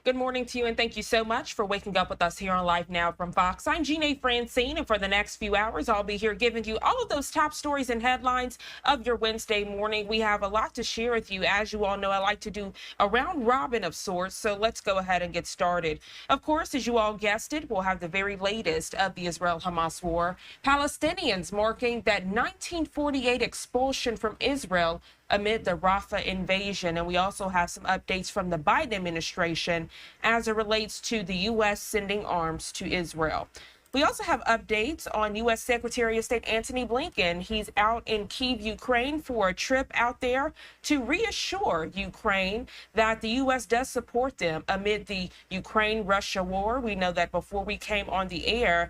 Good morning to you, and thank you so much for waking up with us here on Live Now from Fox. I'm Gina Francine, and for the next few hours, I'll be here giving you all of those top stories and headlines of your Wednesday morning. We have a lot to share with you. As you all know, I like to do a round robin of sorts, so let's go ahead and get started. Of course, as you all guessed it, we'll have the very latest of the Israel-Hamas war. Palestinians marking that 1948 expulsion from Israel amid the Rafah invasion. And we also have some updates from the Biden administration as it relates to the U.S. sending arms to Israel. We also have updates on U.S. Secretary of State Antony Blinken. He's out in Kyiv, Ukraine for a trip out there to reassure Ukraine that the U.S. does support them amid the Ukraine-Russia war. We know that before we came on the air,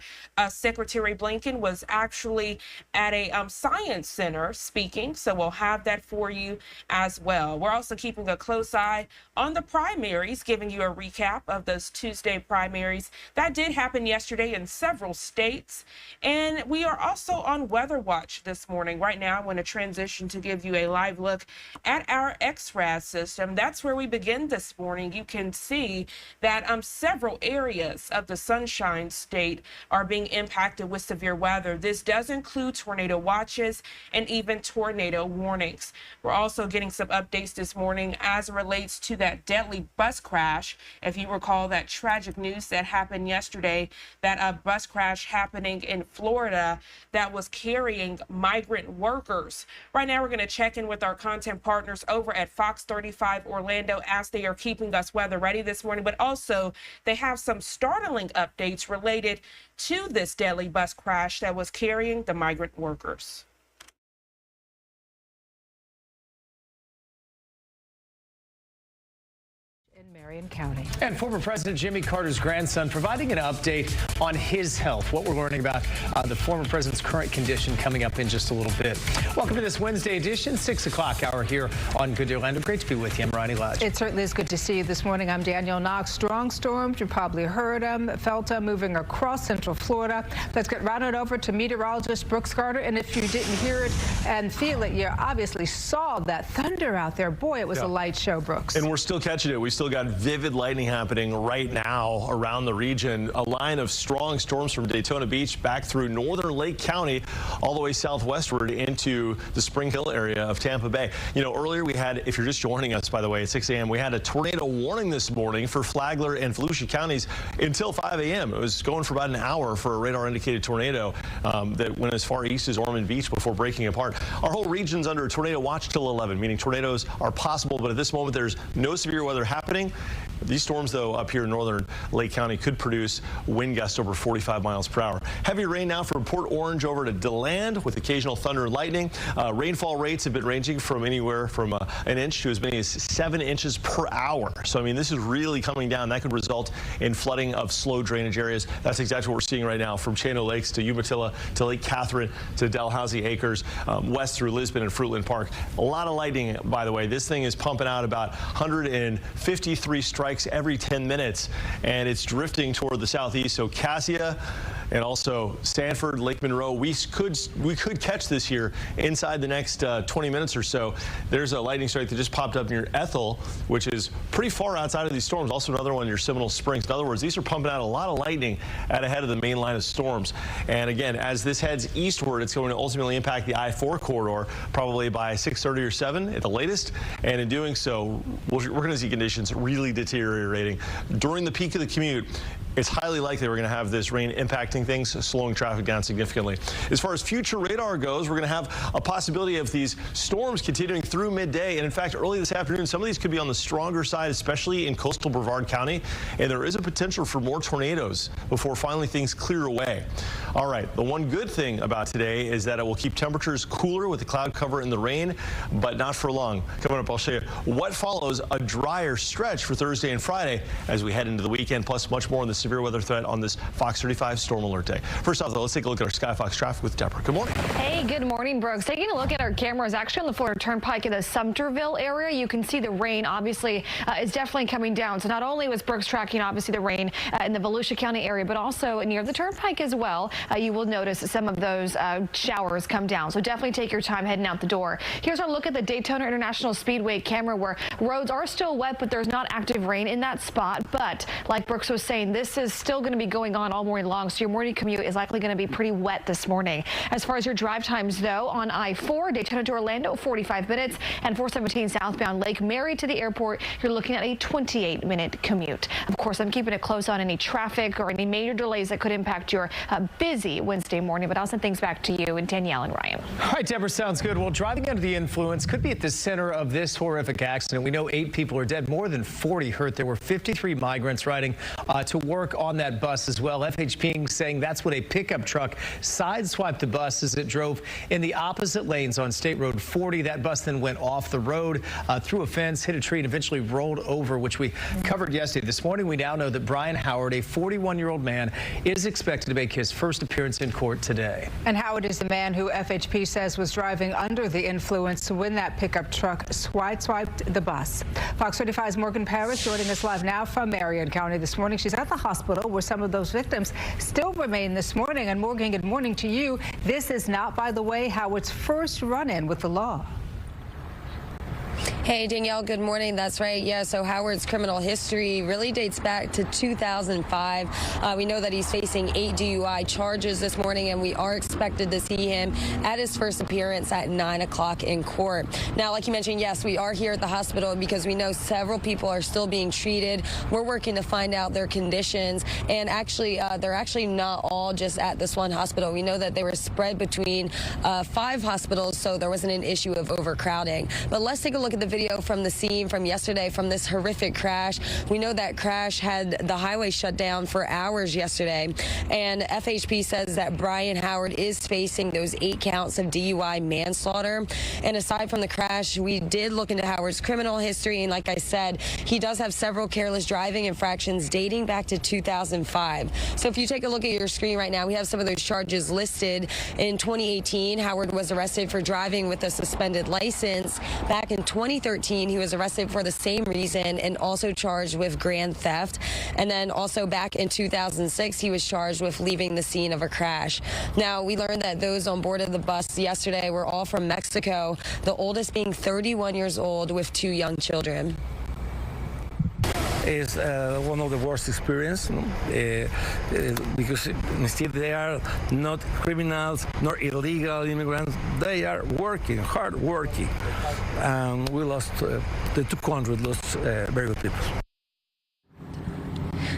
Secretary Blinken was actually at a science center speaking, so we'll have that for you as well. We're also keeping a close eye on the primaries, giving you a recap of those Tuesday primaries that did happen yesterday in several states. And we are also on Weather Watch this morning. Right now, I want to transition to give you a live look at our XRAD system. That's where we begin this morning. You can see that several areas of the Sunshine State are being impacted with severe weather. This does include tornado watches and even tornado warnings. We're also getting some updates this morning as it relates to that deadly bus crash. If you recall that tragic news that happened yesterday, that a bus crash happening in Florida that was carrying migrant workers. Right now, we're going to check in with our content partners over at Fox 35 Orlando as they are keeping us weather ready this morning, but also they have some startling updates related to this deadly bus crash that was carrying the migrant workers. In Marion County. And former President Jimmy Carter's grandson providing an update on his health. What we're learning about the former president's current condition coming up in just a little bit. Welcome to this Wednesday edition, 6 o'clock hour here on Good Day Orlando. Great to be with you. I'm Ronnie Lodge. It certainly is good to see you this morning. I'm Danielle Knox. Strong storms, you probably heard them, felt them moving across Central Florida. Let's get rounded over to meteorologist Brooks Carter. And if you didn't hear it and feel it, you obviously saw that thunder out there. Boy, it was a light show, Brooks. And we're still catching it. We still got vivid lightning happening right now around the region. A line of strong storms from Daytona Beach back through northern Lake County all the way southwestward into the Spring Hill area of Tampa Bay. You know, earlier we had, if you're just joining us, by the way, at 6 a.m., we had a tornado warning this morning for Flagler and Volusia counties until 5 a.m. It was going for about an hour for a radar indicated tornado that went as far east as Ormond Beach before breaking apart. Our whole region's under a tornado watch till 11, meaning tornadoes are possible, but at this moment there's no severe weather happening. These storms, though, up here in northern Lake County could produce wind gusts over 45 miles per hour. Heavy rain now from Port Orange over to DeLand with occasional thunder and lightning. Rainfall rates have been ranging from anywhere from an inch to as many as 7 inches per hour. So, I mean, this is really coming down. That could result in flooding of slow drainage areas. That's exactly what we're seeing right now from Chano Lakes to Umatilla to Lake Catherine to Dalhousie Acres, west through Lisbon and Fruitland Park. A lot of lightning, by the way. This thing is pumping out about 153 strikes every 10 minutes, and it's drifting toward the southeast. So Cassia and also Sanford, Lake Monroe, we could catch this here inside the next 20 minutes or so. There's a lightning strike that just popped up near Ethel, which is pretty far outside of these storms. Also another one near Seminole Springs. In other words, these are pumping out a lot of lightning out ahead of the main line of storms. And again, as this heads eastward, it's going to ultimately impact the I-4 corridor probably by 6:30 or 7 at the latest. And in doing so, we're going to see conditions really deteriorating. During the peak of the commute, it's highly likely we're going to have this rain impacting things, slowing traffic down significantly. As far as future radar goes, we're going to have a possibility of these storms continuing through midday. And in fact, early this afternoon, some of these could be on the stronger side, especially in coastal Brevard County. And there is a potential for more tornadoes before finally things clear away. All right, the one good thing about today is that it will keep temperatures cooler with the cloud cover and the rain, but not for long. Coming up, I'll show you what follows a drier stretch for Thursday and Friday as we head into the weekend, plus much more on the severe weather threat on this Fox 35 storm alert day. First off, though, let's take a look at our Sky Fox traffic with Deborah. Good morning. Hey, Good morning, Brooks. Taking a look at our cameras actually on the Florida Turnpike in the Sumterville area, you can see the rain obviously is definitely coming down. So not only was Brooks tracking obviously the rain in the Volusia County area, but also near the Turnpike as well. You will notice some of those showers come down. So definitely take your time heading out the door. Here's our look at the Daytona International Speedway camera where roads are still wet, but there's not active rain in that spot. But like Brooks was saying, this is still going to be going on all morning long. So your morning commute is likely going to be pretty wet this morning. As far as your drive times, though, on I-4, Daytona to Orlando, 45 minutes, and 417 southbound Lake Mary to the airport, you're looking at a 28-minute commute. Of course, I'm keeping it close on any traffic or any major delays that could impact your busy Wednesday morning, but I'll send things back to you and Danielle and Ryan. All right, Deborah, sounds good. Well, driving under the influence could be at the center of this horrific accident. We know 8 people are dead, more than 40 hurt. There were 53 migrants riding to work on that bus as well. FHP saying that's when a pickup truck sideswiped the bus as it drove in the opposite lanes on State Road 40. That bus then went off the road, through a fence, hit a tree, and eventually rolled over, which we covered yesterday. This morning, we now know that Brian Howard, a 41-year-old man, is expected to make his first appearance in court today. And Howard is the man who FHP says was driving under the influence when that pickup truck sideswiped the bus. Fox 35's Morgan Parrish joining us live now from Marion County this morning. She's at the hospital where some of those victims still remain this morning. And Morgan, good morning to you. This is not, by the way, Howard's first run-in with the law. Hey, Danielle, good morning. That's right. Yeah, so Howard's criminal history really dates back to 2005. We know that he's facing 8 DUI charges this morning, and we are expected to see him at his first appearance at 9 o'clock in court. Now, like you mentioned, yes, we are here at the hospital because we know several people are still being treated. We're working to find out their conditions, and actually, they're actually not all just at this one hospital. We know that they were spread between 5 hospitals, so there wasn't an issue of overcrowding. But let's take a look at the video from the scene from yesterday from this horrific crash. We know that crash had the highway shut down for hours yesterday, and FHP says that Brian Howard is facing those 8 counts of DUI manslaughter. And aside from the crash, we did look into Howard's criminal history, and like I said, he does have several careless driving infractions dating back to 2005. So if you take a look at your screen right now, we have some of those charges listed. In 2018, Howard was arrested for driving with a suspended license. Back in 2013, he was arrested for the same reason and also charged with grand theft. And then also back in 2006, he was charged with leaving the scene of a crash. Now, we learned that those on board of the bus yesterday were all from Mexico, the oldest being 31 years old with 2 young children. Is one of the worst experiences, because instead they are not criminals nor illegal immigrants. They are working, hard working. And we lost, the 200 lost very good people.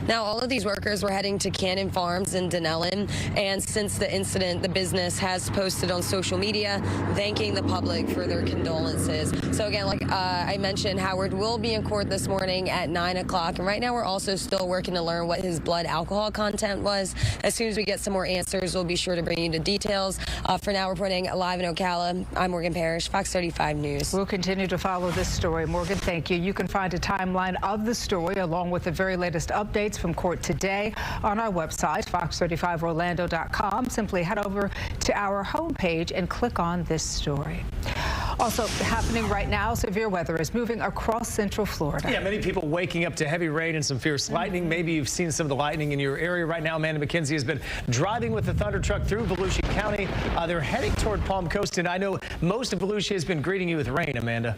Now, all of these workers were heading to Cannon Farms in Dunellen, and since the incident, the business has posted on social media thanking the public for their condolences. So again, like I mentioned, Howard will be in court this morning at 9 o'clock, and right now we're also still working to learn what his blood alcohol content was. As soon as we get some more answers, we'll be sure to bring you the details. For now, reporting live in Ocala, I'm Morgan Parrish, Fox 35 News. We'll continue to follow this story. Morgan, thank you. You can find a timeline of the story along with the very latest updates from court today on our website, fox35orlando.com. Simply head over to our homepage and click on this story. Also happening right now, severe weather is moving across central Florida. Yeah, many people waking up to heavy rain and some fierce lightning. Maybe you've seen some of the lightning in your area right now. Amanda McKenzie has been driving with the thunder truck through Volusia County. They're heading toward Palm Coast, and I know most of Volusia has been greeting you with rain, Amanda.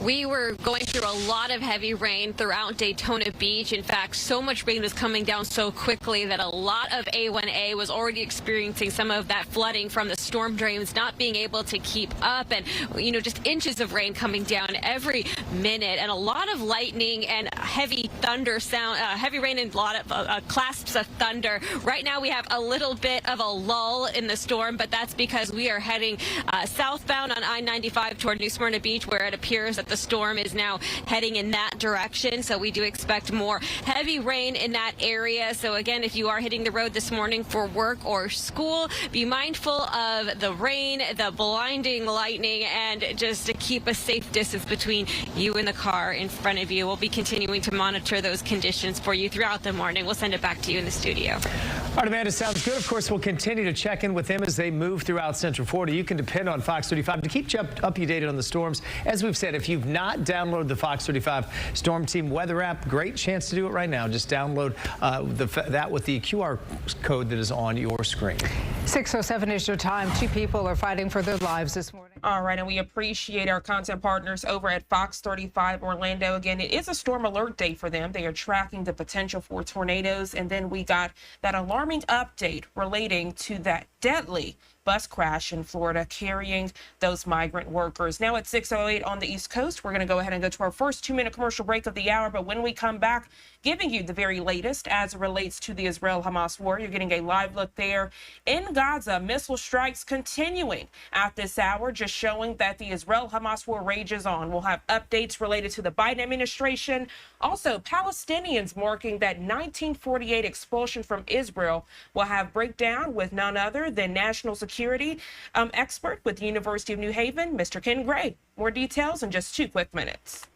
We were going through a lot of heavy rain throughout Daytona Beach. In fact, so much rain was coming down so quickly that a lot of A1A was already experiencing some of that flooding from the storm drains not being able to keep up, and just inches of rain coming down every minute, and a lot of lightning and heavy thunder sound, heavy rain and a lot of clasps of thunder. Right now we have a little bit of a lull in the storm, but that's because we are heading southbound on I-95 toward New Smyrna Beach, where it appears that the storm is now heading in that direction. So we do expect more heavy rain in that area. So again, if you are hitting the road this morning for work or school, be mindful of the rain, the blinding lightning, and just to keep a safe distance between you and the car in front of you. We'll be continuing to monitor those conditions for you throughout the morning. We'll send it back to you in the studio. All right, Amanda, sounds good. Of course, we'll continue to check in with them as they move throughout Central Florida. You can depend on Fox 35 to keep you up to date on the storms. As we've said, if you've not downloaded the Fox 35 Storm Team weather app, great chance to do it right now. Just download that with the QR code that is on your screen. 6:07 is your time. 2 people are fighting for their lives this morning. All right, and we appreciate our content partners over at Fox 35 Orlando. Again, it is a storm alert day for them. They are tracking the potential for tornadoes. And then we got that alarming update relating to that deadly bus crash in Florida carrying those migrant workers. Now at 6:08 on the East Coast, we're going to go ahead and go to our first 2-minute commercial break of the hour. But when we come back, giving you the very latest as it relates to the Israel-Hamas war. You're getting a live look there in Gaza. Missile strikes continuing at this hour, just showing that the Israel-Hamas war rages on. We'll have updates related to the Biden administration. Also, Palestinians marking that 1948 expulsion from Israel. We'll have breakdown with none other than national security expert with the University of New Haven, Mr. Ken Gray. More details in just 2 quick minutes.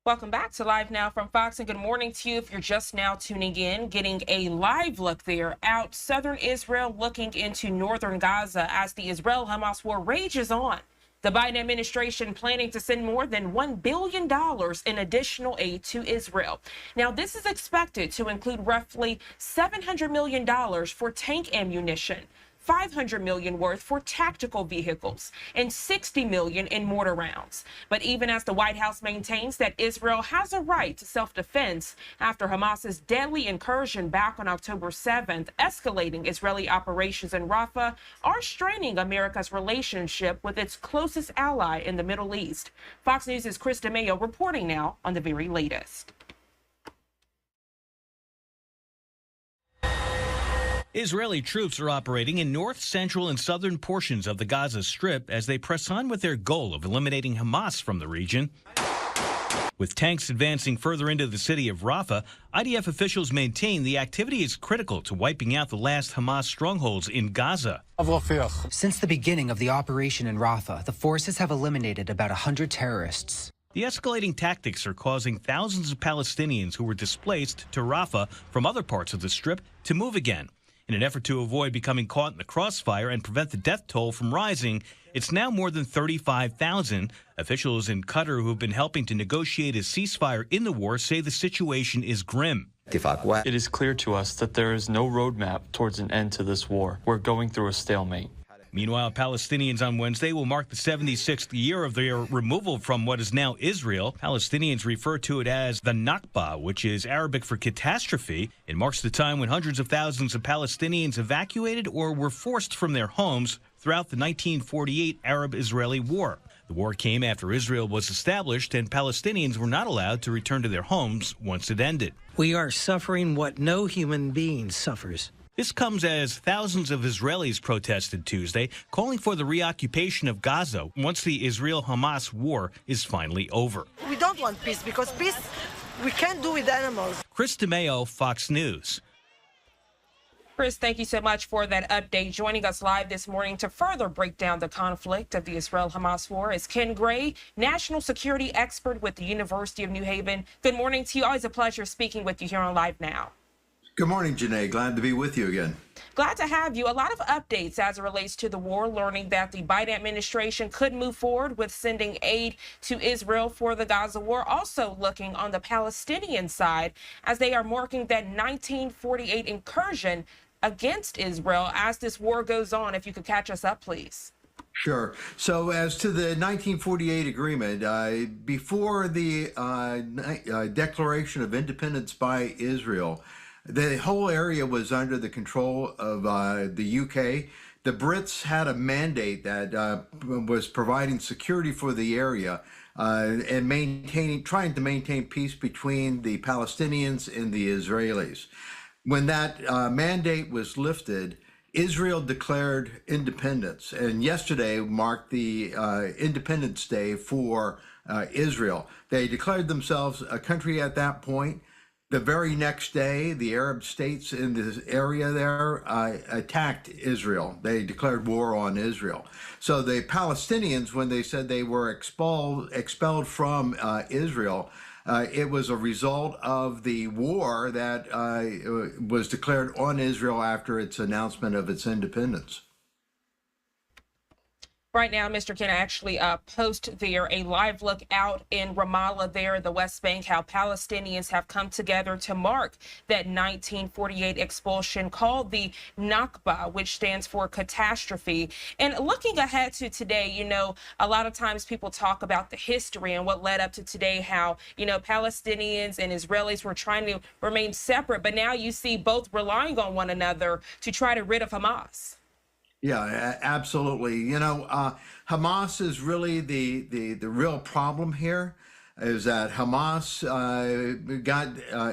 Welcome back to Live Now from Fox, and good morning to you if you're just now tuning in. Getting a live look there out southern Israel, looking into northern Gaza as the Israel-Hamas war rages on. The Biden administration planning to send more than $1 billion in additional aid to Israel. Now, this is expected to include roughly $700 million for tank ammunition, $500 million worth for tactical vehicles, and $60 million in mortar rounds. But even as the White House maintains that Israel has a right to self-defense after Hamas's deadly incursion back on October 7th, escalating Israeli operations in Rafah are straining America's relationship with its closest ally in the Middle East. Fox News' Chris DeMayo reporting now on the very latest. Israeli troops are operating in north, central, and southern portions of the Gaza Strip as they press on with their goal of eliminating Hamas from the region. With tanks advancing further into the city of Rafah, IDF officials maintain the activity is critical to wiping out the last Hamas strongholds in Gaza. Since the beginning of the operation in Rafah, the forces have eliminated about 100 terrorists. The escalating tactics are causing thousands of Palestinians who were displaced to Rafah from other parts of the Strip to move again. In an effort to avoid becoming caught in the crossfire and prevent the death toll from rising, it's now more than 35,000. Officials in Qatar who have been helping to negotiate a ceasefire in the war say the situation is grim. It is clear to us that there is no roadmap towards an end to this war. We're going through a stalemate. Meanwhile, Palestinians on Wednesday will mark the 76th year of their removal from what is now Israel. Palestinians refer to it as the Nakba, which is Arabic for catastrophe. It marks the time when hundreds of thousands of Palestinians evacuated or were forced from their homes throughout the 1948 Arab-Israeli War. The war came after Israel was established and Palestinians were not allowed to return to their homes once it ended. We are suffering what no human being suffers. This comes as thousands of Israelis protested Tuesday, calling for the reoccupation of Gaza once the Israel-Hamas war is finally over. We don't want peace because peace we can't do with animals. Chris DeMeo, Fox News. Chris, thank you so much for that update. Joining us live this morning to further break down the conflict of the Israel-Hamas war is Ken Gray, national security expert with the University of New Haven. Good morning to you. Always a pleasure speaking with you here on Live Now. Good morning, Janae. Glad to be with you again. Glad to have you. A lot of updates as it relates to the war, learning that the Biden administration could move forward with sending aid to Israel for the Gaza war. Also looking on the Palestinian side as they are marking that 1948 incursion against Israel as this war goes on. If you could catch us up, please. Sure. So as to the 1948 agreement, before the Declaration of Independence by Israel, the whole area was under the control of the UK. The Brits had a mandate that was providing security for the area and trying to maintain peace between the Palestinians and the Israelis. When that mandate was lifted, Israel declared independence, and yesterday marked the Independence Day for Israel. They declared themselves a country at that point. The very next day, the Arab states in this area there attacked Israel. They declared war on Israel. So the Palestinians, when they said they were expelled from Israel, it was a result of the war that was declared on Israel after its announcement of its independence. Right now, Mr. Ken, I actually post there a live look out in Ramallah there, the West Bank, how Palestinians have come together to mark that 1948 expulsion called the Nakba, which stands for catastrophe. And looking ahead to today, you know, a lot of times people talk about the history and what led up to today, how, you know, Palestinians and Israelis were trying to remain separate. But now you see both relying on one another to try to rid of Hamas. Yeah, absolutely. You know, Hamas is really the real problem here, is that Hamas got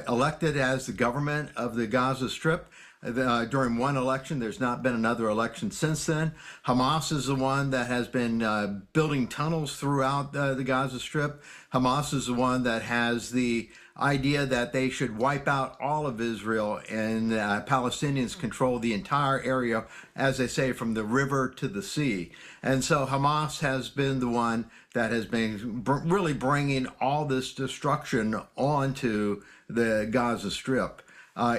elected as the government of the Gaza Strip during one election. There's not been another election since then. Hamas is the one that has been building tunnels throughout the Gaza Strip. Hamas is the one that has the idea that they should wipe out all of Israel and Palestinians control the entire area, as they say, from the river to the sea. And so Hamas has been the one that has been really bringing all this destruction onto the Gaza Strip.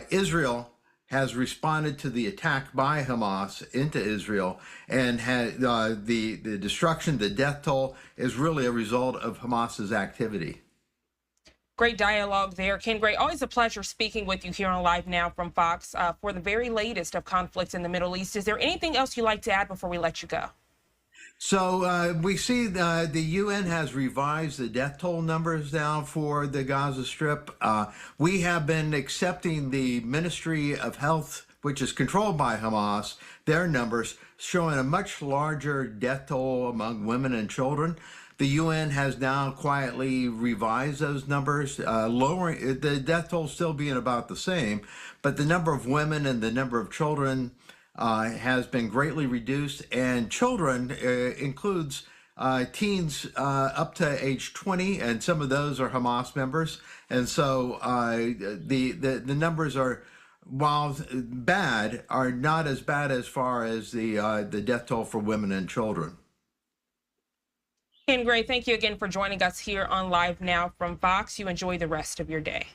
Israel has responded to the attack by Hamas into Israel, and had the destruction, the death toll is really a result of Hamas's activity. Great dialogue there. Ken Gray, always a pleasure speaking with you here on Live Now from Fox for the very latest of conflicts in the Middle East. Is there anything else you'd like to add before we let you go? So we see the UN has revised the death toll numbers now for the Gaza Strip. We have been accepting the Ministry of Health, which is controlled by Hamas, their numbers showing a much larger death toll among women and children. The UN has now quietly revised those numbers, lowering the death toll still being about the same, but the number of women and the number of children has been greatly reduced, and children includes teens up to age 20, and some of those are Hamas members. And so the numbers are, while bad, are not as bad as far as the death toll for women and children. Ken Gray, thank you again for joining us here on Live Now from Fox. You enjoy the rest of your day.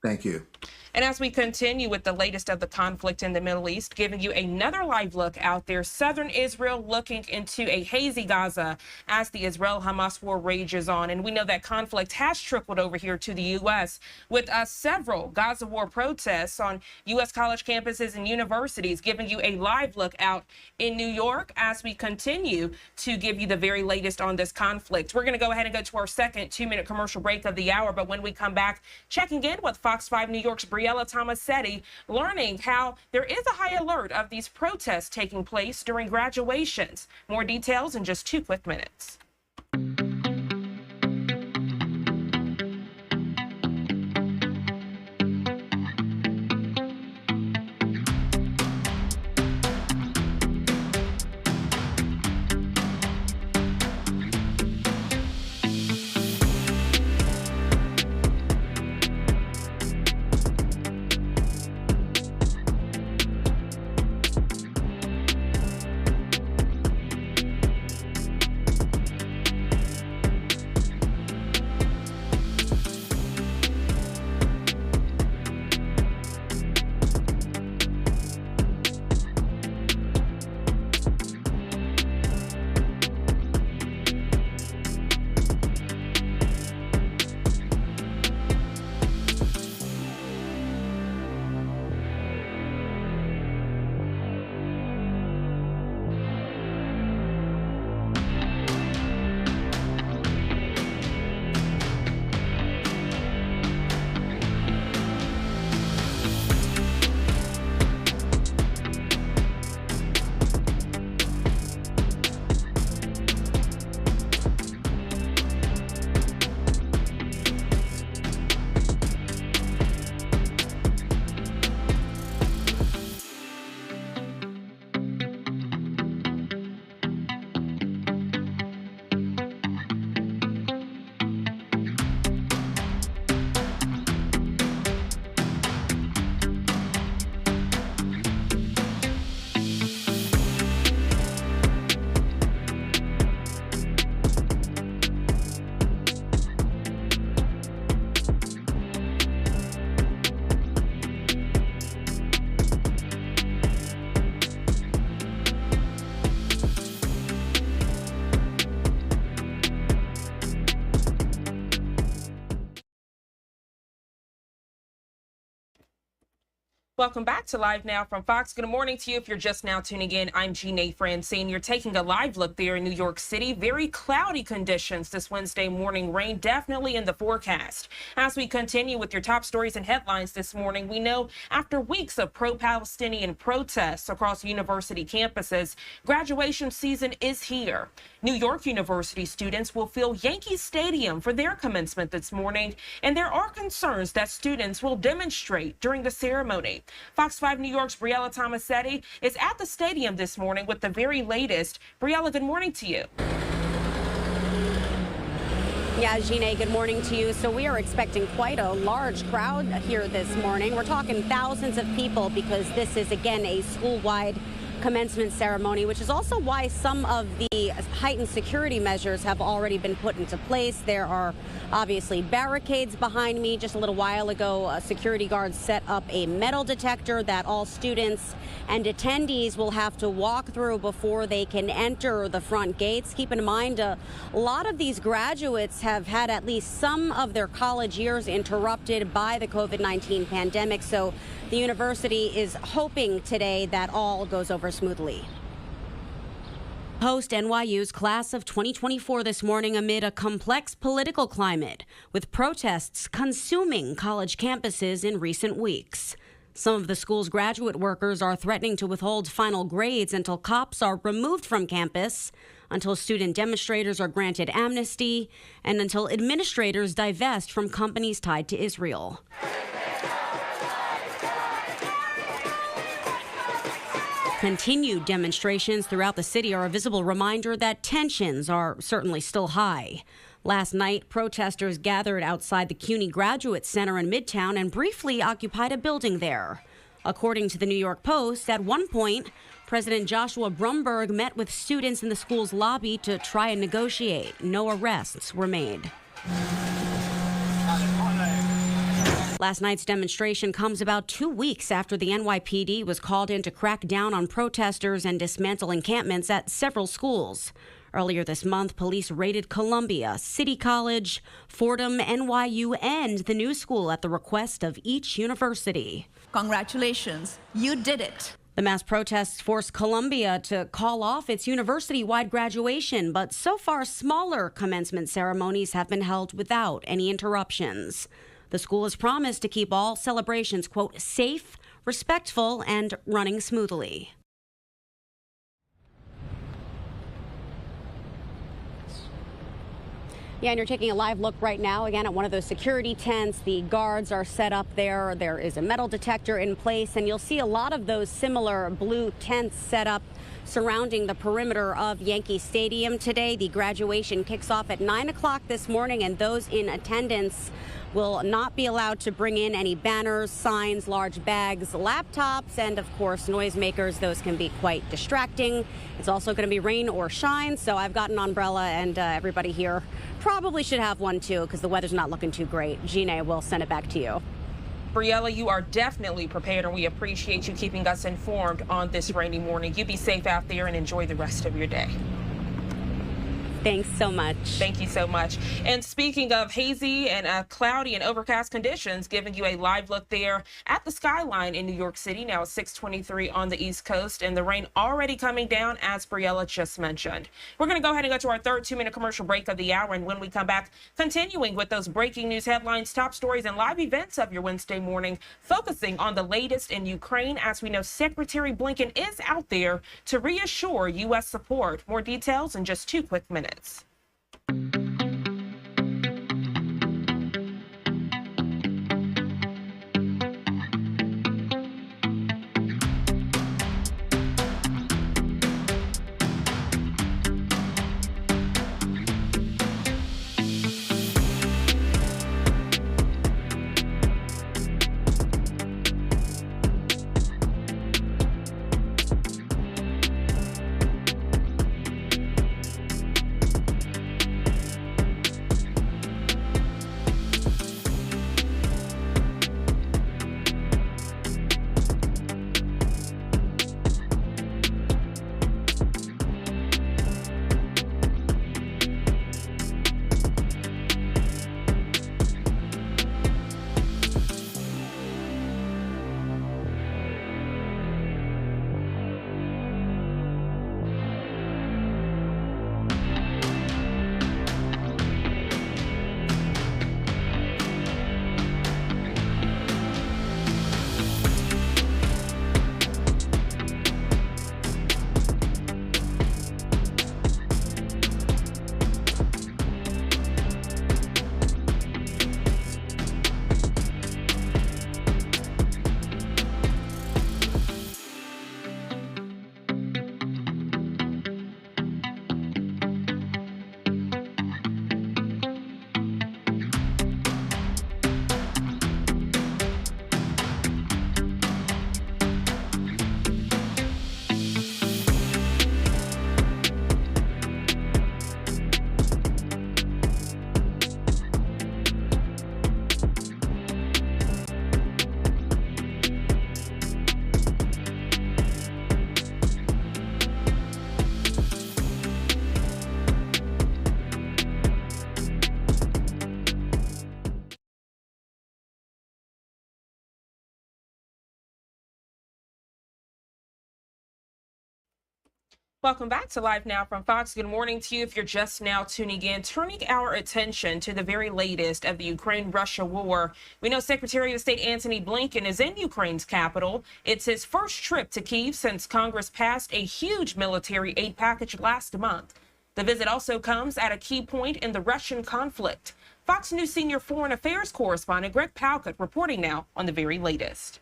Thank you. And as we continue with the latest of the conflict in the Middle East, giving you another live look out there, southern Israel looking into a hazy Gaza as the Israel-Hamas war rages on. And we know that conflict has trickled over here to the U.S. with several Gaza war protests on U.S. college campuses and universities, giving you a live look out in New York as we continue to give you the very latest on this conflict. We're going to go ahead and go to our second 2-minute commercial break of the hour. But when we come back, checking in with Fox 5 New York's Thomasetti, learning how there is a high alert of these protests taking place during graduations. More details in just 2 quick minutes. Welcome back to Live Now from Fox. Good morning to you. If you're just now tuning in, I'm Jeanne Francine. You're taking a live look there in New York City. Very cloudy conditions this Wednesday morning. Rain definitely in the forecast. As we continue with your top stories and headlines this morning, we know after weeks of pro-Palestinian protests across university campuses, graduation season is here. New York University students will fill Yankee Stadium for their commencement this morning, and there are concerns that students will demonstrate during the ceremony. Fox 5 New York's Briella Tomasetti is at the stadium this morning with the very latest. Briella, good morning to you. Yeah, Jeanne, good morning to you. So we are expecting quite a large crowd here this morning. We're talking thousands of people because this is, again, a school-wide commencement ceremony, which is also why some of the heightened security measures have already been put into place. There are obviously barricades behind me. Just a little while ago, security guards set up a metal detector that all students and attendees will have to walk through before they can enter the front gates. Keep in mind, a lot of these graduates have had at least some of their college years interrupted by the COVID-19 pandemic, so the university is hoping today that all goes over smoothly. Host NYU's class of 2024 this morning amid a complex political climate, with protests consuming college campuses in recent weeks. Some of the school's graduate workers are threatening to withhold final grades until cops are removed from campus, until student demonstrators are granted amnesty, and until administrators divest from companies tied to Israel. Continued demonstrations throughout the city are a visible reminder that tensions are certainly still high. Last night, protesters gathered outside the CUNY Graduate Center in Midtown and briefly occupied a building there. According to the New York Post, at one point, President Joshua Brumberg met with students in the school's lobby to try and negotiate. No arrests were made. Last night's demonstration comes about 2 weeks after the NYPD was called in to crack down on protesters and dismantle encampments at several schools. Earlier this month, police raided Columbia, City College, Fordham, NYU, and the New School at the request of each university. Congratulations, you did it. The mass protests forced Columbia to call off its university-wide graduation, but so far smaller commencement ceremonies have been held without any interruptions. The school has promised to keep all celebrations, quote, safe, respectful, and running smoothly. Yeah, and you're taking a live look right now, again, at one of those security tents. The guards are set up there. There is a metal detector in place, and you'll see a lot of those similar blue tents set up surrounding the perimeter of Yankee Stadium today. The graduation kicks off at 9 o'clock this morning, and those in attendance will not be allowed to bring in any banners, signs, large bags, laptops, and of course noisemakers. Those can be quite distracting. It's also going to be rain or shine, so I've got an umbrella, and everybody here probably should have one too because the weather's not looking too great. Gina, will send it back to you. Briella, you are definitely prepared, and we appreciate you keeping us informed on this rainy morning. You be safe out there and enjoy the rest of your day. Thanks so much. Thank you so much. And speaking of hazy and cloudy and overcast conditions, giving you a live look there at the skyline in New York City. Now it's 6:23 on the East Coast, and the rain already coming down, as Briella just mentioned. We're going to go ahead and go to our third 2-minute commercial break of the hour, and when we come back, continuing with those breaking news headlines, top stories, and live events of your Wednesday morning, focusing on the latest in Ukraine. As we know, Secretary Blinken is out there to reassure U.S. support. More details in just 2 quick minutes. Welcome back to Live Now from Fox. Good morning to you. If you're just now tuning in, turning our attention to the very latest of the Ukraine-Russia war. We know Secretary of State Antony Blinken is in Ukraine's capital. It's his first trip to Kyiv since Congress passed a huge military aid package last month. The visit also comes at a key point in the Russian conflict. Fox News senior foreign affairs correspondent Greg Palkut reporting now on the very latest.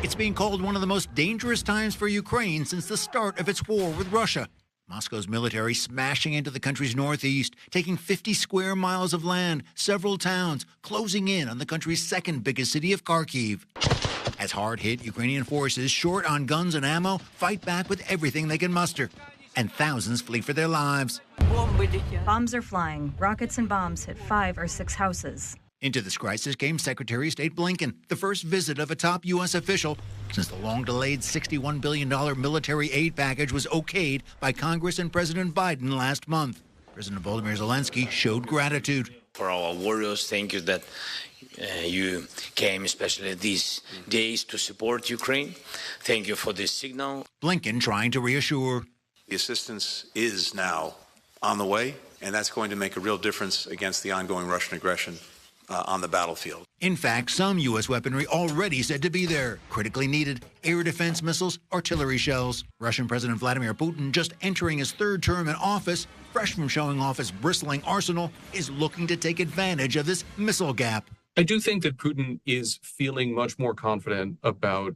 It's being called one of the most dangerous times for Ukraine since the start of its war with Russia. Moscow's military smashing into the country's northeast, taking 50 square miles of land, several towns, closing in on the country's second biggest city of Kharkiv. As hard-hit Ukrainian forces, short on guns and ammo, fight back with everything they can muster. And thousands flee for their lives. Bombs are flying. Rockets and bombs hit 5 or 6 houses. Into this crisis came Secretary of State Blinken, the first visit of a top U.S. official since the long-delayed $61 billion military aid package was okayed by Congress and President Biden last month. President Volodymyr Zelensky showed gratitude. For our warriors, thank you that you came, especially these days, to support Ukraine. Thank you for this signal. Blinken trying to reassure. The assistance is now on the way, and that's going to make a real difference against the ongoing Russian aggression on the battlefield. In fact, some U.S. weaponry already said to be there. Critically needed air defense missiles, artillery shells. Russian President Vladimir Putin, just entering his third term in office, fresh from showing off his bristling arsenal, is looking to take advantage of this missile gap. I do think that Putin is feeling much more confident about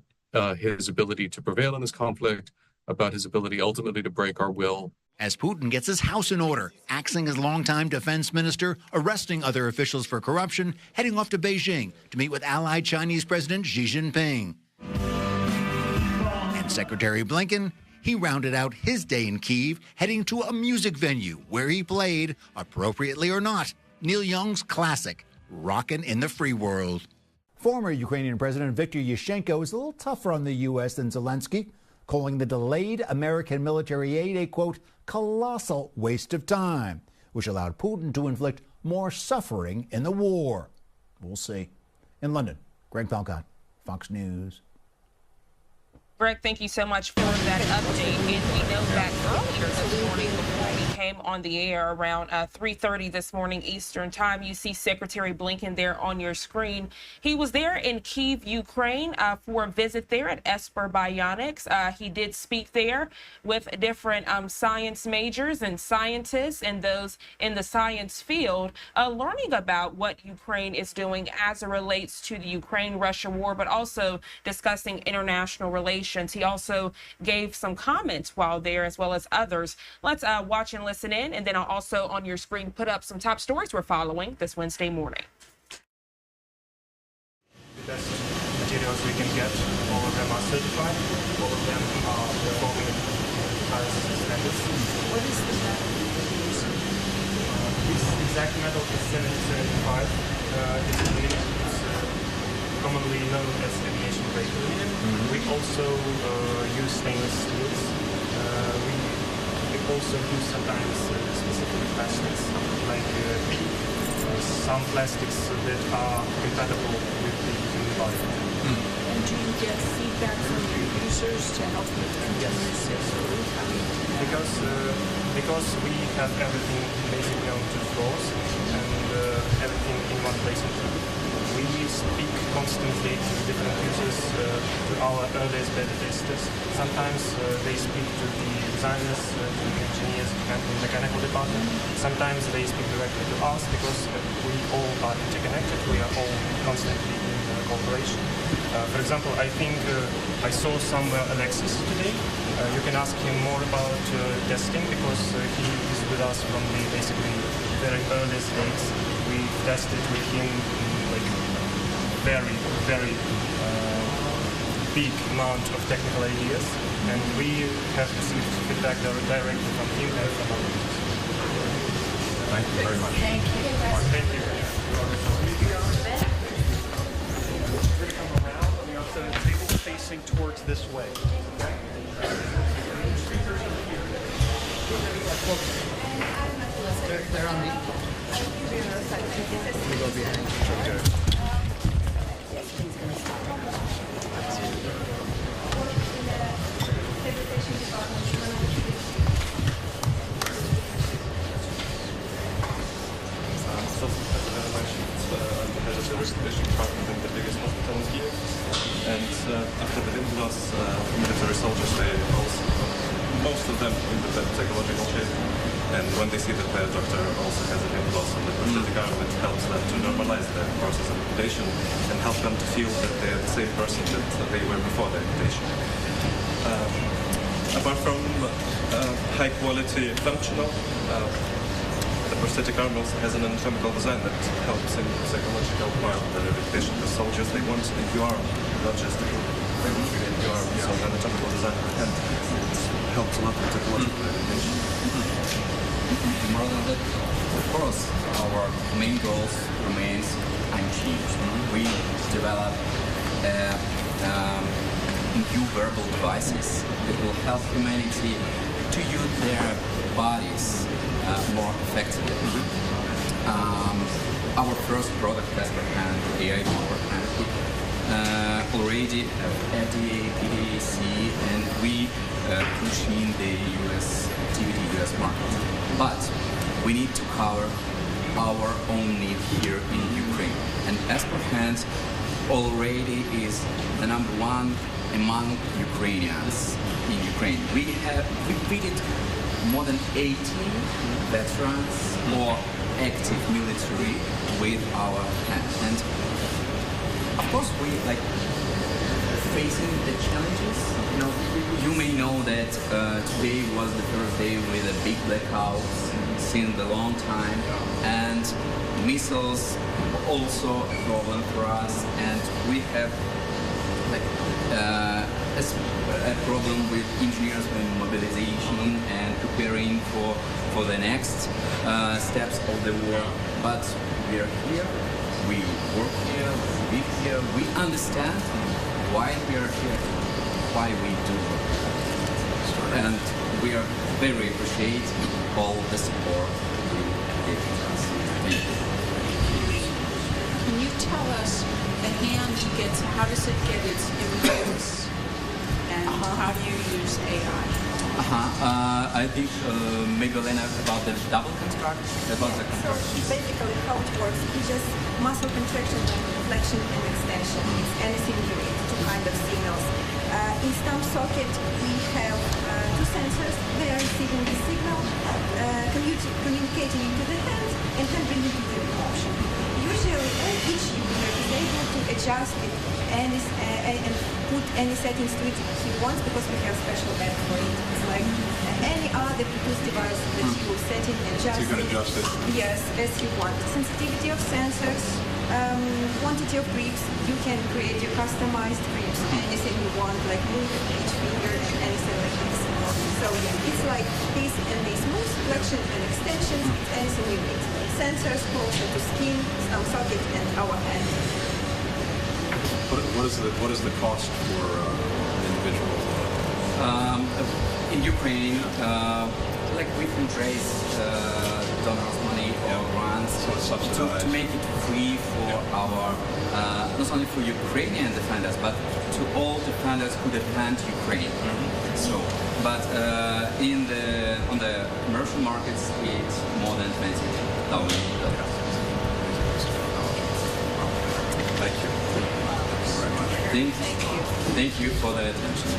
his ability to prevail in this conflict, about his ability ultimately to break our will. As Putin gets his house in order, axing his longtime defense minister, arresting other officials for corruption, heading off to Beijing to meet with allied Chinese President Xi Jinping. And Secretary Blinken, he rounded out his day in Kyiv, heading to a music venue where he played, appropriately or not, Neil Young's classic, Rockin' in the Free World. Former Ukrainian President Viktor Yushchenko is a little tougher on the U.S. than Zelensky, calling the delayed American military aid a, quote, colossal waste of time, which allowed Putin to inflict more suffering in the war. We'll see. In London, Greg Palcott, Fox News. Greg, thank you so much for that update. And we know that earlier this morning, before we came on the air around 3:30 this morning Eastern time, you see Secretary Blinken there on your screen. He was there in Kyiv, Ukraine, for a visit there at Esper Bionics. He did speak there with different science majors and scientists and those in the science field, learning about what Ukraine is doing as it relates to the Ukraine-Russia war, but also discussing international relations. He also gave some comments while there, as well as others. Let's watch and listen in, and then I'll also on your screen put up some top stories we're following this Wednesday morning. The best materials we can get, all of them are certified, all of them are performing highest standards. What is the metal? This exact metal is 7075. It's aluminum. It's commonly known as aviation grade aluminum. We also use stainless steels. We also use sometimes specific plastics like PEEK, some plastics that are compatible with the human body. And do you get feedback from your users to help with continuous improvement? Because we have everything basically on two floors and everything in one place in Kyiv. We speak constantly to different users, to our earliest beta testers. Sometimes they speak to the designers, to the engineers and the mechanical department. Sometimes they speak directly to us because we all are interconnected. We are all constantly in cooperation. For example, I think I saw somewhere Alexis today. You can ask him more about testing because he is with us from the basically very earliest days. We tested with him very big amount of technical ideas, and we have received feedback directly from him and from our users. Thank you very much. Thank you. Thank you. We're going to come around on the outside of the table, facing towards this way. They're on the. We go behind. Okay. The biggest hospital in Kyiv, and after the wind loss, military soldiers, they also, most of them in the psychological shape, and when they see that their doctor also has a wind loss on the prosthetic arm, it helps them to normalize the process of amputation and help them to feel that they're the same person that they were before the amputation. Apart from high quality functional, the prosthetic arm also has an anatomical design that helps in the psychological part of the rehabilitation. The soldiers, they want a new arm, not just a new arm. So the anatomical design and it helps a lot with psychological rehabilitation. More than that, of course, our main goal remains time changed. We developed new wearable devices that will help humanity to use their bodies more effectively. Our first product, Hand AI powered hand, already have FDA, PDAC, and we pushing the US market. But we need to cover our own need here in Ukraine. And Hand already is the #1 among Ukrainians in Ukraine. We fitted more than 80 veterans or active military with our hand. And of course we facing the challenges. You may know that today was the first day with a big blackout since a long time, and missiles also a problem for us, and we have a problem with engineers with mobilization and preparing for the next steps of the war. But we are here, we work here, we live here, we understand why we are here, why we do it. And we are very appreciate all the support you give us. Thank you. Can you tell us how does it get its images, and how do you use AI? I think maybe Elena about the double construct. So basically how it works is just muscle contraction, flexion and extension. It's anything you need, two kind of signals. In stump socket we have two sensors. They are receiving the signal, communicating into the hand and then bringing it to the motion. Usually each user is able to adjust it and put any settings to it he wants, because we have special bed for it. It's like any other Bluetooth device that you set in and adjust. So you can adjust it? Yes, as you want. Sensitivity of sensors, quantity of grips. You can create your customized grips, anything you want, like move each finger and anything like this. So yeah, it's like this and this moves, flexion and extensions, it's anything you need. Sensors closer to skin, stump socket, and our hand. What is the cost for individual? In Ukraine, we can raise donors' money or grants to make it free for our not only for Ukrainian defenders, but to all defenders who defend Ukraine. So, but on the commercial markets, it's more than $20,000. Thank you. Thank you for the attention.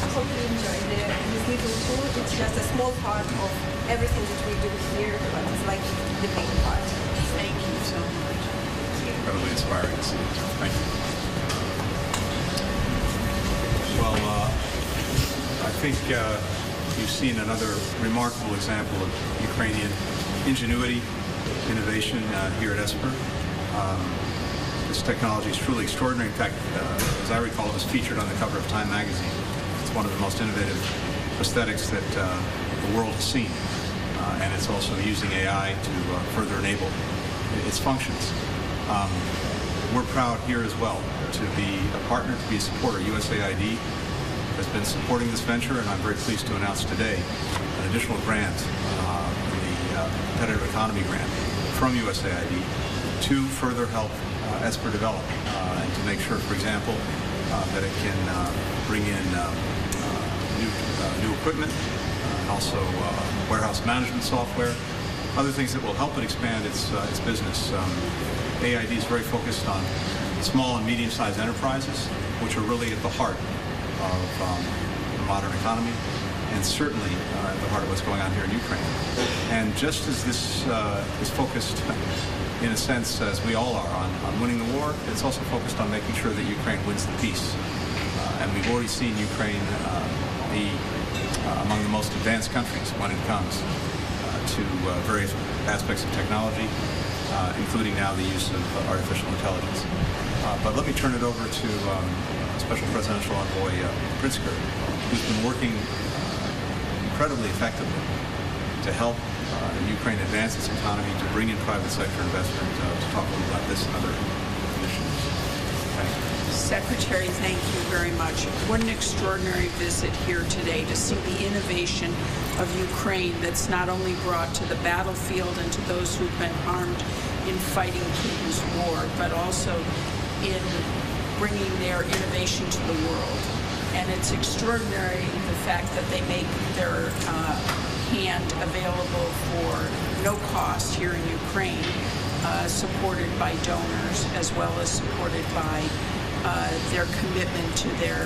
I hope you enjoyed this little tour. It's just a small part of everything that we do here, but it's like the main part. Thank you so much. Incredibly inspiring to see. Thank you. Well, I think you've seen another remarkable example of Ukrainian ingenuity, innovation here at Esper. This technology is truly extraordinary. In fact, as I recall, it was featured on the cover of Time magazine. It's one of the most innovative prosthetics that the world has seen. And it's also using AI to further enable its functions. We're proud here as well to be a partner, to be a supporter. USAID has been supporting this venture, and I'm very pleased to announce today an additional grant, the Competitive Economy Grant from USAID, to further help Esper develop and to make sure, for example, that it can bring in new equipment and also warehouse management software, other things that will help it expand its business. AID is very focused on small and medium-sized enterprises, which are really at the heart of the modern economy, and certainly at the heart of what's going on here in Ukraine. And just as this is focused, in a sense, as we all are, on winning the war, it's also focused on making sure that Ukraine wins the peace. And we've already seen Ukraine be among the most advanced countries when it comes to various aspects of technology, including now the use of artificial intelligence. But let me turn it over to Special Presidential Envoy Pritzker, who's been working incredibly effectively to help Ukraine advance its economy, to bring in private sector investment, to talk a little about this and other initiatives. Thank you. Secretary, thank you very much. What an extraordinary visit here today to see the innovation of Ukraine that's not only brought to the battlefield and to those who've been harmed in fighting Putin's war, but also in bringing their innovation to the world. And it's extraordinary the fact that they make their hand available for no cost here in Ukraine, supported by donors as well as supported by their commitment to their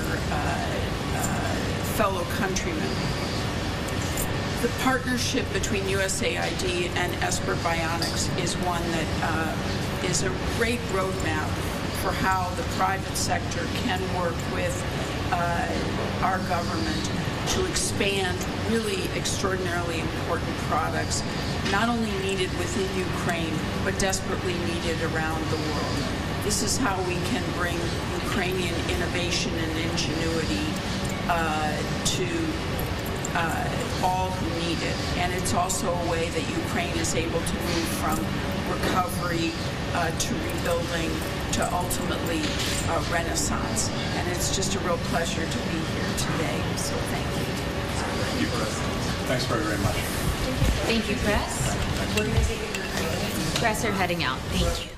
fellow countrymen. The partnership between USAID and Esper Bionics is one that is a great roadmap for how the private sector can work with our government to expand really extraordinarily important products, not only needed within Ukraine, but desperately needed around the world. This is how we can bring Ukrainian innovation and ingenuity to all who need it. And it's also a way that Ukraine is able to move from recovery to rebuilding to ultimately renaissance. And it's just a real pleasure to be here today. So thank you. Thank you, Press. Thanks very, very much. Thank you, Press. We're going to take a Press are heading out. Thank you.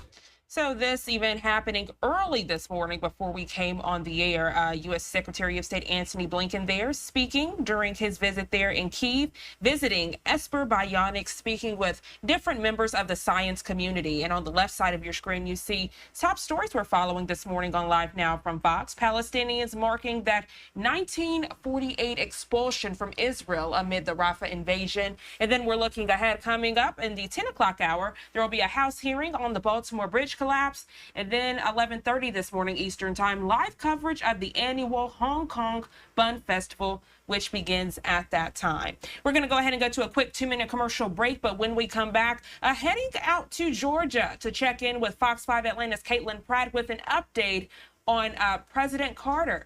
So this event happening early this morning before we came on the air. U.S. Secretary of State Antony Blinken there speaking during his visit there in Kyiv, visiting Esper Bionics, speaking with different members of the science community. And on the left side of your screen, you see top stories we're following this morning on Live Now from Fox. Palestinians marking that 1948 expulsion from Israel amid the Rafah invasion. And then we're looking ahead, coming up in the 10 o'clock hour, there will be a House hearing on the Baltimore Bridge collapse, and then 11:30 this morning Eastern Time, live coverage of the annual Hong Kong Bun Festival, which begins at that time. We're going to go ahead and go to a quick 2-minute commercial break, but when we come back, heading out to Georgia to check in with Fox 5 Atlanta's Caitlin Pratt with an update on President Carter,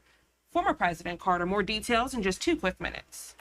former President Carter. More details in just 2 quick minutes.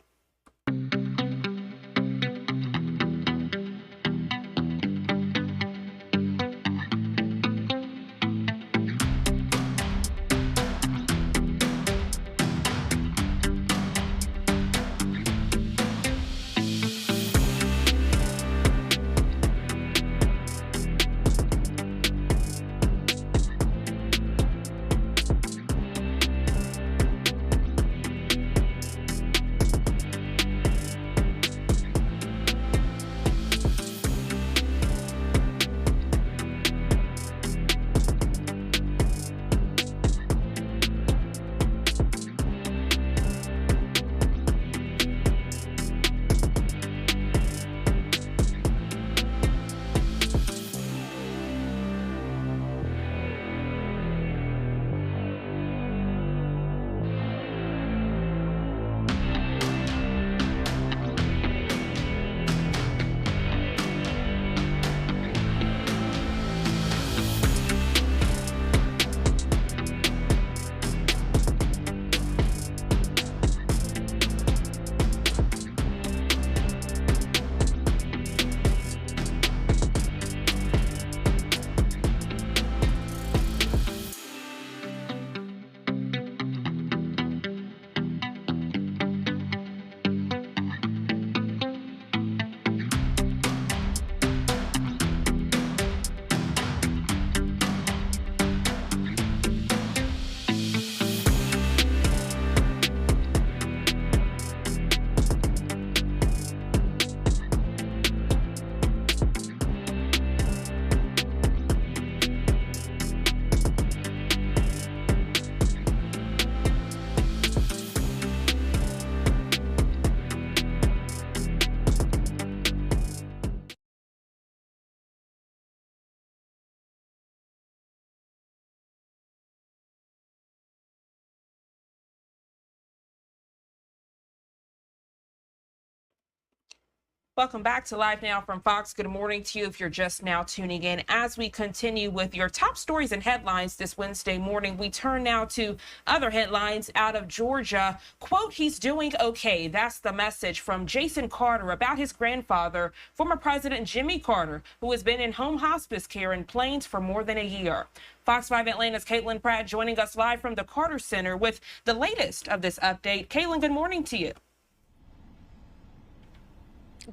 Welcome back to Live Now from Fox. Good morning to you if you're just now tuning in. As we continue with your top stories and headlines this Wednesday morning, we turn now to other headlines out of Georgia. Quote, he's doing okay. That's the message from Jason Carter about his grandfather, former President Jimmy Carter, who has been in home hospice care in Plains for more than a year. Fox 5 Atlanta's Caitlin Pratt joining us live from the Carter Center with the latest of this update. Caitlin, good morning to you.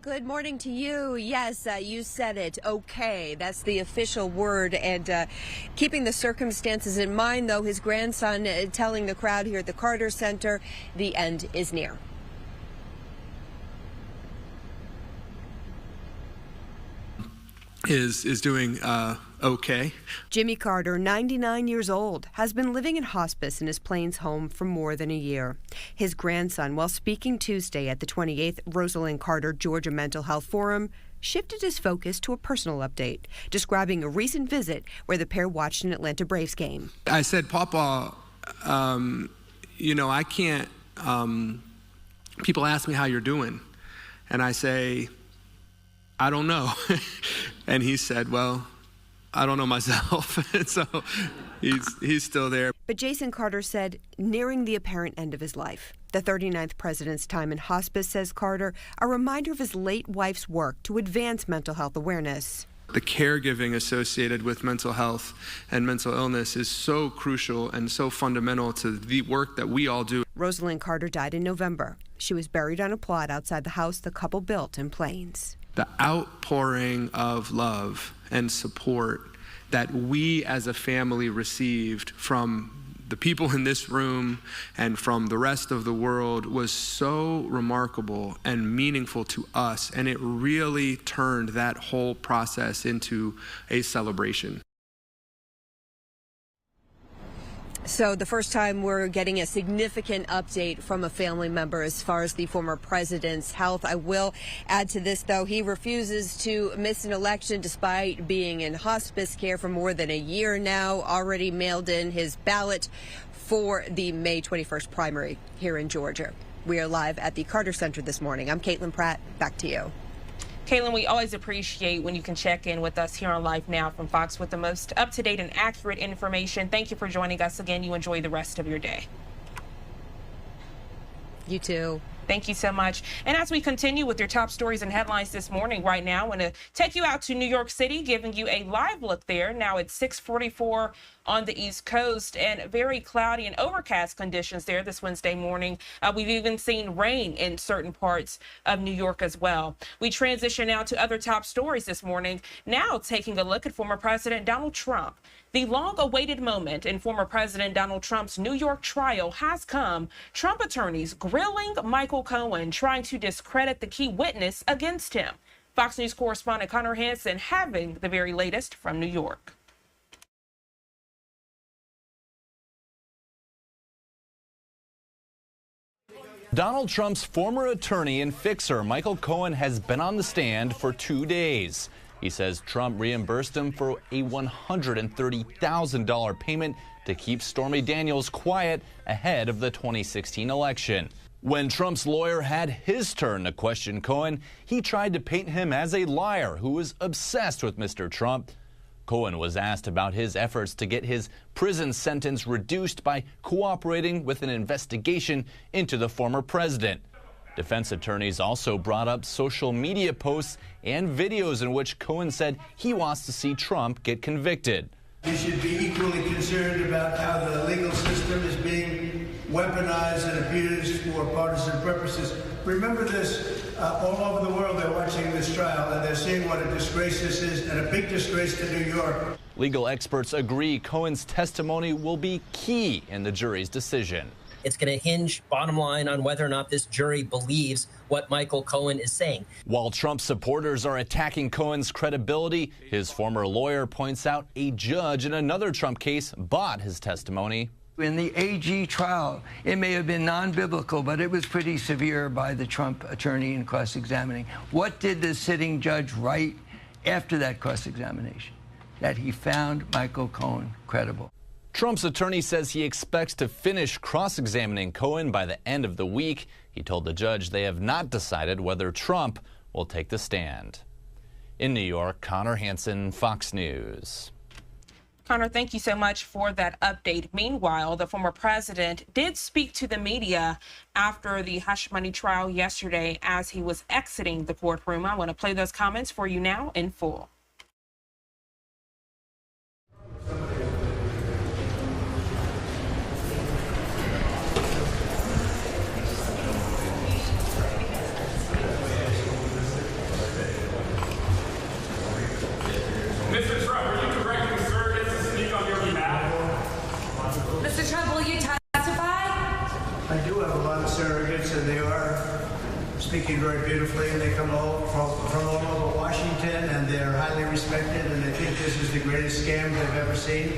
Good morning to you. Yes, you said it. Okay, that's the official word. And keeping the circumstances in mind, though, his grandson telling the crowd here at the Carter Center, the end is near. Is doing okay. Jimmy Carter, 99 years old, has been living in hospice in his Plains home for more than a year. His grandson, while speaking Tuesday at the 28th Rosalind Carter Georgia Mental Health Forum, shifted his focus to a personal update, describing a recent visit where the pair watched an Atlanta Braves game. I said, Papa, I can't, people ask me how you're doing, and I say, I don't know. And he said, well, I don't know myself. And so he's still there. But Jason Carter said, nearing the apparent end of his life. The 39th president's time in hospice, says Carter, a reminder of his late wife's work to advance mental health awareness. The caregiving associated with mental health and mental illness is so crucial and so fundamental to the work that we all do. Rosalind Carter died in November. She was buried on a plot outside the house the couple built in Plains. The outpouring of love and support that we as a family received from the people in this room and from the rest of the world was so remarkable and meaningful to us, and it really turned that whole process into a celebration. So the first time we're getting a significant update from a family member as far as the former president's health. I will add to this, though, he refuses to miss an election despite being in hospice care for more than a year now, already mailed in his ballot for the May 21st primary here in Georgia. We are live at the Carter Center this morning. I'm Caitlin Pratt. Back to you. Caitlin, we always appreciate when you can check in with us here on Live Now from Fox with the most up-to-date and accurate information. Thank you for joining us again. You enjoy the rest of your day. You too. Thank you so much. And as we continue with your top stories and headlines this morning, right now, I want to take you out to New York City, giving you a live look there. Now it's 6:44 on the East Coast and very cloudy and overcast conditions there this Wednesday morning. We've even seen rain in certain parts of New York as well. We transition now to other top stories this morning. Now taking a look at former President Donald Trump. The long-awaited moment in former President Donald Trump's New York trial has come. Trump attorneys grilling Michael Cohen, trying to discredit the key witness against him. Fox News correspondent Connor Hansen having the very latest from New York. Donald Trump's former attorney and fixer, Michael Cohen, has been on the stand for 2 days. He says Trump reimbursed him for a $130,000 payment to keep Stormy Daniels quiet ahead of the 2016 election. When Trump's lawyer had his turn to question Cohen, he tried to paint him as a liar who was obsessed with Mr. Trump. Cohen was asked about his efforts to get his prison sentence reduced by cooperating with an investigation into the former president. Defense attorneys also brought up social media posts and videos in which Cohen said he wants to see Trump get convicted. You should be equally concerned about how the legal system is being weaponized and abused for partisan purposes. Remember this, all over the world they're watching this trial and they're seeing what a disgrace this is, and a big disgrace to New York. Legal experts agree Cohen's testimony will be key in the jury's decision. It's going to hinge, bottom line, on whether or not this jury believes what Michael Cohen is saying. While Trump supporters are attacking Cohen's credibility, his former lawyer points out a judge in another Trump case bought his testimony. In the AG trial, it may have been non-biblical, but it was pretty severe by the Trump attorney in cross-examining. What did the sitting judge write after that cross-examination? That he found Michael Cohen credible. Trump's attorney says he expects to finish cross-examining Cohen by the end of the week. He told the judge they have not decided whether Trump will take the stand. In New York, Connor Hansen, Fox News. Connor, thank you so much for that update. Meanwhile, the former president did speak to the media after the hush money trial yesterday as he was exiting the courtroom. I want to play those comments for you now in full. Mr. Trump, are you directing surrogates to speak on your behalf? Mr. Trump, will you testify? I do have a lot of surrogates, and they are speaking very beautifully, and they come all from all over Washington, and they're highly respected, and they think this is the greatest scam they've ever seen.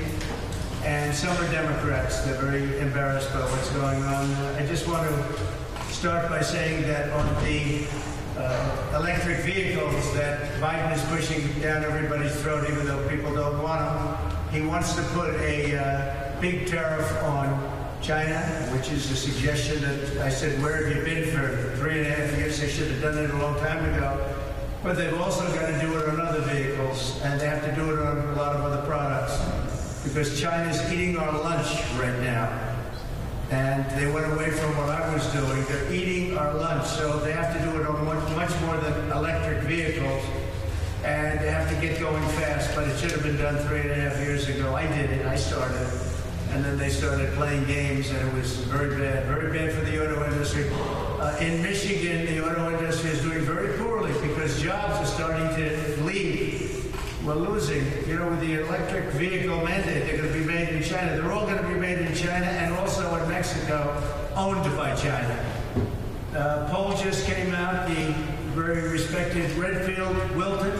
And some are Democrats. They're very embarrassed by what's going on. I just want to start by saying that on the electric vehicles that Biden is pushing down everybody's throat, even though people don't want them, he wants to put a big tariff on China, which is a suggestion that I said, where have you been for 3.5 years? They should have done it a long time ago. But they've also got to do it on other vehicles, and they have to do it on a lot of other products, because China's eating our lunch right now. And they went away from what I was doing. They're eating our lunch, so they have to do it on much more than electric vehicles, and they have to get going fast, but it should have been done 3.5 years ago. I did it, I started, and then they started playing games, and it was very bad for the auto industry. In Michigan, the auto industry is doing very poorly because jobs are starting to leave. We're losing. You know, with the electric vehicle mandate, they're going to be made in China. They're all going to be made in China and also in Mexico, owned by China. Poll just came out, the very respected Redfield Wilton,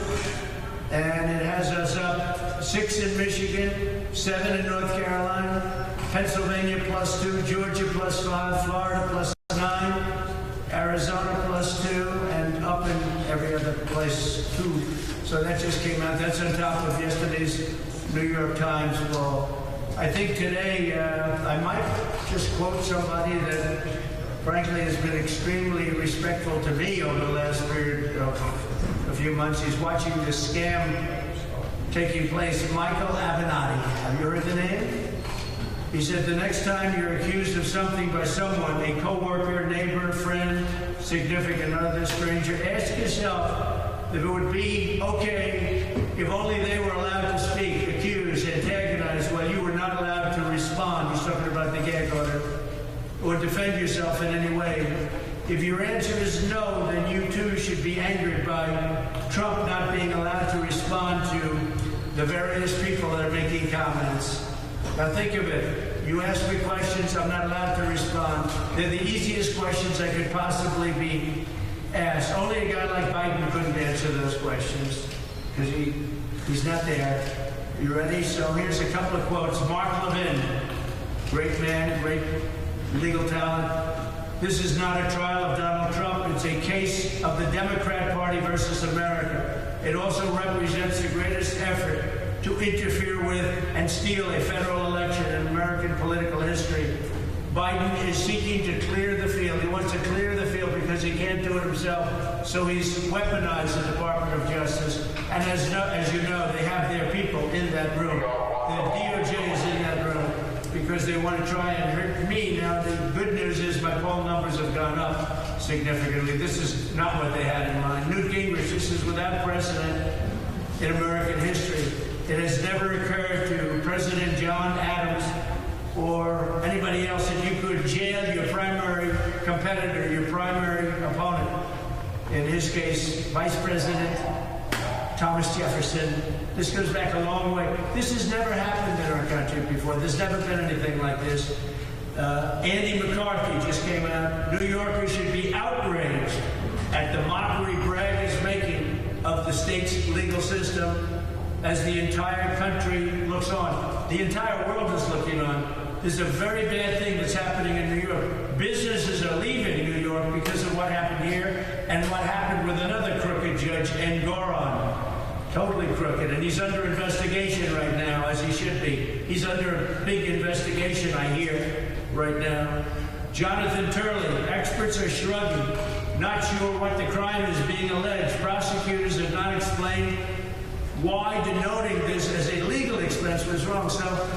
and it has us up 6 in Michigan, 7 in North Carolina, Pennsylvania +2, Georgia +5, Florida +9, Arizona +2, and up in every other place 2. So that just came out. That's on top of yesterday's New York Times poll. I think today I might just quote somebody that frankly has been extremely respectful to me over the last period of a few months. He's watching this scam taking place. Michael Avenatti. Have you heard the name? He said, the next time you're accused of something by someone, a coworker, neighbor, friend, significant other, stranger, ask yourself if it would be okay if only they were allowed to speak, accuse, antagonize, while you were not allowed to respond. He's talking about the gag order, or defend yourself in any way. If your answer is no, then you too should be angered by Trump not being allowed to respond to the various people that are making comments. Now think of it. You ask me questions, I'm not allowed to respond. They're the easiest questions I could possibly be asked. Only a guy like Biden couldn't answer those questions because he's not there. You ready? So here's a couple of quotes. Mark Levin, great man, great legal talent. This is not a trial of Donald Trump. It's a case of the Democrat Party versus America. It also represents the greatest effort to interfere with and steal a federal election in American political history. Biden is seeking to clear the field. He wants to clear the field because he can't do it himself. So he's weaponized the Department of Justice. And as you know, they have their people in that room. The DOJ is in that room because they want to try and hurt me. Now, the good news is my poll numbers have gone up significantly. This is not what they had in mind. Newt Gingrich, this is without precedent in American history. It has never occurred to President John Adams or anybody else that you could jail your primary competitor, your primary opponent. In his case, Vice President Thomas Jefferson. This goes back a long way. This has never happened in our country before. There's never been anything like this. Andy McCarthy just came out. New Yorkers should be outraged at the mockery Bragg is making of the state's legal system as the entire country looks on. The entire world is looking on. There's a very bad thing that's happening in New York. Businesses are leaving New York because of what happened here and what happened with another crooked judge, Engoron. Totally crooked. And he's under investigation right now, as he should be. He's under a big investigation, I hear, right now. Jonathan Turley, experts are shrugging. not sure what the crime is being alleged. Prosecutors have not explained why denoting this as a legal expense was wrong. So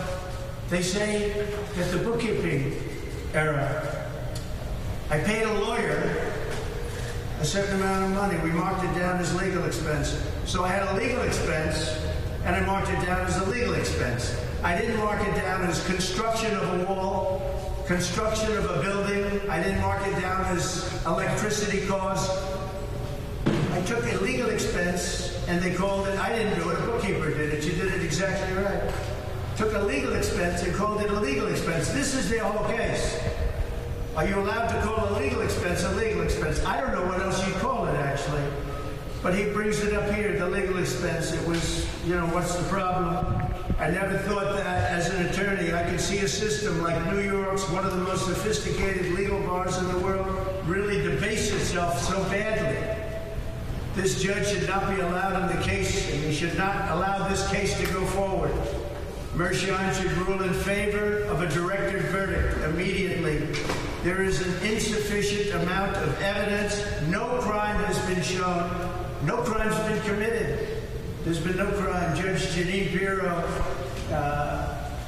they say that the bookkeeping error, I paid a lawyer a certain amount of money. We marked it down as legal expense. So I had a legal expense, and I marked it down as a legal expense. I didn't mark it down as construction of a wall, construction of a building. I didn't mark it down as electricity costs. I took a legal expense, and they called it, I didn't do it, a bookkeeper did it. You did it exactly right. Took a legal expense and called it a legal expense. This is their whole case. Are you allowed to call a legal expense a legal expense? I don't know what else you'd call it, actually. But he brings it up here, the legal expense. It was, you know, what's the problem? I never thought that as an attorney I could see a system like New York's, one of the most sophisticated legal bars in the world, really debase itself so badly. This judge should not be allowed in the case, and he should not allow this case to go forward. Mershon should rule in favor of a directed verdict immediately. There is an insufficient amount of evidence. No crime has been shown. No crime's been committed. There's been no crime. Judge Janine Pirro,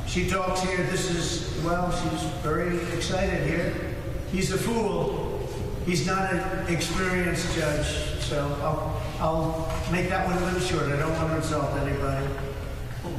she talks here. This is, well, she's very excited here. He's a fool. He's not an experienced judge. So I'll make that one a little short. I don't want to insult anybody.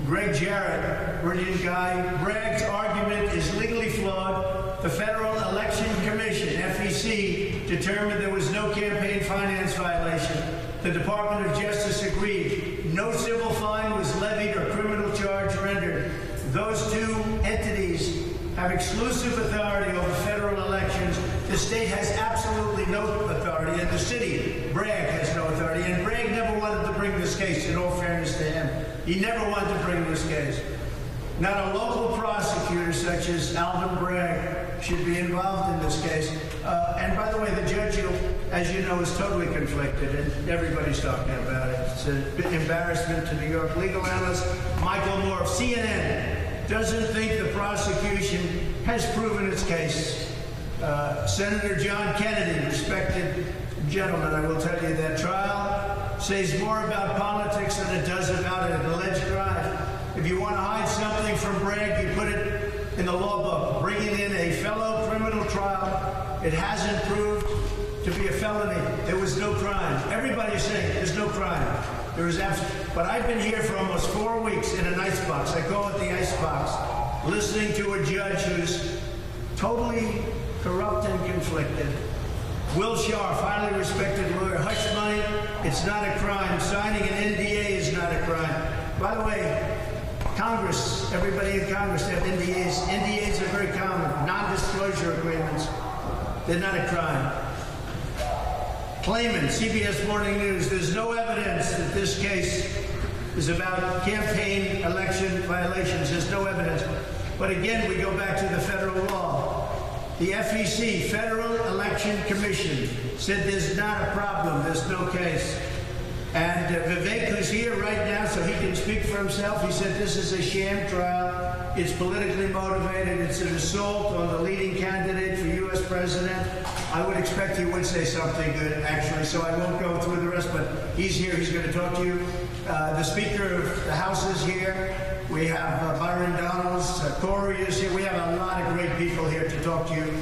Greg Jarrett, brilliant guy. Bragg's argument is legally flawed. The Federal Election Commission, FEC, determined there was no campaign finance violation. The Department of Justice agreed. No civil fine was levied or criminal charge rendered. Those two entities have exclusive authority over federal elections. The state has absolutely no authority, and the city, Bragg, has no authority. And Bragg never wanted to bring this case, in all fairness to him. He never wanted to bring this case. Not a local prosecutor such as Alvin Bragg should be involved in this case. And by the way, the judge, as you know, is totally conflicted, and everybody's talking about it. It's an embarrassment to New York. Legal analyst Michael Moore of CNN doesn't think the prosecution has proven its case. Senator John Kennedy, respected gentleman, I will tell you, that trial says more about politics than it does about an alleged crime. If you want to hide something from Bragg, you put it in the law book. Bringing in a fellow criminal trial, it hasn't proved to be a felony. There was no crime. Everybody's saying there's no crime. There is absolutely. But I've been here for almost 4 weeks in an icebox. I call it the icebox, listening to a judge who's totally corrupt and conflicted. Will Scharf, highly respected lawyer. Hush money, it's not a crime. Signing an NDA is not a crime. By the way, Congress, everybody in Congress have NDAs. NDAs are very common. Non-disclosure agreements. They're not a crime. Claimant, CBS Morning News, there's no evidence that this case is about campaign election violations. There's no evidence. But again, we go back to the federal law. The FEC, Federal Election Commission, said there's not a problem. There's no case. And Vivek, who's here right now, so he can speak for himself, he said this is a sham trial. It's politically motivated. It's an assault on the leading candidate for U.S. president. I would expect he would say something good, actually, so I won't go through the rest, but he's here. He's going to talk to you. The Speaker of the House is here. We have Byron Donalds. Corey is here. We have a lot of great people here to talk to you.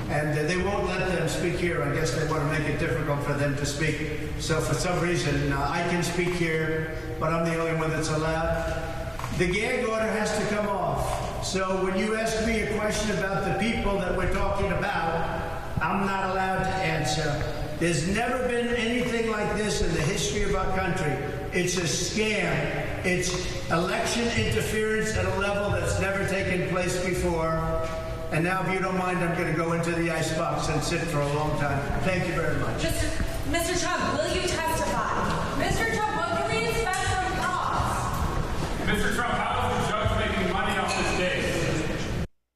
And they won't let them speak here. I guess they want to make it difficult for them to speak. So for some reason, I can speak here, but I'm the only one that's allowed. The gag order has to come off. So when you ask me a question about the people that we're talking about, I'm not allowed to answer. There's never been anything like this in the history of our country. It's a scam. It's election interference at a level that's never taken place before. And now, if you don't mind, I'm going to go into the icebox and sit for a long time. Thank you very much. Mr. Trump, will you testify? Mr. Trump, what can we expect from Fox? Mr. Trump, how is the judge making money off this case?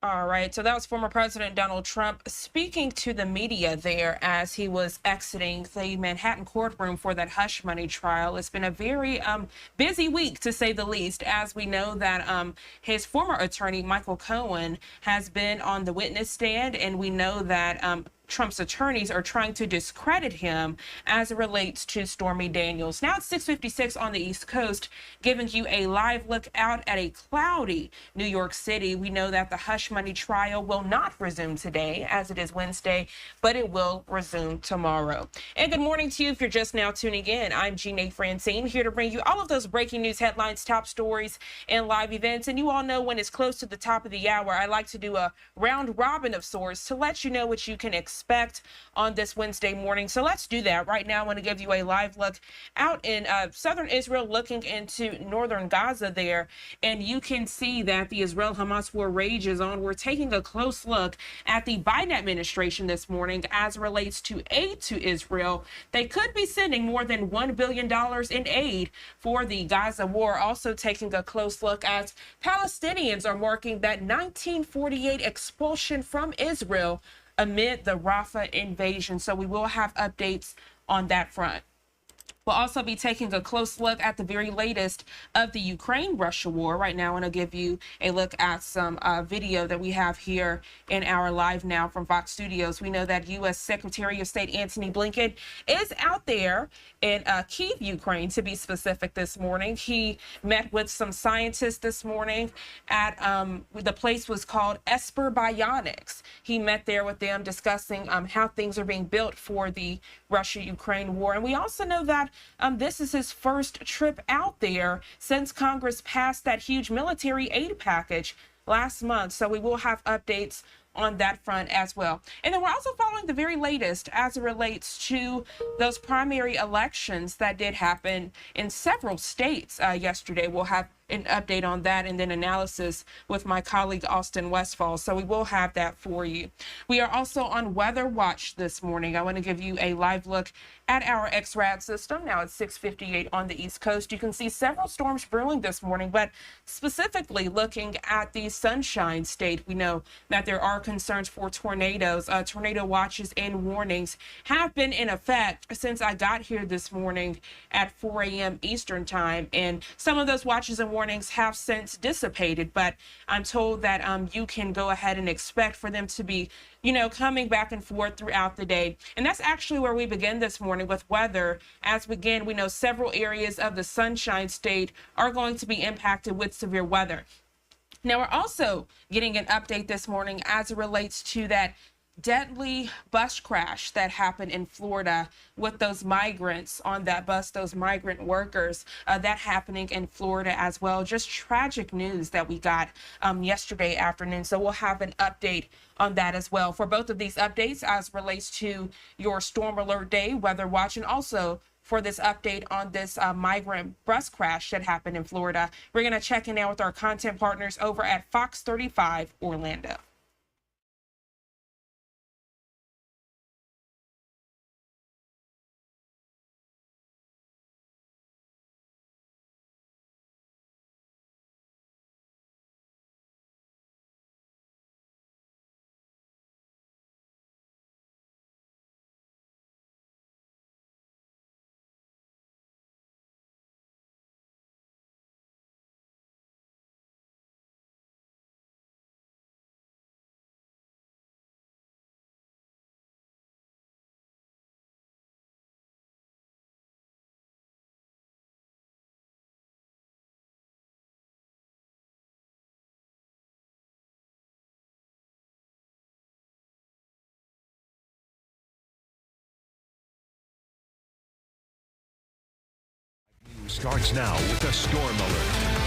All right, so that was former President Donald Trump speaking to the media there as he was exiting the Manhattan courtroom for that hush money trial. It's been a very busy week, to say the least, as we know that his former attorney, Michael Cohen, has been on the witness stand, and we know that Trump's attorneys are trying to discredit him as it relates to Stormy Daniels. Now it's 6:56 on the East Coast, giving you a live look out at a cloudy New York City. We know that the hush money trial will not resume today, as it is Wednesday, but it will resume tomorrow. And good morning to you if you're just now tuning in. I'm Jeanne Francine, here to bring you all of those breaking news headlines, top stories, and live events. And you all know when it's close to the top of the hour, I like to do a round robin of sorts to let you know what you can expect on this Wednesday morning. So let's do that. Right now, I want to give you a live look out in southern Israel, looking into northern Gaza there. And you can see that the Israel-Hamas war rages on. We're taking a close look at the Biden administration this morning as it relates to aid to Israel. They could be sending more than $1 billion in aid for the Gaza war. Also taking a close look at Palestinians are marking that 1948 expulsion from Israel amid the Rafah invasion. So we will have updates on that front. We'll also be taking a close look at the very latest of the Ukraine-Russia war. Right now, I want to give you a look at some video that we have here in our Live Now from Fox Studios. We know that U.S. Secretary of State Antony Blinken is out there in Kyiv, Ukraine, to be specific, this morning. He met with some scientists this morning at the place was called Esper Bionics. He met there with them discussing how things are being built for the Russia-Ukraine war. And we also know that this is his first trip out there since Congress passed that huge military aid package last month. So we will have updates on that front as well. And then we're also following the very latest as it relates to those primary elections that did happen in several states yesterday. We'll have an update on that and then analysis with my colleague Austin Westfall. So we will have that for you. We are also on Weather Watch this morning. I want to give you a live look at our XRAD system. Now it's 6:58 on the East Coast. You can see several storms brewing this morning, but specifically looking at the Sunshine State, we know that there are concerns for tornadoes. Tornado watches and warnings have been in effect since I got here this morning at 4 a.m. Eastern time. And some of those watches and warnings have since dissipated, but I'm told that you can go ahead and expect for them to be, coming back and forth throughout the day. And that's actually where we begin this morning with weather. As we begin, we know several areas of the Sunshine State are going to be impacted with severe weather. Now, we're also getting an update this morning as it relates to that deadly bus crash that happened in Florida with those migrants on that bus, those migrant workers, that happening in Florida as well. Just tragic news that we got yesterday afternoon. So we'll have an update on that as well. For both of these updates as relates to your storm alert day, weather watch, and also for this update on this migrant bus crash that happened in Florida, we're going to check in now with our content partners over at Fox 35 Orlando. Starts now with a storm alert.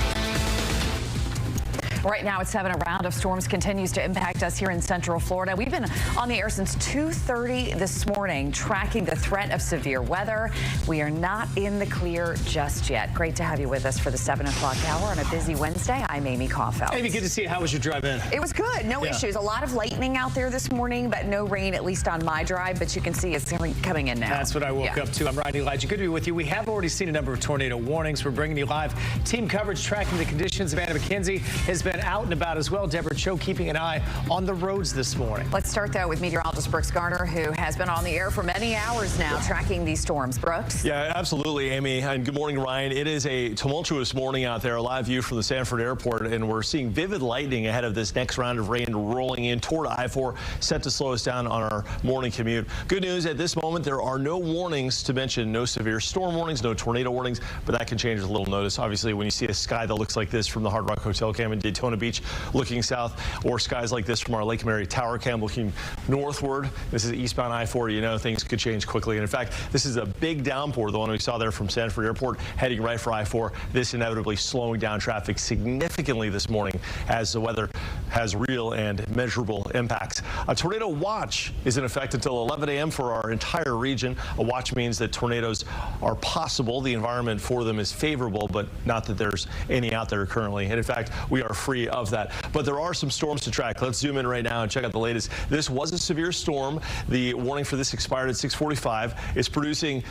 Right now at 7, a round of storms continues to impact us here in Central Florida. We've been on the air since 2:30 this morning, tracking the threat of severe weather. We are not in the clear just yet. Great to have you with us for the 7 o'clock hour on a busy Wednesday. I'm Amy Caulfield. Amy, good to see you. How was your drive in? It was good. No issues. A lot of lightning out there this morning, but no rain, at least on my drive. But you can see it's coming in now. That's what I woke up to. I'm Ryan Elijah. Good to be with you. We have already seen a number of tornado warnings. We're bringing you live team coverage tracking the conditions. Amanda McKenzie has been been out and about as well. Deborah Cho keeping an eye on the roads this morning. Let's start, though, with meteorologist Brooks Garner, who has been on the air for many hours now tracking these storms. Brooks? Yeah, absolutely, Amy. And good morning, Ryan. It is a tumultuous morning out there. A live view from the Sanford Airport, and we're seeing vivid lightning ahead of this next round of rain rolling in toward I-4, set to slow us down on our morning commute. Good news, at this moment, there are no warnings to mention, no severe storm warnings, no tornado warnings, but that can change with a little notice. Obviously, when you see a sky that looks like this from the Hard Rock Hotel cam in Daytona Beach looking south, or skies like this from our Lake Mary Tower cam looking northward, this is eastbound I-4, you know things could change quickly. And in fact, this is a big downpour, the one we saw there from Sanford Airport, heading right for I-4. This inevitably slowing down traffic significantly this morning as the weather has real and measurable impacts. A tornado watch is in effect until 11 a.m. for our entire region. A watch means that tornadoes are possible. The environment for them is favorable, but not that there's any out there currently. And in fact, we are free of that. But there are some storms to track. Let's zoom in right now and check out the latest. This was a severe storm. The warning for this expired at 6:45. It's producing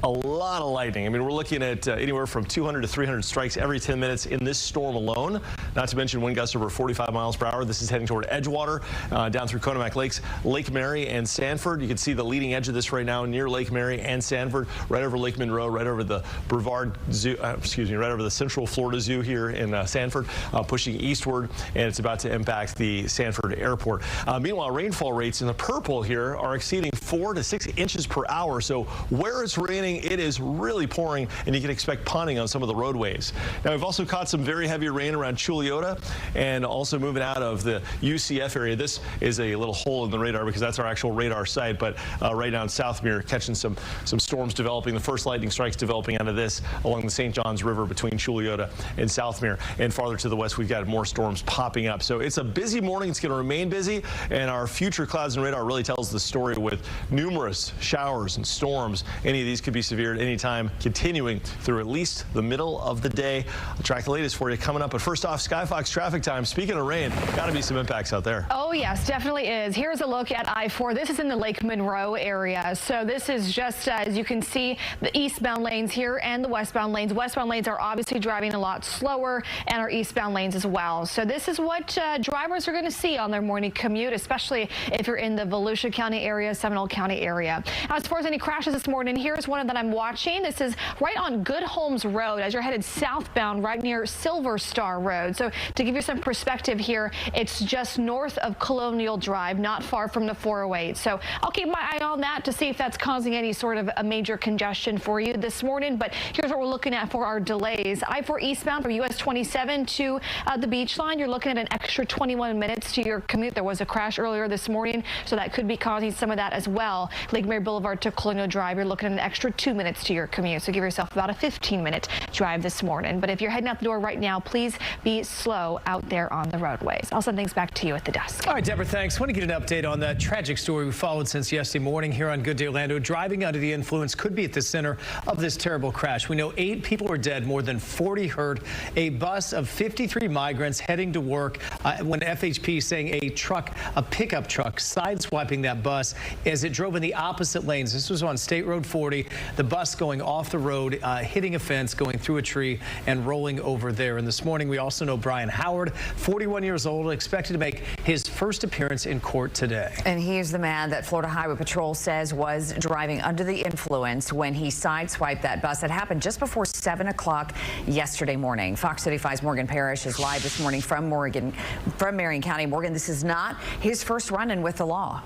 a lot of lightning. I mean, we're looking at anywhere from 200 to 300 strikes every 10 minutes in this storm alone. Not to mention wind gusts over 45 miles per hour. This is heading toward Edgewater, down through Conomac Lakes, Lake Mary, and Sanford. You can see the leading edge of this right now near Lake Mary and Sanford, right over Lake Monroe, right over the Brevard Zoo, right over the Central Florida Zoo here in Sanford, pushing eastward, and it's about to impact the Sanford Airport. Meanwhile, rainfall rates in the purple here are exceeding 4 to 6 inches per hour. So where it's raining, it is really pouring, and you can expect ponding on some of the roadways. Now, we've also caught some very heavy rain around Chulliota and also moving out of the UCF area. This is a little hole in the radar because that's our actual radar site, but right now in Southmere, catching some storms developing. The first lightning strikes developing out of this along the St. Johns River between Chulliota and Southmere. And farther to the west, we've got more storms popping up. So it's a busy morning. It's going to remain busy, and our future clouds and radar really tells the story with numerous showers and storms. Any of these could be severe at any time, continuing through at least the middle of the day. I'll track the latest for you coming up. But first off, Skyfox traffic time. Speaking of rain, got to be some impacts out there. Oh, yes, definitely is. Here's a look at I-4. This is in the Lake Monroe area. So this is just, as you can see, the eastbound lanes here and the westbound lanes. Westbound lanes are obviously driving a lot slower, and our eastbound lanes as well. So this is what drivers are going to see on their morning commute, especially if you're in the Volusia County area, Seminole County area. As far as any crashes this morning, here's one that I'm watching. This is right on Good Homes Road as you're headed southbound right near Silver Star Road. So to give you some perspective here, it's just north of Colonial Drive, not far from the 408. So I'll keep my eye on that to see if that's causing any sort of a major congestion for you this morning. But here's what we're looking at for our delays. I-4 eastbound from US 27 to the beach line, you're looking at an extra 21 minutes to your commute. There was a crash earlier this morning, so that could be causing some of that as well. Lake Mary Boulevard to Colonial Drive, you're looking at an extra 2 minutes to your commute. So give yourself about a 15-minute drive this morning. But if you're heading out the door right now, please be slow out there on the roadways. I'll send things back to you at the desk. All right, Deborah, thanks. I want to get an update on that tragic story we followed since yesterday morning here on Good Day Orlando. Driving under the influence could be at the center of this terrible crash. We know 8 people are dead, more than 40 hurt. A bus of 53 migrants heading to work when FHP saying a pickup truck sideswiping that bus as it drove in the opposite lanes. This was on State Road 40. The bus going off the road, hitting a fence, going through a tree, and rolling over there. And this morning, we also know Brian Howard, 41 years old, expected to make his first appearance in court today. And he's the man that Florida Highway Patrol says was driving under the influence when he sideswiped that bus. That happened just before 7 o'clock yesterday morning. Fox 35's Morgan Parrish is live this morning from Marion County. Morgan, this is not his first run-in with the law.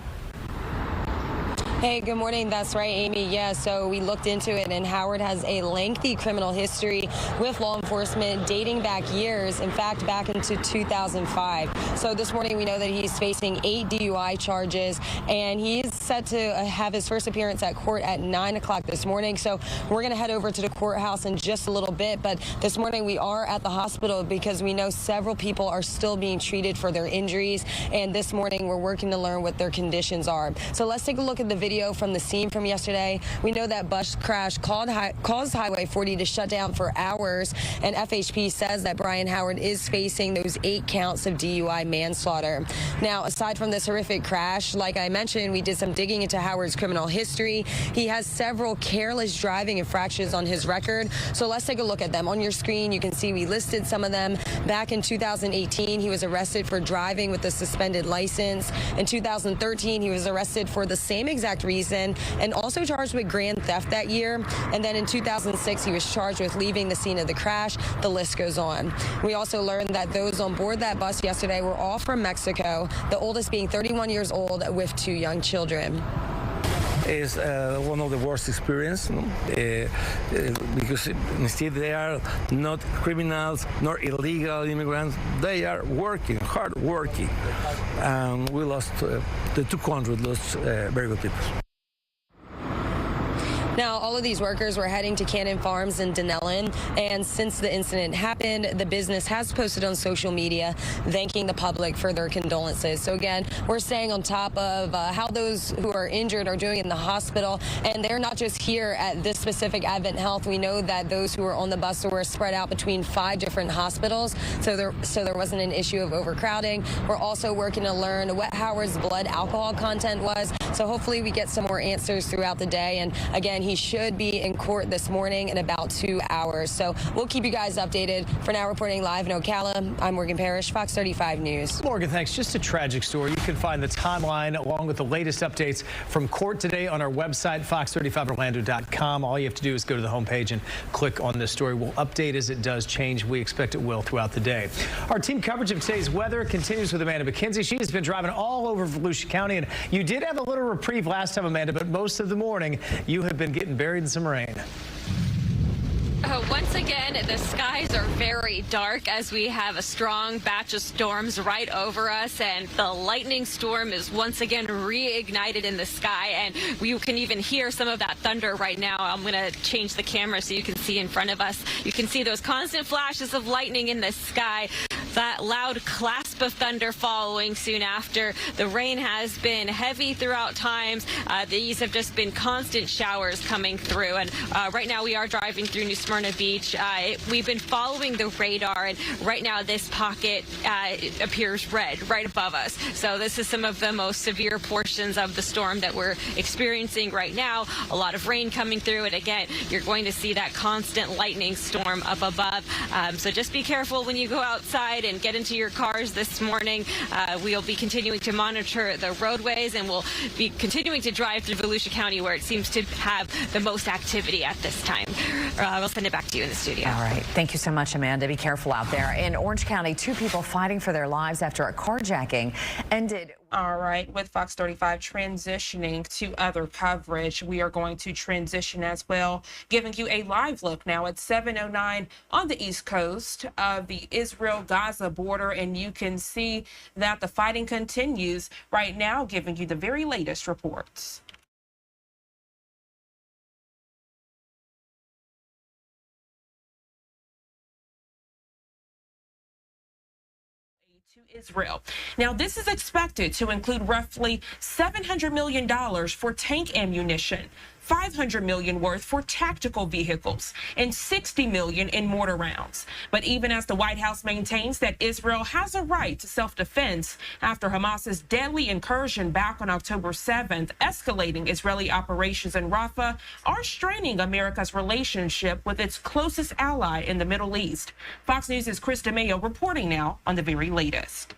Hey, good morning. That's right, Amy. Yeah, so we looked into it, and Howard has a lengthy criminal history with law enforcement dating back years, in fact, back into 2005. So this morning we know that he's facing 8 DUI charges, and he's set to have his first appearance at court at 9 o'clock this morning. So we're going to head over to the courthouse in just a little bit, but this morning we are at the hospital because we know several people are still being treated for their injuries, and this morning we're working to learn what their conditions are. So let's take a look at the video from the scene from yesterday. We know that bus crash caused Highway 40 to shut down for hours, and FHP says that Brian Howard is facing those 8 counts of DUI manslaughter. Now, aside from this horrific crash, like I mentioned, we did some digging into Howard's criminal history. He has several careless driving infractions on his record. So let's take a look at them. On your screen, you can see we listed some of them. Back in 2018, he was arrested for driving with a suspended license. In 2013, he was arrested for the same exact reason and also charged with grand theft that year. And then in 2006, he was charged with leaving the scene of the crash. The list goes on. We also learned that those on board that bus yesterday were all from Mexico, the oldest being 31 years old with 2 young children. Is one of the worst experiences, because instead they are not criminals nor illegal immigrants. They are working, hard working. We lost, the 2 countries lost very good people. Now, all of these workers were heading to Cannon Farms in Dunellen, and since the incident happened, the business has posted on social media thanking the public for their condolences. So again, we're staying on top of how those who are injured are doing in the hospital, and they're not just here at this specific Advent Health. We know that those who were on the bus were spread out between 5 different hospitals, so there wasn't an issue of overcrowding. We're also working to learn what Howard's blood alcohol content was, so hopefully we get some more answers throughout the day. And again, he should be in court this morning in about 2 hours. So we'll keep you guys updated. For now, reporting live in Ocala, I'm Morgan Parrish, Fox 35 News. Morgan, thanks. Just a tragic story. You can find the timeline along with the latest updates from court today on our website, fox35orlando.com. All you have to do is go to the homepage and click on this story. We'll update as it does change. We expect it will throughout the day. Our team coverage of today's weather continues with Amanda McKenzie. She has been driving all over Volusia County, and you did have a little reprieve last time, Amanda, but most of the morning you have been getting buried in some rain. Once again, the skies are very dark as we have a strong batch of storms right over us, and the lightning storm is once again reignited in the sky, and you can even hear some of that thunder right now. I'm going to change the camera so you can see in front of us. You can see those constant flashes of lightning in the sky, that loud clasp of thunder following soon after. The rain has been heavy throughout times. These have just been constant showers coming through, and right now we are driving through New Smyrna Beach. We've been following the radar, and right now this pocket appears red right above us. So this is some of the most severe portions of the storm that we're experiencing right now. A lot of rain coming through, and again, you're going to see that constant lightning storm up above. So just be careful when you go outside and get into your cars this morning. We'll be continuing to monitor the roadways, and we'll be continuing to drive through Volusia County, where it seems to have the most activity at this time. We'll send it back to you in the studio. All right. Thank you so much, Amanda. Be careful out there. In Orange County, 2 people fighting for their lives after a carjacking ended. All right, with Fox 35 transitioning to other coverage, we are going to transition as well, giving you a live look now at 7:09 on the east coast of the Israel-Gaza border, and you can see that the fighting continues right now, giving you the very latest reports. To Israel. Now, this is expected to include roughly $700 million for tank ammunition, $500 million worth for tactical vehicles, and $60 million in mortar rounds. But even as the White House maintains that Israel has a right to self-defense after Hamas's deadly incursion back on October 7th, escalating Israeli operations in Rafah are straining America's relationship with its closest ally in the Middle East. Fox News' Chris DeMayo reporting now on the very latest.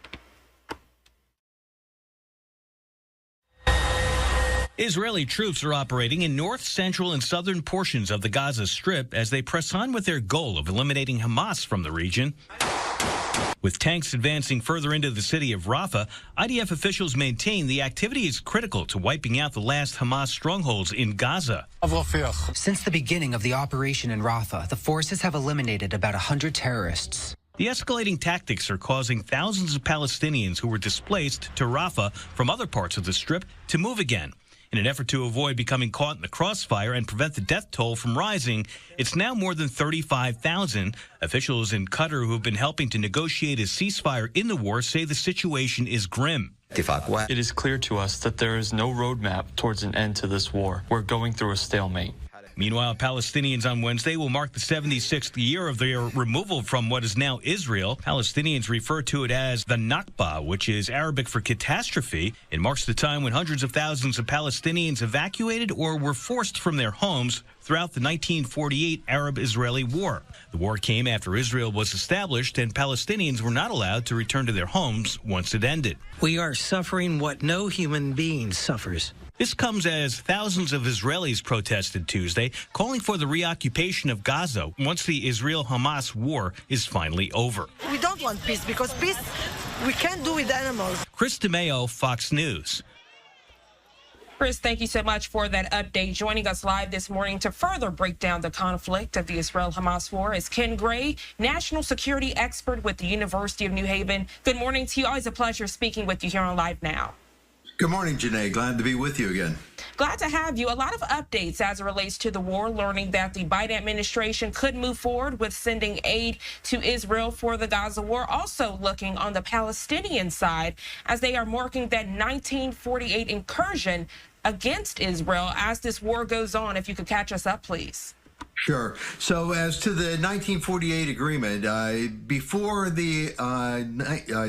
Israeli troops are operating in north, central, and southern portions of the Gaza Strip as they press on with their goal of eliminating Hamas from the region. With tanks advancing further into the city of Rafah, IDF officials maintain the activity is critical to wiping out the last Hamas strongholds in Gaza. Since the beginning of the operation in Rafah, the forces have eliminated about 100 terrorists. The escalating tactics are causing thousands of Palestinians who were displaced to Rafah from other parts of the Strip to move again. In an effort to avoid becoming caught in the crossfire and prevent the death toll from rising, it's now more than 35,000. Officials in Qatar who have been helping to negotiate a ceasefire in the war say the situation is grim. It is clear to us that there is no roadmap towards an end to this war. We're going through a stalemate. Meanwhile, Palestinians on Wednesday will mark the 76th year of their removal from what is now Israel. Palestinians refer to it as the Nakba, which is Arabic for catastrophe. It marks the time when hundreds of thousands of Palestinians evacuated or were forced from their homes throughout the 1948 Arab-Israeli War. The war came after Israel was established and Palestinians were not allowed to return to their homes once it ended. We are suffering what no human being suffers. This comes as thousands of Israelis protested Tuesday, calling for the reoccupation of Gaza once the Israel-Hamas war is finally over. We don't want peace because peace we can't do with animals. Chris DeMeo, Fox News. Chris, thank you so much for that update. Joining us live this morning to further break down the conflict of the Israel-Hamas war is Ken Gray, national security expert with the University of New Haven. Good morning to you. Always a pleasure speaking with you here on Live Now. Good morning, Janae. Glad to be with you again. Glad to have you. A lot of updates as it relates to the war, learning that the Biden administration could move forward with sending aid to Israel for the Gaza war. Also looking on the Palestinian side as they are marking that 1948 incursion against Israel as this war goes on. If you could catch us up, please. Sure. So as to the 1948 agreement, before the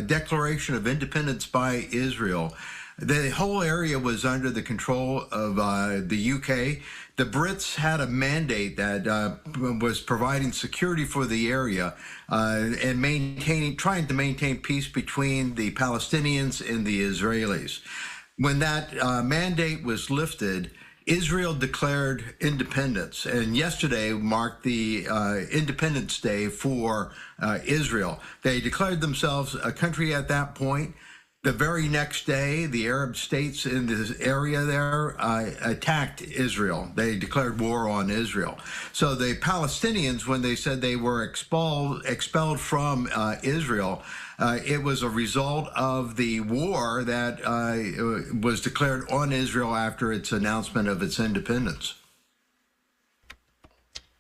Declaration of Independence by Israel, the whole area was under the control of the UK. The Brits had a mandate that was providing security for the area and trying to maintain peace between the Palestinians and the Israelis. When that mandate was lifted, Israel declared independence, and yesterday marked the Independence Day for Israel. They declared themselves a country at that point. The very next day, the Arab states in this area there attacked Israel. They declared war on Israel. So the Palestinians, when they said they were expelled from Israel, it was a result of the war that was declared on Israel after its announcement of its independence.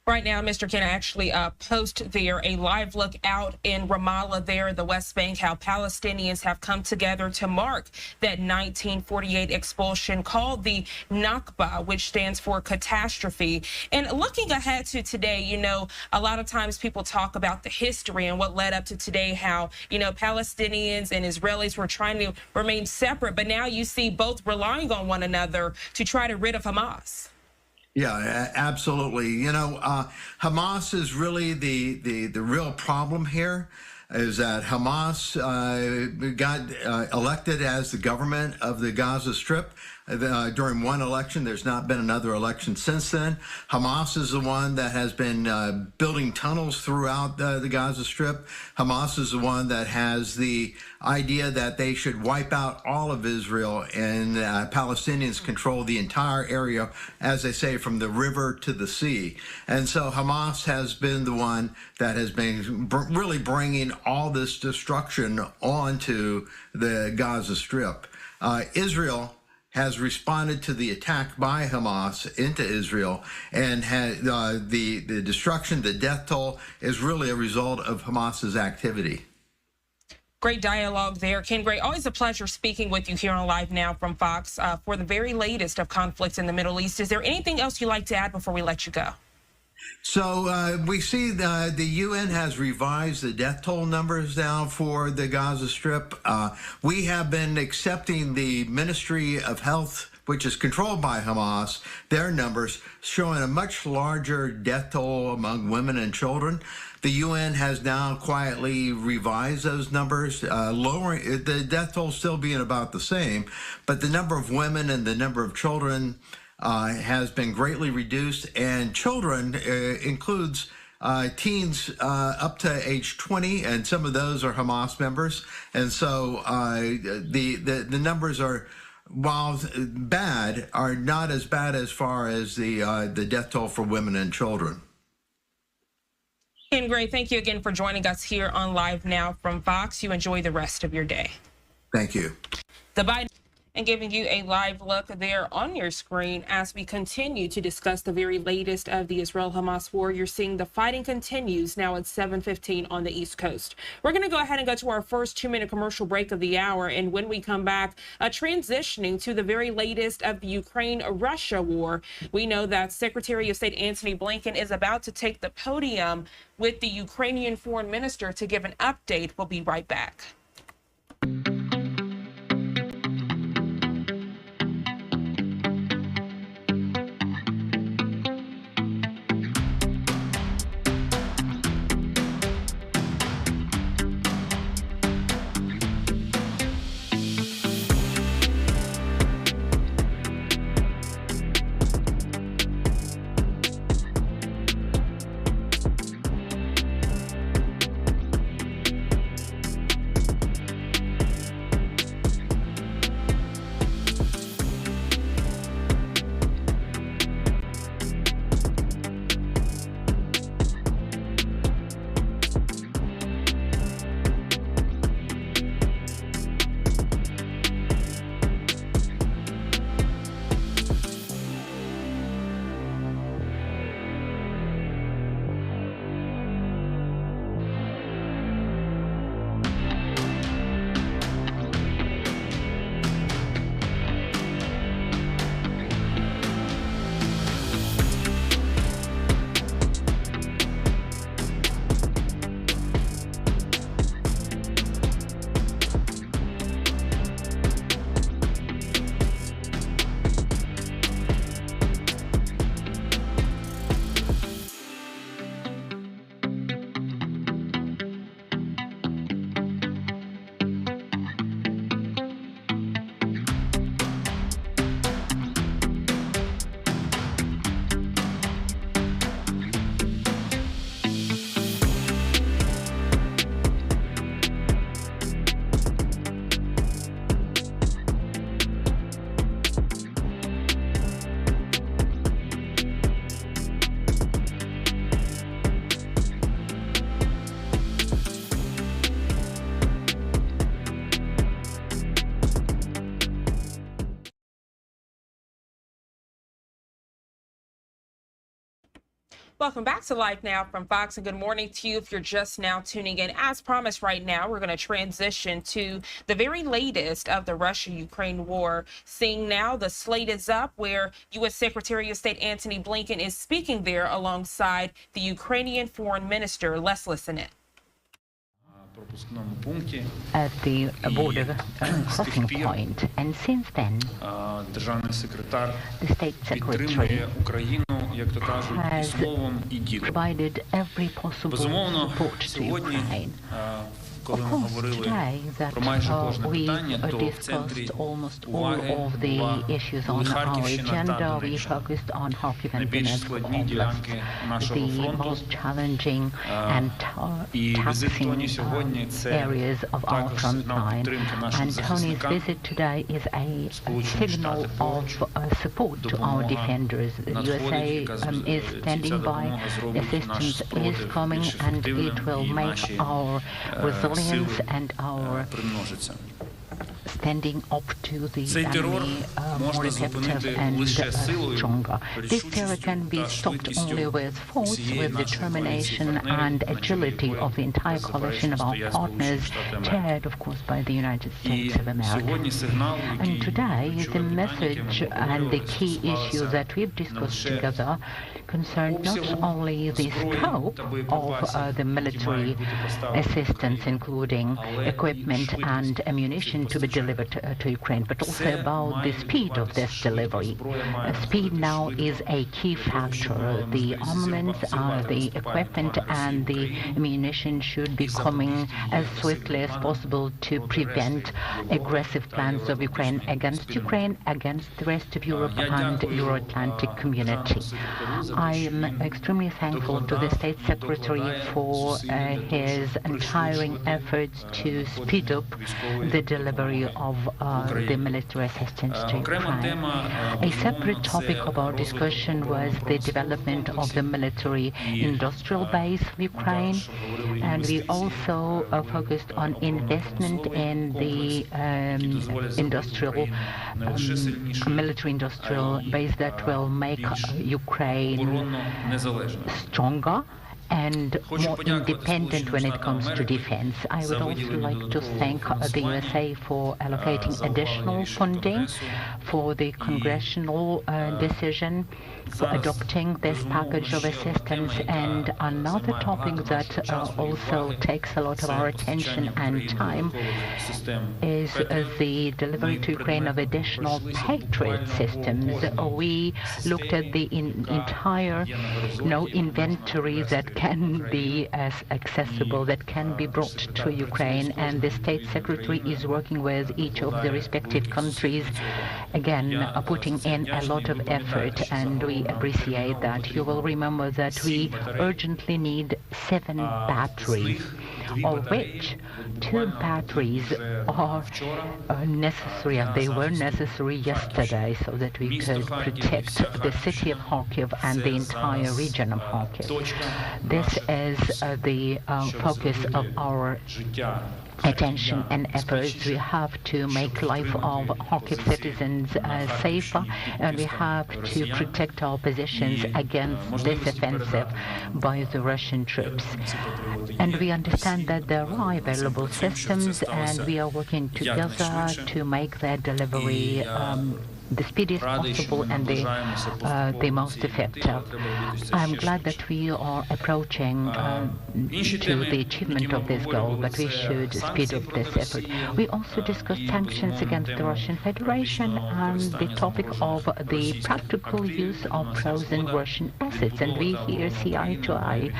Right now, Mr. Ken, I actually post there a live look out in Ramallah there in the West Bank, how Palestinians have come together to mark that 1948 expulsion called the Nakba, which stands for catastrophe. And looking ahead to today, you know, a lot of times people talk about the history and what led up to today, how, you know, Palestinians and Israelis were trying to remain separate. But now you see both relying on one another to try to rid of Hamas. Yeah, absolutely. You know, Hamas is really the real problem here, is that Hamas got elected as the government of the Gaza Strip during one election. There's not been another election since then. Hamas is the one that has been building tunnels throughout the Gaza Strip. Hamas is the one that has the idea that they should wipe out all of Israel and Palestinians control the entire area, as they say, from the river to the sea. And so Hamas has been the one that has been really bringing all this destruction onto the Gaza Strip. Israel has responded to the attack by Hamas into Israel, and the destruction, the death toll, is really a result of Hamas's activity. Great dialogue there. Ken Gray, always a pleasure speaking with you here on Live Now from Fox for the very latest of conflicts in the Middle East. Is there anything else you'd like to add before we let you go? So we see the UN has revised the death toll numbers now for the Gaza Strip. We have been accepting the Ministry of Health, which is controlled by Hamas, their numbers showing a much larger death toll among women and children. The UN has now quietly revised those numbers, lowering the death toll still being about the same, but the number of women and the number of children has been greatly reduced, and children includes teens up to age 20, and some of those are Hamas members. And so the numbers are, while bad, are not as bad as far as the death toll for women and children. Ken Gray, thank you again for joining us here on Live Now from Fox. You enjoy the rest of your day. Thank you. The Biden And giving you a live look there on your screen as we continue to discuss the very latest of the Israel-Hamas war. You're seeing the fighting continues now at 7:15 on the East Coast. We're going to go ahead and go to our first 2-minute commercial break of the hour. And when we come back, transitioning to the very latest of the Ukraine-Russia war, we know that Secretary of State Antony Blinken is about to take the podium with the Ukrainian foreign minister to give an update. We'll be right back. Welcome back to Live Now from Fox, and good morning to you if you're just now tuning in. As promised, right now, we're going to transition to the very latest of the Russia-Ukraine war. Seeing now the slate is up where U.S. Secretary of State Antony Blinken is speaking there alongside the Ukrainian foreign minister. Let's listen in. At the border crossing point, and since then, the State Secretary has provided every possible support to Ukraine. Of course, today that we discussed almost all of the issues on our agenda. We focused on Kharkiv and Donetsk Oblast, the most challenging and taxing areas of our front line. And Tony's visit today is a signal of support to our defenders. The USA is standing by, the assistance is coming, and it will make our resilience and our standing up to the enemy more effective and stronger. This terror can be stopped only with force, with determination and agility of the entire coalition of our partners, chaired, of course, by the United States of America. And today, the message and the key issue that we've discussed together concerned not only the scope of the military assistance, including equipment and ammunition to be delivered to Ukraine, but also about the speed of this delivery. Speed now is a key factor. The armaments, the equipment and the ammunition should be coming as swiftly as possible to prevent aggressive plans of Ukraine, against the rest of Europe and the Euro-Atlantic community. I am extremely thankful to the State Secretary for his untiring efforts to speed up the delivery of the military assistance to Ukraine. A separate topic of our discussion was the development of the military industrial base of Ukraine, and we also focused on investment in the military industrial base that will make Ukraine stronger and more independent when it comes to defense. I would also like to thank the USA for allocating additional funding for the congressional decision for adopting this package of assistance. And another topic that also takes a lot of our attention and time is the delivery to Ukraine of additional Patriot systems. We looked at the entire inventory that can be as accessible, that can be brought to Ukraine, and the State Secretary is working with each of the respective countries, again putting in a lot of effort, and we appreciate that. You will remember that we urgently need 7 batteries, of which 2 batteries are necessary, and they were necessary yesterday, so that we could protect the city of Kharkiv and the entire region of Kharkiv. This is the focus of our attention and efforts. We have to make life of Kharkiv citizens safer, and we have to protect our positions against this offensive by the Russian troops. And we understand that there are available systems, and we are working together to make their delivery the speediest possible and the most effective. I'm glad that we are approaching to the achievement of this goal, but we should speed up this effort. We also discussed sanctions against the Russian Federation and the topic of the practical use of frozen Russian assets, and we here see eye to eye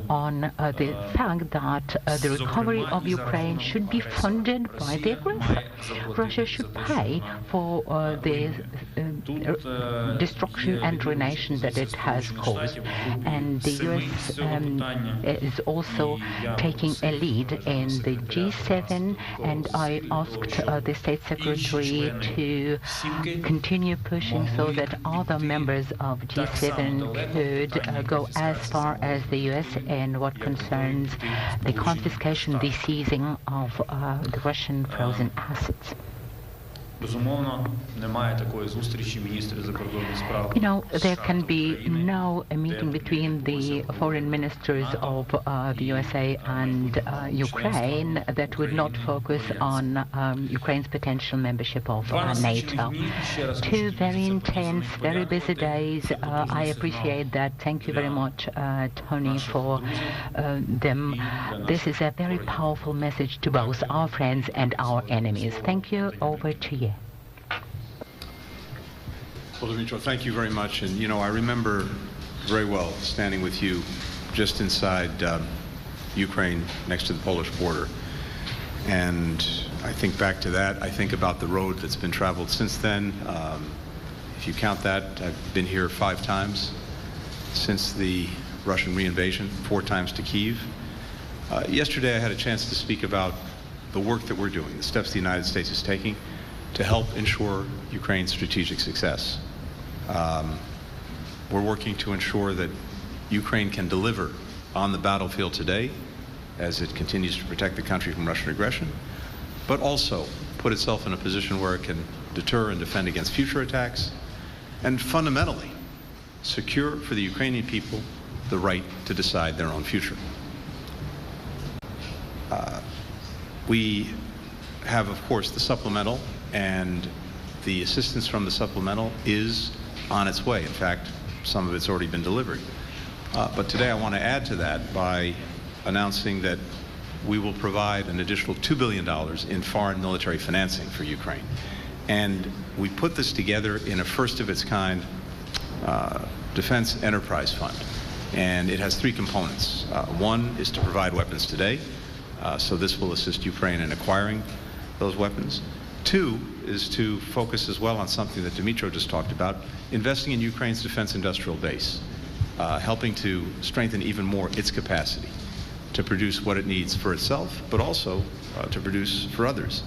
on the fact that the recovery of Ukraine should be funded by the aggressor. Russia should pay for the destruction and ruination that it has caused. And the US is also taking a lead in the G7, and I asked the State Secretary to continue pushing so that other members of G7 could go as far as the US in what concerns the confiscation, the seizing of the Russian frozen assets. There can be no meeting between the foreign ministers of the USA and Ukraine that would not focus on Ukraine's potential membership of NATO. 2 very intense, very busy days. I appreciate that. Thank you very much, Tony, for them. This is a very powerful message to both our friends and our enemies. Thank you. Over to you. Well, Dmytro, thank you very much. And, I remember very well standing with you just inside Ukraine next to the Polish border. And I think back to that. I think about the road that's been traveled since then. If you count that, I've been here 5 times since the Russian reinvasion, 4 times to Kyiv. Yesterday, I had a chance to speak about the work that we're doing, the steps the United States is taking to help ensure Ukraine's strategic success. We're working to ensure that Ukraine can deliver on the battlefield today as it continues to protect the country from Russian aggression, but also put itself in a position where it can deter and defend against future attacks, and fundamentally secure for the Ukrainian people the right to decide their own future. We have, of course, the supplemental, and the assistance from the supplemental is on its way. In fact, some of it's already been delivered. But today I want to add to that by announcing that we will provide an additional $2 billion in foreign military financing for Ukraine. And we put this together in a first-of-its-kind defense enterprise fund. And it has 3 components. One is to provide weapons today. So this will assist Ukraine in acquiring those weapons. 2 is to focus as well on something that Dmytro just talked about, investing in Ukraine's defense industrial base. helping to strengthen even more its capacity to produce what it needs for itself, but also to produce for others.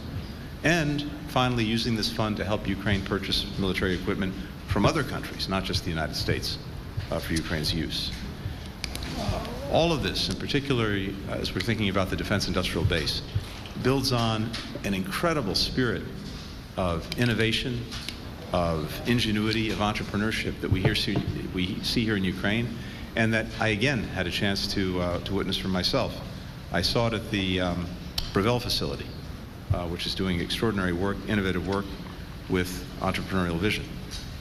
And finally, using this fund to help Ukraine purchase military equipment from other countries, not just the United States, for Ukraine's use. All of this, in particular, as we're thinking about the defense industrial base, builds on an incredible spirit of innovation, of ingenuity, of entrepreneurship that we see here in Ukraine, and that I again had a chance to witness for myself. I saw it at the Breville facility, which is doing extraordinary work, innovative work with entrepreneurial vision.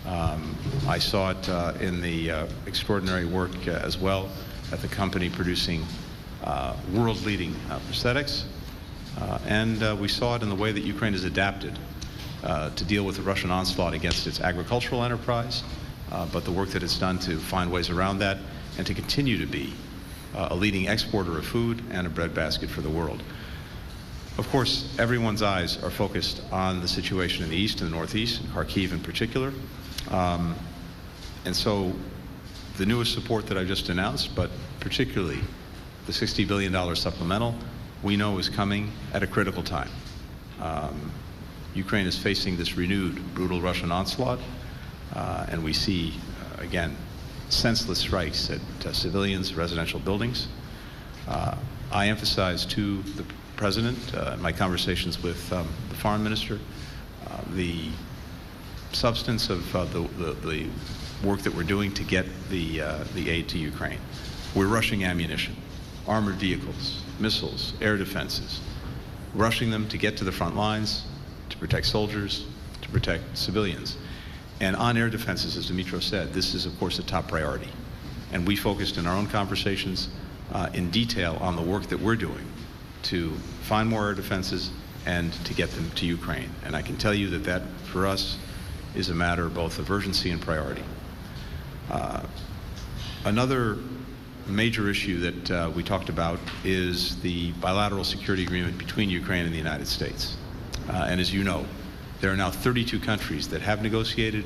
I saw it in the extraordinary work as well at the company producing world-leading prosthetics, and we saw it in the way that Ukraine has adapted to deal with the Russian onslaught against its agricultural enterprise, but the work that it's done to find ways around that and to continue to be a leading exporter of food and a breadbasket for the world. Of course, everyone's eyes are focused on the situation in the east and the northeast, and Kharkiv in particular. And so the newest support that I just announced, but particularly the $60 billion supplemental, we know is coming at a critical time. Ukraine is facing this renewed brutal Russian onslaught, and we see, again, senseless strikes at civilians, residential buildings. I emphasized to the President, in my conversations with the Foreign Minister, the substance of the work that we're doing to get the aid to Ukraine. We're rushing ammunition, armored vehicles, missiles, air defenses, rushing them to get to the front lines, to protect soldiers, to protect civilians. And on air defenses, as Dmytro said, this is, of course, a top priority. And we focused in our own conversations in detail on the work that we're doing to find more air defenses and to get them to Ukraine. And I can tell you that that, for us, is a matter both of urgency and priority. Another major issue that we talked about is the bilateral security agreement between Ukraine and the United States. And as you know, there are now 32 countries that have negotiated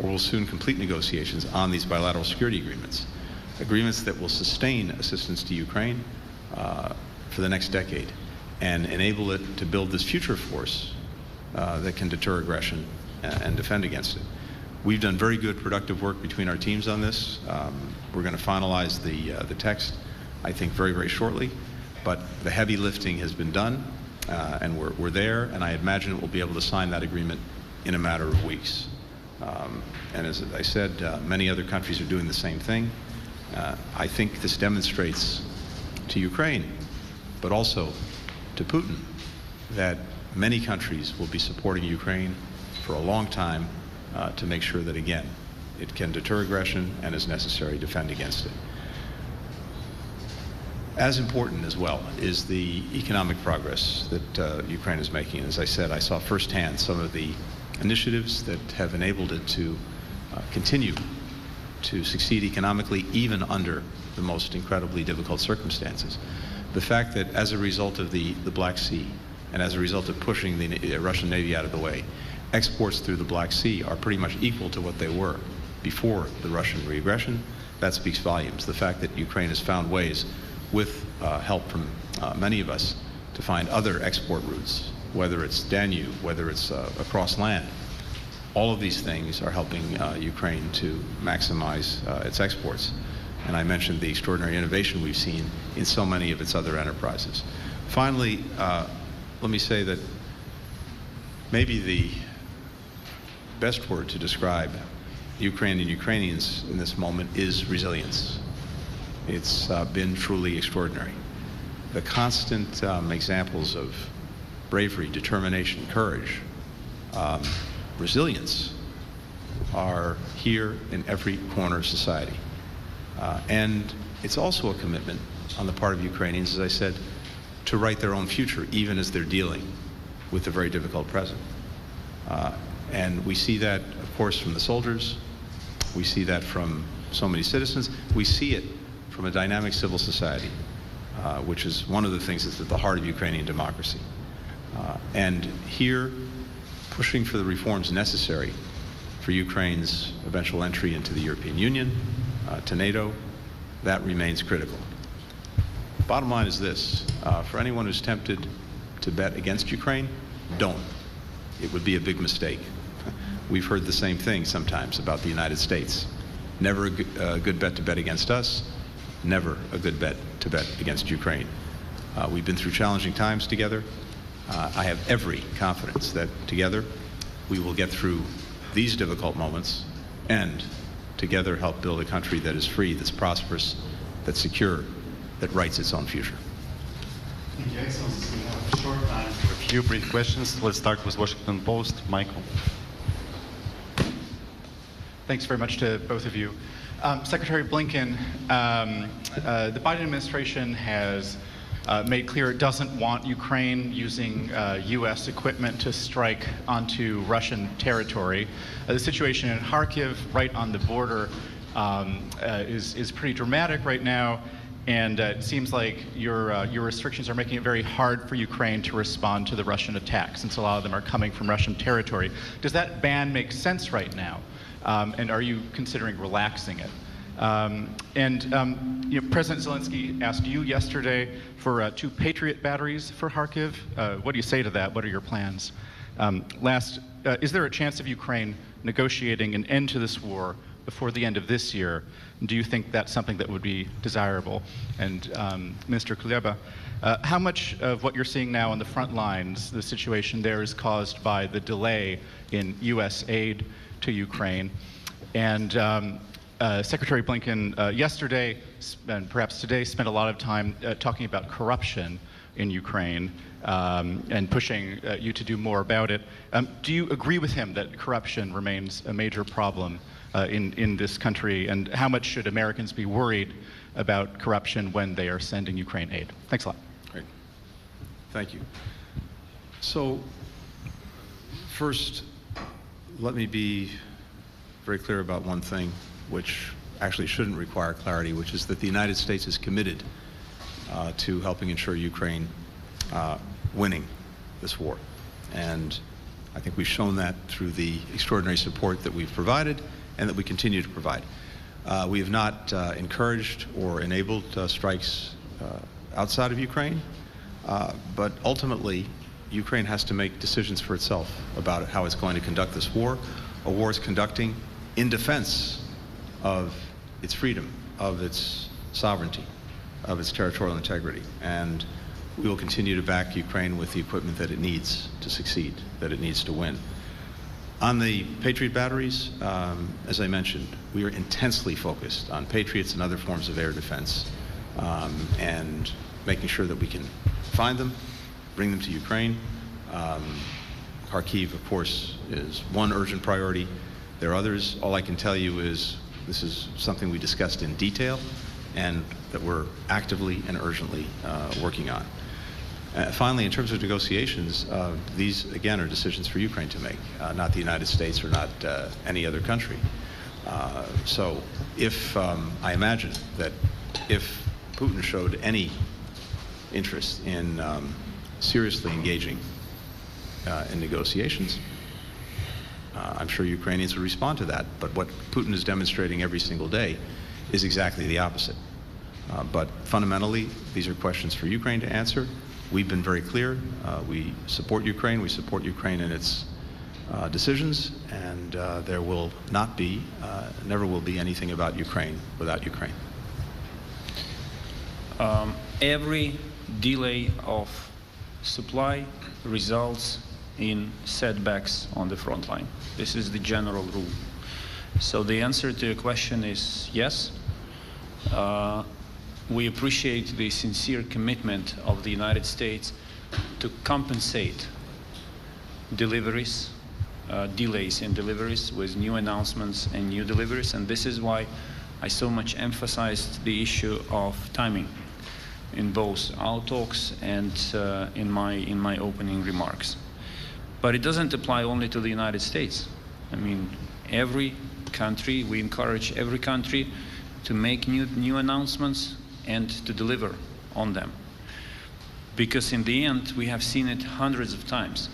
or will soon complete negotiations on these bilateral security agreements. Agreements that will sustain assistance to Ukraine for the next decade and enable it to build this future force that can deter aggression and defend against it. We've done very good, productive work between our teams on this. We're going to finalize the text, I think, very, very shortly. But the heavy lifting has been done, and we're there, and I imagine we'll be able to sign that agreement in a matter of weeks. And as I said, many other countries are doing the same thing. I think this demonstrates to Ukraine, but also to Putin, that many countries will be supporting Ukraine for a long time to make sure that, again, it can deter aggression and, as necessary, defend against it. As important as well is the economic progress that Ukraine is making. As I said, I saw firsthand some of the initiatives that have enabled it to continue to succeed economically, even under the most incredibly difficult circumstances. The fact that as a result of the Black Sea and as a result of pushing the Russian Navy out of the way, exports through the Black Sea are pretty much equal to what they were before the Russian re-aggression, that speaks volumes. The fact that Ukraine has found ways, with help from many of us, to find other export routes, whether it's Danube, whether it's across land. All of these things are helping Ukraine to maximize its exports. And I mentioned the extraordinary innovation we've seen in so many of its other enterprises. Finally, let me say that maybe the best word to describe Ukraine and Ukrainians in this moment is resilience. It's been truly extraordinary. The constant examples of bravery, determination, courage, resilience are here in every corner of society. And it's also a commitment on the part of Ukrainians, as I said, to write their own future, even as they're dealing with a very difficult present. And we see that, of course, from the soldiers. We see that from so many citizens. We see it from a dynamic civil society, which is one of the things that's at the heart of Ukrainian democracy. And here, pushing for the reforms necessary for Ukraine's eventual entry into the European Union, to NATO, that remains critical. Bottom line is this, for anyone who's tempted to bet against Ukraine, don't. It would be a big mistake. We've heard the same thing sometimes about the United States. Never a good bet to bet against us, never a good bet to bet against Ukraine. We've been through challenging times together. I have every confidence that together we will get through these difficult moments and together help build a country that is free, that's prosperous, that's secure, that writes its own future. Thank you, Excellency. We have a short time for a few brief questions. Let's start with Washington Post. Michael. Thanks very much to both of you. Secretary Blinken, the Biden administration has made clear it doesn't want Ukraine using U.S. equipment to strike onto Russian territory. The situation in Kharkiv, right on the border, is pretty dramatic right now, and it seems like your restrictions are making it very hard for Ukraine to respond to the Russian attacks, since a lot of them are coming from Russian territory. Does that ban make sense right now? And are you considering relaxing it? President Zelensky asked you yesterday for 2 Patriot batteries for Kharkiv. What do you say to that? What are your plans? Last, is there a chance of Ukraine negotiating an end to this war before the end of this year? Do you think that's something that would be desirable? And Minister Kuleba, how much of what you're seeing now on the front lines, the situation there, is caused by the delay in U.S. aid to Ukraine? And Secretary Blinken yesterday, and perhaps today, spent a lot of time talking about corruption in Ukraine and pushing you to do more about it. Do you agree with him that corruption remains a major problem in this country? And how much should Americans be worried about corruption when they are sending Ukraine aid? Thanks a lot. Great. Thank you. So, first, let me be very clear about one thing, which actually shouldn't require clarity, which is that the United States is committed to helping ensure Ukraine winning this war. And I think we've shown that through the extraordinary support that we've provided and that we continue to provide. We have not encouraged or enabled strikes outside of Ukraine, but ultimately Ukraine has to make decisions for itself about how it's going to conduct this war. A war it's conducting in defense of its freedom, of its sovereignty, of its territorial integrity. And we will continue to back Ukraine with the equipment that it needs to succeed, that it needs to win. On the Patriot batteries, as I mentioned, we are intensely focused on Patriots and other forms of air defense, and making sure that we can find them, bring them to Ukraine. Kharkiv, of course, is one urgent priority. There are others. All I can tell you is this is something we discussed in detail and that we're actively and urgently working on. Finally, in terms of negotiations, these, again, are decisions for Ukraine to make, not the United States or not any other country. So if, I imagine that if Putin showed any interest in seriously engaging in negotiations, I'm sure Ukrainians would respond to that. But what Putin is demonstrating every single day is exactly the opposite. But fundamentally, these are questions for Ukraine to answer. We've been very clear. We support Ukraine. We support Ukraine in its decisions. And there will not be, never will be anything about Ukraine without Ukraine. Every delay of supply results in setbacks on the front line. This is the general rule. So the answer to your question is yes. We appreciate the sincere commitment of the United States to compensate deliveries, delays in deliveries with new announcements and new deliveries. And this is why I so much emphasized the issue of timing in both our talks and in my opening remarks. But it doesn't apply only to the United States. I mean, every country, we encourage every country to make new announcements and to deliver on them. Because in the end, we have seen it hundreds of times.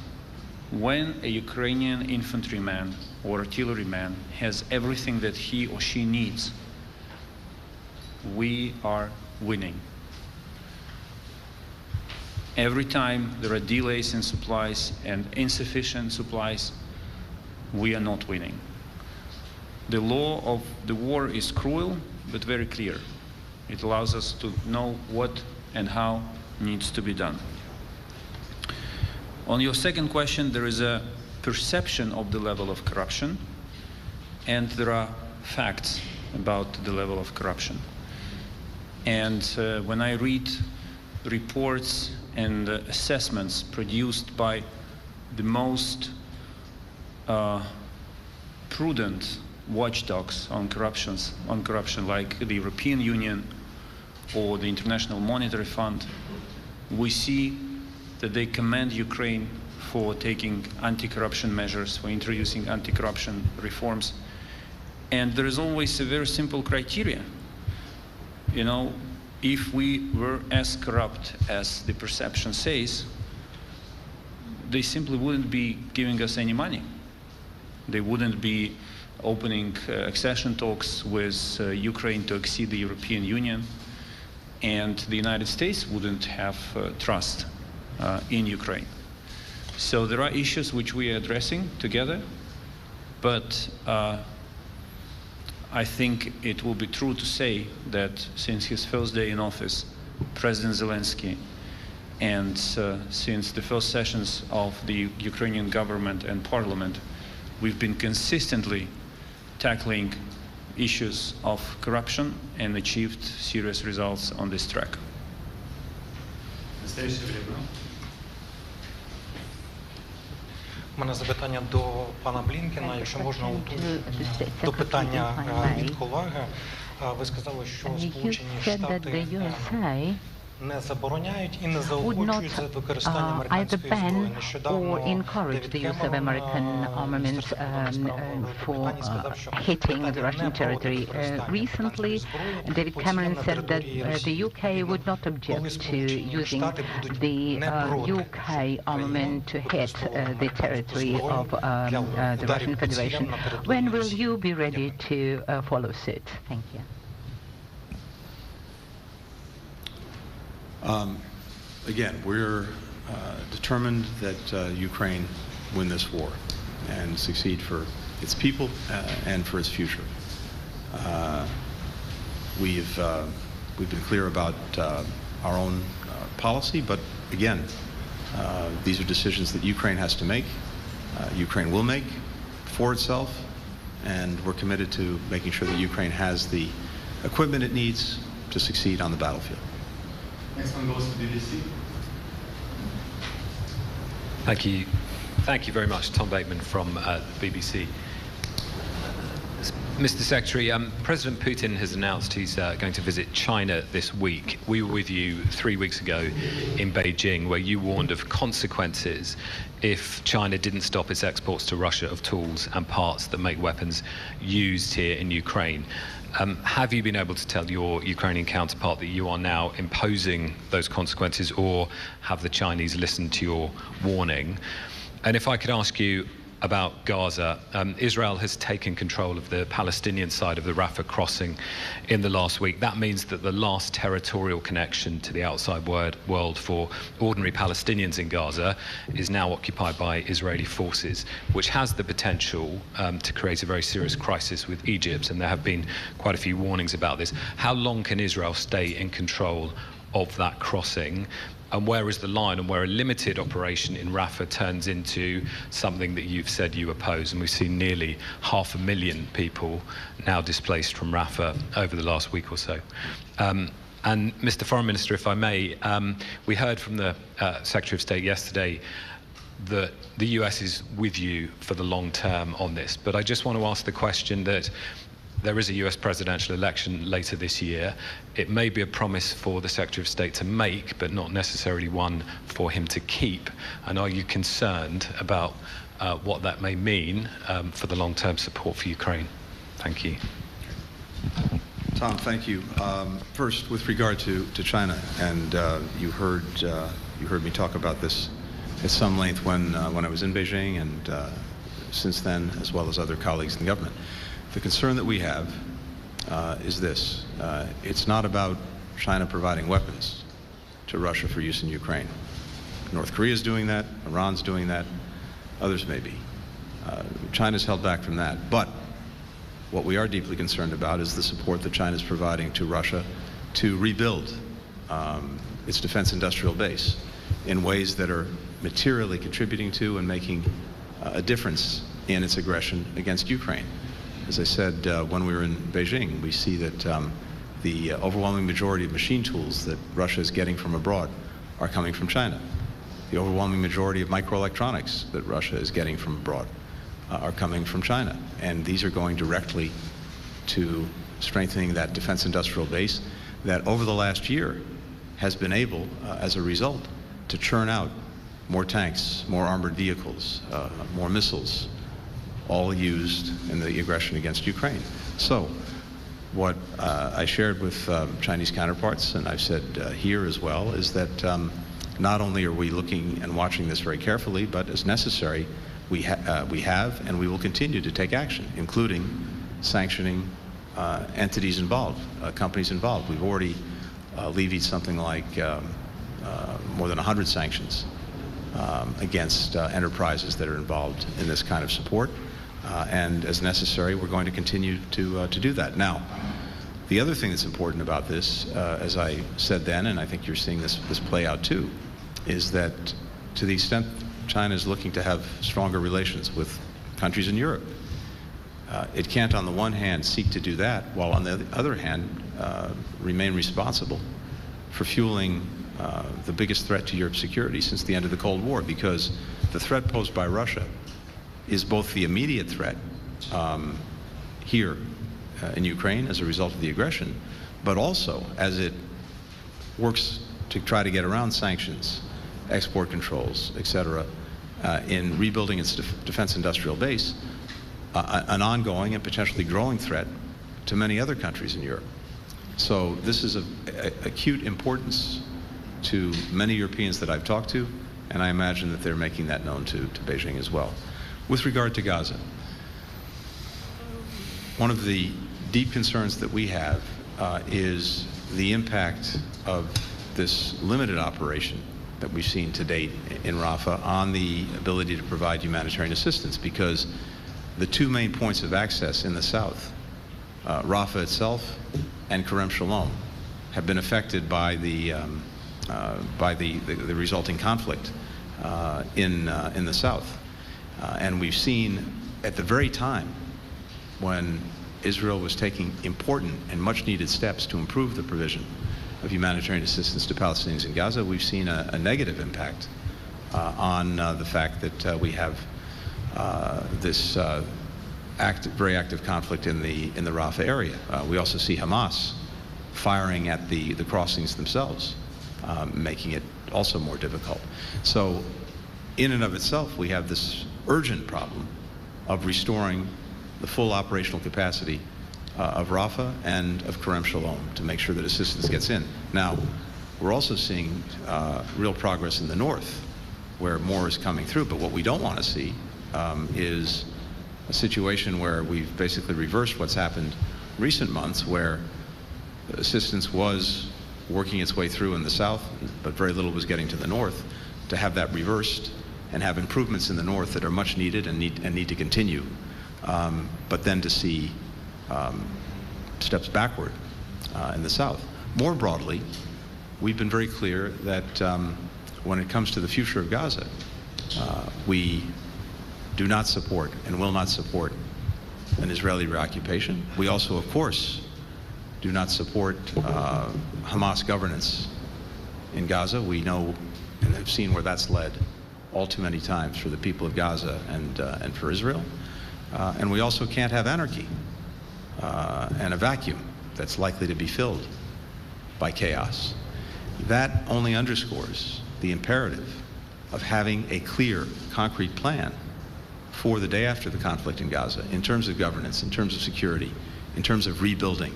When a Ukrainian infantryman or artilleryman has everything that he or she needs we are winning. Every time there are delays in supplies and insufficient supplies, we are not winning. The law of the war is cruel, but very clear. It allows us to know what and how needs to be done. On your second question, there is a perception of the level of corruption, and there are facts about the level of corruption. And when I read reports and assessments produced by the most prudent watchdogs on corruption, like the European Union or the International Monetary Fund, we see that they commend Ukraine for taking anti-corruption measures, for introducing anti-corruption reforms. And there is always a very simple criteria. You know, if we were as corrupt as the perception says, they simply wouldn't be giving us any money. They wouldn't be opening accession talks with Ukraine to accede the European Union, and the United States wouldn't have trust in Ukraine. So there are issues which we are addressing together, but I think it will be true to say that since his first day in office, President Zelensky, and since the first sessions of the Ukrainian government and parliament, we've been consistently tackling issues of corruption and achieved serious results on this track. У мене запитання до пана Блінкена, якщо можна, до питання від колеги. Ви сказали, що Сполучені Штати не забороняють і не заохочують використання американської зброї. Or encourage the use of American armaments for hitting the Russian territory. Recently, David Cameron said that the UK would not object to using the UK armament to hit the territory of the Russian Federation. When will you be ready to follow suit? Thank you. Again, we're determined that Ukraine win this war and succeed for its people and for its future. We've been clear about our own policy, but again, these are decisions that Ukraine has to make, Ukraine will make for itself, and we're committed to making sure that Ukraine has the equipment it needs to succeed on the battlefield. Next one goes to BBC. Thank you. Thank you very much. Tom Bateman from the BBC. Mr. Secretary, President Putin has announced he's going to visit China this week. We were with you 3 weeks ago in Beijing, where you warned of consequences if China didn't stop its exports to Russia of tools and parts that make weapons used here in Ukraine. Have you been able to tell your Ukrainian counterpart that you are now imposing those consequences, or have the Chinese listened to your warning? And if I could ask you about Gaza, Israel has taken control of the Palestinian side of the Rafah crossing in the last week. That means that the last territorial connection to the outside world for ordinary Palestinians in Gaza is now occupied by Israeli forces, which has the potential to create a very serious crisis with Egypt, and there have been quite a few warnings about this. How long can Israel stay in control of that crossing? And where is the line, and where a limited operation in Rafah turns into something that you've said you oppose? And we've seen nearly 500,000 people now displaced from Rafah over the last week or so. And Mr. Foreign Minister, if I may, we heard from the Secretary of State yesterday that the US is with you for the long term on this. But I just want to ask the question that there is a US presidential election later this year. It may be a promise for the Secretary of State to make, but not necessarily one for him to keep. And are you concerned about what that may mean for the long-term support for Ukraine? Thank you. Tom, thank you. First, with regard to China, and you heard me talk about this at some length when I was in Beijing, and since then, as well as other colleagues in the government. The concern that we have is this. It's not about China providing weapons to Russia for use in Ukraine. North Korea is doing that, Iran's doing that, others may be. China's held back from that. But what we are deeply concerned about is the support that China's providing to Russia to rebuild its defense industrial base in ways that are materially contributing to and making a difference in its aggression against Ukraine. As I said when we were in Beijing, we see that the overwhelming majority of machine tools that Russia is getting from abroad are coming from China. The overwhelming majority of microelectronics that Russia is getting from abroad are coming from China. And these are going directly to strengthening that defense industrial base that over the last year has been able, as a result, to churn out more tanks, more armored vehicles, more missiles, all used in the aggression against Ukraine. So what I shared with Chinese counterparts, and I've said here as well, is that not only are we looking and watching this very carefully, but as necessary, we have and we will continue to take action, including sanctioning entities involved, companies involved. We've already levied something like more than 100 sanctions against enterprises that are involved in this kind of support. And as necessary, we're going to continue to do that. Now, the other thing that's important about this, as I said then, and I think you're seeing this play out too, is that to the extent China is looking to have stronger relations with countries in Europe, it can't on the one hand seek to do that, while on the other hand remain responsible for fueling the biggest threat to Europe's security since the end of the Cold War, because the threat posed by Russia is both the immediate threat here in Ukraine as a result of the aggression, but also as it works to try to get around sanctions, export controls, etc., in rebuilding its defense industrial base, an ongoing and potentially growing threat to many other countries in Europe. So this is of acute importance to many Europeans that I've talked to, and I imagine that they're making that known to Beijing as well. With regard to Gaza, one of the deep concerns that we have is the impact of this limited operation that we've seen to date in Rafah on the ability to provide humanitarian assistance, because the two main points of access in the south, Rafah itself and Kerem Shalom, have been affected by the resulting conflict in the south. And we've seen at the very time when Israel was taking important and much needed steps to improve the provision of humanitarian assistance to Palestinians in Gaza, we've seen a negative impact on the fact that we have this very active conflict in the Rafah area. We also see Hamas firing at the crossings themselves, making it also more difficult. So in and of itself, we have this urgent problem of restoring the full operational capacity of Rafah and of Kerem Shalom to make sure that assistance gets in. Now, we're also seeing real progress in the north, where more is coming through, but what we don't want to see is a situation where we've basically reversed what's happened in recent months, where assistance was working its way through in the south, but very little was getting to the north, to have that reversed and have improvements in the north that are much needed and need to continue, but then to see steps backward in the south. More broadly, we've been very clear that when it comes to the future of Gaza, we do not support and will not support an Israeli reoccupation. We also, of course, do not support Hamas governance in Gaza. We know and have seen where that's led all too many times for the people of Gaza and for Israel. And we also can't have anarchy and a vacuum that's likely to be filled by chaos. That only underscores the imperative of having a clear, concrete plan for the day after the conflict in Gaza, in terms of governance, in terms of security, in terms of rebuilding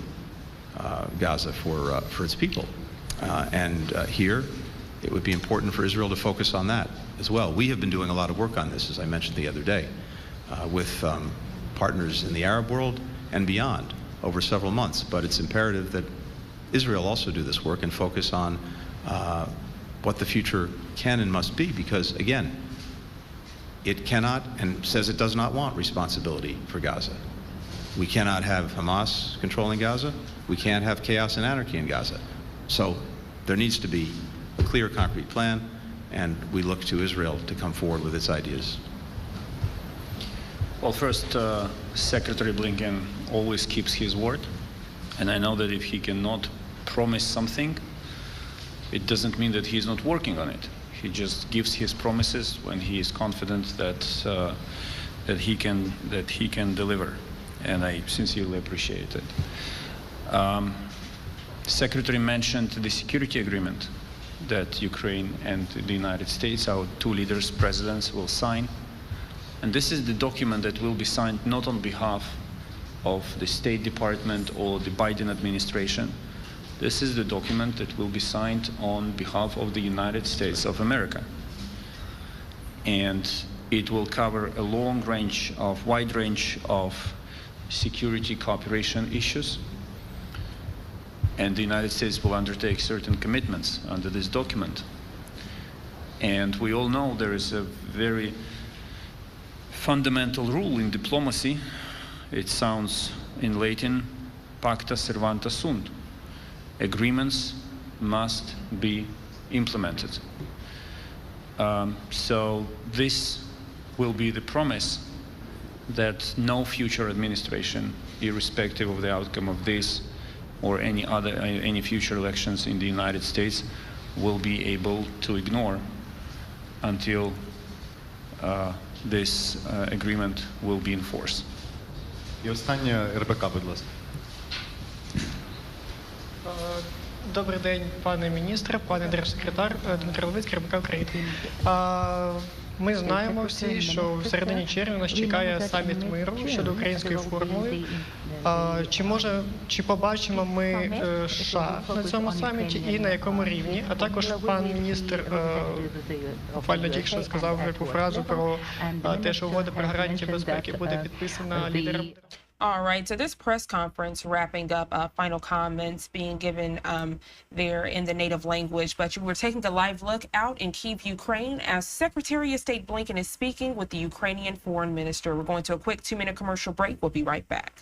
Gaza for its people. And here, it would be important for Israel to focus on that as well. We have been doing a lot of work on this, as I mentioned the other day, with partners in the Arab world and beyond, over several months. But it's imperative that Israel also do this work and focus on what the future can and must be, because, again, it cannot and says it does not want responsibility for Gaza. We cannot have Hamas controlling Gaza. We can't have chaos and anarchy in Gaza. So there needs to be a clear, concrete plan, and we look to Israel to come forward with its ideas. Well, first, Secretary Blinken always keeps his word, and I know that if he cannot promise something, it doesn't mean that he's not working on it. He just gives his promises when he is confident that that he can deliver, and I sincerely appreciate it. Secretary mentioned the security agreement that Ukraine and the United States, our two leaders, presidents, will sign. And this is the document that will be signed not on behalf of the State Department or the Biden administration. This is the document that will be signed on behalf of the United States of America. And it will cover a wide range of security cooperation issues. And the United States will undertake certain commitments under this document. And we all know there is a very fundamental rule in diplomacy. It sounds in Latin, pacta servanta sunt. Agreements must be implemented. So this will be the promise that no future administration, irrespective of the outcome of this or any future elections in the United States, will be able to ignore until this agreement will be enforced. І останнє РБК, будь ласка. Добрий день, пане міністре, пане держсекретар, Дмитро Левицький, РБК України. Ми знаємо всі, що в середині червня нас чекає саміт миру щодо української формули. Чи побачимо ми США на цьому саміті і на якому рівні? А також пан міністр буквально тільки що сказав таку фразу про те, що угода про гарантії безпеки буде підписана лідером. All right, so this press conference wrapping up final comments being given there in the native language, but we're taking a live look out in Kyiv, Ukraine, as Secretary of State Blinken is speaking with the Ukrainian Foreign Minister. We're going to a quick 2-minute commercial break. We'll be right back.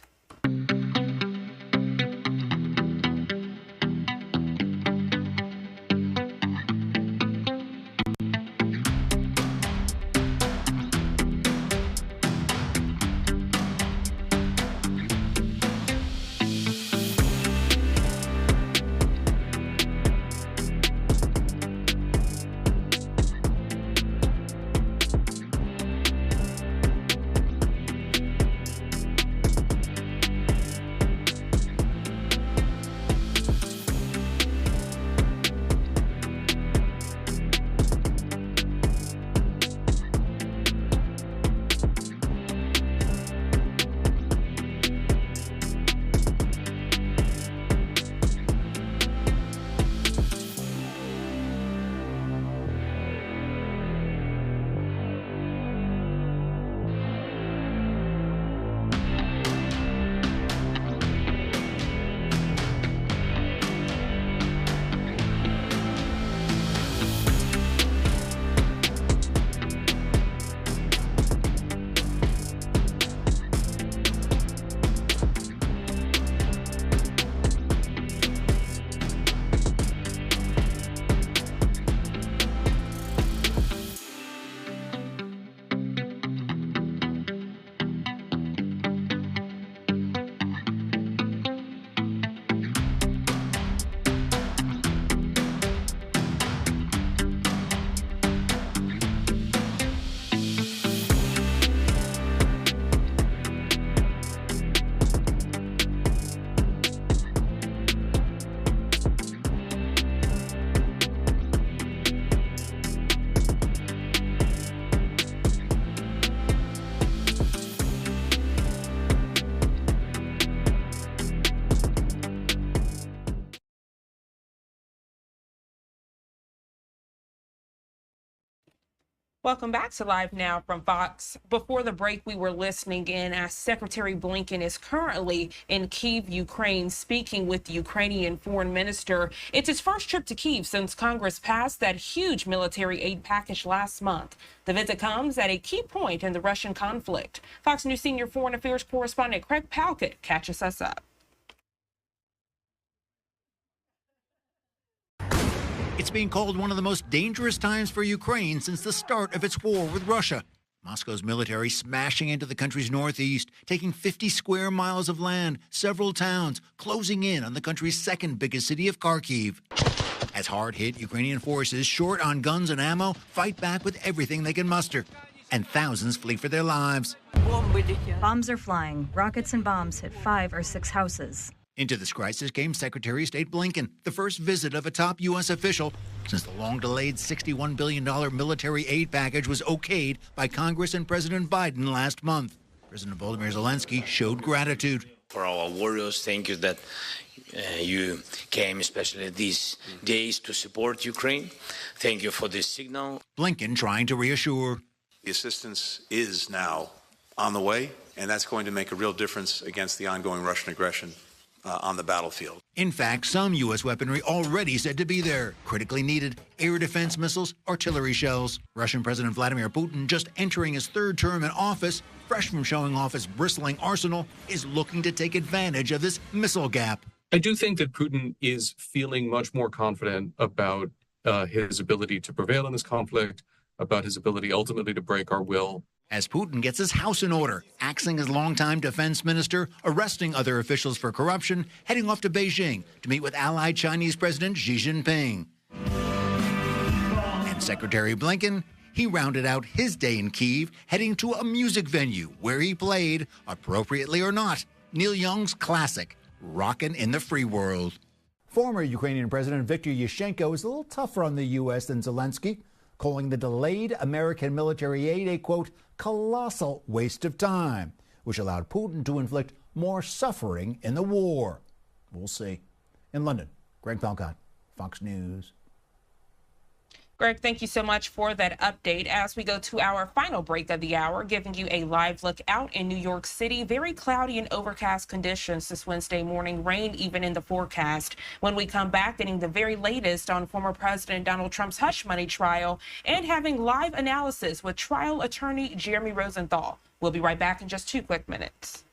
Welcome back to Live Now from Fox. Before the break, we were listening in as Secretary Blinken is currently in Kyiv, Ukraine, speaking with the Ukrainian foreign minister. It's his first trip to Kyiv since Congress passed that huge military aid package last month. The visit comes at a key point in the Russian conflict. Fox News senior foreign affairs correspondent Craig Palkett catches us up. It's being called one of the most dangerous times for Ukraine since the start of its war with Russia. Moscow's military smashing into the country's northeast, taking 50 square miles of land, several towns, closing in on the country's second biggest city of Kharkiv. As hard-hit Ukrainian forces, short on guns and ammo, fight back with everything they can muster. And thousands flee for their lives. Bombs are flying. Rockets and bombs hit 5 or 6 houses. Into this crisis came Secretary of State Blinken, the first visit of a top U.S. official since the long-delayed $61 billion military aid package was okayed by Congress and President Biden last month. President Volodymyr Zelensky showed gratitude. For our warriors, thank you that you came, especially these days, to support Ukraine. Thank you for this signal. Blinken trying to reassure. The assistance is now on the way, and that's going to make a real difference against the ongoing Russian aggression on the battlefield. In fact, some U.S. weaponry already said to be there. Critically needed air defense missiles, artillery shells. Russian President Vladimir Putin, just entering his third term in office, fresh from showing off his bristling arsenal, is looking to take advantage of this missile gap. I do think that Putin is feeling much more confident about his ability to prevail in this conflict, about his ability ultimately to break our will. As Putin gets his house in order, axing his longtime defense minister, arresting other officials for corruption, heading off to Beijing to meet with allied Chinese President Xi Jinping. And Secretary Blinken, he rounded out his day in Kyiv, heading to a music venue where he played, appropriately or not, Neil Young's classic, Rockin' in the Free World. Former Ukrainian President Viktor Yushchenko is a little tougher on the U.S. than Zelensky, calling the delayed American military aid a, quote, colossal waste of time, which allowed Putin to inflict more suffering in the war. We'll see. In London, Greg Palkott, Fox News. Greg, thank you so much for that update. As we go to our final break of the hour, giving you a live look out in New York City. Very cloudy and overcast conditions this Wednesday morning, rain even in the forecast. When we come back, getting the very latest on former President Donald Trump's hush money trial and having live analysis with trial attorney Jeremy Rosenthal. We'll be right back in just 2 quick minutes.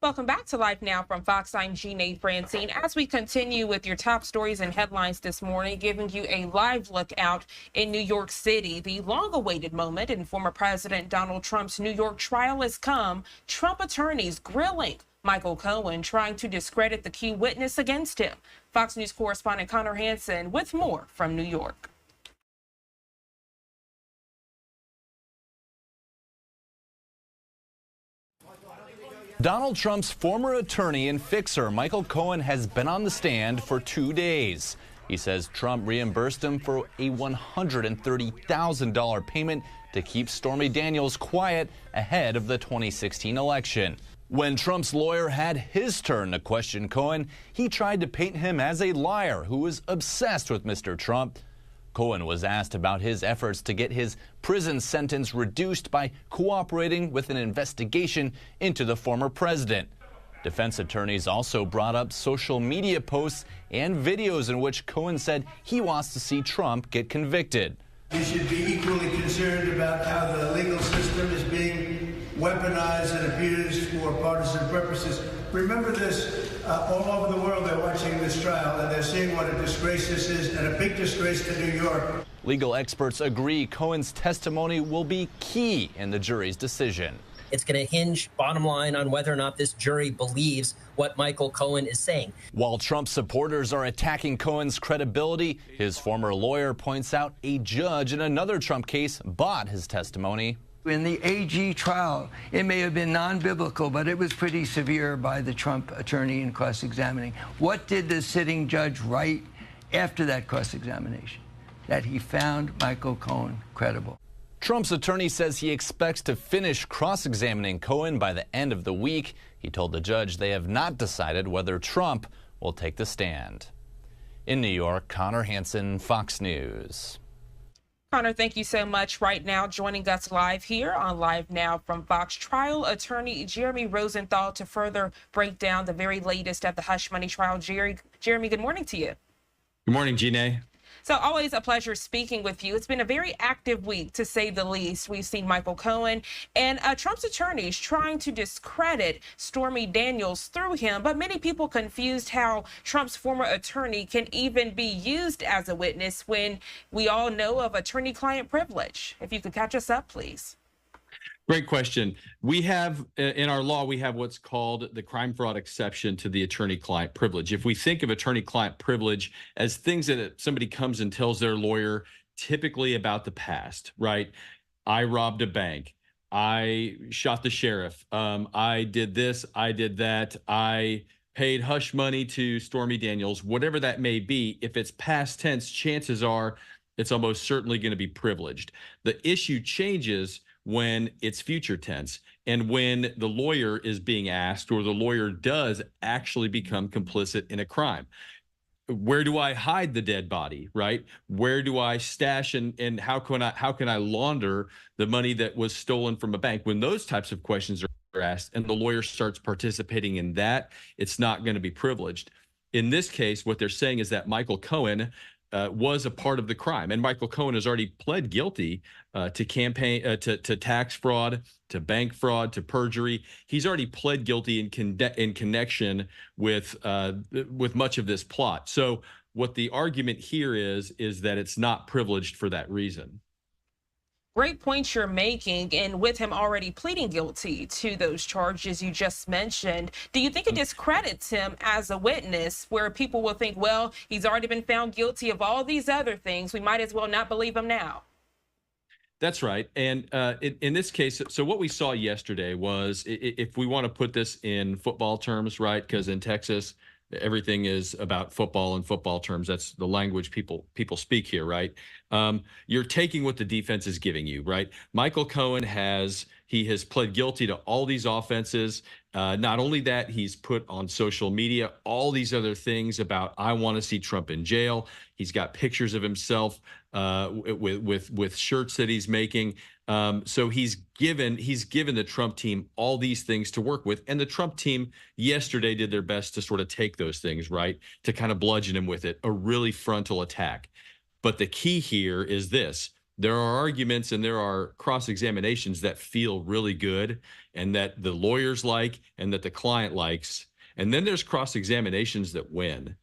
Welcome back to Live Now from Fox. I'm Jeanne Francine. As we continue with your top stories and headlines this morning, giving you a live look out in New York City. The long-awaited moment in former President Donald Trump's New York trial has come. Trump attorneys grilling Michael Cohen, trying to discredit the key witness against him. Fox News correspondent Connor Hansen with more from New York. Donald Trump's former attorney and fixer, Michael Cohen, has been on the stand for 2 days. He says Trump reimbursed him for a $130,000 payment to keep Stormy Daniels quiet ahead of the 2016 election. When Trump's lawyer had his turn to question Cohen, he tried to paint him as a liar who was obsessed with Mr. Trump. Cohen was asked about his efforts to get his prison sentence reduced by cooperating with an investigation into the former president. Defense attorneys also brought up social media posts and videos in which Cohen said he wants to see Trump get convicted. You should be equally concerned about how the legal system is being weaponized and abused for partisan purposes. Remember this, all over the world they're watching this trial and they're seeing what a disgrace this is, and a big disgrace to New York. Legal experts agree Cohen's testimony will be key in the jury's decision. It's going to hinge, bottom line, on whether or not this jury believes what Michael Cohen is saying. While Trump supporters are attacking Cohen's credibility, his former lawyer points out a judge in another Trump case bought his testimony. In the AG trial, it may have been non-biblical, but it was pretty severe by the Trump attorney in cross-examining. What did the sitting judge write after that cross-examination? That he found Michael Cohen credible. Trump's attorney says he expects to finish cross-examining Cohen by the end of the week. He told the judge they have not decided whether Trump will take the stand. In New York, Connor Hansen, Fox News. Connor, thank you so much. Right now, joining us live here on Live Now from Fox, trial attorney Jeremy Rosenthal to further break down the very latest of the hush money trial. Jeremy, good morning to you. Good morning, Jeanne. So always a pleasure speaking with you. It's been a very active week, to say the least. We've seen Michael Cohen and Trump's attorneys trying to discredit Stormy Daniels through him, but many people confused how Trump's former attorney can even be used as a witness when we all know of attorney-client privilege. If you could catch us up, please. Great question. We have, in our law, we have what's called the crime fraud exception to the attorney-client privilege. If we think of attorney-client privilege as things that somebody comes and tells their lawyer, typically about the past, right? I robbed a bank. I shot the sheriff. I did this. I did that. I paid hush money to Stormy Daniels. Whatever that may be, if it's past tense, chances are it's almost certainly going to be privileged. The issue changes when it's future tense and when the lawyer is being asked or the lawyer does actually become complicit in a crime. Where do I hide the dead body, right? Where do I stash and how can I launder the money that was stolen from a bank? When those types of questions are asked and the lawyer starts participating in that, it's not going to be privileged. In this case, what they're saying is that Michael Cohen was a part of the crime, and Michael Cohen has already pled guilty to tax fraud, to bank fraud, to perjury. He's already pled guilty in connection with much of this plot. So what the argument here is that it's not privileged for that reason. Great points you're making, and with him already pleading guilty to those charges you just mentioned, do you think it discredits him as a witness where people will think, well, he's already been found guilty of all these other things, we might as well not believe him now? That's right. And in this case, so what we saw yesterday was, if we want to put this in football terms, right, because in Texas, everything is about football and football terms. That's the language people speak here, right? You're taking what the defense is giving you, right? Michael Cohen has pled guilty to all these offenses. Not only that, he's put on social media all these other things about, I want to see Trump in jail. He's got pictures of himself with shirts that he's making. So he's given the Trump team all these things to work with. And the Trump team yesterday did their best to sort of take those things, right, to kind of bludgeon him with it, a really frontal attack. But the key here is this. There are arguments and there are cross-examinations that feel really good and that the lawyers like and that the client likes. And then there's cross-examinations that win.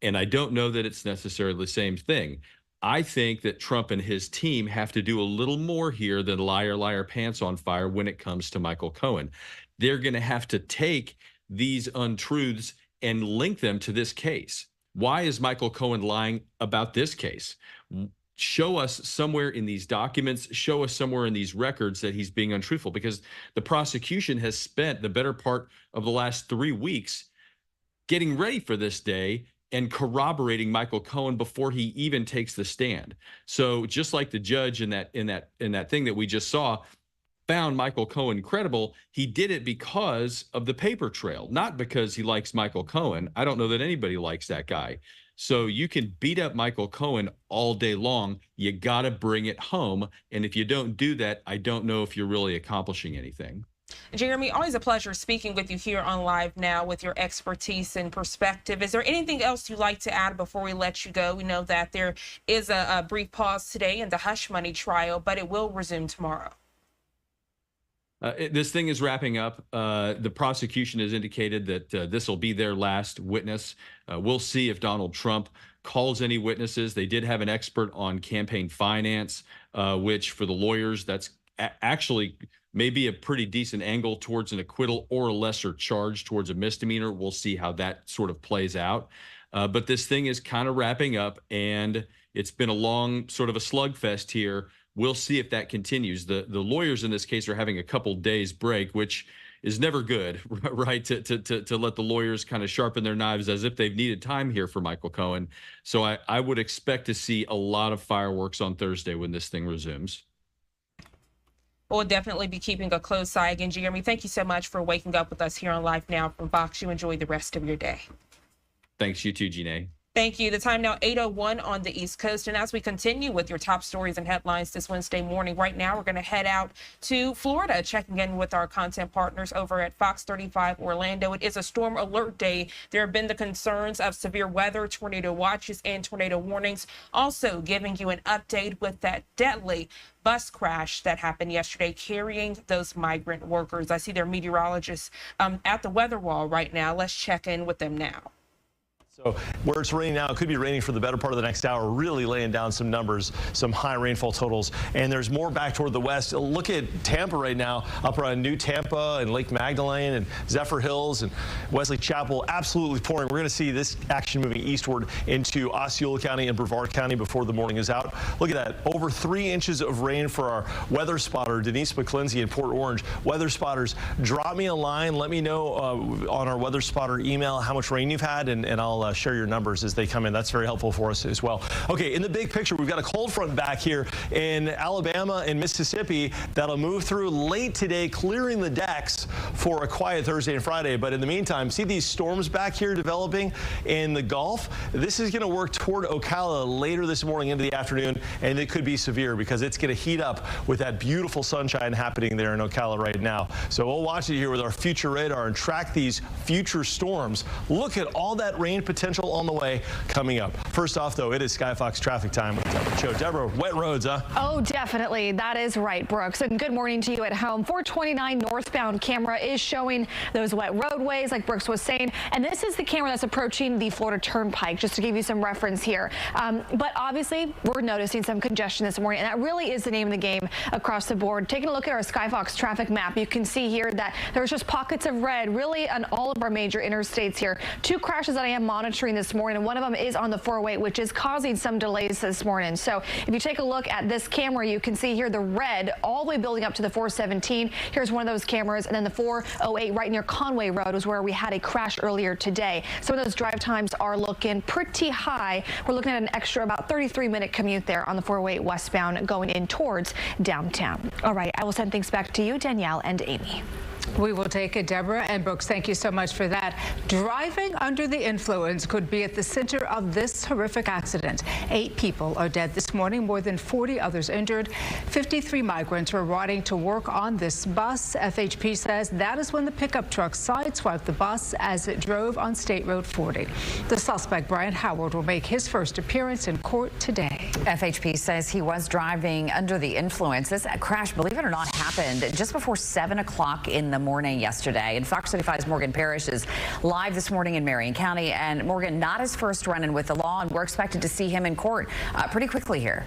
And I don't know that it's necessarily the same thing. I think that Trump and his team have to do a little more here than liar, liar, pants on fire when it comes to Michael Cohen. They're going to have to take these untruths and link them to this case. Why is Michael Cohen lying about this case? Show us somewhere in these documents, show us somewhere in these records that he's being untruthful, because the prosecution has spent the better part of the last 3 weeks getting ready for this day and corroborating Michael Cohen before he even takes the stand. So just like the judge in that thing that we just saw found Michael Cohen credible, he did it because of the paper trail, not because he likes Michael Cohen. I don't know that anybody likes that guy. So you can beat up Michael Cohen all day long. You got to bring it home. And if you don't do that, I don't know if you're really accomplishing anything. Jeremy, always a pleasure speaking with you here on Live Now with your expertise and perspective. Is there anything else you'd like to add before we let you go? We know that there is a brief pause today in the hush money trial, but it will resume tomorrow. This thing is wrapping up. The prosecution has indicated that this will be their last witness. We'll see if Donald Trump calls any witnesses. They did have an expert on campaign finance, which for the lawyers, that's actually maybe a pretty decent angle towards an acquittal or a lesser charge towards a misdemeanor. We'll see how that sort of plays out. But this thing is kind of wrapping up, and it's been a long sort of a slugfest here. We'll see if that continues. The lawyers in this case are having a couple days break, which is never good, right? To let the lawyers kind of sharpen their knives as if they've needed time here for Michael Cohen. So I would expect to see a lot of fireworks on Thursday when this thing resumes. We'll definitely be keeping a close eye. Again, Jeremy, thank you so much for waking up with us here on Live Now from Fox. You enjoy the rest of your day. Thanks, you too, Jeanne. Thank you. The time now 8:01 on the East Coast. And as we continue with your top stories and headlines this Wednesday morning, right now we're going to head out to Florida, checking in with our content partners over at Fox 35 Orlando. It is a storm alert day. There have been the concerns of severe weather, tornado watches, and tornado warnings. Also giving you an update with that deadly bus crash that happened yesterday carrying those migrant workers. I see their meteorologists at the weather wall right now. Let's check in with them now. So where it's raining now, it could be raining for the better part of the next hour, really laying down some numbers, some high rainfall totals. And there's more back toward the west. Look at Tampa right now, up around New Tampa and Lake Magdalene and Zephyr Hills and Wesley Chapel, absolutely pouring. We're going to see this action moving eastward into Osceola County and Brevard County before the morning is out. Look at that, over 3 inches of rain for our weather spotter, Denise McClincy in Port Orange. Weather spotters, drop me a line. Let me know on our weather spotter email how much rain you've had, and I'll share your numbers as they come in. That's very helpful for us as well. Okay, in the big picture, we've got a cold front back here in Alabama and Mississippi that'll move through late today, clearing the decks for a quiet Thursday and Friday. But in the meantime, see these storms back here developing in the Gulf? This is going to work toward Ocala later this morning into the afternoon, and it could be severe because it's going to heat up with that beautiful sunshine happening there in Ocala right now. So we'll watch it here with our future radar and track these future storms. Look at all that rain potential on the way coming up. First off, though, it is Sky Fox traffic time with Deborah Cho. Deborah, wet roads, huh? Oh, definitely. That is right, Brooks. And good morning to you at home. 429 northbound camera is showing those wet roadways, like Brooks was saying. And this is the camera that's approaching the Florida Turnpike, just to give you some reference here. But obviously, we're noticing some congestion this morning, and that really is the name of the game across the board. Taking a look at our Sky Fox traffic map, you can see here that there's just pockets of red, really on all of our major interstates here. 2 crashes that I am monitoring this morning, and one of them is on the 408, which is causing some delays this morning. So if you take a look at this camera, you can see here the red all the way building up to the 417. Here's one of those cameras, and then the 408 right near Conway Road was where we had a crash earlier today. Some of those drive times are looking pretty high. We're looking at an extra about 33-minute commute there on the 408 westbound going in towards downtown. All right, I will send things back to you, Danielle and Amy. We will take it, Deborah and Brooks. Thank you so much for that. Driving under the influence could be at the center of this horrific accident. 8 people are dead this morning, more than 40 others injured. 53 migrants were riding to work on this bus. FHP says that is when the pickup truck sideswiped the bus as it drove on State Road 40. The suspect, Brian Howard, will make his first appearance in court today. FHP says he was driving under the influence. This crash, believe it or not, happened just before 7 o'clock in the morning yesterday. And Fox 35's Morgan Parrish is live this morning in Marion County. And Morgan, not his first run-in with the law, and we're expected to see him in court pretty quickly here.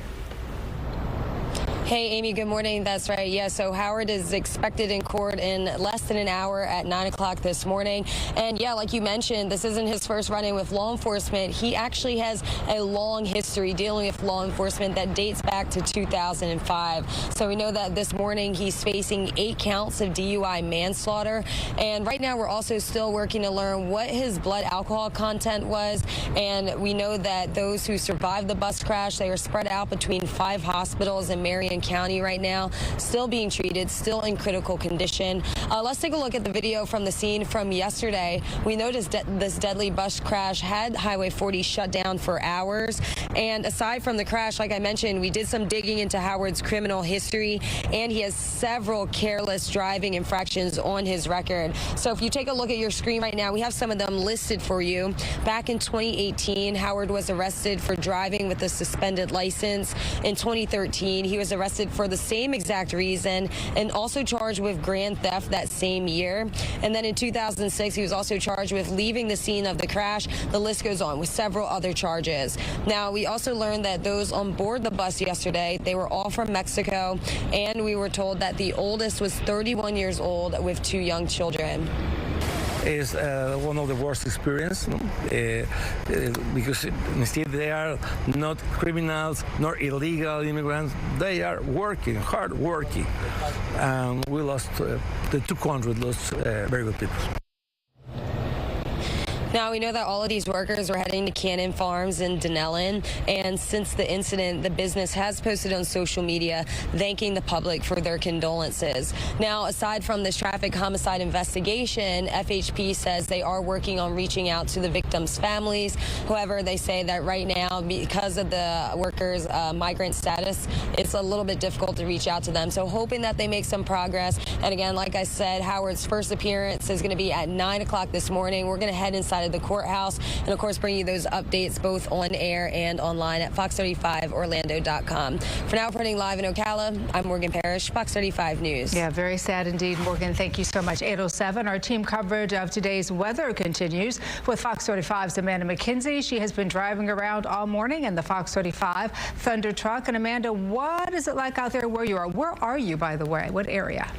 Hey, Amy, good morning. That's right. Yeah, so Howard is expected in court in less than an hour at 9 o'clock this morning. And yeah, like you mentioned, this isn't his first run-in with law enforcement. He actually has a long history dealing with law enforcement that dates back to 2005. So we know that this morning he's facing 8 counts of DUI manslaughter. And right now we're also still working to learn what his blood alcohol content was. And we know that those who survived the bus crash, they are spread out between 5 hospitals in Marion County right now, still being treated, still in critical condition. Let's take a look at the video from the scene from yesterday. We noticed this deadly bus crash had Highway 40 shut down for hours. And aside from the crash, like I mentioned, we did some digging into Howard's criminal history, and he has several careless driving infractions on his record. So if you take a look at your screen right now, we have some of them listed for you. Back in 2018, Howard was arrested for driving with a suspended license. In 2013, he was arrested for the same exact reason and also charged with grand theft that same year. And then in 2006, he was also charged with leaving the scene of the crash. The list goes on with several other charges. Now, we also learned that those on board the bus yesterday, they were all from Mexico, and we were told that the oldest was 31 years old with 2 young children. Is one of the worst experience because instead they are not criminals nor illegal immigrants. They are working, hard working. We lost, the 200 lost very good people. Now, we know that all of these workers were heading to Cannon Farms in Dunellen, and since the incident, the business has posted on social media thanking the public for their condolences. Now, aside from this traffic homicide investigation, FHP says they are working on reaching out to the victims' families. However, they say that right now, because of the workers' migrant status, it's a little bit difficult to reach out to them. So hoping that they make some progress. And again, like I said, Howard's first appearance is going to be at 9 o'clock this morning. We're going to head inside of the courthouse and, of course, bring you those updates both on air and online at fox35orlando.com. For now, reporting live in Ocala, I'm Morgan Parrish, Fox 35 News. Yeah, very sad indeed, Morgan. Thank you so much. 8:07, our team coverage of today's weather continues with Fox 35's Amanda McKenzie. She has been driving around all morning in the Fox 35 Thunder truck. And Amanda, what is it like out there where you are? Where are you, by the way? What area?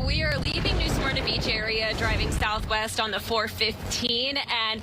We are leaving New Smyrna Beach area, driving southwest on the 415, and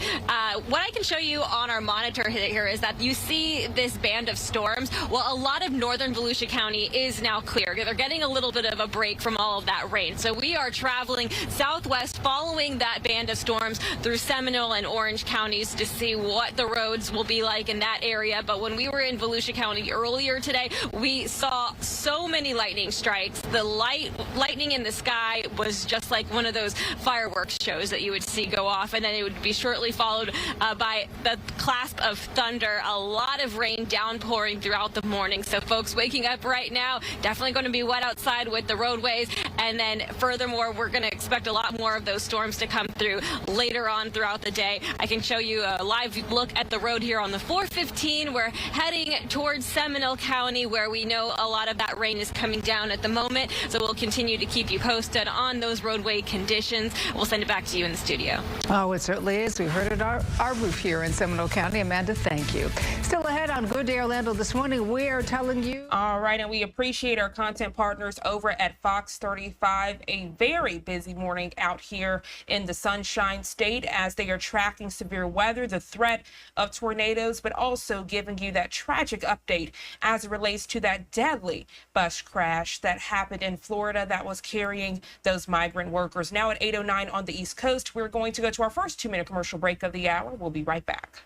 what I can show you on our monitor here is that you see this band of storms. Well, a lot of northern Volusia County is now clear. They're getting a little bit of a break from all of that rain. So we are traveling southwest, following that band of storms through Seminole and Orange counties to see what the roads will be like in that area. But when we were in Volusia County earlier today, we saw so many lightning strikes. The lightning in the sky was just like one of those fireworks shows that you would see go off, and then it would be shortly followed by the clasp of thunder. A lot of rain downpouring throughout the morning. So folks waking up right now, definitely going to be wet outside with the roadways. And then furthermore, we're going to expect a lot more of those storms to come through later on throughout the day. I can show you a live look at the road here on the 415. We're heading towards Seminole County, where we know a lot of that rain is coming down at the moment. So we'll continue to keep you posted on those roadway conditions. We'll send it back to you in the studio. Oh, it certainly is. We heard it our roof here in Seminole County. Amanda, thank you. Still ahead on Good Day Orlando this morning, we are telling you. All right, and we appreciate our content partners over at Fox 35. A very busy morning out here in the Sunshine State as they are tracking severe weather, the threat of tornadoes, but also giving you that tragic update as it relates to that deadly bus crash that happened in Florida that was carrying those migrant workers. Now at 8:09 on the East Coast, we're going to go to our first 2-minute commercial break of the hour. We'll be right back.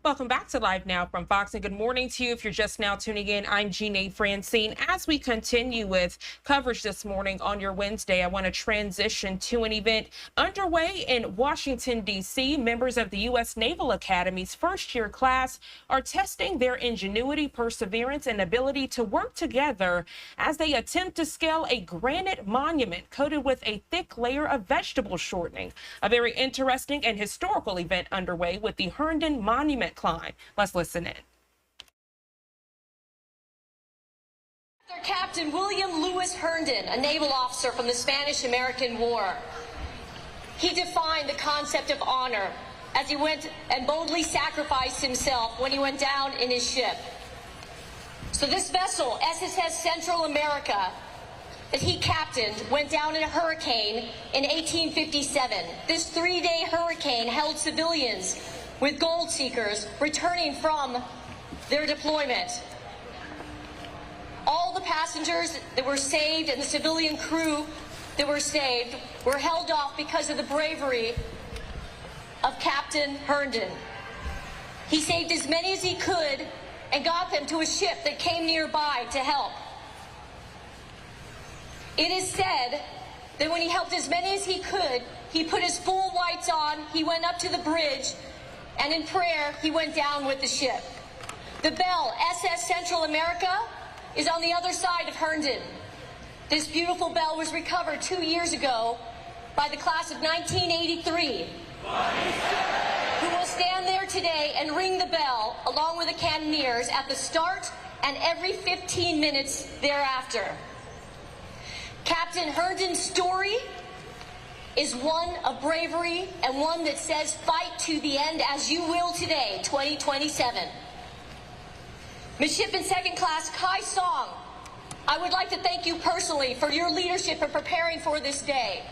Welcome back to Live Now from Fox, and good morning to you. If you're just now tuning in, I'm Jeanne Francine. As we continue with coverage this morning on your Wednesday, I want to transition to an event underway in Washington, D.C. Members of the U.S. Naval Academy's first-year class are testing their ingenuity, perseverance, and ability to work together as they attempt to scale a granite monument coated with a thick layer of vegetable shortening. A very interesting and historical event underway with the Herndon Monument Climb. Let's listen in. Captain William Lewis Herndon, a naval officer from the Spanish-American War. He defined the concept of honor as he went and boldly sacrificed himself when he went down in his ship. So this vessel, SSS Central America, that he captained, went down in a hurricane in 1857. This three-day hurricane held civilians with gold seekers returning from their deployment. All the passengers that were saved and the civilian crew that were saved were held off because of the bravery of Captain Herndon. He saved as many as he could and got them to a ship that came nearby to help. It is said that when he helped as many as he could, he put his full lights on, he went up to the bridge, and in prayer, he went down with the ship. The bell, SS Central America, is on the other side of Herndon. This beautiful bell was recovered 2 years ago by the class of 1983, who will stand there today and ring the bell along with the cannoneers at the start and every 15 minutes thereafter. Captain Herndon's story is one of bravery and one that says fight to the end, as you will today, 2027. Midshipman Second Class Kai Song, I would like to thank you personally for your leadership in preparing for this day.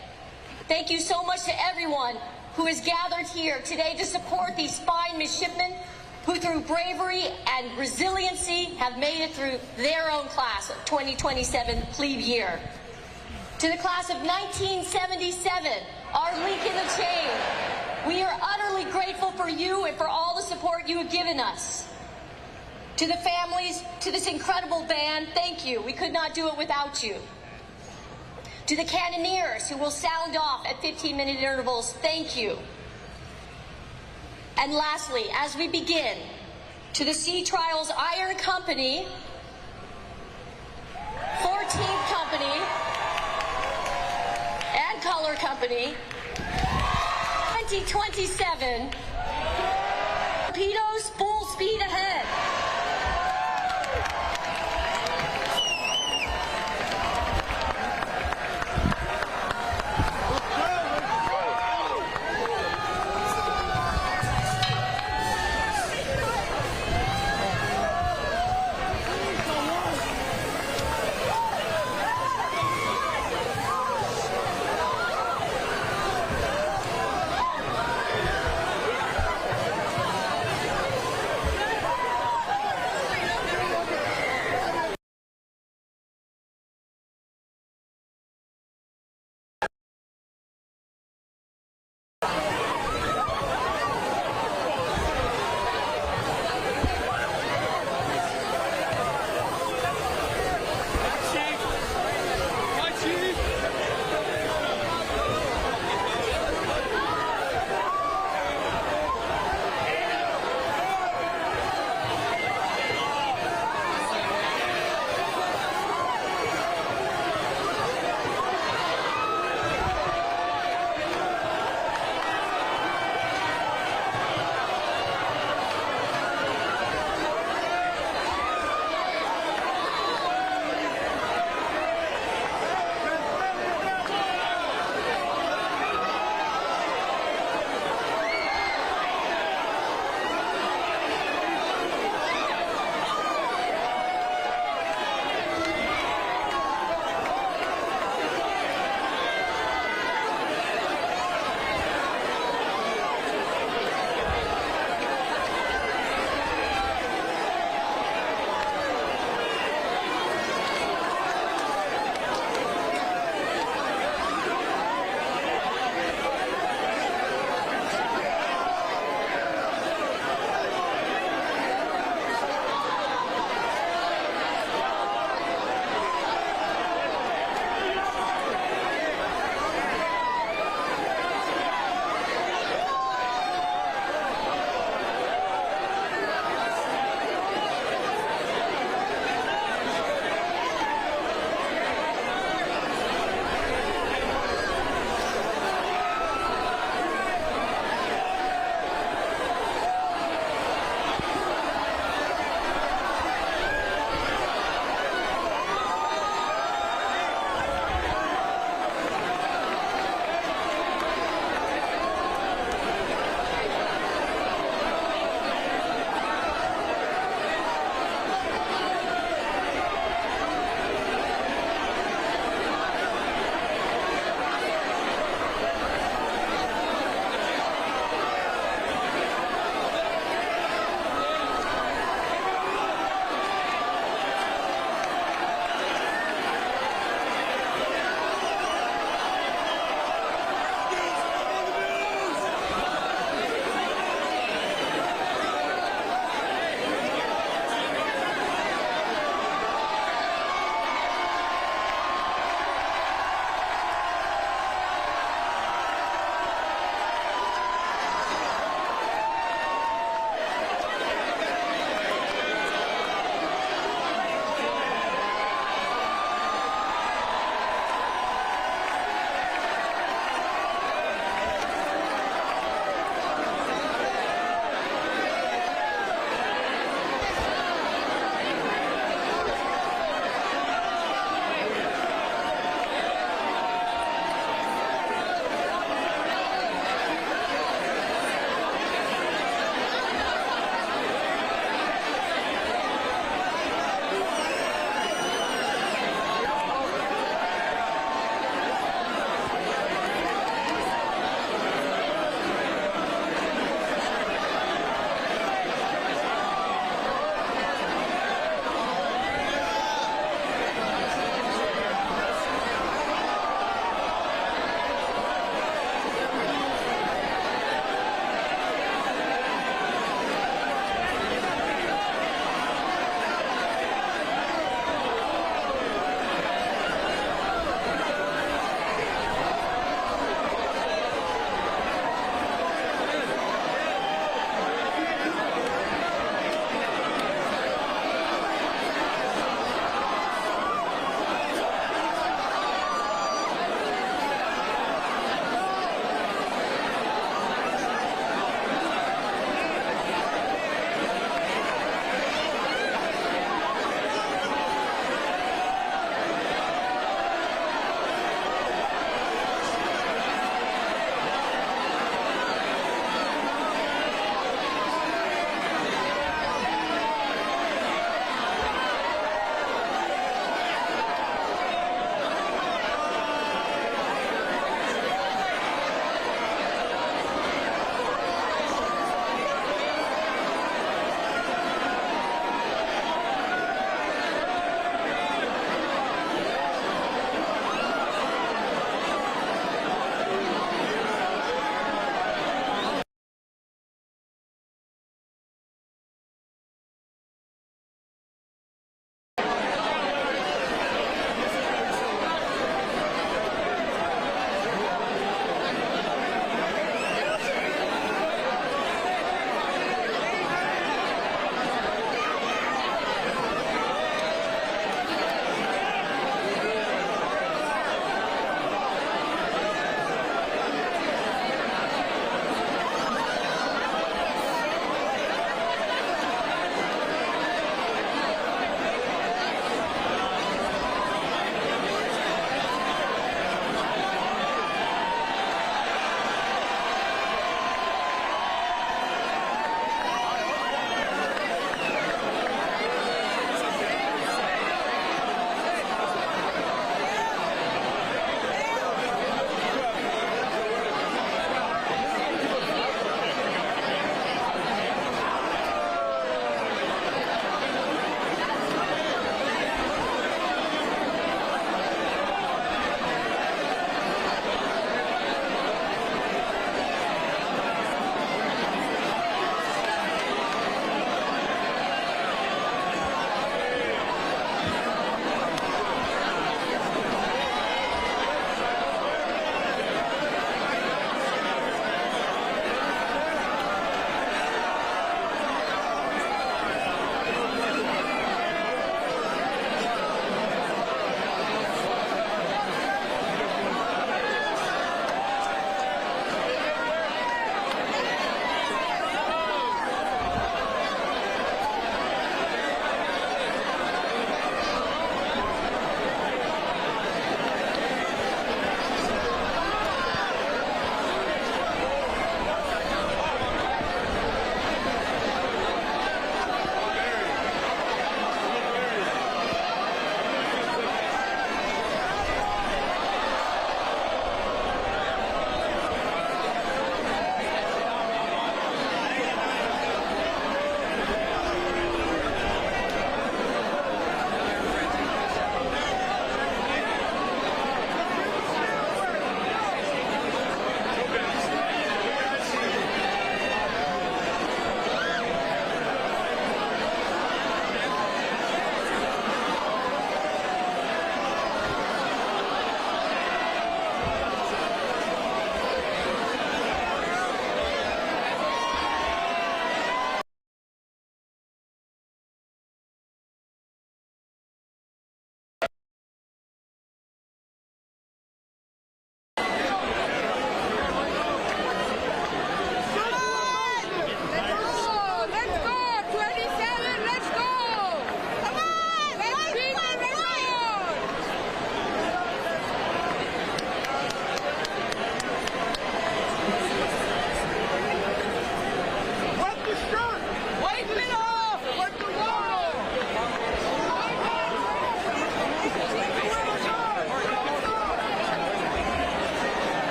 Thank you so much to everyone who has gathered here today to support these fine midshipmen who through bravery and resiliency have made it through their own class of 2027 plebe year. To the class of 1977, our link in the chain, we are utterly grateful for you and for all the support you have given us. To the families, to this incredible band, thank you. We could not do it without you. To the cannoneers who will sound off at 15-minute intervals, thank you. And lastly, as we begin, to the Sea Trials Iron Company, 14th Company, and Color Company, 2027, torpedoes full speed ahead.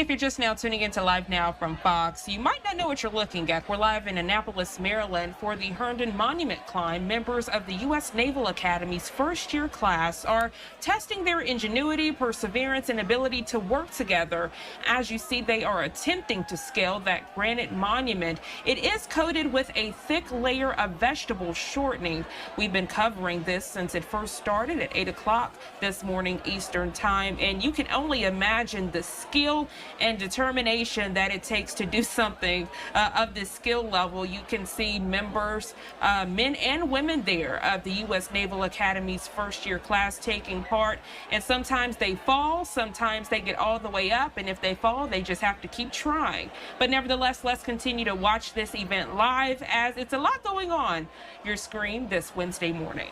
if you're just now tuning into Live Now from Fox, you might not know what you're looking at. We're live in Annapolis, Maryland for the Herndon Monument Climb. Members of the U.S. Naval Academy's first-year class are testing their ingenuity, perseverance, and ability to work together. As you see, they are attempting to scale that granite monument. It is coated with a thick layer of vegetable shortening. We've been covering this since it first started at 8 o'clock this morning Eastern Time, and you can only imagine the skill and determination that it takes to do something of this skill level. You can see members, men and women there of the U.S. Naval Academy's first-year class taking part, and sometimes they fall, sometimes they get all the way up, and if they fall, they just have to keep trying. But nevertheless, let's continue to watch this event live as it's a lot going on your screen this Wednesday morning.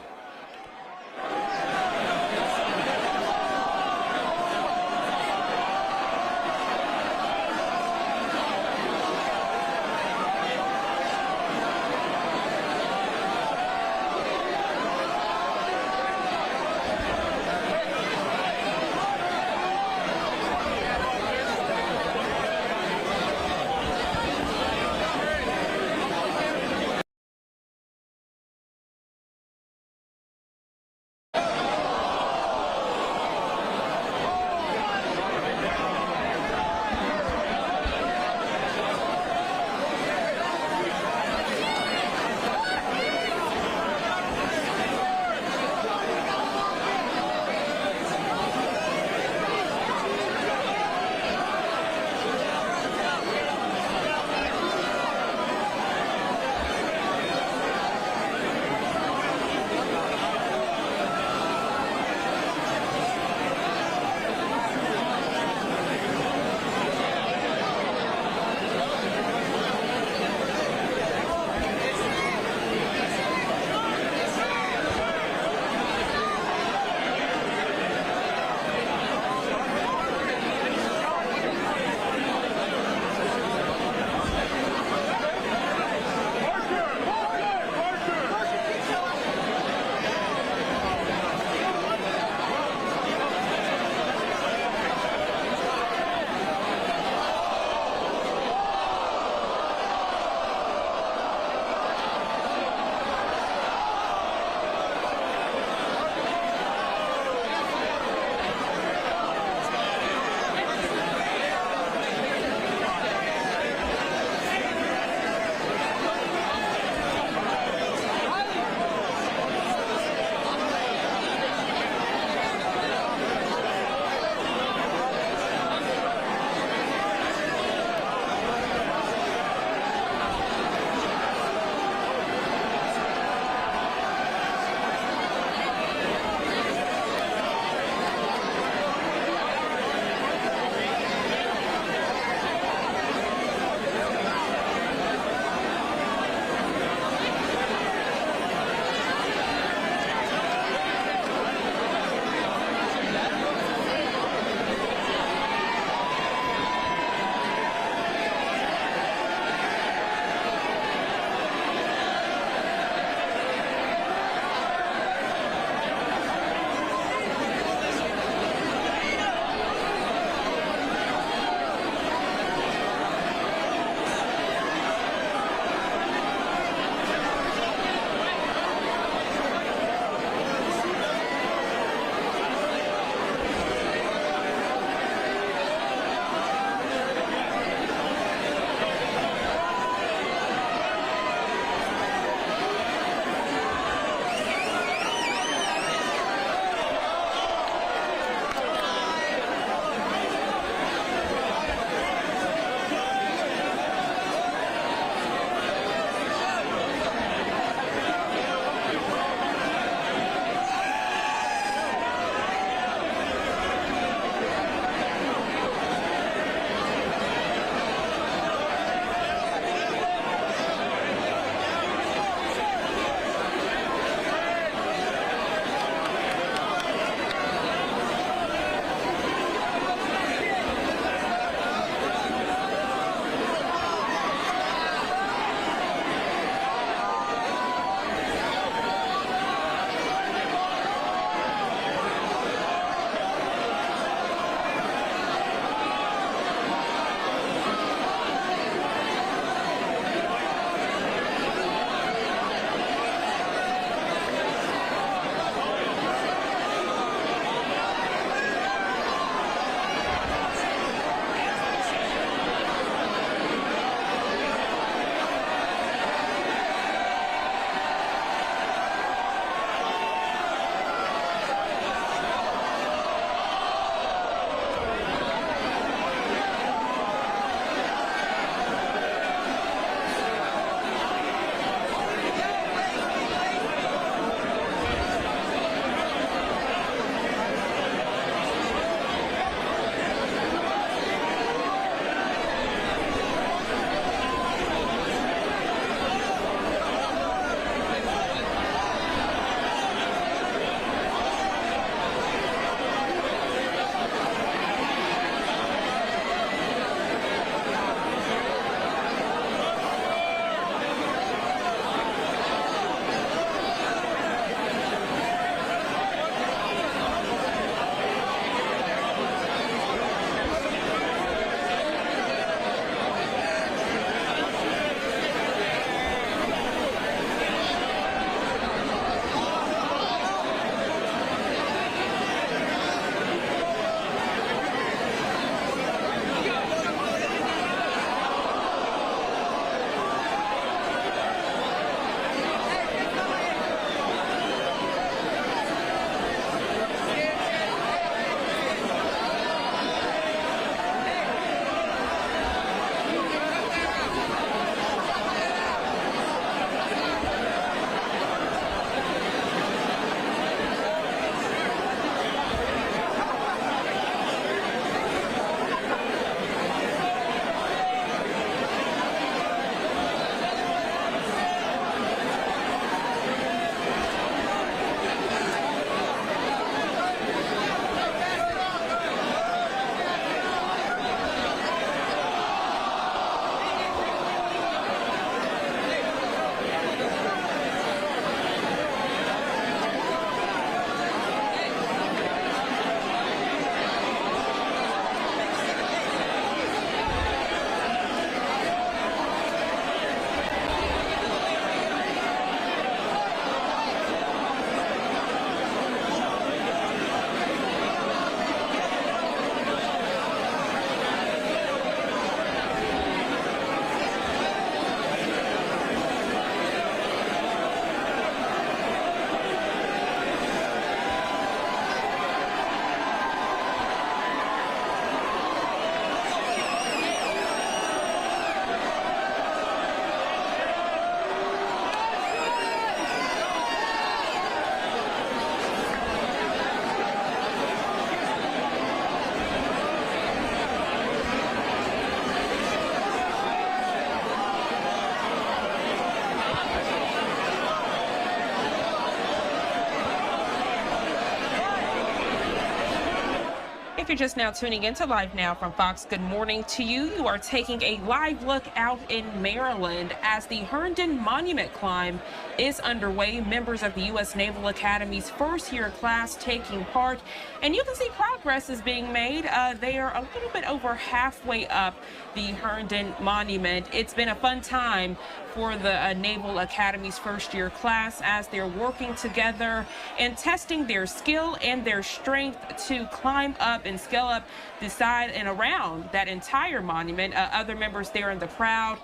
If you're just now tuning into Live Now from Fox, good morning to you. You are taking a live look out in Maryland as the Herndon Monument Climb is underway. Members of the U.S. Naval Academy's first-year class taking part, and you can see progress is being made. They are a little bit over halfway up the Herndon Monument. It's been a fun time for the Naval Academy's first-year class as they're working together and testing their skill and their strength to climb up and scale up the side and around that entire monument. Other members there in the crowd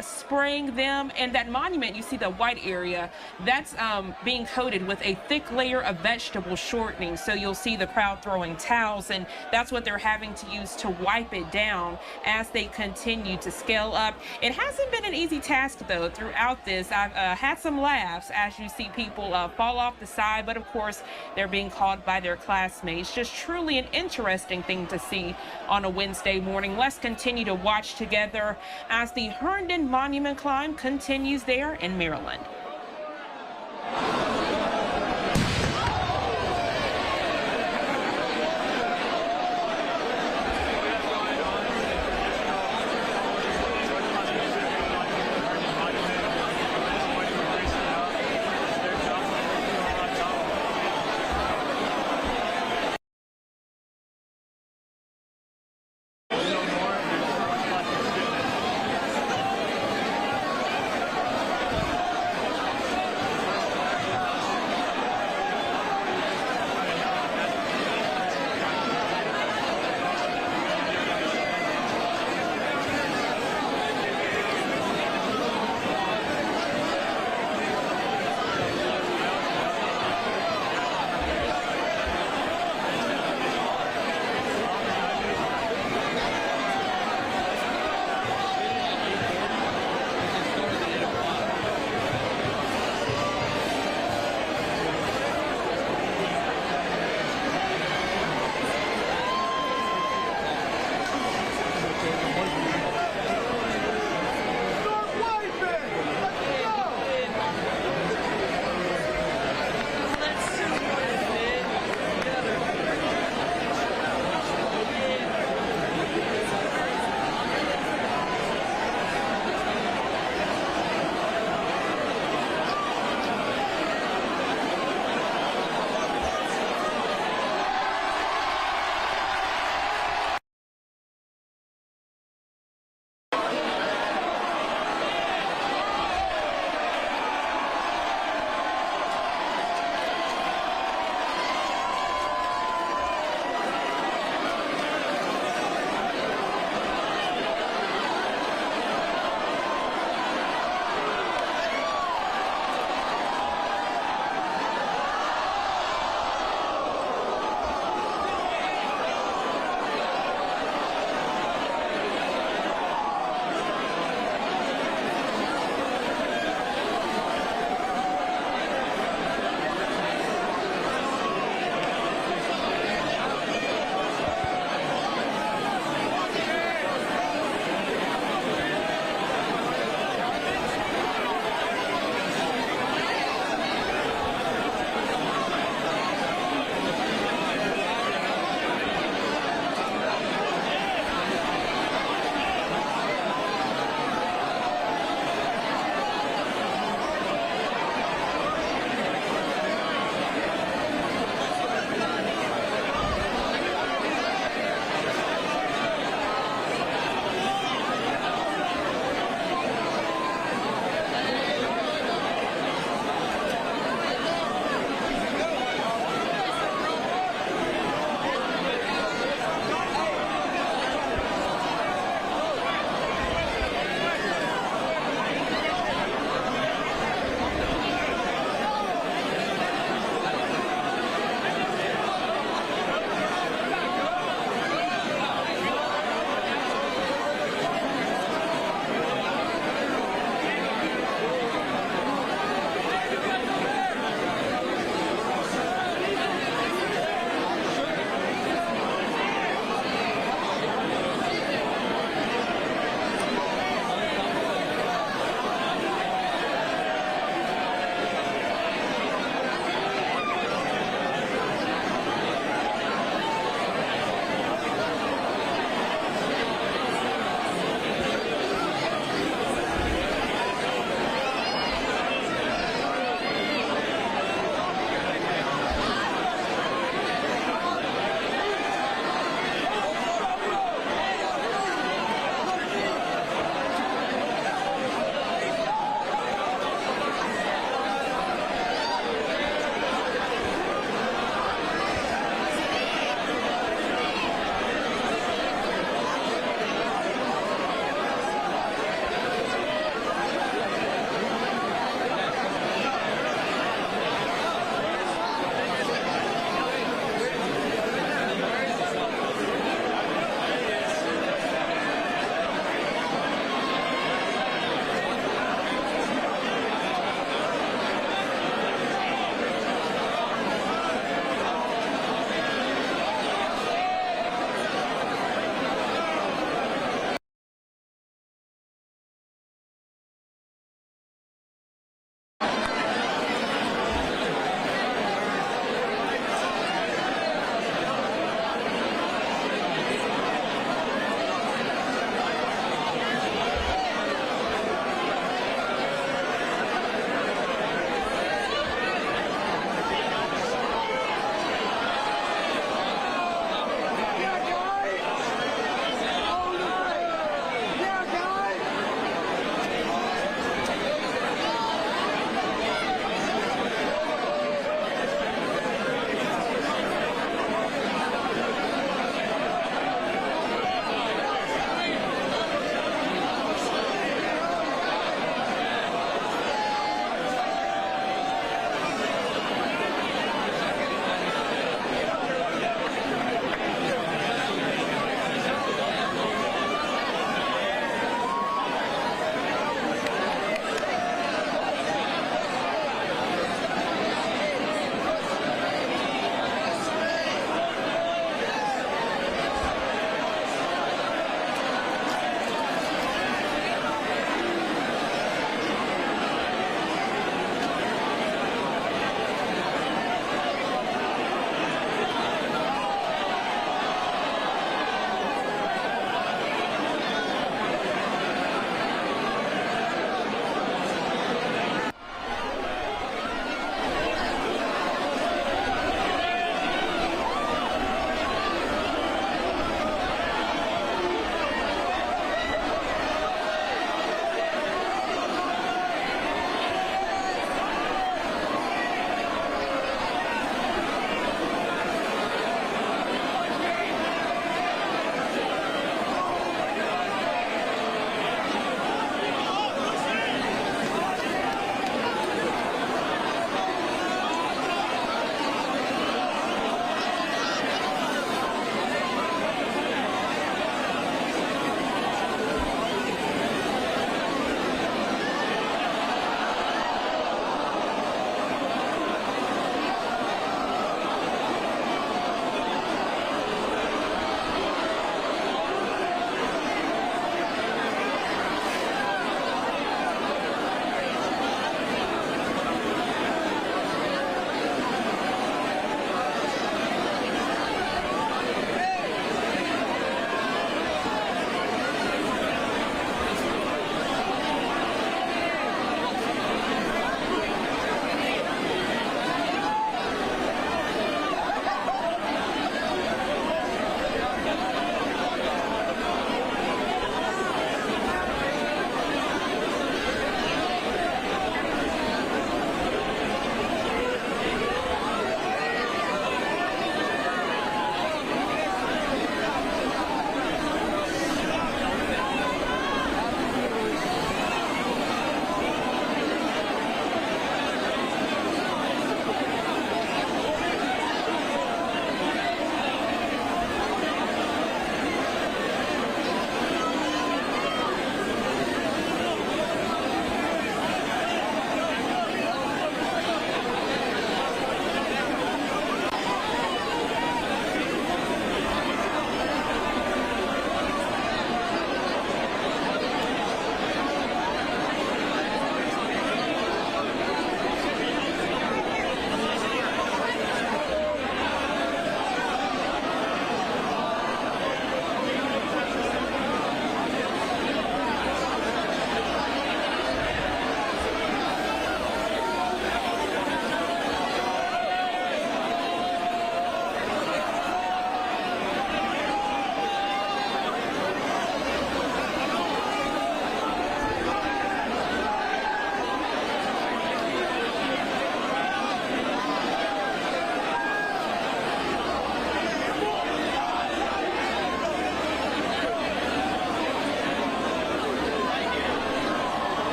spraying them, and that monument, you see the white area, that's being coated with a thick layer of vegetable shortening. So you'll see the crowd throwing towels, and that's what they're having to use to wipe it down as they continue to scale up. It hasn't been an easy task though throughout this. I've had some laughs as you see people fall off the side, but of course they're being called by their classmates. Just truly an interesting thing to see on a Wednesday morning. Let's continue to watch together as the Herndon Monument Climb continues there in Maryland.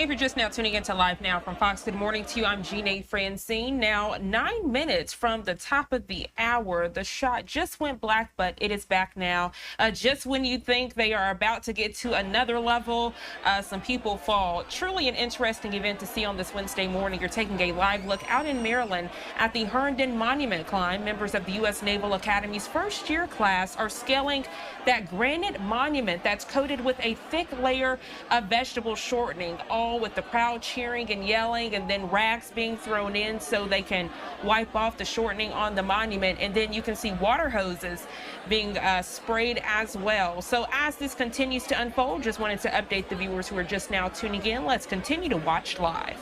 If you're just now tuning into Live Now from Fox, good morning to you. I'm Jeanne Francine. Now, 9 minutes from the top of the hour, the shot just went black, but it is back now. Just when you think they are about to get to another level, some people fall. Truly an interesting event to see on this Wednesday morning. You're taking a live look out in Maryland at the Herndon Monument Climb. Members of the U.S. Naval Academy's first-year class are scaling that granite monument that's coated with a thick layer of vegetable shortening, all with the crowd cheering and yelling, and then rags being thrown in so they can wipe off the shortening on the monument. And then you can see water hoses being sprayed as well. So as this continues to unfold, just wanted to update the viewers who are just now tuning in. Let's continue to watch live.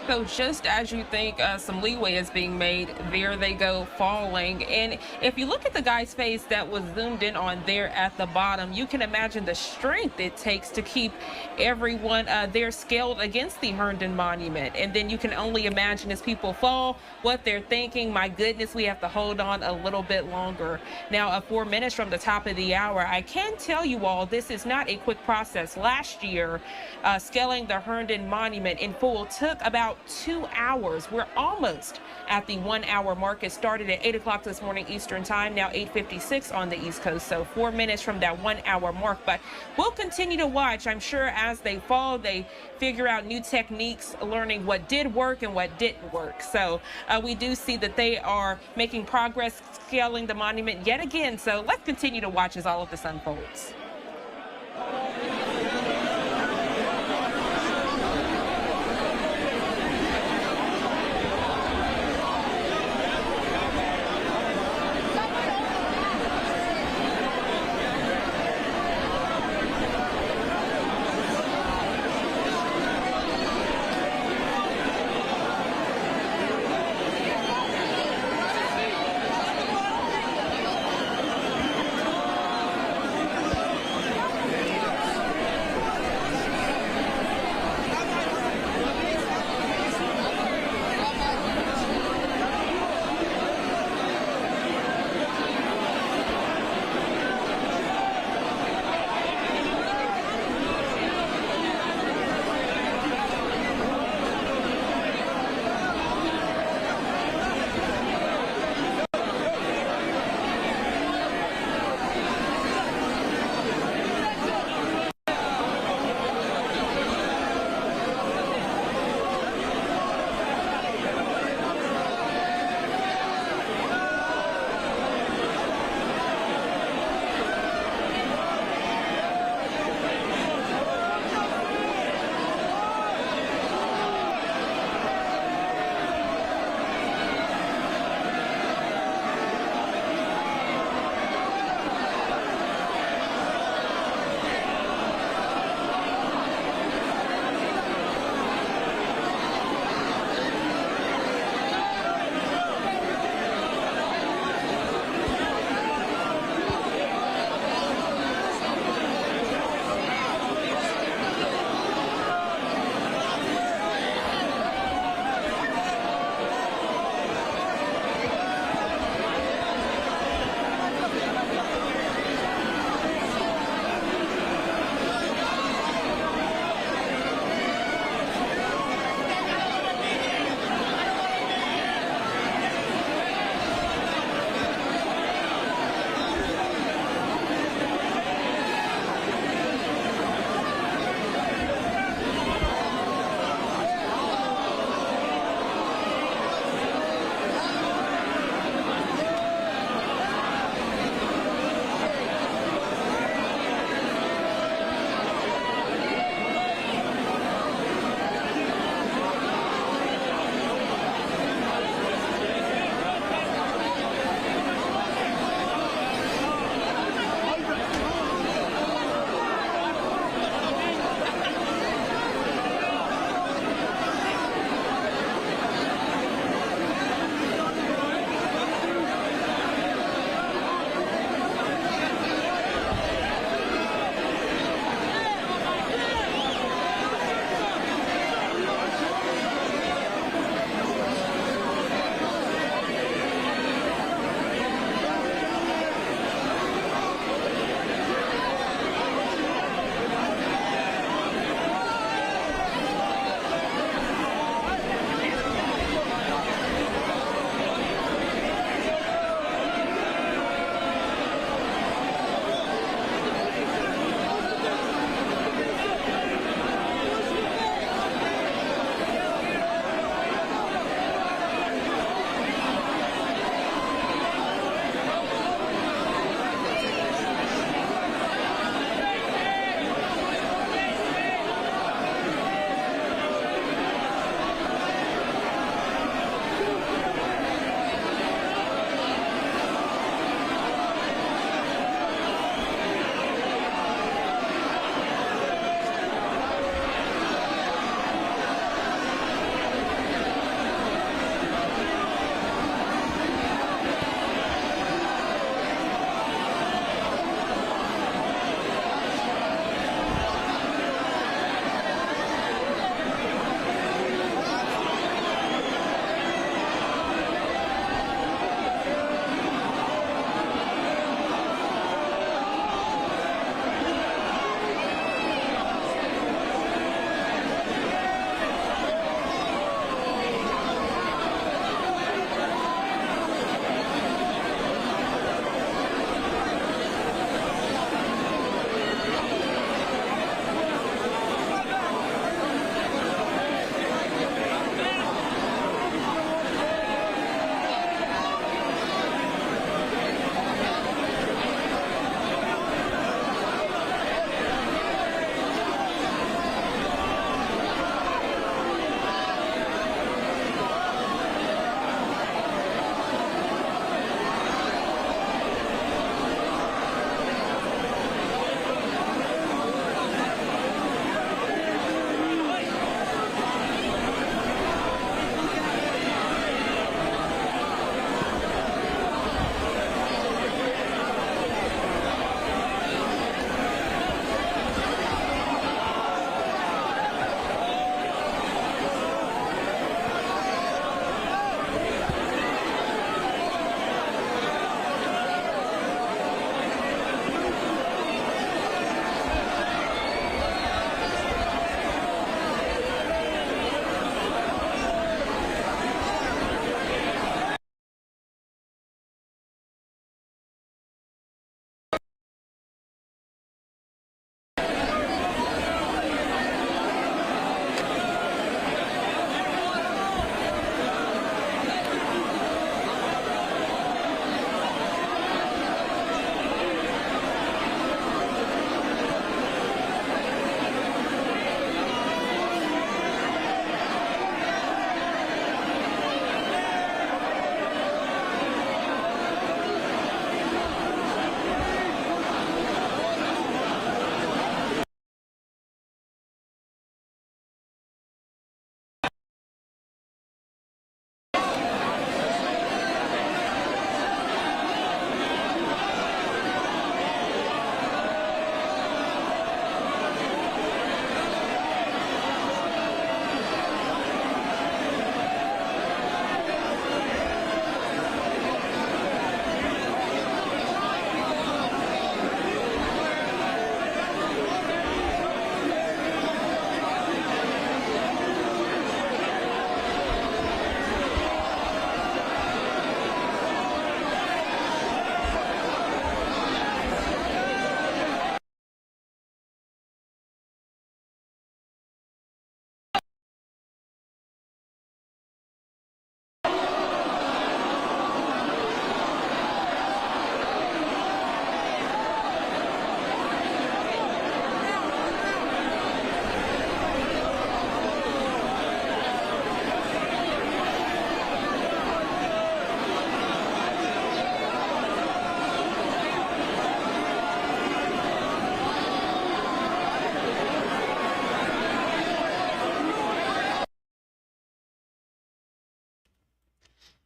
So just as you think some leeway is being made, there they go falling. And if you look at the guy's face that was zoomed in on there at the bottom, you can imagine the strength it takes to keep everyone there scaled against the Herndon Monument. And then you can only imagine as people fall, what they're thinking. My goodness, we have to hold on a little bit longer. Now, 4 minutes from the top of the hour, I can tell you all this is not a quick process. Last year, scaling the Herndon Monument in full took about 2 hours. We're almost at the 1 hour mark. It started at 8 o'clock this morning Eastern time, now 8:56 on the East Coast. So 4 minutes from that 1 hour mark. But we'll continue to watch. I'm sure as they fall, they figure out new techniques, learning what did work and what didn't work. So we do see that they are making progress scaling the monument yet again. So let's continue to watch as all of this unfolds.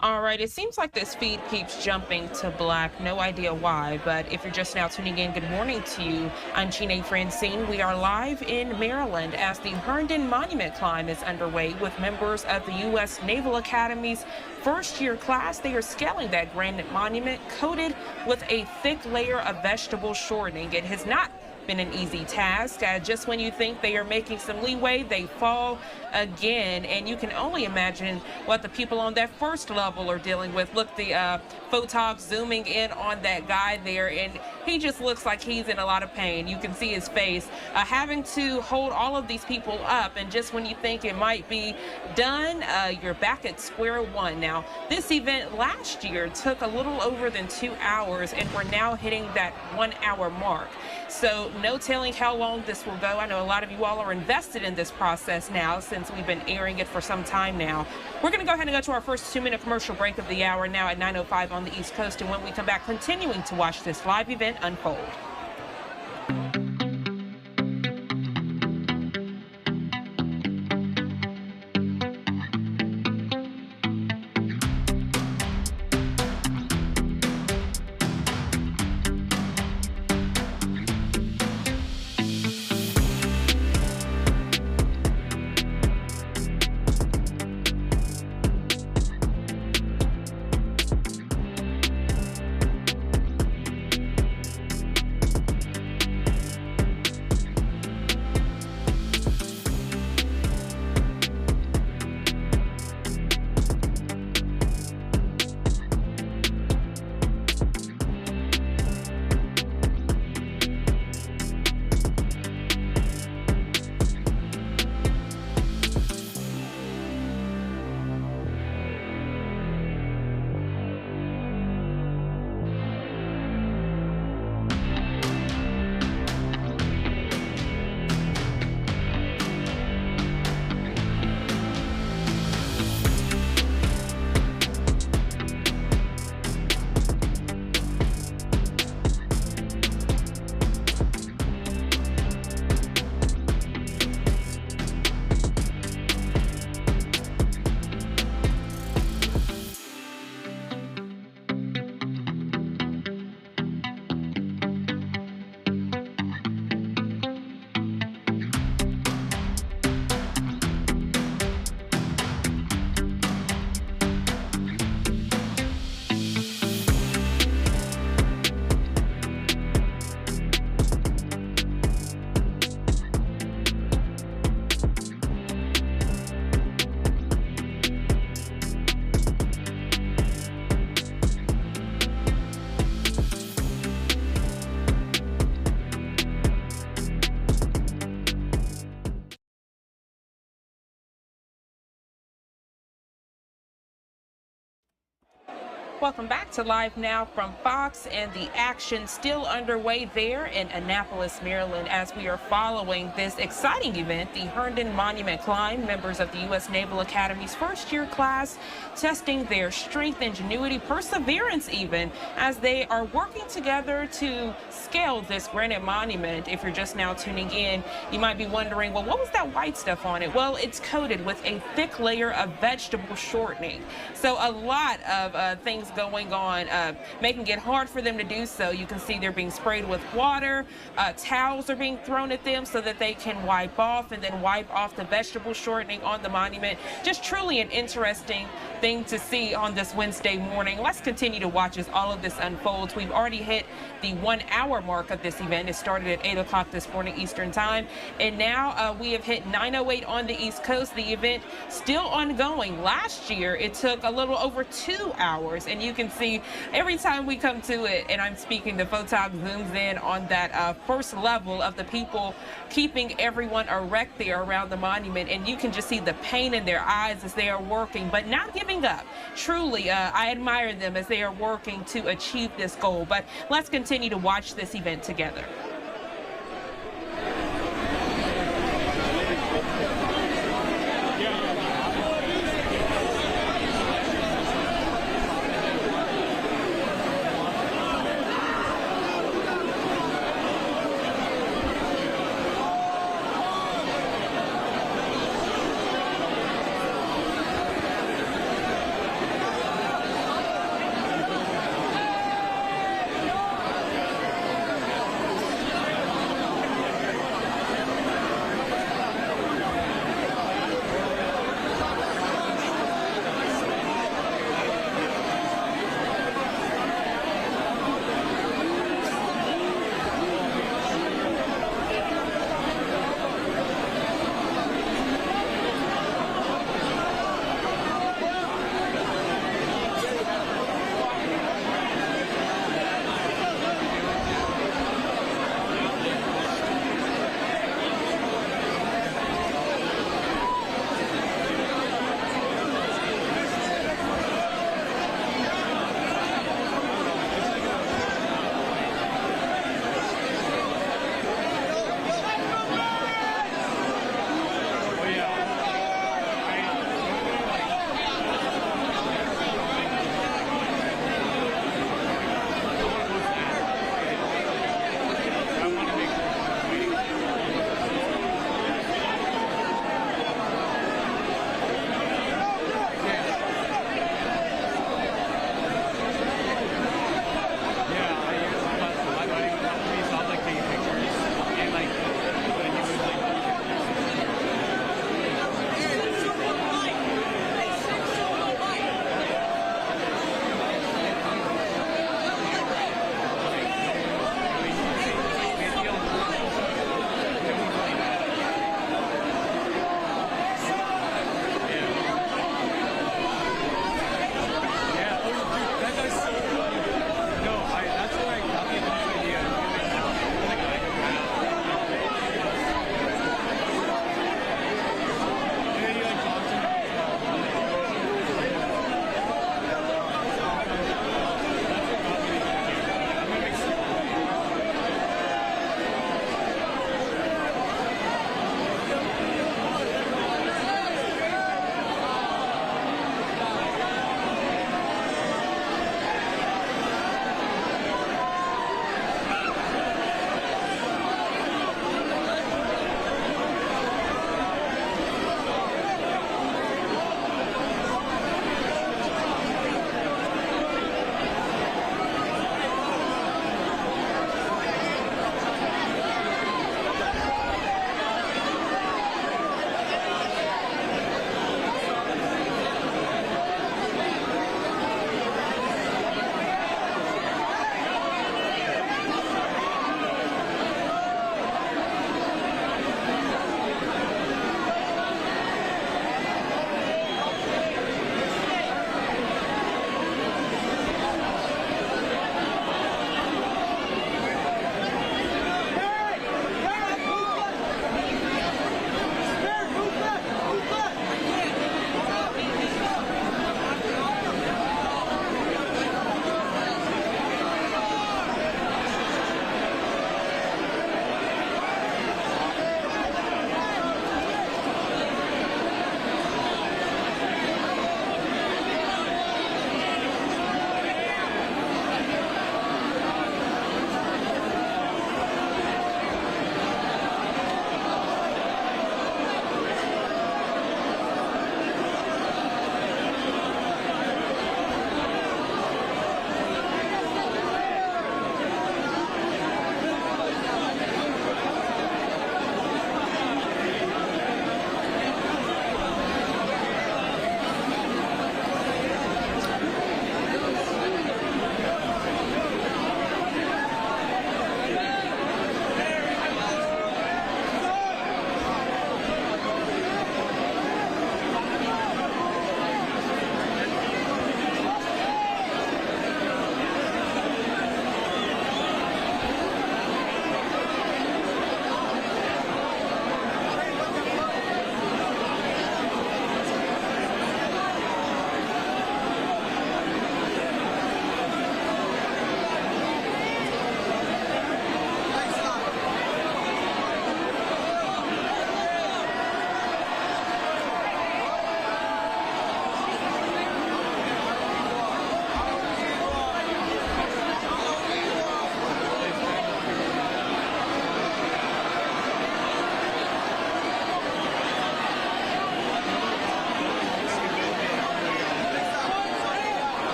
All right, it seems like this feed keeps jumping to black. No idea why, but if you're just now tuning in, good morning to you. I'm Gina Francine. We are live in Maryland as the Herndon Monument Climb is underway with members of the U.S. Naval Academy's first-year class. They are scaling that granite monument coated with a thick layer of vegetable shortening. It has not been an easy task. Just when you think they are making some leeway, they fall again, and you can only imagine what the people on that first level are dealing with. Look, the photog zooming in on that guy there, and he just looks like he's in a lot of pain. You can see his face, having to hold all of these people up, and just when you think it might be done, you're back at square one. Now, this event last year took a little over than 2 hours, and we're now hitting that 1 hour mark. So no telling how long this will go. I know a lot of you all are invested in this process now since we've been airing it for some time now. We're going to go ahead and go to our first 2-minute commercial break of the hour now at 9:05 on the East Coast. And when we come back, continuing to watch this live event unfold. Welcome back to Live Now from Fox, and the action still underway there in Annapolis, Maryland, as we are following this exciting event, the Herndon Monument Climb. Members of the U.S. Naval Academy's first-year class testing their strength, ingenuity, perseverance even, as they are working together to scale this granite monument. If you're just now tuning in, you might be wondering, well, what was that white stuff on it? Well, it's coated with a thick layer of vegetable shortening. So a lot of things going on, making it hard for them to do so. You can see they're being sprayed with water. Towels are being thrown at them so that they can wipe off and then wipe off the vegetable shortening on the monument. Just truly an interesting thing to see on this Wednesday morning. Let's continue to watch as all of this unfolds. We've already hit the 1 hour mark of this event. It started at 8 o'clock this morning Eastern time, and now we have hit 9:08 on the East Coast. The event still ongoing. Last year it took a little over 2 hours, and you can see every time we come to it, and I'm speaking, the photog zooms in on that first level of the people keeping everyone erect there around the monument, and you can just see the pain in their eyes as they are working, but not giving up. Truly, I admire them as they are working to achieve this goal. But let's continue to watch this event together.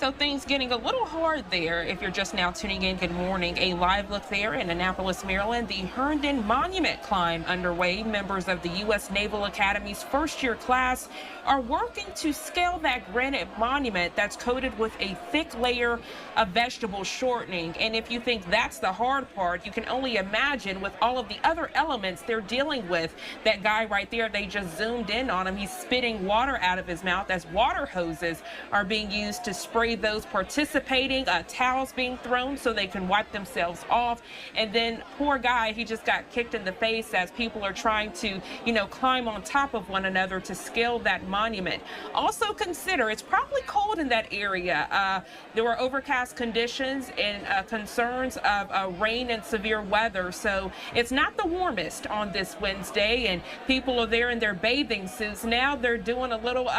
So things getting a little hard there. If you're just now tuning in, good morning. A live look there in Annapolis, Maryland. The Herndon Monument Climb underway. Members of the U.S. Naval Academy's first-year class are working to scale that granite monument that's coated with a thick layer of vegetable shortening. And if you think that's the hard part, you can only imagine with all of the other elements they're dealing with. That guy right there, they just zoomed in on him. He's spitting water out of his mouth as water hoses are being used to spray those participating, towels being thrown so they can wipe themselves off. And then poor guy, he just got kicked in the face as people are trying to, climb on top of one another to scale that monument. Also consider, it's probably cold in that area. There were overcast conditions and concerns of rain and severe weather. So it's not the warmest on this Wednesday, and people are there in their bathing suits. Now they're doing a little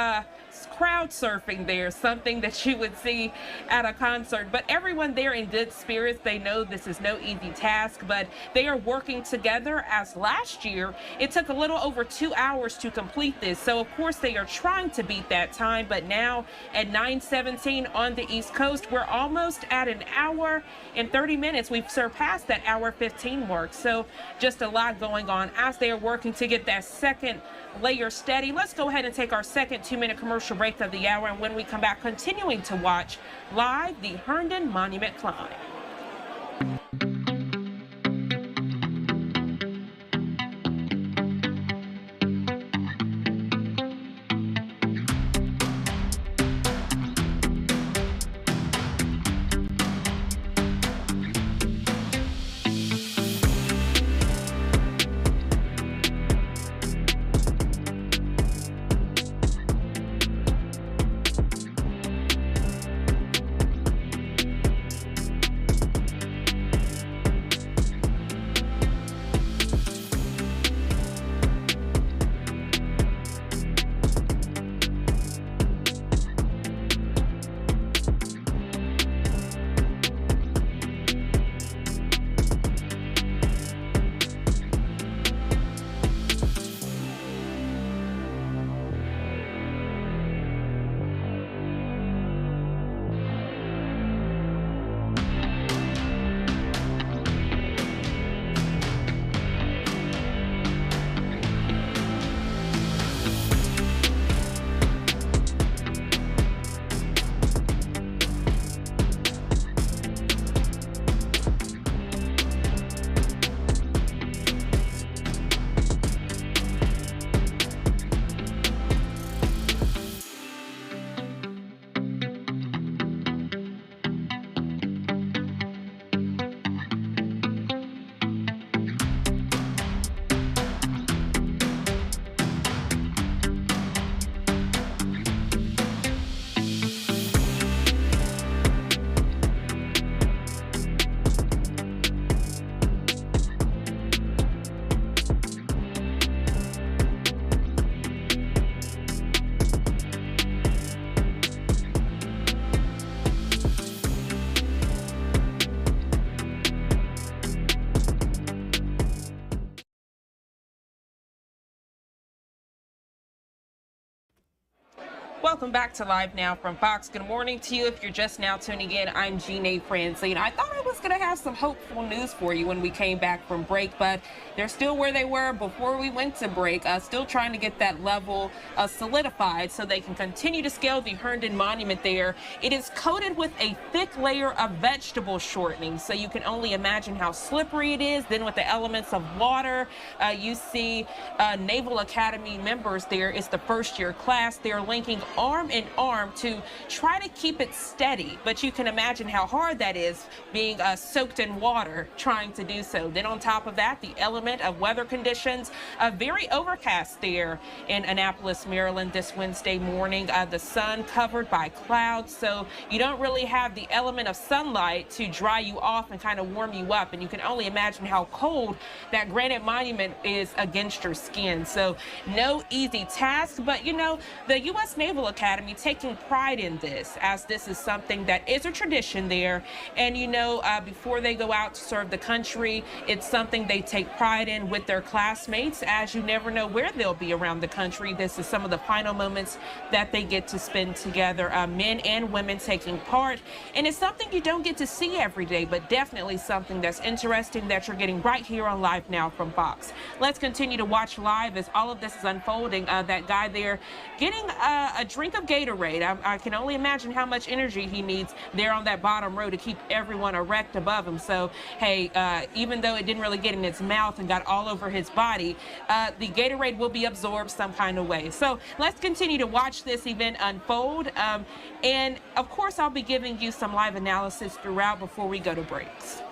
crowd surfing there, something that you would see at a concert. But everyone there in good spirits. They know this is no easy task, but they are working together, as last year it took a little over 2 hours to complete this. So of course they are trying to beat that time, but now at 9:17 on the East Coast, we're almost at an hour and 30 minutes. We've surpassed that hour 15 mark. So just a lot going on as they are working to get that second layer steady. Let's go ahead and take our second 2-minute commercial break of the hour, and when we come back, continuing to watch live the Herndon Monument Climb. Welcome back to Live Now from Fox. Good morning to you. If you're just now tuning in, I'm Jeanne Francine. I thought I was going to have some hopeful news for you when we came back from break, but they're still where they were before we went to break, still trying to get that level solidified so they can continue to scale the Herndon Monument there. It is coated with a thick layer of vegetable shortening, so you can only imagine how slippery it is. Then with the elements of water, you see Naval Academy members there. It's the first-year class. They're linking arm in arm to try to keep it steady, but you can imagine how hard that is being soaked in water trying to do so. Then on top of that, the element of weather conditions, very overcast there in Annapolis, Maryland this Wednesday morning. The sun covered by clouds, so you don't really have the element of sunlight to dry you off and kind of warm you up, and you can only imagine how cold that granite monument is against your skin. So no easy task, but you know, the U.S. Naval Naval Academy taking pride in this, as this is something that is a tradition there. And, you know, before they go out to serve the country, it's something they take pride in with their classmates, as you never know where they'll be around the country. This is some of the final moments that they get to spend together, men and women taking part. And it's something you don't get to see every day, but definitely something that's interesting that you're getting right here on Live Now from Fox. Let's continue to watch live as all of this is unfolding. That guy there getting a drink of Gatorade. I can only imagine how much energy he needs there on that bottom row to keep everyone erect above him. So, hey, even though it didn't really get in his mouth and got all over his body, the Gatorade will be absorbed some kind of way. So let's continue to watch this event unfold. And of course, I'll be giving you some live analysis throughout before we go to breaks.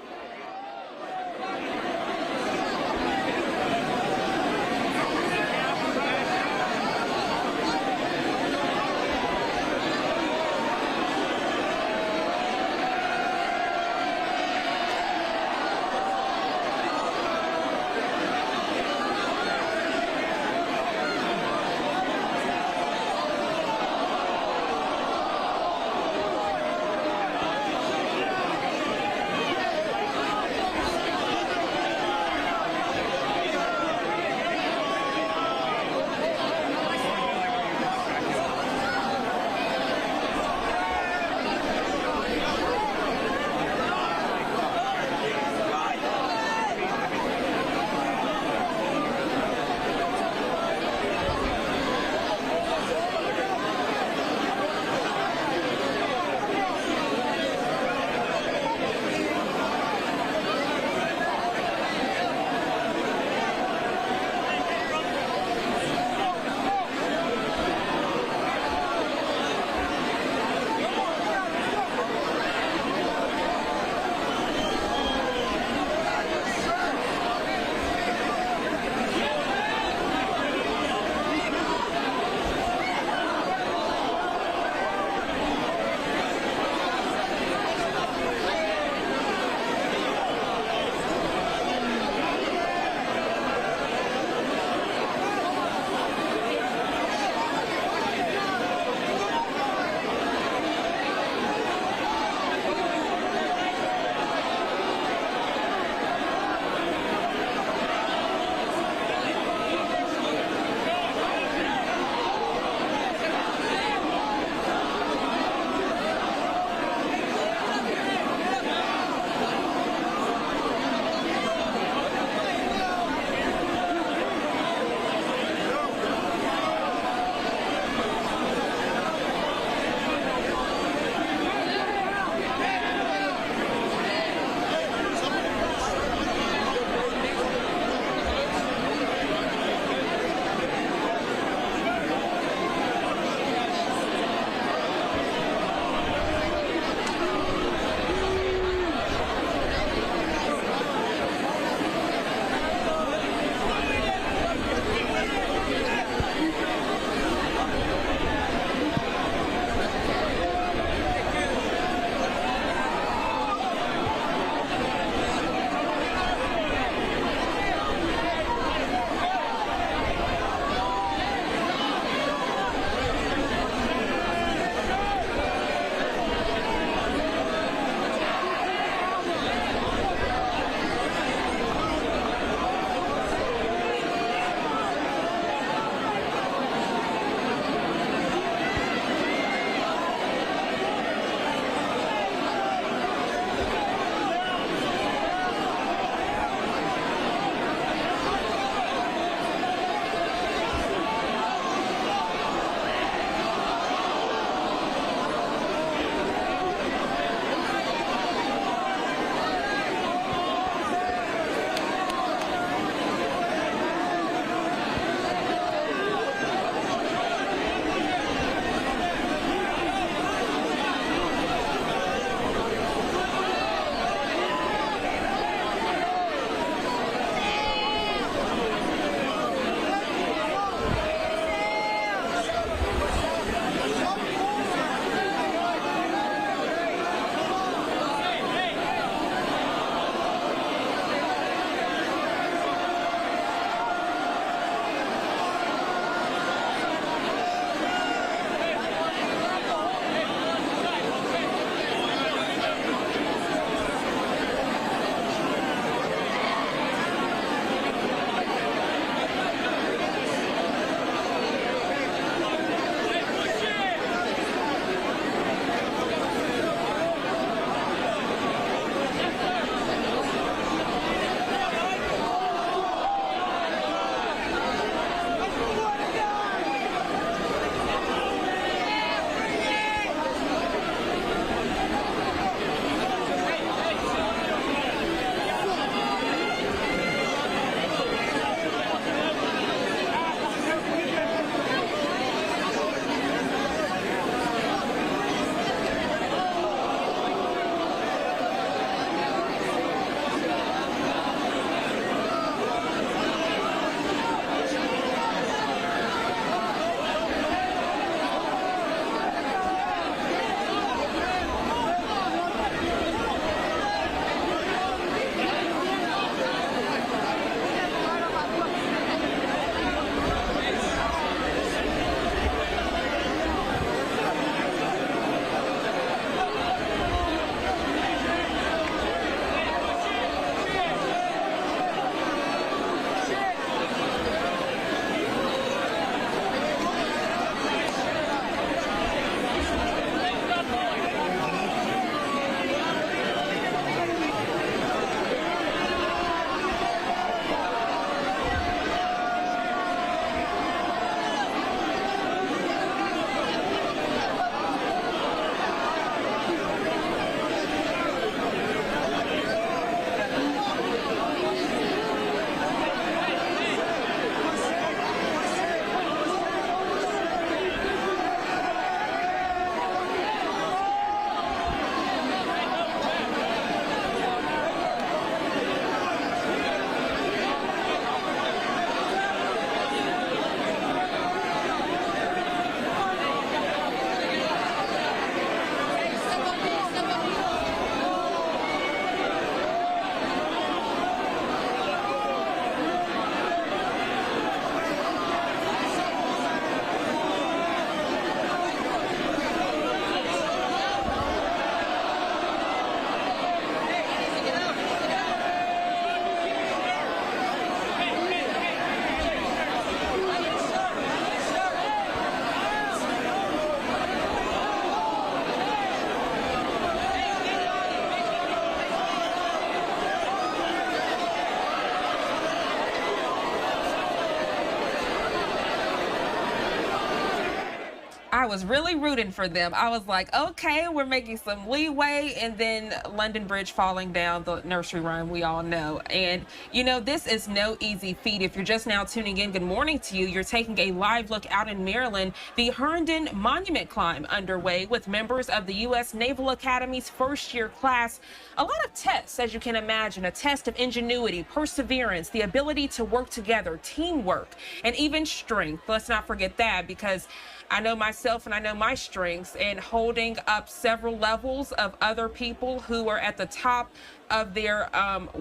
I was really rooting for them. I was like, okay, we're making some leeway, and then London Bridge falling down, the nursery rhyme we all know. And, you know, this is no easy feat. If you're just now tuning in, good morning to you. You're taking a live look out in Maryland. The Herndon Monument Climb underway with members of the U.S. Naval Academy's first-year class. A lot of tests, as you can imagine, a test of ingenuity, perseverance, the ability to work together, teamwork, and even strength. Let's not forget that, because I know myself and I know my strengths, and holding up several levels of other people who are at the top of their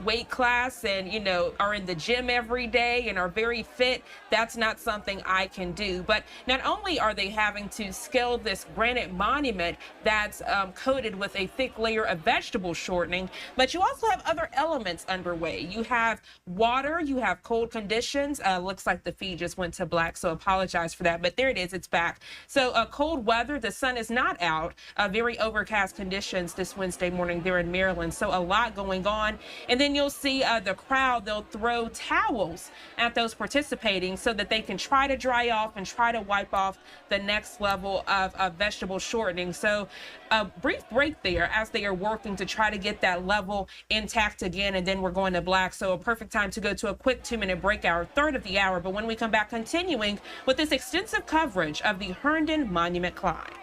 weight class and, you know, are in the gym every day and are very fit. That's not something I can do. But not only are they having to scale this granite monument that's coated with a thick layer of vegetable shortening, but you also have other elements underway. You have water, you have cold conditions. Looks like the feed just went to black, so apologize for that, but there it is, it's back. So cold weather, the sun is not out, very overcast conditions this Wednesday morning there in Maryland. So a lot going on. And then you'll see the crowd, they'll throw towels at those participating so that they can try to dry off and try to wipe off the next level of vegetable shortening. So a brief break there as they are working to try to get that level intact again, and then we're going to black. So a perfect time to go to a quick 2-minute break, our third of the hour. But when we come back, continuing with this extensive coverage of the Herndon Monument Climb.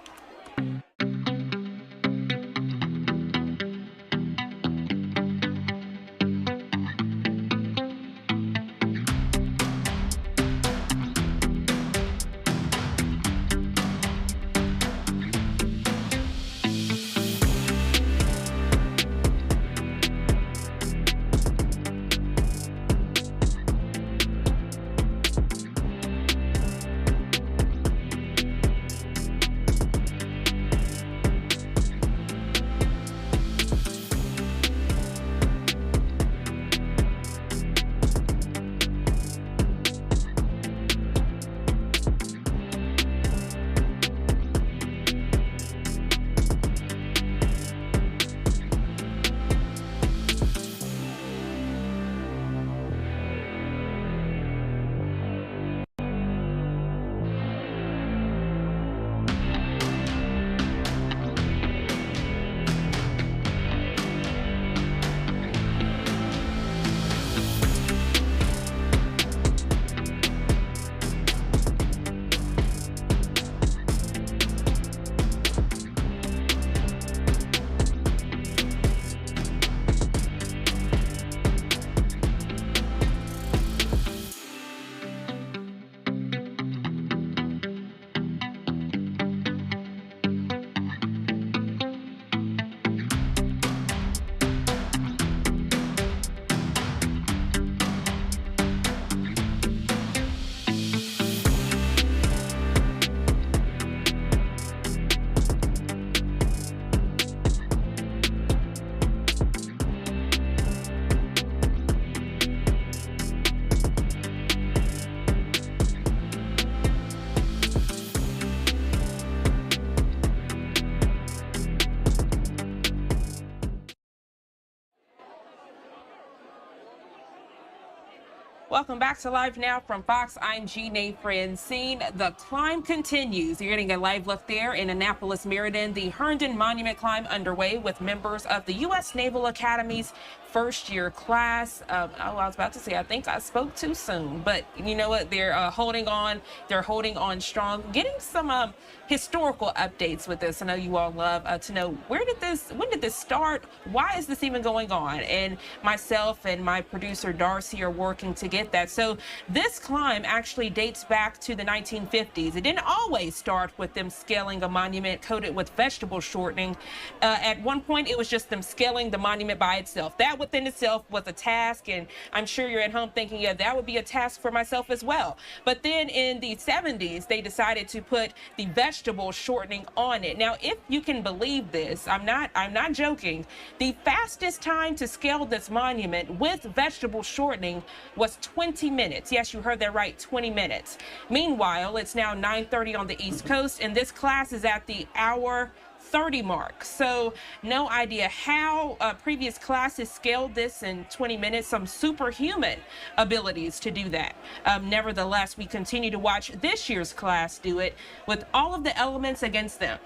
Welcome back to Live Now from Fox. I'm Jeanne Francine. The climb continues. You're getting a live look there in Annapolis, Meriden. The Herndon Monument Climb underway with members of the U.S. Naval Academy's first-year class. I was about to say, I think I spoke too soon, but you know what? They're holding on. They're holding on strong. Getting some historical updates with this. I know you all love to know when did this start? Why is this even going on? And myself and my producer Darcy are working to get that. So this climb actually dates back to the 1950s. It didn't always start with them scaling a monument coated with vegetable shortening. At one point, it was just them scaling the monument by itself. That within itself was a task, and I'm sure you're at home thinking, yeah, that would be a task for myself as well. But then in the 70s, they decided to put the vegetable shortening on it. Now, if you can believe this, I'm not joking, the fastest time to scale this monument with vegetable shortening was 20 minutes. Yes, you heard that right, 20 minutes. Meanwhile, it's now 9:30 on the East Coast, and this class is at the hour 30 mark. So no idea how previous classes scaled this in 20 minutes, some superhuman abilities to do that. Nevertheless, we continue to watch this year's class do it with all of the elements against them.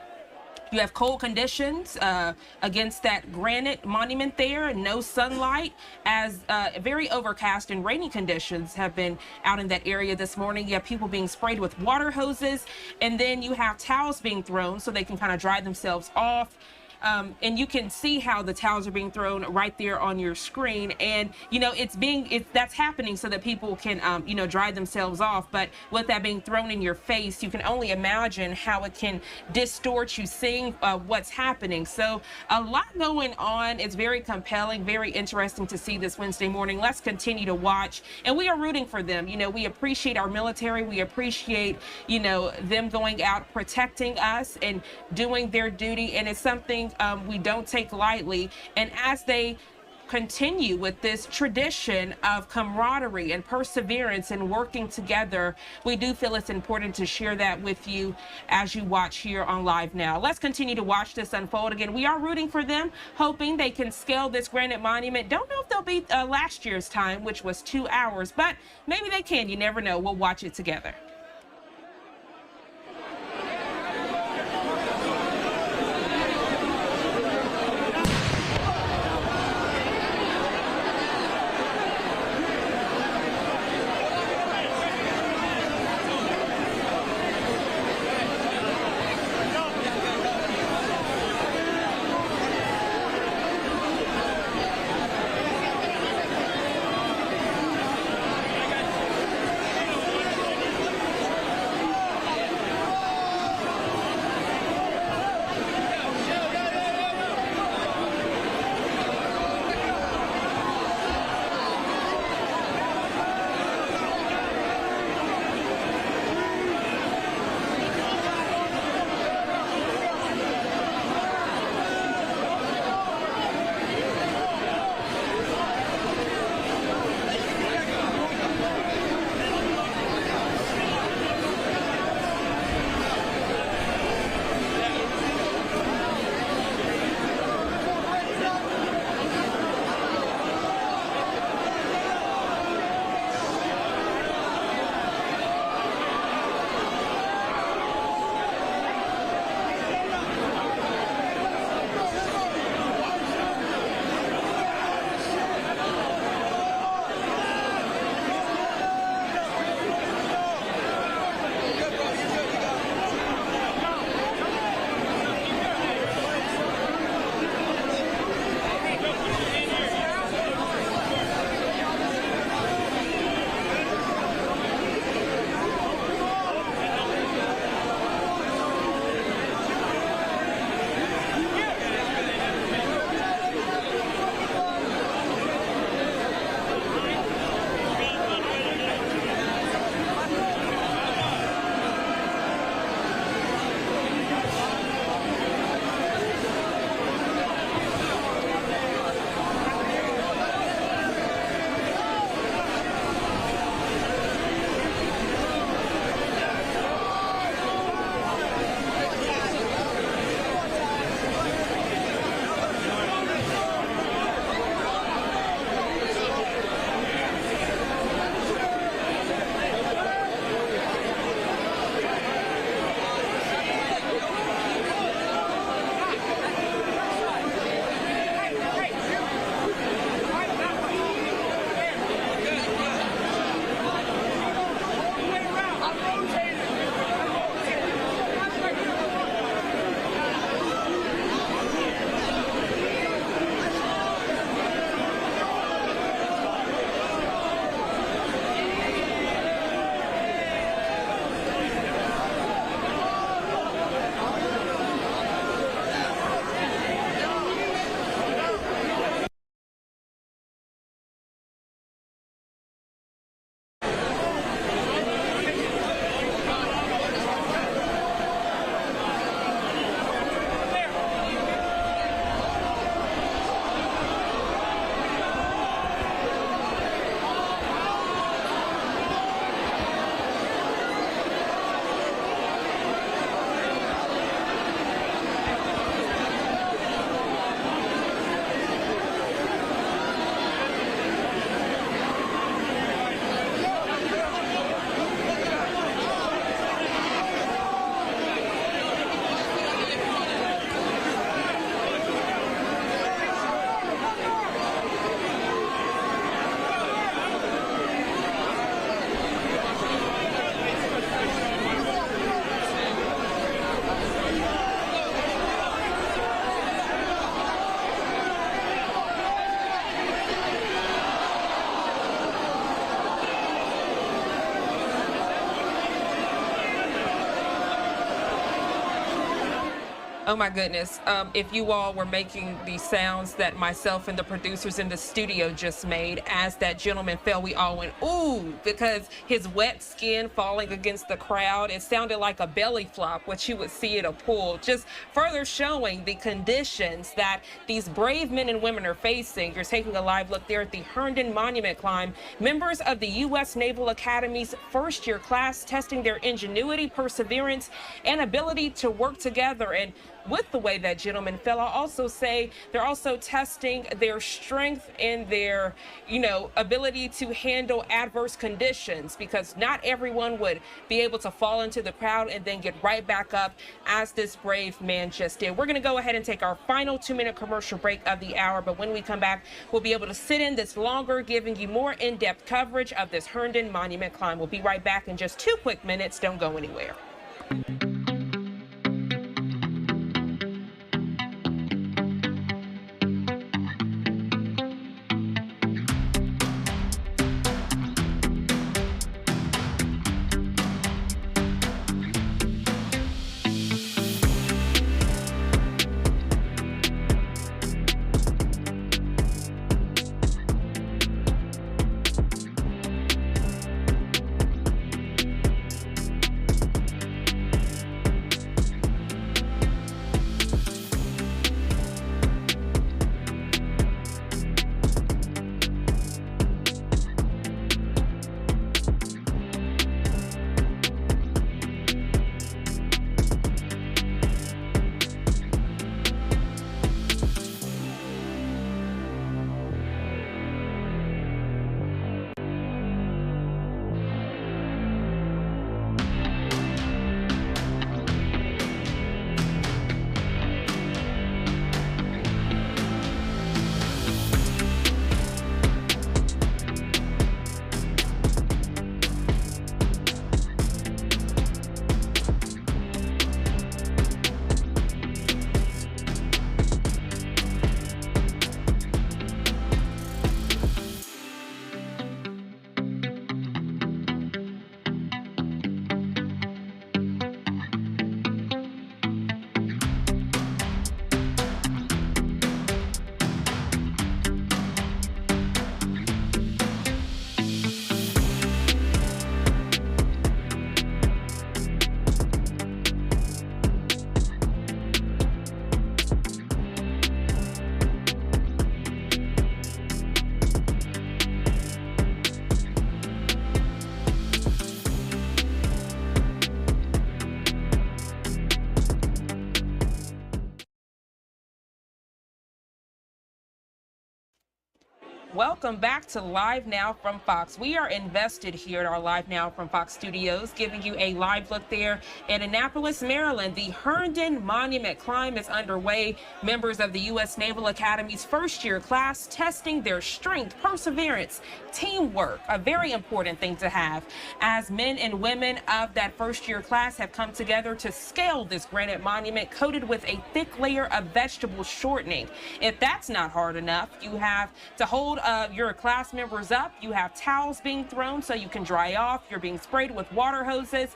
You have cold conditions against that granite monument there, no sunlight, as very overcast and rainy conditions have been out in that area this morning. You have people being sprayed with water hoses, and then you have towels being thrown so they can kind of dry themselves off. And you can see how the towels are being thrown right there on your screen. And, you know, that's happening so that people can, you know, dry themselves off. But with that being thrown in your face, you can only imagine how it can distort you seeing what's happening. So a lot going on. It's very compelling, very interesting to see this Wednesday morning. Let's continue to watch. And we are rooting for them. You know, we appreciate our military. We appreciate, you know, them going out protecting us and doing their duty. And it's something we don't take lightly. And as they continue with this tradition of camaraderie and perseverance and working together, we do feel it's important to share that with you as you watch here on Live Now. Let's continue to watch this unfold. Again, we are rooting for them, hoping they can scale this granite monument. Don't know if they'll beat last year's time, which was 2 hours, but maybe they can. You never know. We'll watch it together. Oh my goodness. If you all were making the sounds that myself and the producers in the studio just made as that gentleman fell, we all went, ooh, because his wet skin falling against the crowd, it sounded like a belly flop, which you would see at a pool, just further showing the conditions that these brave men and women are facing. You're taking a live look there at the Herndon Monument Climb. Members of the U.S. Naval Academy's first-year class testing their ingenuity, perseverance, and ability to work together. And with the way that gentleman fell, I'll also say they're also testing their strength and their, ability to handle adverse conditions, because not everyone would be able to fall into the crowd and then get right back up as this brave man just did. We're going to go ahead and take our final 2-minute commercial break of the hour, but when we come back, we'll be able to sit in this longer, giving you more in-depth coverage of this Herndon Monument Climb. We'll be right back in just 2 quick minutes. Don't go anywhere. Welcome back to Live Now from Fox. We are invested here at our Live Now from Fox studios, giving you a live look there in Annapolis, Maryland. The Herndon Monument Climb is underway. Members of the U.S. Naval Academy's first-year class testing their strength, perseverance, teamwork, a very important thing to have, as men and women of that first-year class have come together to scale this granite monument coated with a thick layer of vegetable shortening. If that's not hard enough, you have to hold your class members up. You have towels being thrown so you can dry off. You're being sprayed with water hoses.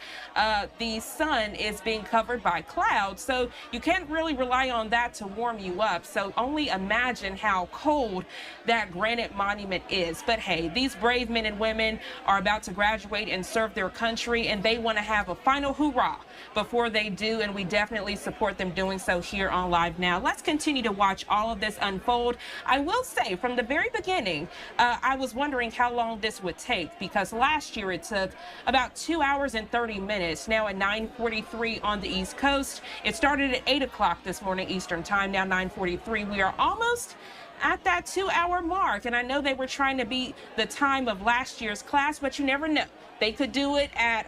The sun is being covered by clouds, so you can't really rely on that to warm you up. So only imagine how cold that granite monument is. But hey, these brave men and women are about to graduate and serve their country, and they want to have a final hoorah before they do, and we definitely support them doing so here on Live Now. Let's continue to watch all of this unfold. I will say, from the very beginning, I was wondering how long this would take, because last year it took about 2 hours and 30 minutes. Now at 9:43 on the East Coast. It started at 8 o'clock this morning Eastern Time, now 9:43. We are almost at that 2-hour mark, and I know they were trying to beat the time of last year's class, but you never know. They could do it at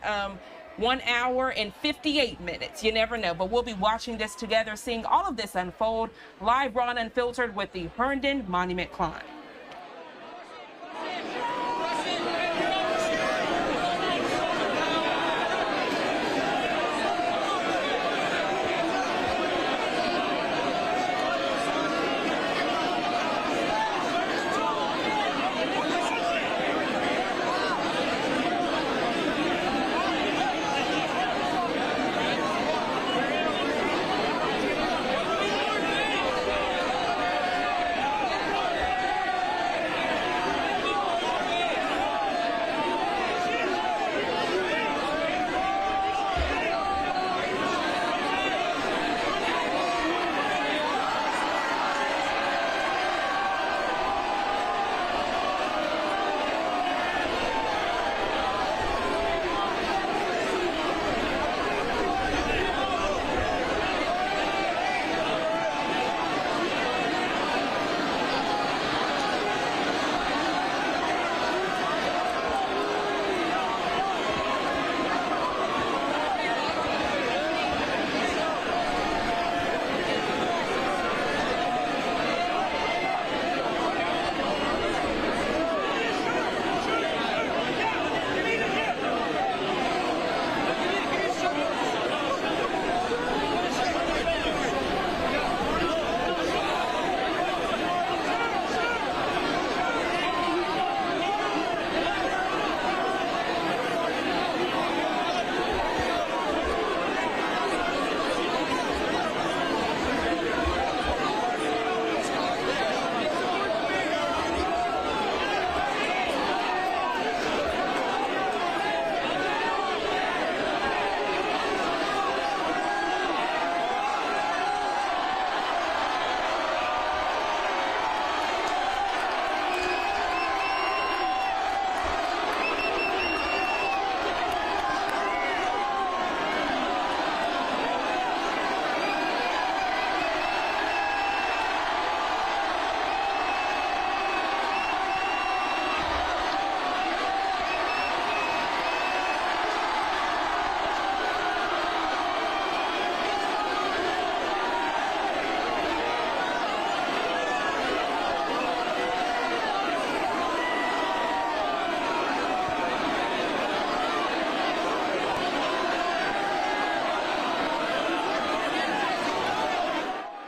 1 hour and 58 minutes. You never know, but we'll be watching this together, seeing all of this unfold live, raw, and unfiltered with the Herndon Monument Climb.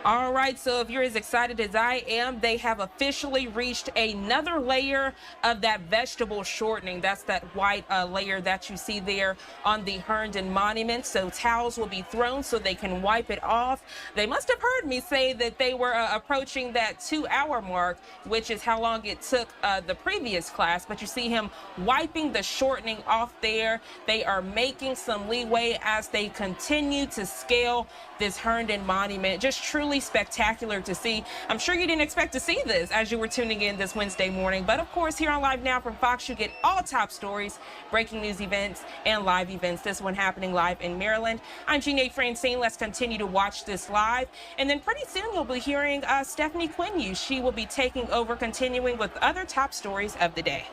All right, so if you're as excited as I am, they have officially reached another layer of that vegetable shortening. That's that white layer that you see there on the Herndon Monument. So towels will be thrown so they can wipe it off. They must have heard me say that they were approaching that 2-hour mark, which is how long it took the previous class. But you see him wiping the shortening off there. They are making some leeway as they continue to scale this Herndon Monument. Just truly spectacular to see. I'm sure you didn't expect to see this as you were tuning in this Wednesday morning, but of course here on Live Now from Fox you get all top stories, breaking news events, and live events. This one happening live in Maryland. I'm Jeanne Francine. Let's continue to watch this live, and then pretty soon you'll be hearing Stephanie Quinn. She will be taking over, continuing with other top stories of the day.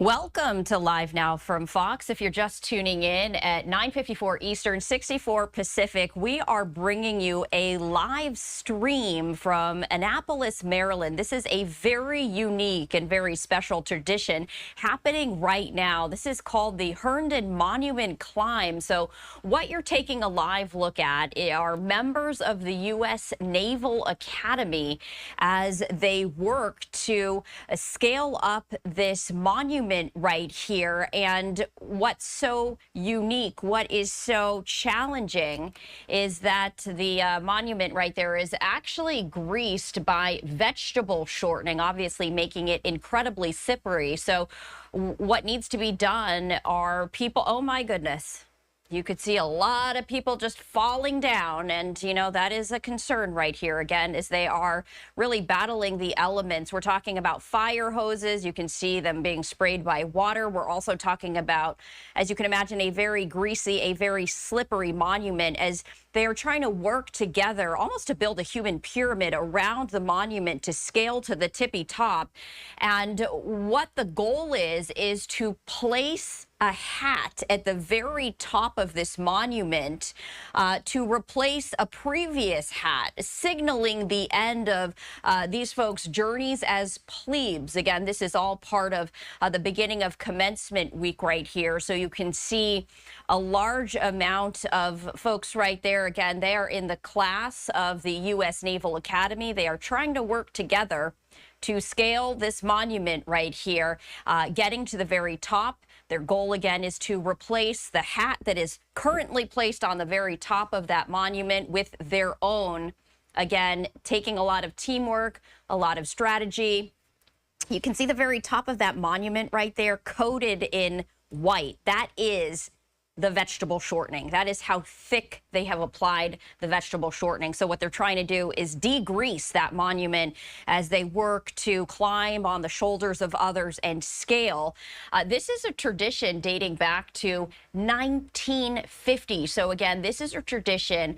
Welcome to Live Now from Fox. If you're just tuning in at 9:54 Eastern, 64 Pacific, we are bringing you a live stream from Annapolis, Maryland. This is a very unique and very special tradition happening right now. This is called the Herndon Monument Climb. So what you're taking a live look at are members of the U.S. Naval Academy as they work to scale up this monument right here. And what's so unique, what is so challenging, is that the monument right there is actually greased by vegetable shortening, obviously making it incredibly slippery. So what needs to be done are people, oh my goodness, you could see a lot of people just falling down, and you know that is a concern right here again as they are really battling the elements. We're talking about fire hoses. You can see them being sprayed by water. We're also talking about, as you can imagine, a very greasy, a very slippery monument as they are trying to work together almost to build a human pyramid around the monument to scale to the tippy top. And what the goal is to place a hat at the very top of this monument to replace a previous hat, signaling the end of these folks' journeys as plebes. Again, this is all part of the beginning of commencement week right here. So you can see a large amount of folks right there. Again, they are in the class of the U.S. Naval Academy. They are trying to work together to scale this monument right here, getting to the very top. Their goal, again, is to replace the hat that is currently placed on the very top of that monument with their own. Again, taking a lot of teamwork, a lot of strategy. You can see the very top of that monument right there coated in white. That is the vegetable shortening. That is how thick they have applied the vegetable shortening. So what they're trying to do is degrease that monument as they work to climb on the shoulders of others and scale. This is a tradition dating back to 1950. So again, this is a tradition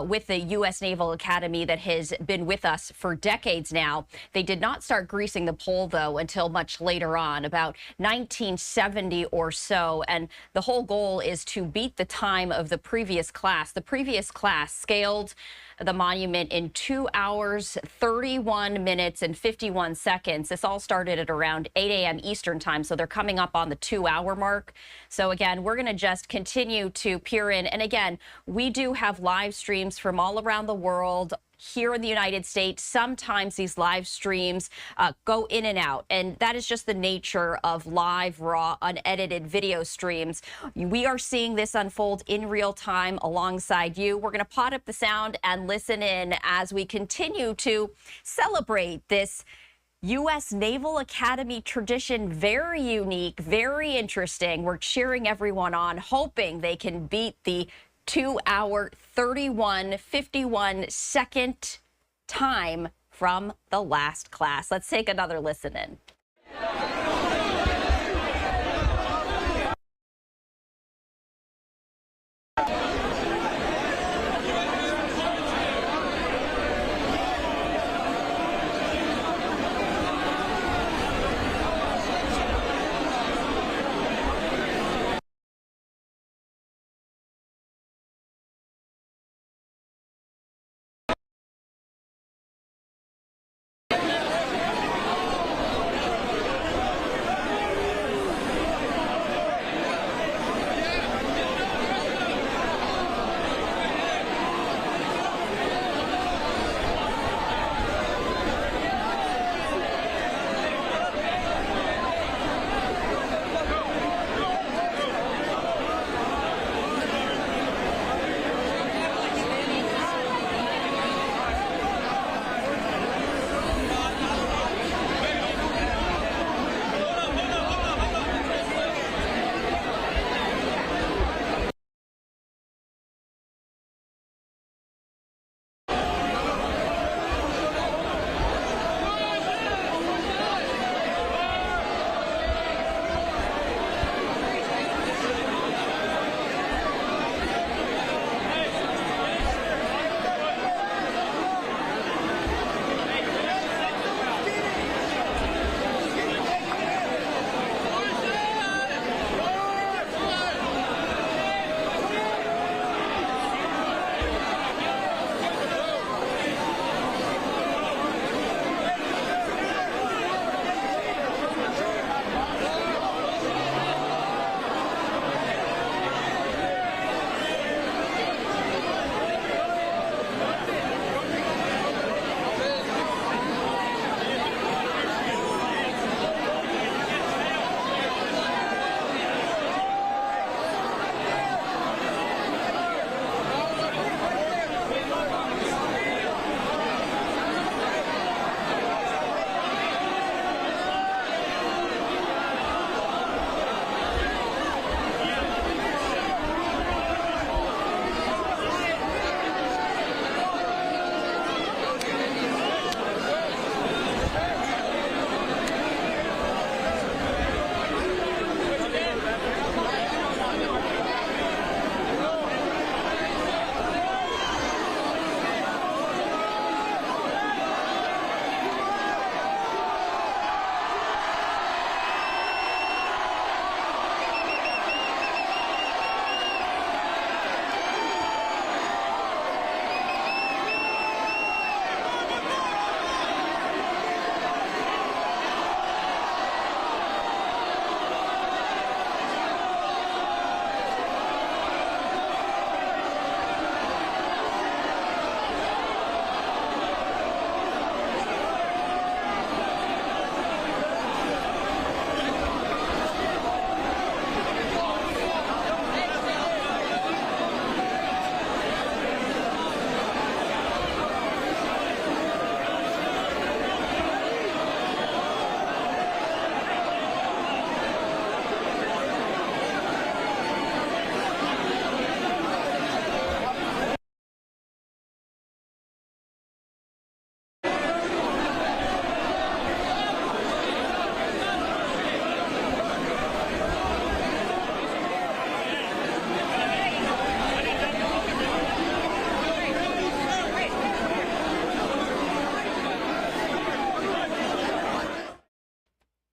with the U.S. Naval Academy that has been with us for decades now. They did not start greasing the pole, though, until much later on, about 1970 or so. And the whole goal is to beat the time of the previous class. The previous class scaled the monument in 2 hours, 31 minutes, and 51 seconds. This all started at around 8 a.m. Eastern time, so they're coming up on the 2-hour mark. So again, we're going to just continue to peer in. And again, we do have live streams from all around the world. Here in the United States, sometimes these live streams go in and out, and that is just the nature of live, raw, unedited video streams. We are seeing this unfold in real time alongside you. We're going to pot up the sound and listen in as we continue to celebrate this U.S. Naval Academy tradition. Very unique, very interesting. We're cheering everyone on, hoping they can beat the 2-hour, 31:51 time from the last class. Let's take another listen in.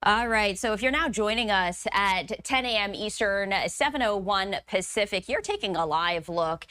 All right, so if you're now joining us at 10 a.m. Eastern, 7:01 Pacific, you're taking a live look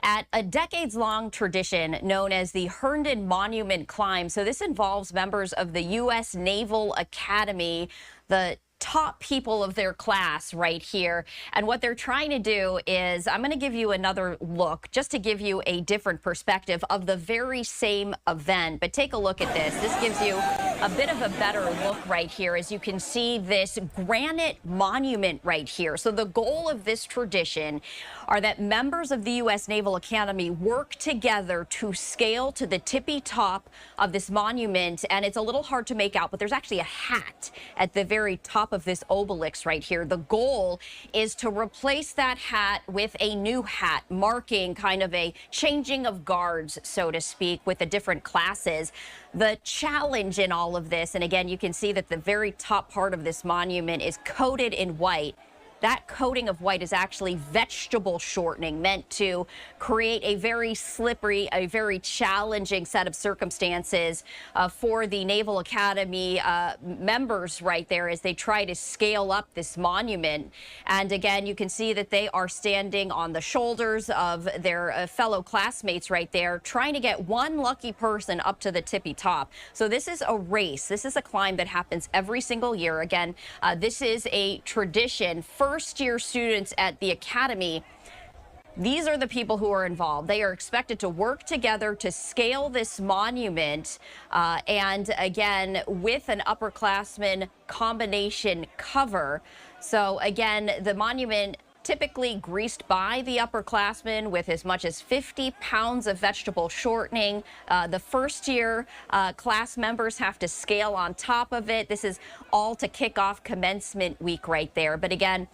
at a decades-long tradition known as the Herndon Monument Climb. So this involves members of the U.S. Naval Academy, the top people of their class right here. And what they're trying to do is, I'm going to give you another look just to give you a different perspective of the very same event. But take a look at this. This gives you a bit of a better look right here, as you can see this granite monument right here. So the goal of this tradition are that members of the U.S. Naval Academy work together to scale to the tippy top of this monument. And it's a little hard to make out, but there's actually a hat at the very top of this obelisk right here. The goal is to replace that hat with a new hat, marking kind of a changing of guards, so to speak, with the different classes. The challenge in all of this, and again, you can see that the very top part of this monument is coated in white. That coating of white is actually vegetable shortening, meant to create a very slippery, a very challenging set of circumstances for the Naval Academy members right there as they try to scale up this monument. And again, you can see that they are standing on the shoulders of their fellow classmates right there, trying to get one lucky person up to the tippy top. So this is a race. This is a climb that happens every single year. Again, this is a tradition. First-year students at the academy, these are the people who are involved. They are expected to work together to scale this monument, and again, with an upperclassman combination cover. So again, the monument typically greased by the upperclassmen with as much as 50 pounds of vegetable shortening. The first-year class members have to scale on top of it. This is all to kick off commencement week right there. But again,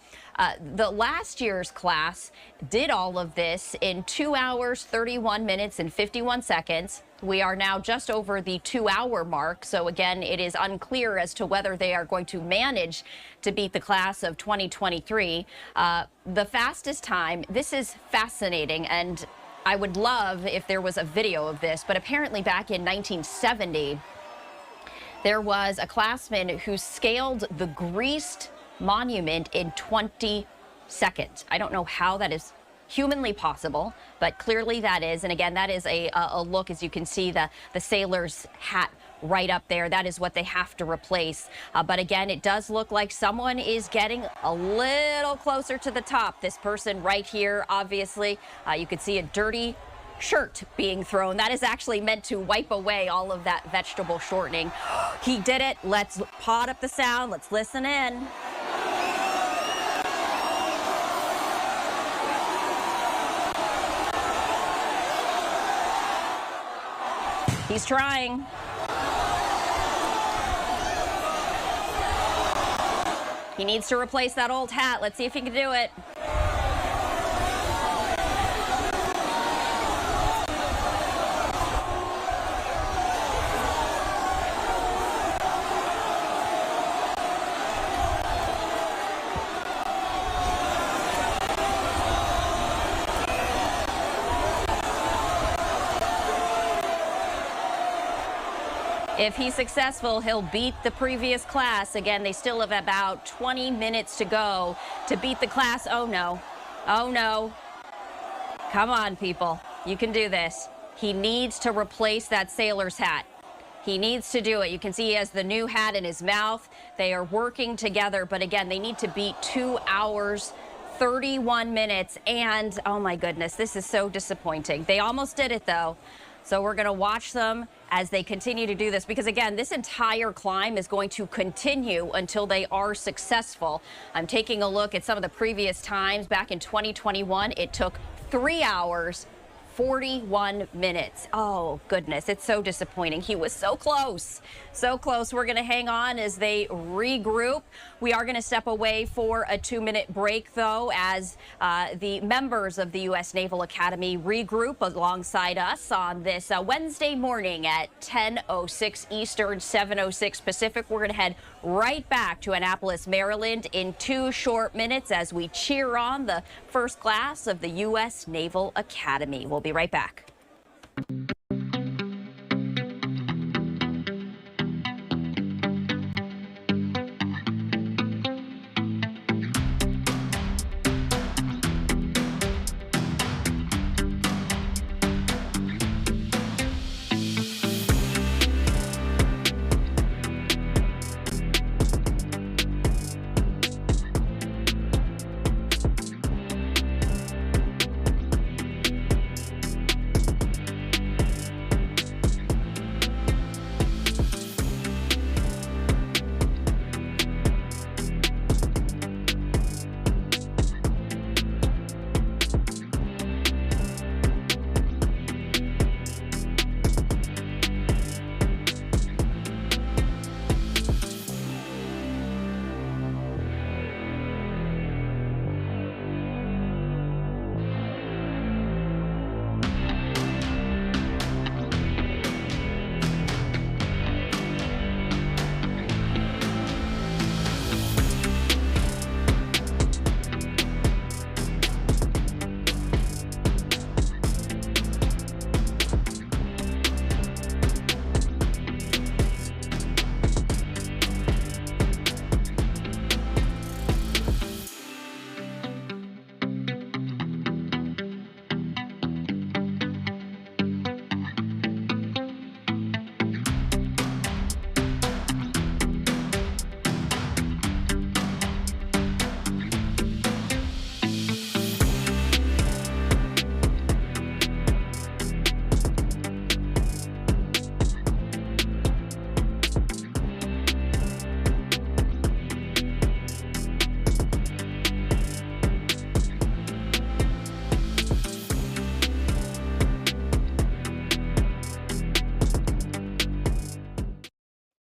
the last year's class did all of this in 2 hours, 31 minutes, and 51 seconds. We are now just over the 2-hour mark. So again, it is unclear as to whether they are going to manage to beat the class of 2023. The fastest time, this is fascinating, and I would love if there was a video of this, but apparently back in 1970, there was a classman who scaled the greased monument in 20 seconds. I don't know how that is humanly possible, but clearly that is. And again, that is a look, as you can see, the sailor's hat right up there. That is what they have to replace. But again, it does look like someone is getting a little closer to the top. This person right here, obviously, you could see a dirty shirt being thrown. That is actually meant to wipe away all of that vegetable shortening. He did it. Let's pod up the sound. Let's listen in. He's trying. He needs to replace that old hat. Let's see if he can do it. If he's successful, he'll beat the previous class. Again, they still have about 20 minutes to go to beat the class. Oh, no. Oh, no. Come on, people. You can do this. He needs to replace that sailor's hat. He needs to do it. You can see he has the new hat in his mouth. They are working together, but again, they need to beat 2 hours, 31 minutes, and oh my goodness, this is so disappointing. They almost did it, though. So we're going to watch them as they continue to do this, because again, this entire climb is going to continue until they are successful. I'm taking a look at some of the previous times. Back in 2021, it took 3 hours, 41 minutes. Oh, goodness. It's so disappointing. He was so close. So close. We're going to hang on as they regroup. We are going to step away for a 2-minute break, though, as the members of the U.S. Naval Academy regroup alongside us on this Wednesday morning at 10:06 Eastern, 7:06 Pacific. We're going to head right back to Annapolis, Maryland in 2 short minutes as we cheer on the first class of the U.S. Naval Academy. We'll be right back.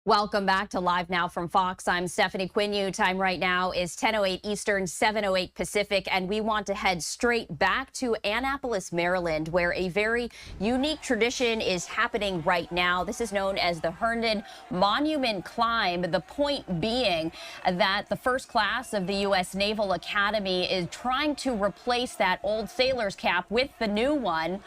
Welcome back to Live Now from Fox. I'm Stephanie Quinu. Time right now is 10:08 Eastern, 7:08 Pacific, and we want to head straight back to Annapolis, Maryland, where a very unique tradition is happening right now. This is known as the Herndon Monument Climb. The point being that the first class of the U.S. Naval Academy is trying to replace that old sailor's cap with the new one.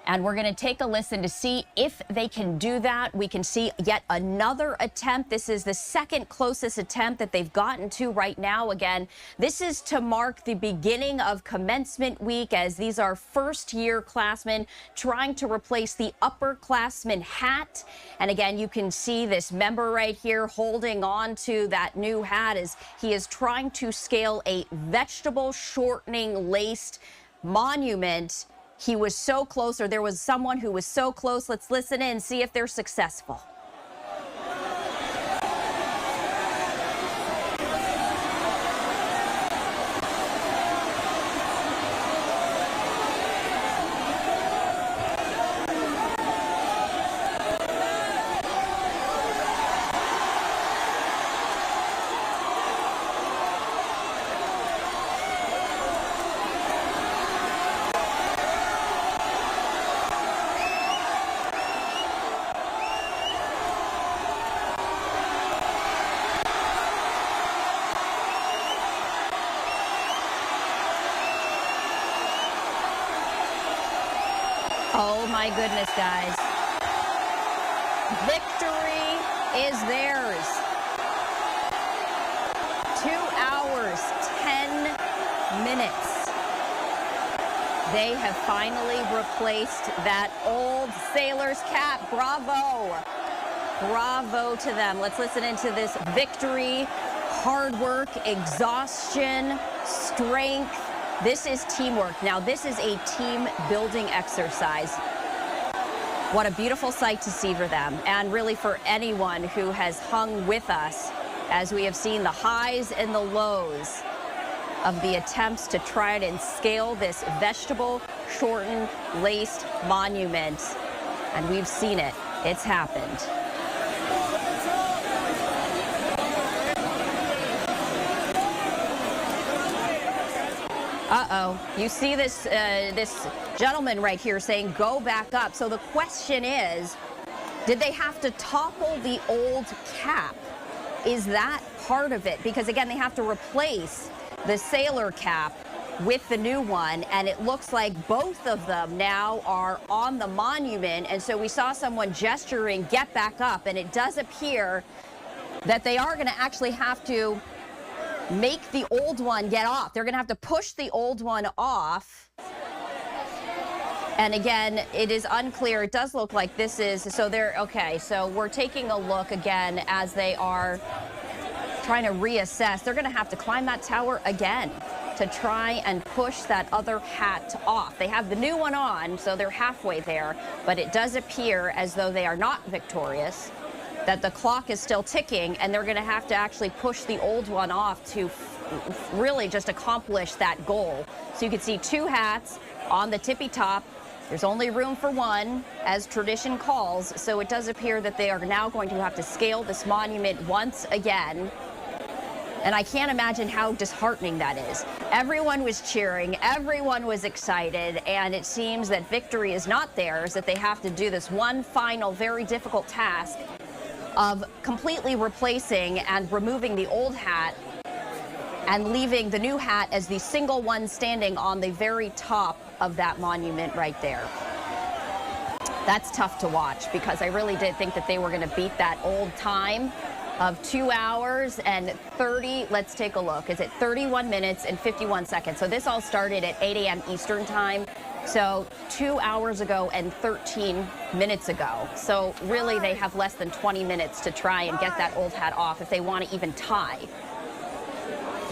And we're going to take a listen to see if they can do that. We can see yet another attempt. This is the second closest attempt that they've gotten to right now. Again, this is to mark the beginning of commencement week, as these are first-year classmen trying to replace the upperclassman hat. And again, you can see this member right here holding on to that new hat as he is trying to scale a vegetable shortening laced monument. He was so close, or there was someone who was so close. Let's listen in, see if they're successful. Oh my goodness, guys. Victory is theirs. 2 hours, 10 minutes. They have finally replaced that old sailor's cap. Bravo. Bravo to them. Let's listen into this victory, hard work, exhaustion, strength. This is teamwork. Now, this is a team building exercise. What a beautiful sight to see for them, and really for anyone who has hung with us as we have seen the highs and the lows of the attempts to try and scale this vegetable shortened laced monument. And we've seen it. It's happened. Uh-oh. You see this this gentleman right here saying, go back up. So the question is, did they have to topple the old cap? Is that part of it? Because, again, they have to replace the sailor cap with the new one, and it looks like both of them now are on the monument. And so we saw someone gesturing, get back up, and it does appear that they are going to actually have to make the old one get off. They're going to have to push the old one off. And again, it is unclear. It does look like this is, so they're, okay, so we're taking a look again as they are trying to reassess. They're going to have to climb that tower again to try and push that other hat off. They have the new one on, so they're halfway there, but it does appear as though they are not victorious, that the clock is still ticking, and they're going to have to actually push the old one off to really just accomplish that goal. So you can see two hats on the tippy top. There's only room for one, as tradition calls, so it does appear that they are now going to have to scale this monument once again. And I can't imagine how disheartening that is. Everyone was cheering, everyone was excited, and it seems that victory is not theirs, that they have to do this one final, very difficult task of completely replacing and removing the old hat and leaving the new hat as the single one standing on the very top of that monument right there. That's tough to watch, because I really did think that they were going to beat that old time of 2 hours and 30, let's take a look. Is it 31 minutes and 51 seconds? So this all started at 8 a.m. Eastern time. So 2 hours ago and 13 minutes ago. So really they have less than 20 minutes to try and get that old hat off if they want to even tie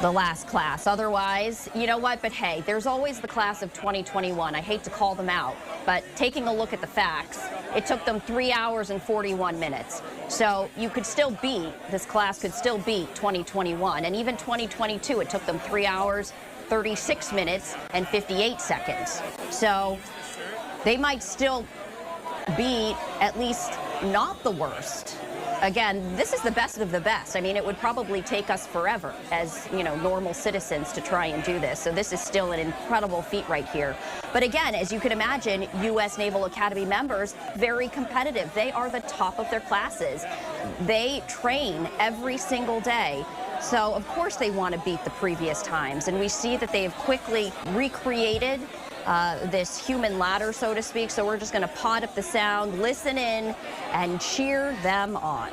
the last class. Otherwise, you know what? But hey, there's always the class of 2021. I hate to call them out, but taking a look at the facts, it took them 3 hours and 41 minutes. So you could still beat, this class could still beat 2021. And even 2022, it took them 3 hours, 36 minutes and 58 seconds. So they might still be at least not the worst again, this is the best of the best. I mean, it would probably take us forever as, normal citizens to try and do this. So this is still an incredible feat right here. But again, as you can imagine, U.S. Naval Academy members, very competitive. They are the top of their classes. They train every single day. So, of course, they want to beat the previous times. And we see that they have quickly recreated this human ladder, so to speak. So we're just going to pod up the sound, listen in, and cheer them on.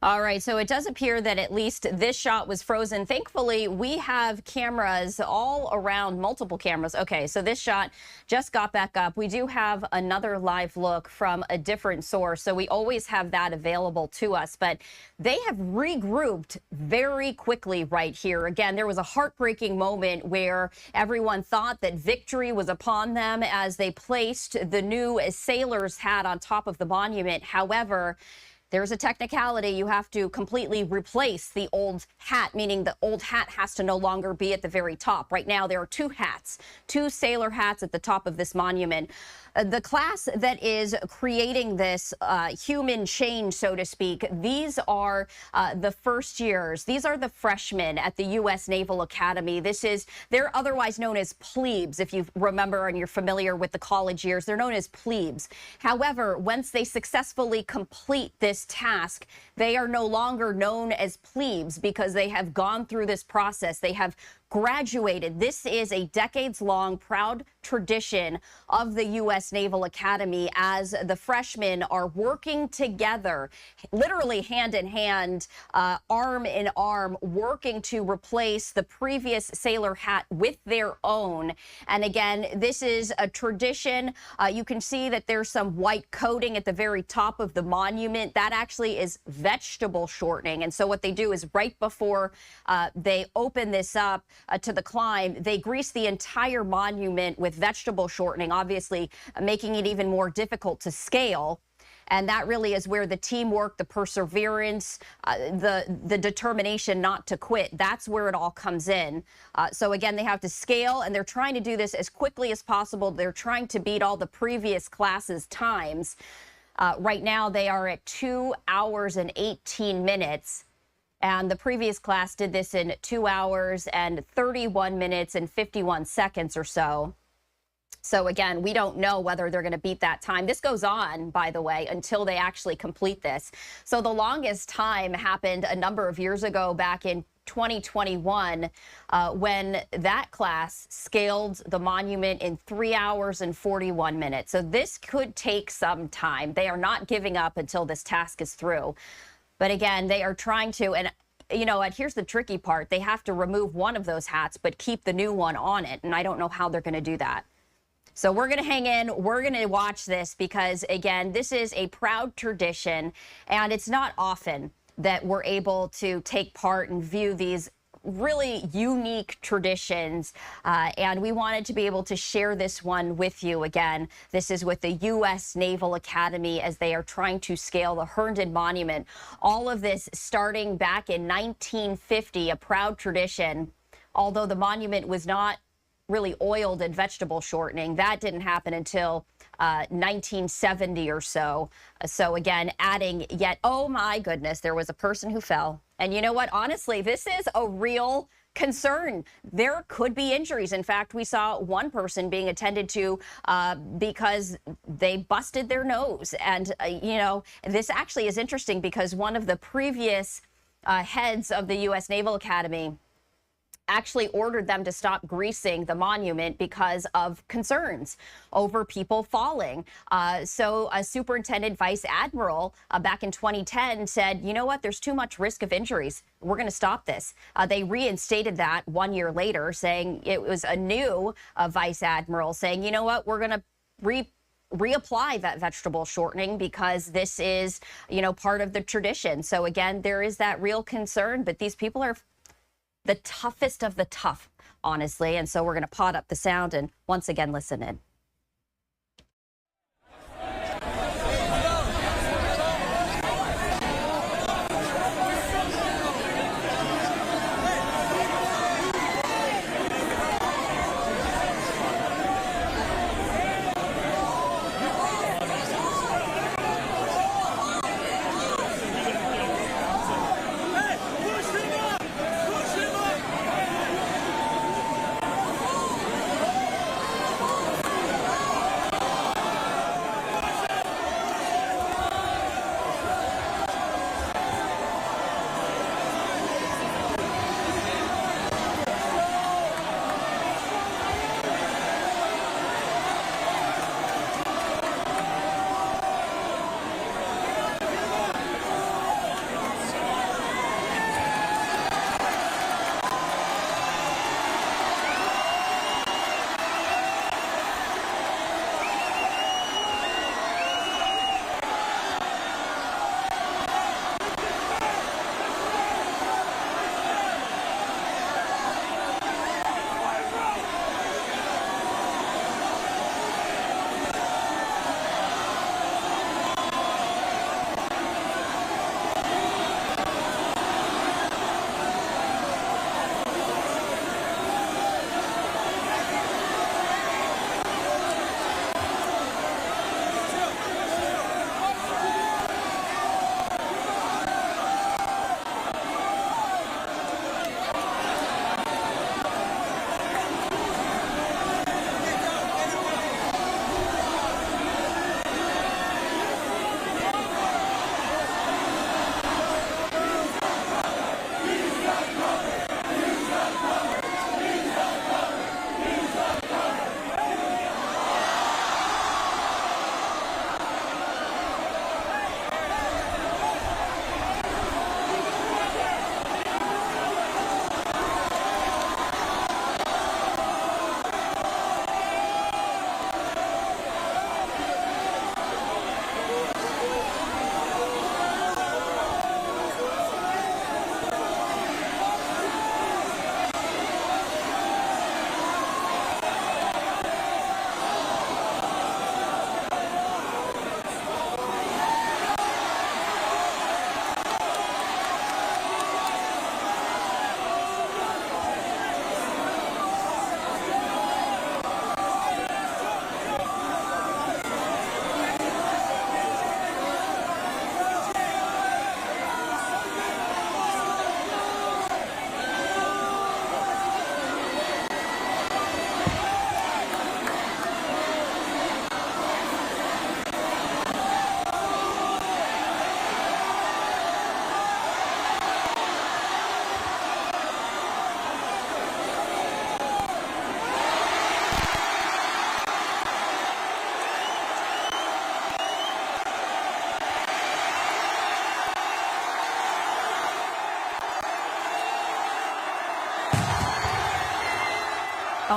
All right, so it does appear that at least this shot was frozen. Thankfully, we have cameras all around, multiple cameras. Okay, so this shot just got back up. We do have another live look from a different source, so we always have that available to us. But they have regrouped very quickly right here. Again, there was a heartbreaking moment where everyone thought that victory was upon them as they placed the new sailor's hat on top of the monument. However, there's a technicality. You have to completely replace the old hat, meaning the old hat has to no longer be at the very top. Right now, there are two hats, two sailor hats at the top of this monument. The class that is creating this human change, so to speak, these are the first years. These are the freshmen at the U.S. Naval Academy. They're otherwise known as plebes, if you remember and you're familiar with the college years. They're known as plebes. However, once they successfully complete this task, they are no longer known as plebes because they have gone through this process. They have graduated. This is a decades-long proud tradition of the U.S. Naval Academy as the freshmen are working together, literally hand in hand, arm in arm, working to replace the previous sailor hat with their own. And again, this is a tradition. You can see that there's some white coating at the very top of the monument. That actually is vegetable shortening. And so what they do is right before they open this up to the climb, they grease the entire monument with vegetable shortening, obviously making it even more difficult to scale. And that really is where the teamwork, the perseverance, the determination not to quit, that's where it all comes in. So again, they have to scale, and they're trying to do this as quickly as possible. They're trying to beat all the previous classes' times. Right now, they are at 2 hours and 18 minutes. And the previous class did this in 2 hours and 31 minutes and 51 seconds or so. So again, we don't know whether they're going to beat that time. This goes on, by the way, until they actually complete this. So the longest time happened a number of years ago, back in 2021, when that class scaled the monument in 3 hours and 41 minutes. So this could take some time. They are not giving up until this task is through. But again, they are trying to, and you know what, here's the tricky part. They have to remove one of those hats, but keep the new one on it. And I don't know how they're going to do that. So we're going to hang in. We're going to watch this because, again, this is a proud tradition, and it's not often that we're able to take part and view these really unique traditions, and we wanted to be able to share this one with you. Again, this is with the U.S. Naval Academy as they are trying to scale the Herndon Monument. All of this starting back in 1950, a proud tradition, although the monument was not really oiled and vegetable shortening. That didn't happen until 1970 or so. So again, adding yet, oh my goodness, there was a person who fell. And you know what? Honestly, this is a real concern. There could be injuries. In fact, we saw one person being attended to because they busted their nose. And, you know, this actually is interesting because one of the previous heads of the U.S. Naval Academy actually ordered them to stop greasing the monument because of concerns over people falling. So a superintendent vice admiral back in 2010 said, you know what, there's too much risk of injuries. We're going to stop this. They reinstated that 1 year later, saying it was a new vice admiral saying, you know what, we're going to reapply that vegetable shortening because this is, you know, part of the tradition. So again, there is that real concern, but these people are the toughest of the tough, honestly. And so we're going to pot up the sound and once again listen in.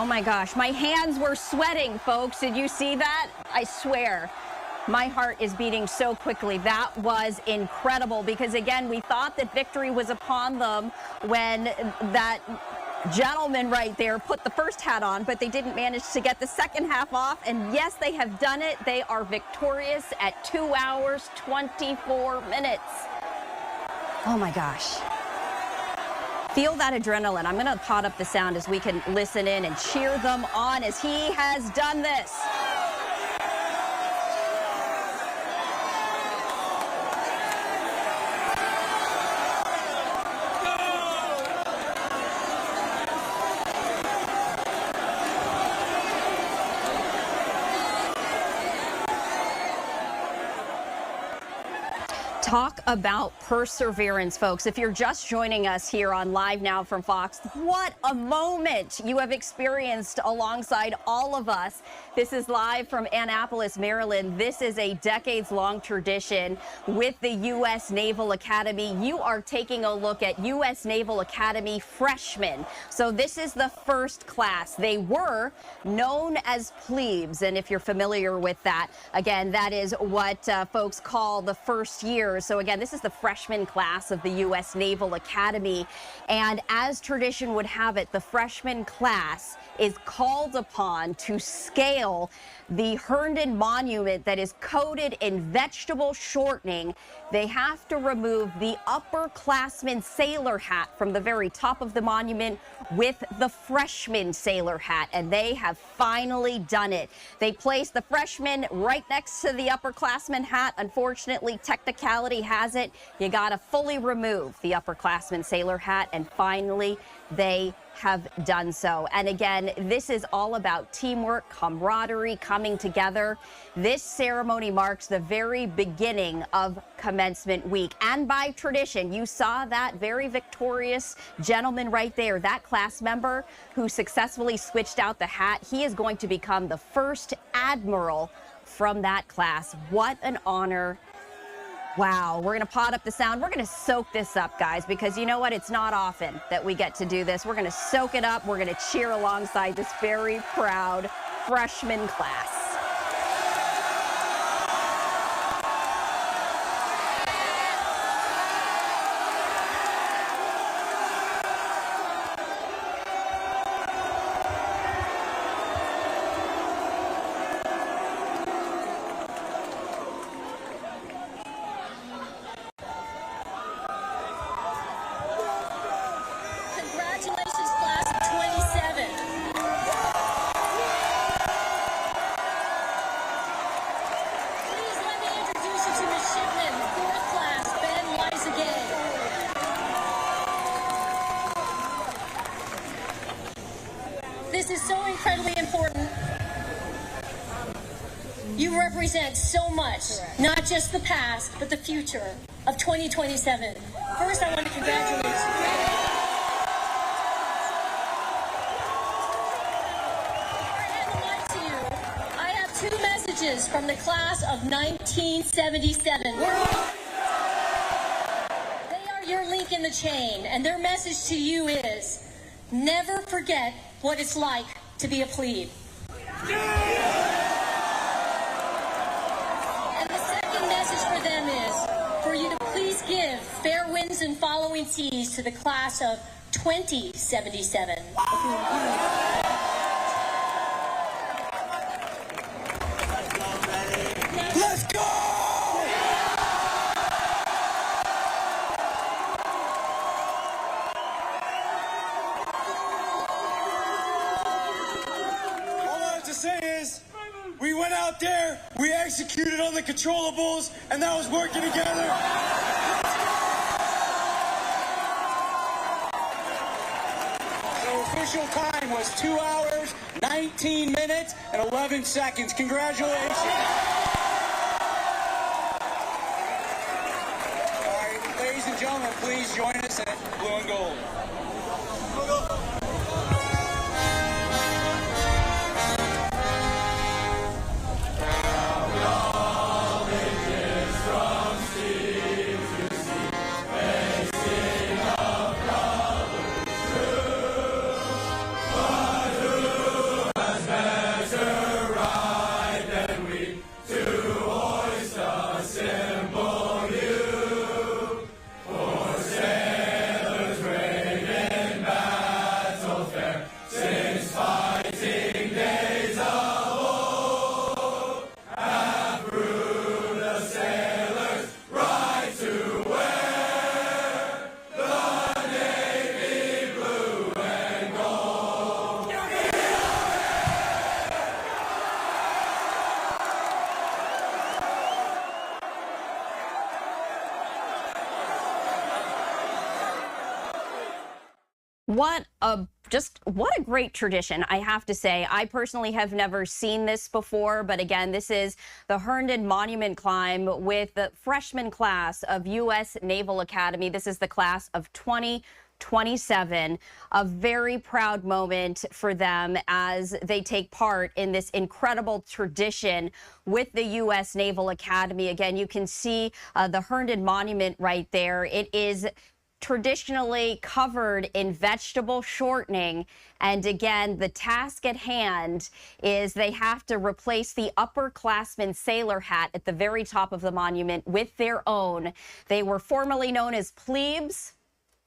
Oh my gosh, my hands were sweating, folks. Did you see that? I swear. My heart is beating so quickly. That was incredible because, again, we thought that victory was upon them when that gentleman right there put the first hat on, but they didn't manage to get the second half off. And yes, they have done it. They are victorious at 2 hours, 24 minutes. Oh my gosh. Feel that adrenaline. I'm going to pot up the sound as we can listen in and cheer them on as he has done this. Talk about perseverance, folks. If you're just joining us here on Live Now from Fox, what a moment you have experienced alongside all of us. This is live from Annapolis, Maryland. This is a decades-long tradition with the U.S. Naval Academy. You are taking a look at U.S. Naval Academy freshmen. So this is the first class. They were known as plebes, and if you're familiar with that, again, that is what folks call the first years. So again, this is the freshman class of the U.S. Naval Academy. And as tradition would have it, the freshman class is called upon to scale the Herndon Monument that is coated in vegetable shortening. They have to remove the upperclassman sailor hat from the very top of the monument with the freshman sailor hat, and they have finally done it. They placed the freshman right next to the upperclassman hat. Unfortunately, technicality has it, you gotta fully remove the upperclassman sailor hat, and finally they have done so. And again, this is all about teamwork, camaraderie, coming together. This ceremony marks the very beginning of commencement week. And by tradition, you saw that very victorious gentleman right there, that class member who successfully switched out the hat. He is going to become the first admiral from that class. What an honor. Wow, we're going to pot up the sound. We're going to soak this up, guys, because you know what? It's not often that we get to do this. We're going to soak it up. We're going to cheer alongside this very proud freshman class. This is so incredibly important. You represent so much, not just the past, but the future of 2027. First, I want to congratulate you. I have two messages from the class of 1977. They are your link in the chain, and their message to you is, never forget what it's like to be a plebe. And the second message for them is for you to please give fair winds and following seas to the class of 2077. Let's go! We went out there, we executed on the controllables, and that was working together. So official time was 2 hours, 19 minutes, and 11 seconds. Congratulations. All right, ladies and gentlemen, please join us at Blue and Gold. Blue and Gold. What a great tradition, I have to say. I personally have never seen this before, but again, this is the Herndon Monument Climb with the freshman class of U.S. Naval Academy. This is the class of 2027. A very proud moment for them as they take part in this incredible tradition with the U.S. Naval Academy. Again, you can see the Herndon Monument right there. It is traditionally covered in vegetable shortening. And again, the task at hand is they have to replace the upperclassman sailor hat at the very top of the monument with their own. They were formerly known as plebes.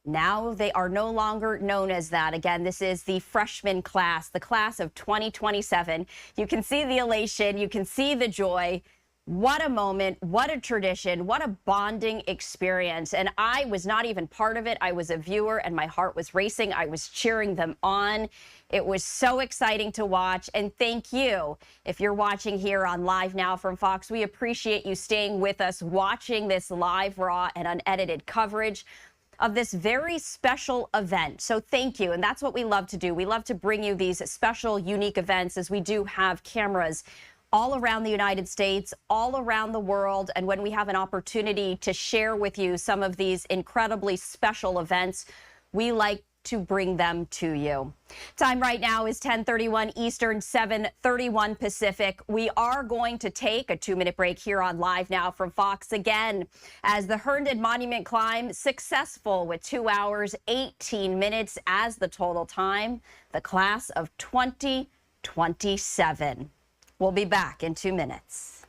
Now they are no longer known as that. Again, this is the freshman class, the class of 2027. You can see the elation. You can see the joy. What a moment, what a tradition, what a bonding experience. And I was not even part of it. I was a viewer and my heart was racing. I was cheering them on. It was so exciting to watch. And thank you. If you're watching here on Live Now from Fox, we appreciate you staying with us, watching this live, raw, and unedited coverage of this very special event. So thank you. And that's what we love to do. We love to bring you these special, unique events as we do have cameras all around the United States, all around the world. And when we have an opportunity to share with you some of these incredibly special events, we like to bring them to you. Time right now is 10:31 Eastern, 7:31 Pacific. We are going to take a 2-minute break here on Live Now from Fox again as the Herndon Monument Climb successful with 2 hours, 18 minutes as the total time, the class of 2027. We'll be back in 2 minutes.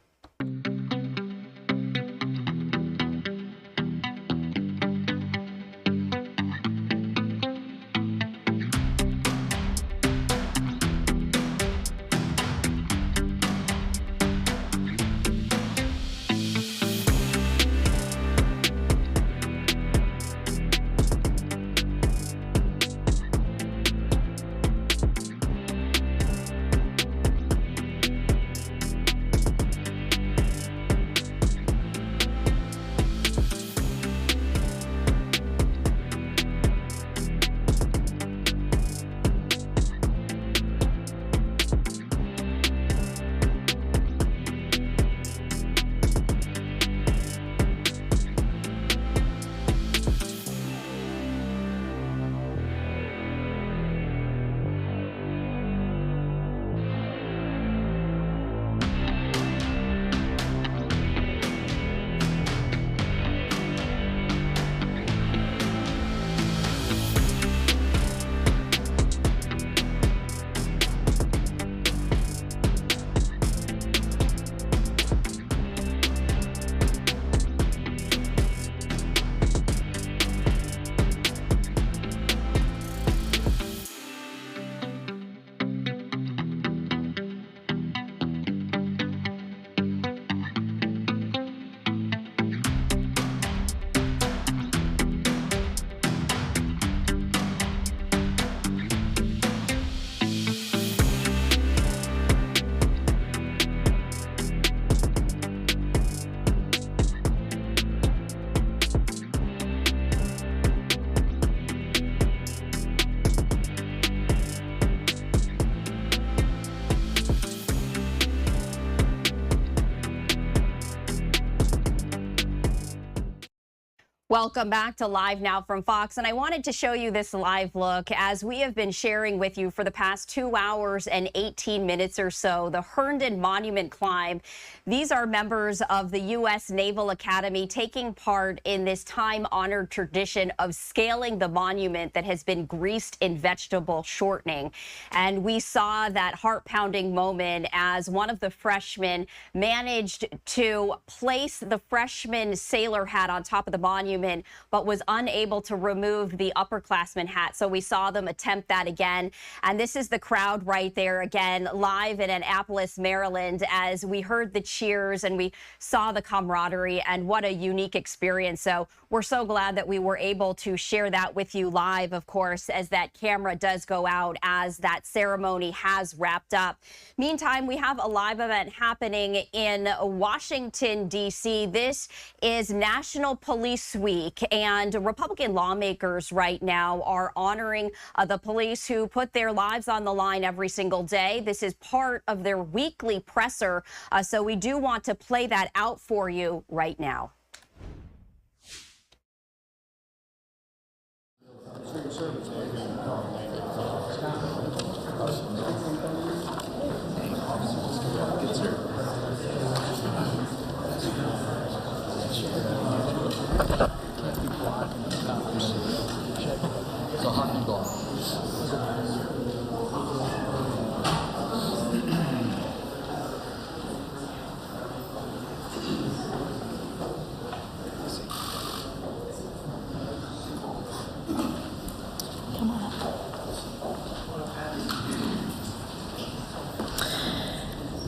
Welcome back to Live Now from Fox. And I wanted to show you this live look as we have been sharing with you for the past 2 hours and 18 minutes or so, the Herndon Monument Climb. These are members of the U.S. Naval Academy taking part in this time-honored tradition of scaling the monument that has been greased in vegetable shortening. And we saw that heart-pounding moment as one of the freshmen managed to place the freshman sailor hat on top of the monument, but was unable to remove the upperclassman hat. So we saw them attempt that again. And this is the crowd right there again, live in Annapolis, Maryland, as we heard the cheers and we saw the camaraderie, and what a unique experience. So we're so glad that we were able to share that with you live, of course, as that camera does go out as that ceremony has wrapped up. Meantime, we have a live event happening in Washington, D.C. This is National Police week, and Republican lawmakers right now are honoring the police who put their lives on the line every single day. This is part of their weekly presser, so we do want to play that out for you right now.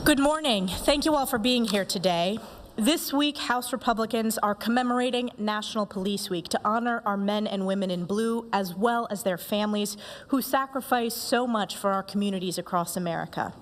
Good morning. Thank you all for being here today. This week, House Republicans are commemorating National Police Week to honor our men and women in blue, as well as their families who sacrifice so much for our communities across America.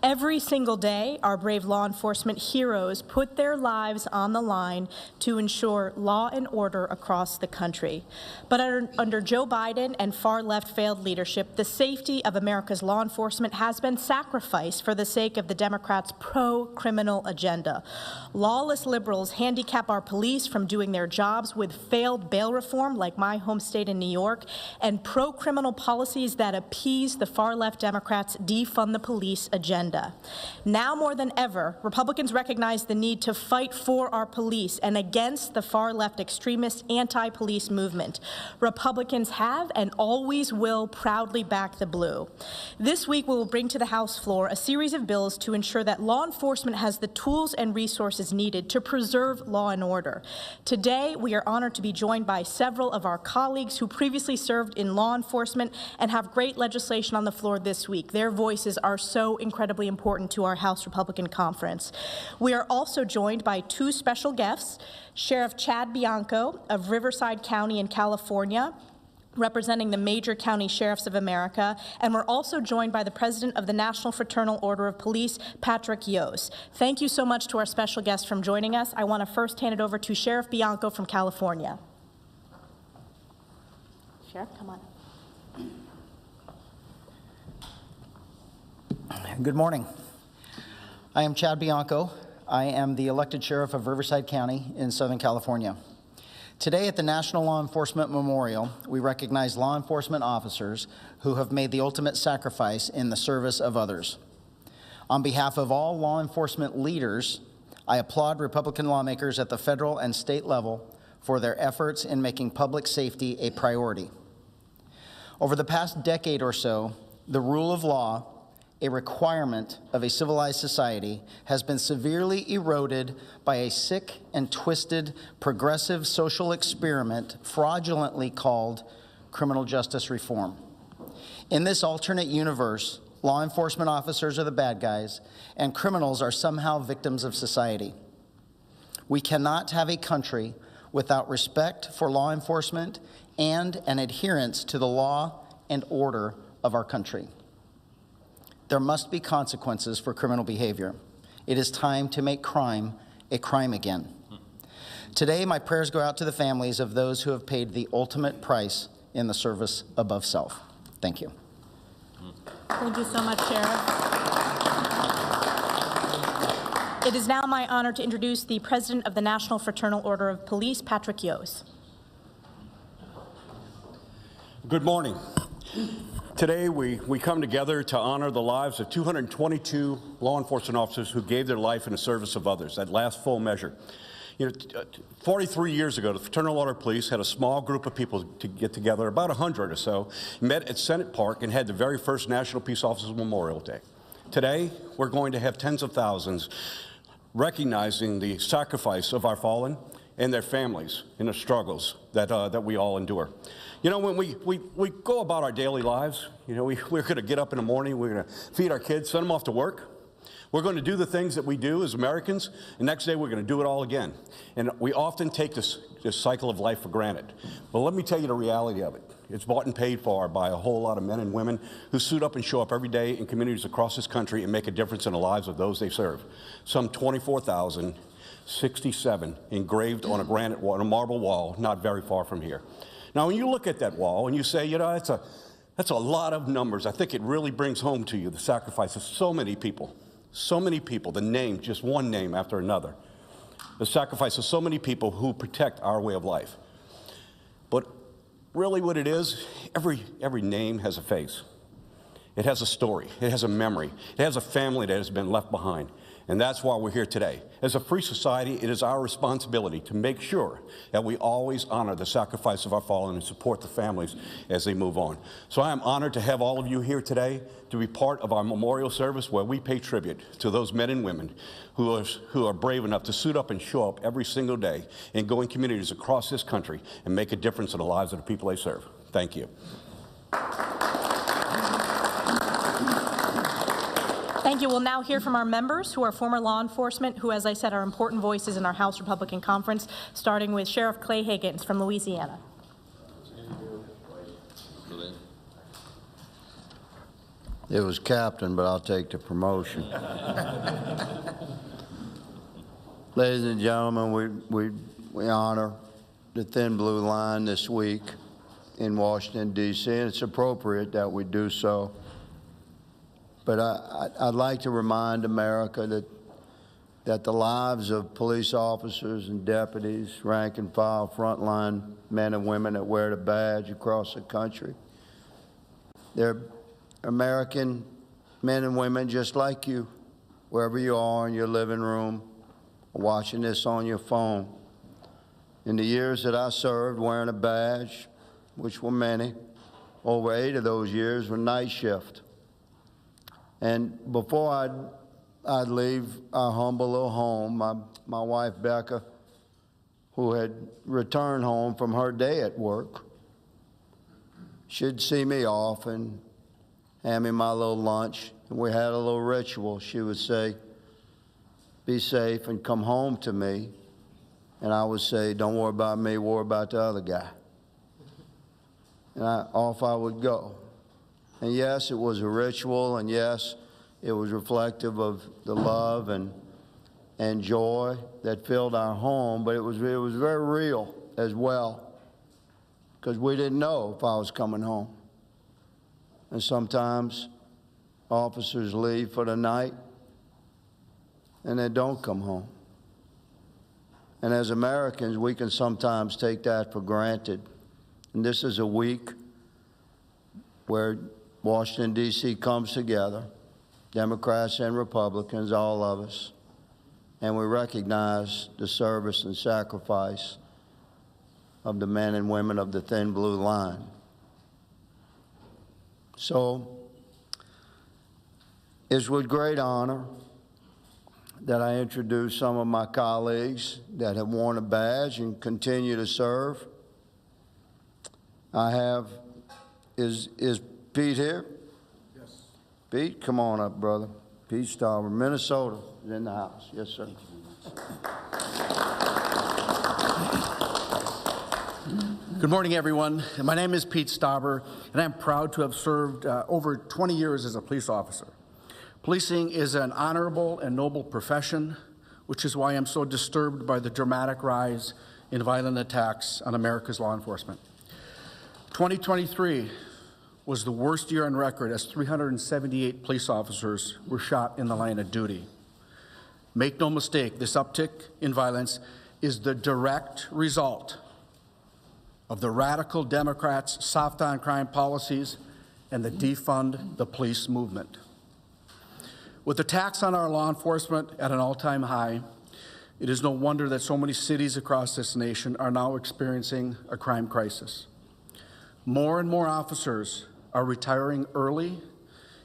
Every single day, our brave law enforcement heroes put their lives on the line to ensure law and order across the country. But under Joe Biden and far-left failed leadership, the safety of America's law enforcement has been sacrificed for the sake of the Democrats' pro-criminal agenda. Lawless liberals handicap our police from doing their jobs with failed bail reform, like my home state in New York, and pro-criminal policies that appease the far-left Democrats' defund the police agenda. Now more than ever, Republicans recognize the need to fight for our police and against the far-left extremist anti-police movement. Republicans have and always will proudly back the blue. This week, we will bring to the House floor a series of bills to ensure that law enforcement has the tools and resources needed to preserve law and order. Today, we are honored to be joined by several of our colleagues who previously served in law enforcement and have great legislation on the floor this week. Their voices are so incredibly important to our House Republican Conference. We are also joined by two special guests, Sheriff Chad Bianco of Riverside County in California, representing the major county sheriffs of America, and we're also joined by the President of the National Fraternal Order of Police, Patrick Yos. Thank you so much to our special guests for joining us. I want to first hand it over to Sheriff Bianco from California. Sheriff, come on. Good morning. I am Chad Bianco. I am the elected sheriff of Riverside County in Southern California. Today at the National Law Enforcement Memorial, we recognize law enforcement officers who have made the ultimate sacrifice in the service of others. On behalf of all law enforcement leaders, I applaud Republican lawmakers at the federal and state level for their efforts in making public safety a priority. Over the past decade or so, the rule of law, a requirement of a civilized society, has been severely eroded by a sick and twisted progressive social experiment fraudulently called criminal justice reform. In this alternate universe, law enforcement officers are the bad guys and criminals are somehow victims of society. We cannot have a country without respect for law enforcement and an adherence to the law and order of our country. There must be consequences for criminal behavior. It is time to make crime a crime again. Today, my prayers go out to the families of those who have paid the ultimate price in the service above self. Thank you. Thank you so much, Sheriff. It is now my honor to introduce the President of the National Fraternal Order of Police, Patrick Yos. Good morning. Today, we come together to honor the lives of 222 law enforcement officers who gave their life in the service of others, that last full measure. 43 years ago, the Fraternal Order of Police had a small group of people to get together, about 100 or so, met at Senate Park and had the very first National Peace Officers Memorial Day. Today, we're going to have tens of thousands recognizing the sacrifice of our fallen and their families in the struggles that we all endure. You know, when we go about our daily lives, you know, we're going to get up in the morning, we're going to feed our kids, send them off to work. We're going to do the things that we do as Americans. The next day, we're going to do it all again. And we often take this cycle of life for granted. But let me tell you the reality of it. It's bought and paid for by a whole lot of men and women who suit up and show up every day in communities across this country and make a difference in the lives of those they serve. Some 24,067 engraved on a granite wall, on a marble wall, not very far from here. Now, when you look at that wall and you say, you know, that's a lot of numbers, I think it really brings home to you the sacrifice of so many people, the name, just one name after another, the sacrifice of so many people who protect our way of life. But really what it is, every name has a face. It has a story. It has a memory. It has a family that has been left behind. And that's why we're here today. As a free society, it is our responsibility to make sure that we always honor the sacrifice of our fallen and support the families as they move on. So I am honored to have all of you here today to be part of our memorial service where we pay tribute to those men and women who are brave enough to suit up and show up every single day and go in communities across this country and make a difference in the lives of the people they serve. Thank you. Thank you. We'll now hear from our members who are former law enforcement, who, as I said, are important voices in our House Republican Conference, starting with Sheriff Clay Higgins from Louisiana. It was captain, but I'll take the promotion. Ladies and gentlemen, we honor the Thin Blue Line this week in Washington, D.C., and it's appropriate that we do so. But I'd like to remind America that the lives of police officers and deputies, rank and file, frontline men and women that wear the badge across the country, they're American men and women just like you, wherever you are in your living room, watching this on your phone. In the years that I served wearing a badge, which were many, over 8 of those years were night shift. And before I'd leave our humble little home, my wife, Becca, who had returned home from her day at work, she'd see me off and hand me my little lunch. And we had a little ritual. She would say, "Be safe and come home to me." And I would say, "Don't worry about me, worry about the other guy." And off I would go. And yes, it was a ritual, and yes, it was reflective of the love and joy that filled our home, but it was very real as well, because we didn't know if I was coming home. And sometimes officers leave for the night and they don't come home. And as Americans, we can sometimes take that for granted. And this is a week where Washington, D.C. comes together, Democrats and Republicans, all of us, and we recognize the service and sacrifice of the men and women of the Thin Blue Line. So it's with great honor that I introduce some of my colleagues that have worn a badge and continue to serve. I have, is Pete here? Yes. Pete, come on up, brother. Pete Stauber, Minnesota, is in the house. Yes, sir. Good morning, everyone. My name is Pete Stauber, and I'm proud to have served over 20 years as a police officer. Policing is an honorable and noble profession, which is why I'm so disturbed by the dramatic rise in violent attacks on America's law enforcement. 2023 was the worst year on record, as 378 police officers were shot in the line of duty. Make no mistake, this uptick in violence is the direct result of the radical Democrats' soft on crime policies and the defund the police movement. With attacks on our law enforcement at an all-time high, it is no wonder that so many cities across this nation are now experiencing a crime crisis. More and more officers are retiring early,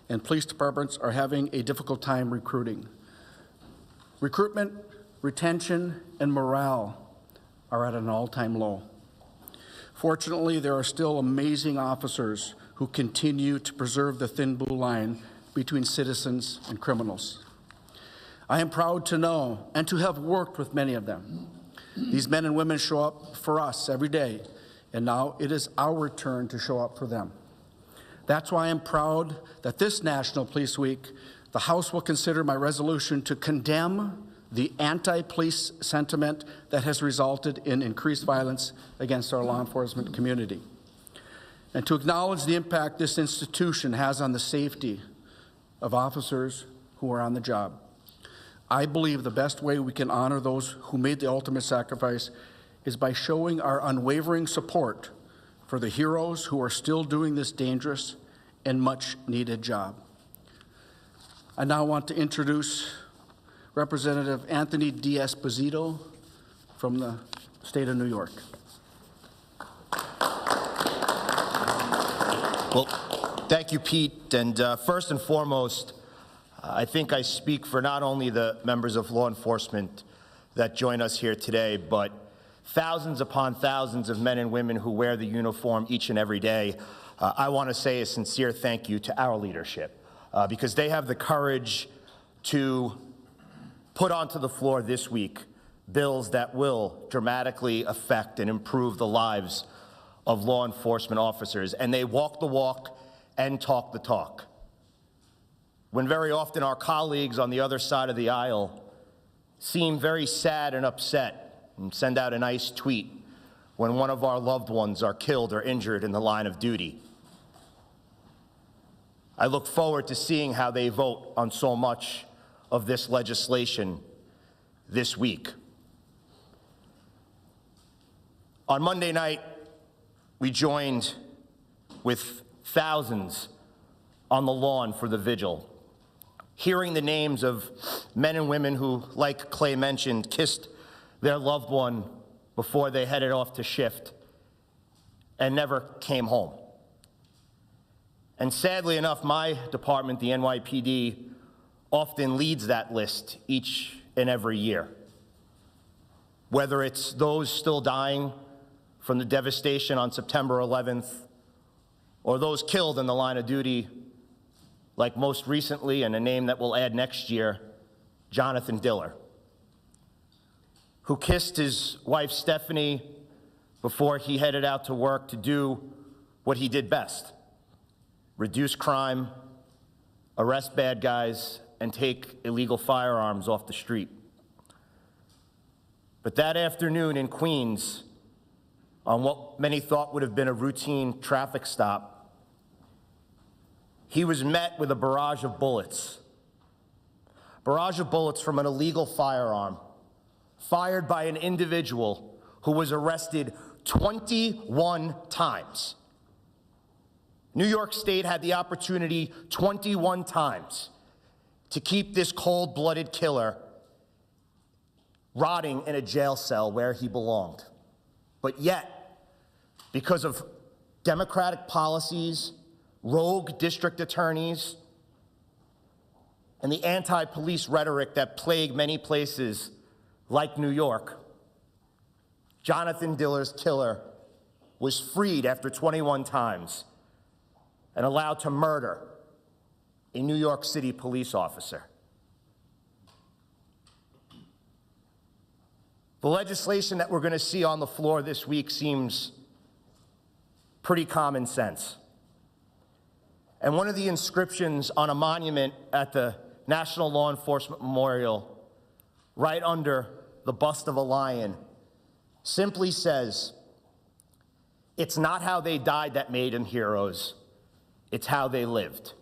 and police departments are having a difficult time recruiting. Recruitment, retention, and morale are at an all-time low. Fortunately, there are still amazing officers who continue to preserve the thin blue line between citizens and criminals. I am proud to know and to have worked with many of them. These men and women show up for us every day and now it is our turn to show up for them. That's why I'm proud that this National Police Week, the House will consider my resolution to condemn the anti-police sentiment that has resulted in increased violence against our law enforcement community, and to acknowledge the impact this institution has on the safety of officers who are on the job. I believe the best way we can honor those who made the ultimate sacrifice is by showing our unwavering support for the heroes who are still doing this dangerous and much needed job. I now want to introduce Representative Anthony D'Esposito from the state of New York. Well, thank you, Pete. And first and foremost, I think I speak for not only the members of law enforcement that join us here today, but thousands upon thousands of men and women who wear the uniform each and every day. I want to say a sincere thank you to our leadership because they have the courage to put onto the floor this week bills that will dramatically affect and improve the lives of law enforcement officers. And they walk the walk and talk the talk. When very often our colleagues on the other side of the aisle seem very sad and upset and send out a nice tweet when one of our loved ones are killed or injured in the line of duty. I look forward to seeing how they vote on so much of this legislation this week. On Monday night, we joined with thousands on the lawn for the vigil, hearing the names of men and women who, like Clay mentioned, kissed their loved one before they headed off to shift and never came home. And sadly enough, my department, the NYPD, often leads that list each and every year. Whether it's those still dying from the devastation on September 11th, or those killed in the line of duty, like most recently, and a name that we'll add next year, Jonathan Diller, who kissed his wife Stephanie before he headed out to work to do what he did best: reduce crime, arrest bad guys, and take illegal firearms off the street. But that afternoon in Queens, on what many thought would have been a routine traffic stop, he was met with a barrage of bullets. Barrage of bullets from an illegal firearm fired by an individual who was arrested 21 times. New York State had the opportunity 21 times to keep this cold-blooded killer rotting in a jail cell where he belonged. But yet, because of Democratic policies, rogue district attorneys, and the anti-police rhetoric that plague many places like New York, Jonathan Diller's killer was freed after 21 times and allowed to murder a New York City police officer. The legislation that we're going to see on the floor this week seems pretty common sense. And one of the inscriptions on a monument at the National Law Enforcement Memorial, right under the bust of a lion, simply says, "It's not how they died that made them heroes, it's how they lived."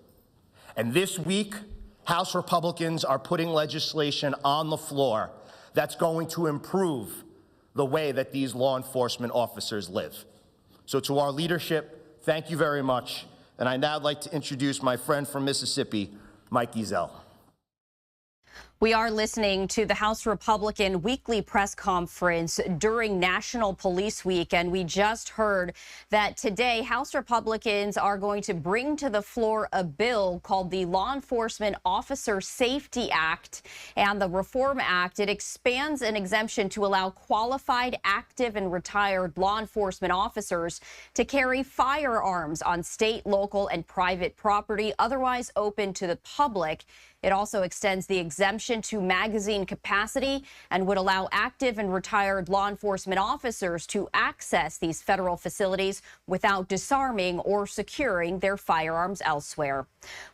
And this week, House Republicans are putting legislation on the floor that's going to improve the way that these law enforcement officers live. So to our leadership, thank you very much. And I'd now like to introduce my friend from Mississippi, Mike Ezel. We are listening to the House Republican weekly press conference during National Police Week, and we just heard that today House Republicans are going to bring to the floor a bill called the Law Enforcement Officer Safety Act and the Reform Act. It expands an exemption to allow qualified, active, and retired law enforcement officers to carry firearms on state, local, and private property otherwise open to the public. It also extends the exemption addition to magazine capacity and would allow active and retired law enforcement officers to access these federal facilities without disarming or securing their firearms elsewhere.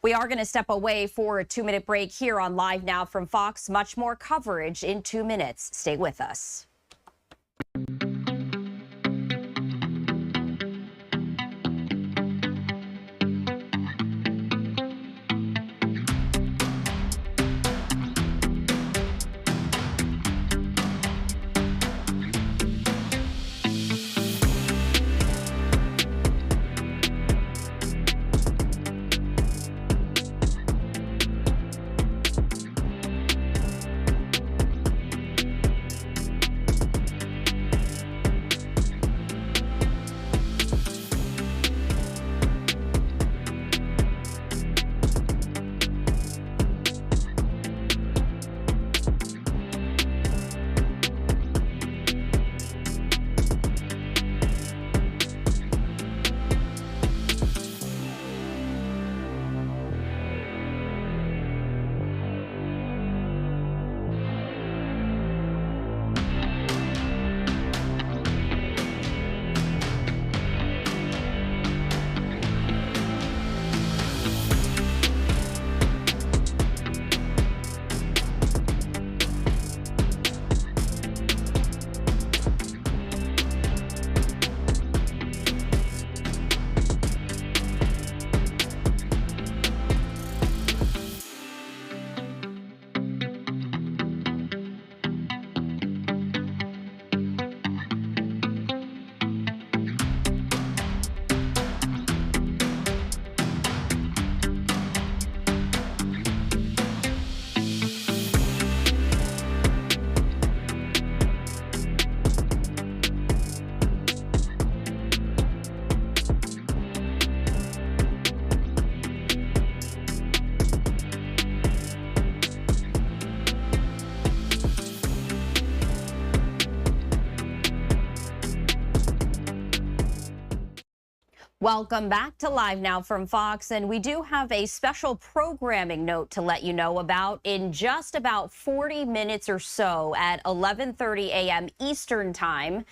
We are going to step away for a 2-minute break here on Live Now from Fox. Much more coverage in 2 minutes. Stay with us. Welcome back to Live Now from Fox, and we do have a special programming note to let you know about in just about 40 minutes or so at 11:30 a.m. Eastern Time.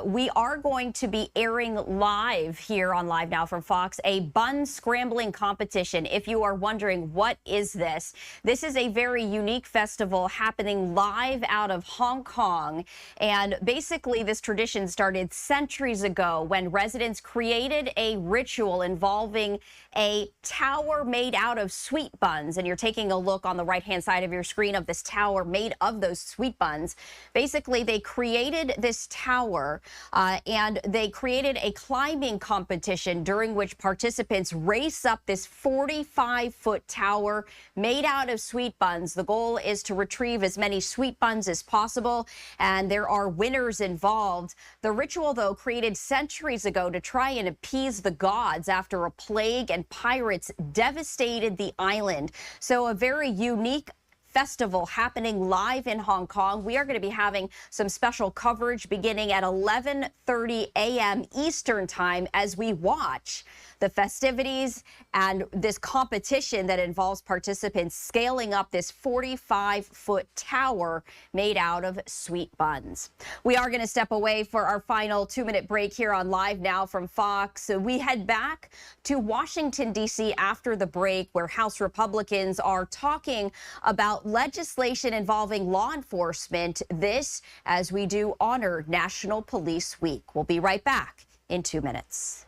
We are going to be airing live here on Live Now from Fox a bun scrambling competition. If you are wondering, what is this? This is a very unique festival happening live out of Hong Kong. And basically, this tradition started centuries ago when residents created a ritual involving a tower made out of sweet buns. And you're taking a look on the right-hand side of your screen of this tower made of those sweet buns. Basically, they created this tower and they created a climbing competition during which participants race up this 45-foot tower made out of sweet buns. The goal is to retrieve as many sweet buns as possible, and there are winners involved. The ritual, though, created centuries ago to try and appease the gods after a plague and pirates devastated the island. So a very unique festival happening live in Hong Kong. We are going to be having some special coverage beginning at 11:30 a.m. Eastern Time as we watch the festivities and this competition that involves participants scaling up this 45-foot tower made out of sweet buns. We are going to step away for our final 2-minute break here on Live Now from Fox. We head back to Washington, D.C. after the break, where House Republicans are talking about legislation involving law enforcement. This as we do honor National Police Week. We'll be right back in 2 minutes.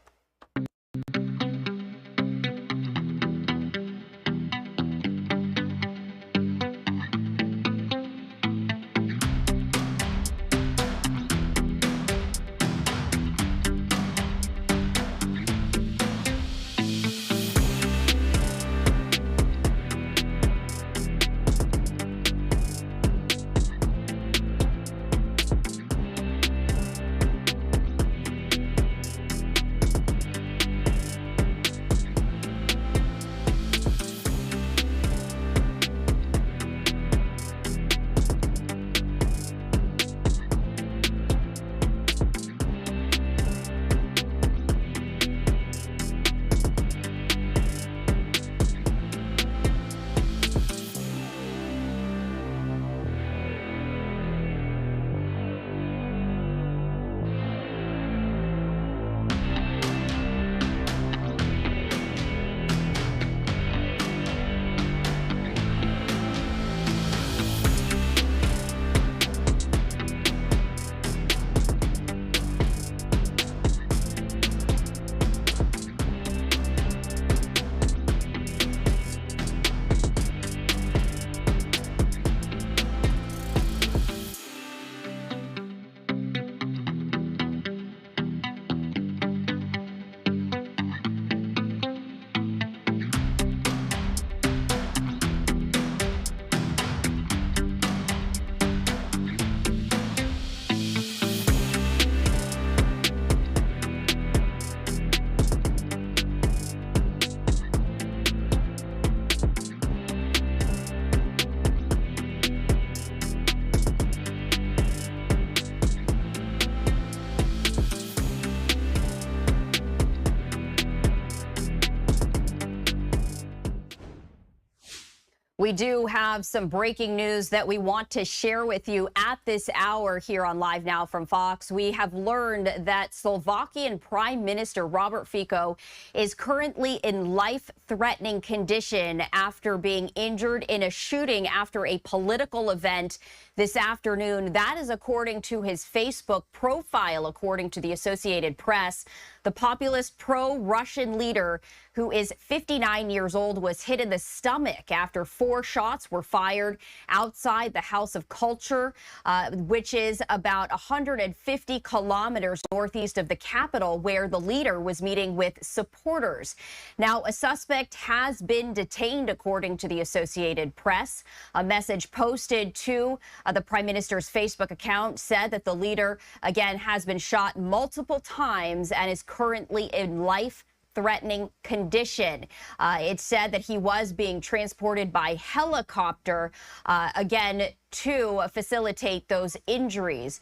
We do have some breaking news that we want to share with you at this hour here on Live Now from Fox. We have learned that Slovakian Prime Minister Robert Fico is currently in life-threatening condition after being injured in a shooting after a political event this afternoon. That is according to his Facebook profile, according to the Associated Press. The populist pro-Russian leader, who is 59 years old, was hit in the stomach after 4 shots were fired outside the House of Culture, which is about 150 kilometers northeast of the capital, where the leader was meeting with supporters. Now, a suspect has been detained, according to the Associated Press. A message posted to the Prime Minister's Facebook account said that the leader, again, has been shot multiple times and is currently in life-threatening condition. It said that he was being transported by helicopter, again, to facilitate those injuries.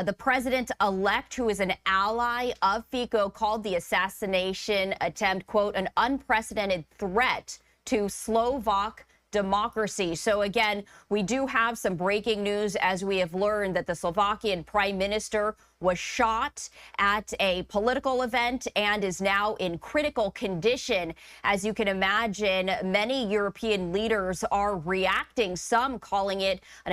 The president-elect, who is an ally of Fico, called the assassination attempt, quote, an unprecedented threat to Slovak democracy. So again, we do have some breaking news as we have learned that the Slovakian prime minister was shot at a political event and is now in critical condition. As you can imagine, many European leaders are reacting, some calling it an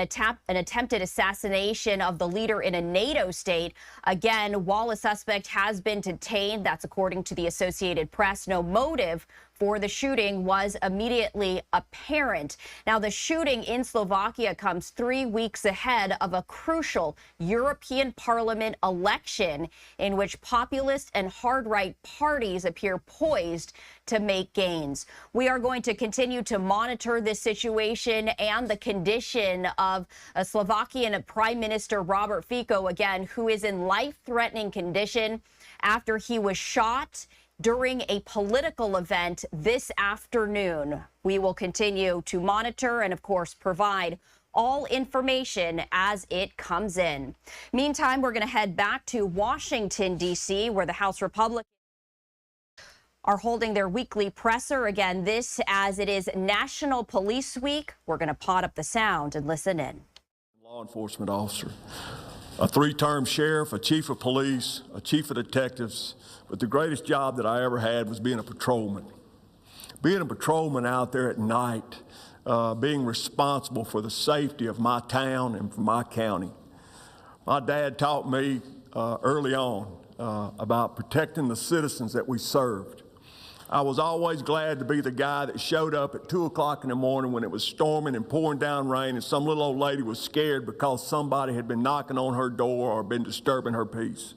attempted assassination of the leader in a NATO state. Again, while a suspect has been detained, that's according to the Associated Press, no motive for the shooting was immediately apparent. Now, the shooting in Slovakia comes 3 weeks ahead of a crucial European Parliament election in which populist and hard-right parties appear poised to make gains. We are going to continue to monitor this situation and the condition of a Slovakian Prime Minister Robert Fico, again, who is in life-threatening condition after he was shot during a political event this afternoon. We will continue to monitor and, of course, provide all information as it comes in. Meantime, we're going to head back to Washington, D.C., where the House Republicans are holding their weekly presser. Again, this as it is National Police Week. We're going to pot up the sound and listen in. Law enforcement officer, a 3-term sheriff, a chief of police, a chief of detectives, but the greatest job that I ever had was being a patrolman. Being a patrolman out there at night, being responsible for the safety of my town and for my county. My dad taught me early on about protecting the citizens that we served. I was always glad to be the guy that showed up at 2 o'clock in the morning when it was storming and pouring down rain and some little old lady was scared because somebody had been knocking on her door or been disturbing her peace.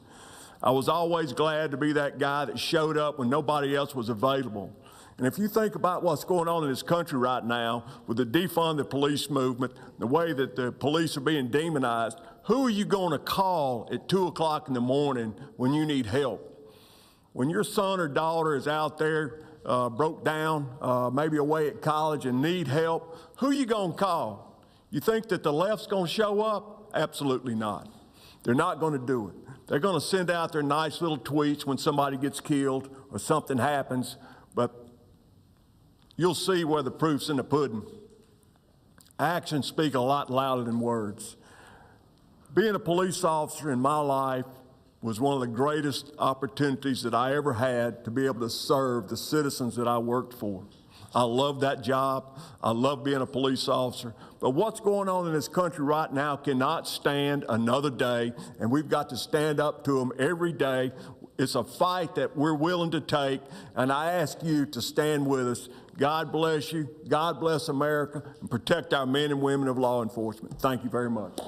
I was always glad to be that guy that showed up when nobody else was available. And if you think about what's going on in this country right now with the defund the police movement, the way that the police are being demonized, who are you going to call at 2 o'clock in the morning when you need help? When your son or daughter is out there broke down, maybe away at college and need help, who are you going to call? You think that the left's going to show up? Absolutely not. They're not going to do it. They're going to send out their nice little tweets when somebody gets killed or something happens, but you'll see where the proof's in the pudding. Actions speak a lot louder than words. Being a police officer in my life was one of the greatest opportunities that I ever had to be able to serve the citizens that I worked for. I love that job. I love being a police officer. But what's going on in this country right now cannot stand another day, and we've got to stand up to them every day. It's a fight that we're willing to take, and I ask you to stand with us. God bless you. God bless America, and protect our men and women of law enforcement. Thank you very much.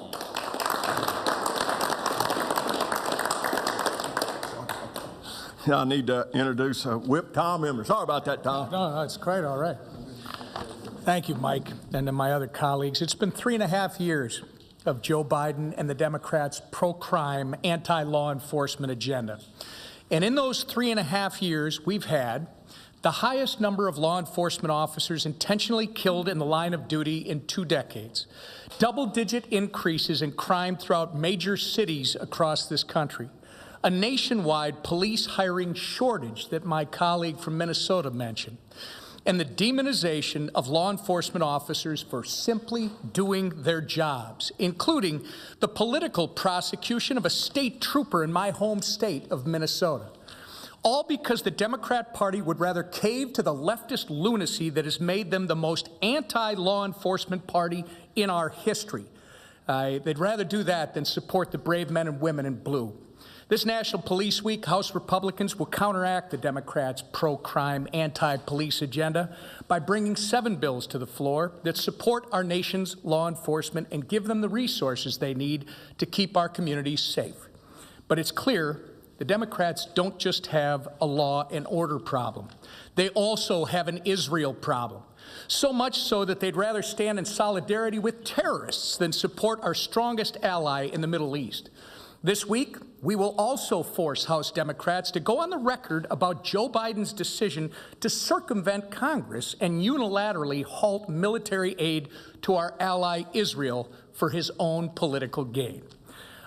I need to introduce Whip Tom Emmer. Sorry about that, Tom. No, it's quite all right. Thank you, Mike, and to my other colleagues. It's been 3.5 years of Joe Biden and the Democrats' pro-crime, anti-law enforcement agenda. And in those 3.5 years, we've had the highest number of law enforcement officers intentionally killed in the line of duty in 2 decades, double-digit increases in crime throughout major cities across this country, a nationwide police hiring shortage that my colleague from Minnesota mentioned, and the demonization of law enforcement officers for simply doing their jobs, including the political prosecution of a state trooper in my home state of Minnesota. All because the Democrat Party would rather cave to the leftist lunacy that has made them the most anti-law enforcement party in our history. They'd rather do that than support the brave men and women in blue. This National Police Week, House Republicans will counteract the Democrats' pro-crime, anti-police agenda by bringing 7 bills to the floor that support our nation's law enforcement and give them the resources they need to keep our communities safe. But it's clear the Democrats don't just have a law and order problem. They also have an Israel problem. So much so that they'd rather stand in solidarity with terrorists than support our strongest ally in the Middle East. This week, we will also force House Democrats to go on the record about Joe Biden's decision to circumvent Congress and unilaterally halt military aid to our ally Israel for his own political gain.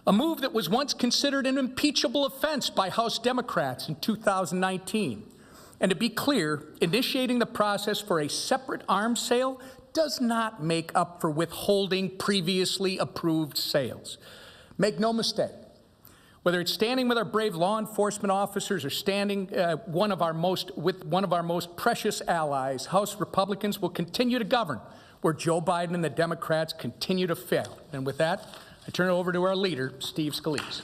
A move that was once considered an impeachable offense by House Democrats in 2019. And to be clear, initiating the process for a separate arms sale does not make up for withholding previously approved sales. Make no mistake, whether it's standing with our brave law enforcement officers or standing with one of our most precious allies, House Republicans will continue to govern where Joe Biden and the Democrats continue to fail. And with that, I turn it over to our leader, Steve Scalise.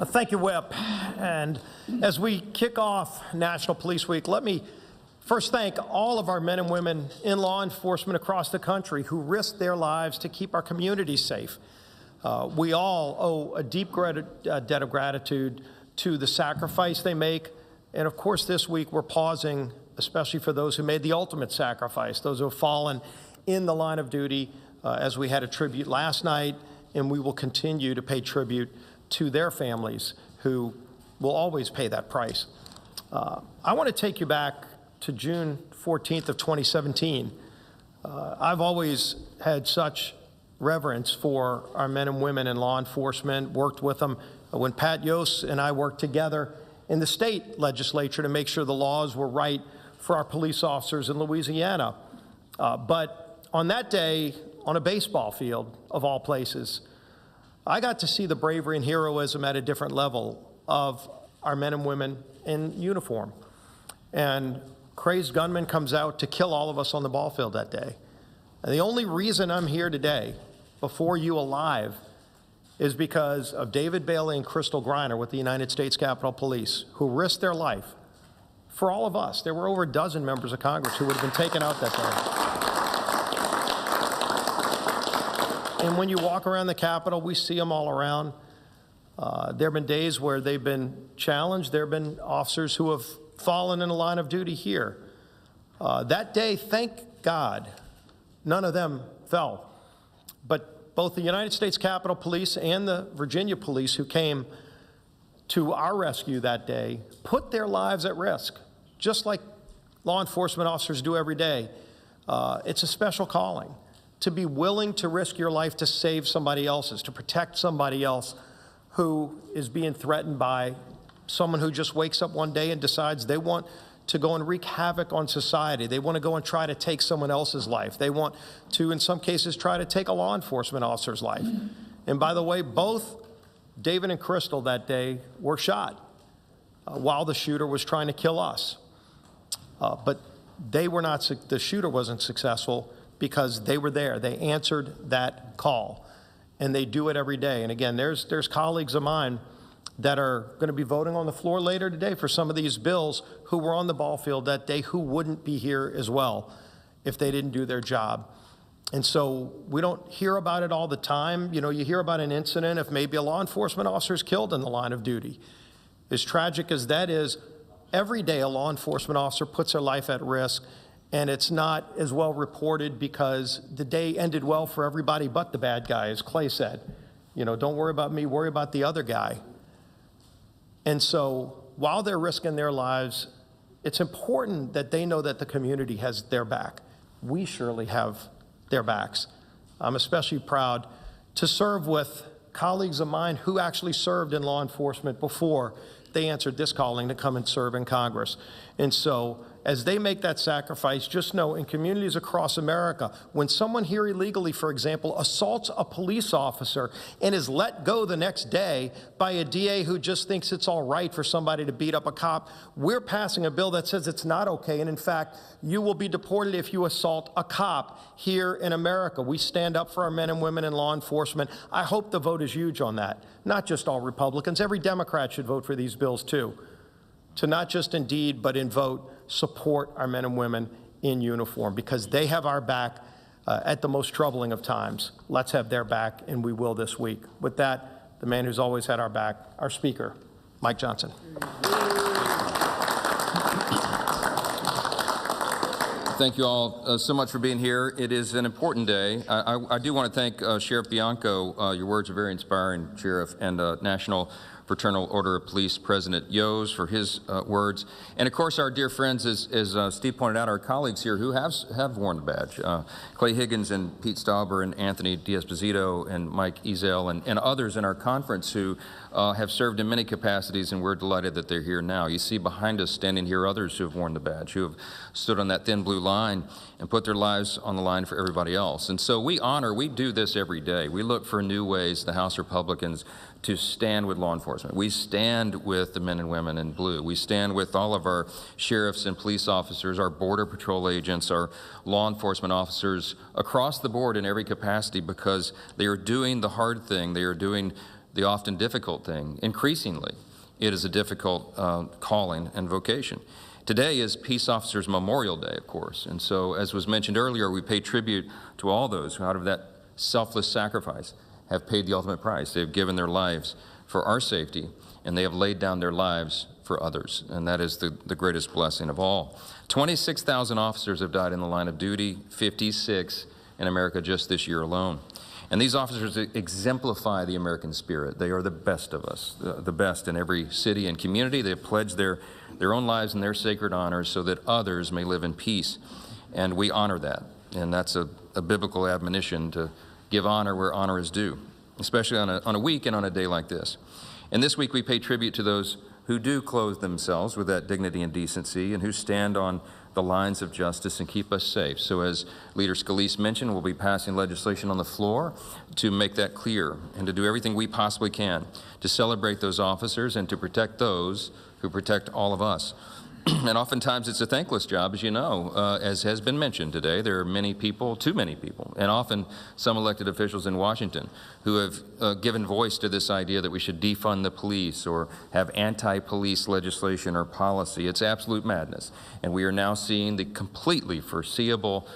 Thank you, Whip. And as we kick off National Police Week, let me first thank all of our men and women in law enforcement across the country who risk their lives to keep our communities safe. We all owe a deep debt of gratitude to the sacrifice they make. And of course, this week we're pausing, especially for those who made the ultimate sacrifice, those who have fallen in the line of duty, as we had a tribute last night, and we will continue to pay tribute to their families who will always pay that price. I want to take you back to June 14th of 2017. I've always had such reverence for our men and women in law enforcement, worked with them when Pat Yost and I worked together in the state legislature to make sure the laws were right for our police officers in Louisiana. But on that day, on a baseball field of all places, I got to see the bravery and heroism at a different level of our men and women in uniform. And crazed gunman comes out to kill all of us on the ball field that day. And the only reason I'm here today before you alive is because of David Bailey and Crystal Griner with the United States Capitol Police, who risked their life for all of us. There were over a dozen members of Congress who would have been taken out that day. And when you walk around the Capitol, we see them all around. There have been days where they've been challenged. There have been officers who have fallen in a line of duty here. That day, thank God, none of them fell. But both the United States Capitol Police and the Virginia Police who came to our rescue that day put their lives at risk, just like law enforcement officers do every day. It's a special calling. To be willing to risk your life to save somebody else's, to protect somebody else who is being threatened by someone who just wakes up one day and decides they want to go and wreak havoc on society. They want to go and try to take someone else's life. They want to, in some cases, try to take a law enforcement officer's life. And by the way, both David and Crystal that day were shot while the shooter was trying to kill us. But they were not, the shooter wasn't successful because they were there. They answered that call, and they do it every day. And again, there's colleagues of mine that are going to be voting on the floor later today for some of these bills who were on the ball field that day who wouldn't be here as well if they didn't do their job. And so we don't hear about it all the time. You know, you hear about an incident if maybe a law enforcement officer is killed in the line of duty. As tragic as that is, every day a law enforcement officer puts their life at risk. And it's not as well reported because the day ended well for everybody but the bad guy, as Clay said. You know, don't worry about me, worry about the other guy. And so while they're risking their lives, it's important that they know that the community has their back. We surely have their backs. I'm especially proud to serve with colleagues of mine who actually served in law enforcement before they answered this calling to come and serve in Congress. And so as they make that sacrifice, just know in communities across America, when someone here illegally, for example, assaults a police officer and is let go the next day by a DA who just thinks it's all right for somebody to beat up a cop, we're passing a bill that says it's not okay. And in fact, you will be deported if you assault a cop here in America. We stand up for our men and women in law enforcement. I hope the vote is huge on that. Not just all Republicans. Every Democrat should vote for these bills too. To not just in deed, but in vote, support our men and women in uniform, because they have our back at the most troubling of times. Let's have their back, and we will this week. With that, the man who's always had our back, our Speaker, Mike Johnson. Thank you all so much for being here. It is an important day. I do want to thank Sheriff Bianco. Your words are very inspiring, Sheriff, and National Fraternal Order of Police President Yos for his words. And of course, our dear friends, as Steve pointed out, our colleagues here who have worn the badge. Clay Higgins and Pete Stauber and Anthony D'Esposito and Mike Ezel and others in our conference who have served in many capacities, and we're delighted that they're here now. You see behind us standing here others who have worn the badge, who have stood on that thin blue line and put their lives on the line for everybody else. And so we do this every day. We look for new ways, the House Republicans, to stand with law enforcement. We stand with the men and women in blue. We stand with all of our sheriffs and police officers, our border patrol agents, our law enforcement officers across the board in every capacity, because they are doing the hard thing. They are doing the often difficult thing. Increasingly, it is a difficult calling and vocation. Today is Peace Officers Memorial Day, of course, and so, as was mentioned earlier, we pay tribute to all those who, out of that selfless sacrifice, have paid the ultimate price. They have given their lives for our safety, and they have laid down their lives for others, and that is the greatest blessing of all. 26,000 officers have died in the line of duty, 56 in America just this year alone. And these officers exemplify the American spirit. They are the best of us, the best in every city and community. They have pledged their own lives and their sacred honors so that others may live in peace, and we honor that. And that's a biblical admonition to give honor where honor is due, especially on a week and on a day like this. And this week we pay tribute to those who do clothe themselves with that dignity and decency and who stand on the lines of justice and keep us safe. So as Leader Scalise mentioned, we'll be passing legislation on the floor to make that clear and to do everything we possibly can to celebrate those officers and to protect those who protect all of us. And oftentimes it's a thankless job, as you know, as has been mentioned today. There are many people, too many people, and often some elected officials in Washington who have given voice to this idea that we should defund the police or have anti-police legislation or policy. It's absolute madness. And we are now seeing the completely foreseeable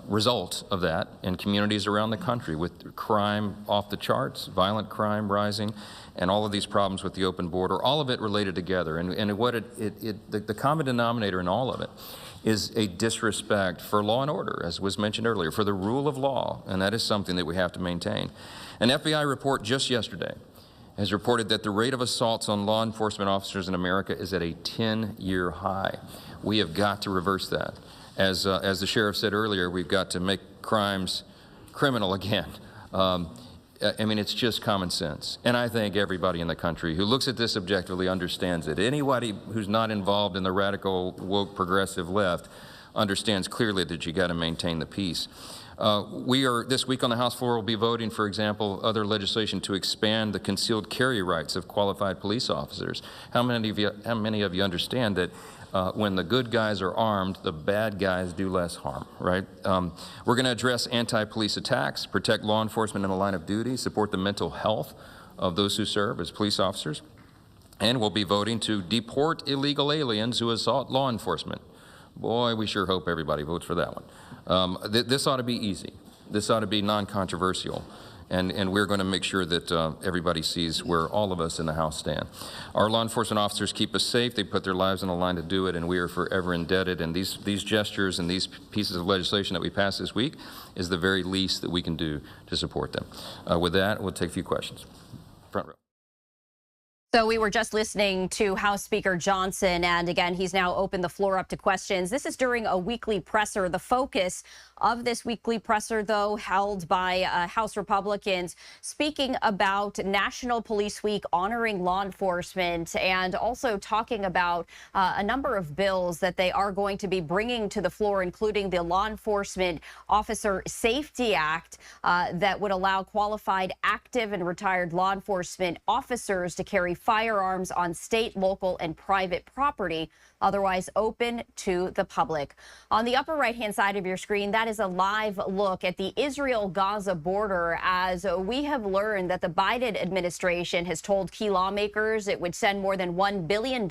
result of that in communities around the country, with crime off the charts, violent crime rising, and all of these problems with the open border, all of it related together. And what the common denominator in all of it is a disrespect for law and order, as was mentioned earlier, for the rule of law, and that is something that we have to maintain. An FBI report just yesterday has reported that the rate of assaults on law enforcement officers in America is at a 10-year high. We have got to reverse that. As the sheriff said earlier, we've got to make crimes criminal again. I mean, it's just common sense. And I think everybody in the country who looks at this objectively understands it. Anybody who's not involved in the radical, woke, progressive left understands clearly that you got to maintain the peace. This week on the House floor, we'll be voting, for example, other legislation to expand the concealed carry rights of qualified police officers. How many of you understand that when the good guys are armed, the bad guys do less harm, right? We're going to address anti-police attacks, protect law enforcement in the line of duty, support the mental health of those who serve as police officers, and we'll be voting to deport illegal aliens who assault law enforcement. Boy, we sure hope everybody votes for that one. This ought to be easy. This ought to be non-controversial. And we're going to make sure that everybody sees where all of us in the House stand. Our law enforcement officers keep us safe. They put their lives on the line to do it, and we are forever indebted. And these gestures and these pieces of legislation that we passed this week is the very least that we can do to support them. With that, we'll take a few questions. Front row. So we were just listening to House Speaker Johnson, and again, he's now opened the floor up to questions. This is during a weekly presser. The focus of this weekly presser, though, held by House Republicans, speaking about National Police Week, honoring law enforcement, and also talking about a number of bills that they are going to be bringing to the floor, including the Law Enforcement Officer Safety Act that would allow qualified active and retired law enforcement officers to carry firearms on state, local, and private property, otherwise open to the public. On the upper right-hand side of your screen, that is a live look at the Israel-Gaza border, as we have learned that the Biden administration has told key lawmakers it would send more than $1 billion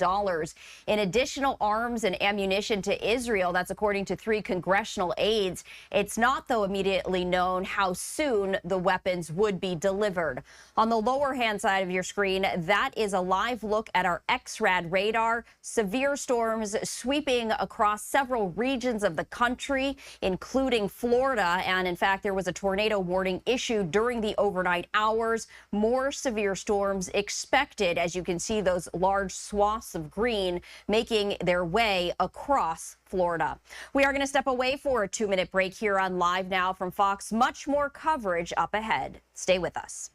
in additional arms and ammunition to Israel. That's according to 3 congressional aides. It's not, though, immediately known how soon the weapons would be delivered. On the lower-hand side of your screen, that is a live look at our XRAD radar. Severe storms sweeping across several regions of the country, including Florida. And in fact, there was a tornado warning issued during the overnight hours. More severe storms expected, as you can see those large swaths of green making their way across Florida. We are going to step away for a 2-minute break here on Live Now from Fox. Much more coverage up ahead. Stay with us.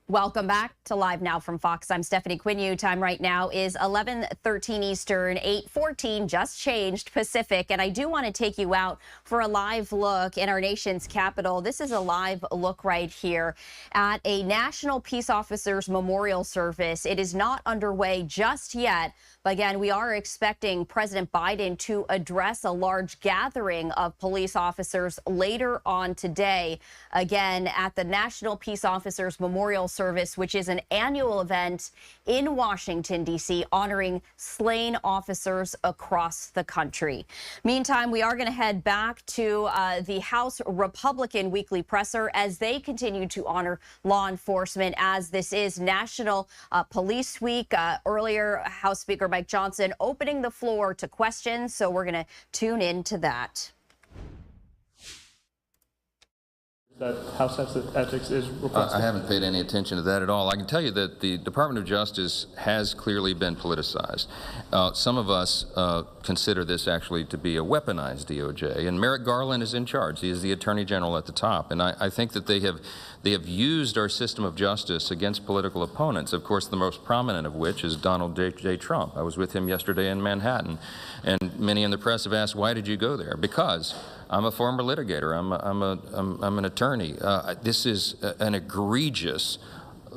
Welcome back to Live Now from Fox. I'm Stephanie Quinu. Time right now is 11:13 Eastern, 8:14, just changed Pacific. And I do want to take you out for a live look in our nation's capital. This is a live look right here at a National Peace Officers Memorial Service. It is not underway just yet. But again, we are expecting President Biden to address a large gathering of police officers later on today, again, at the National Peace Officers Memorial Service, which is an annual event in Washington, D.C., honoring slain officers across the country. Meantime, we are going to head back to the House Republican Weekly Presser as they continue to honor law enforcement, as this is National Police Week. Earlier, House Speaker Mike Johnson opening the floor to questions, so we're going to tune in to that. That House ethics is requested. I haven't paid any attention to that at all. I can tell you that the Department of Justice has clearly been politicized. Some of us consider this actually to be a weaponized DOJ, and Merrick Garland is in charge. He is the Attorney General at the top, and I think that they have used our system of justice against political opponents, of course, the most prominent of which is Donald J. Trump. I was with him yesterday in Manhattan, and many in the press have asked, why did you go there? Because I'm a former litigator. I'm an attorney. This is an egregious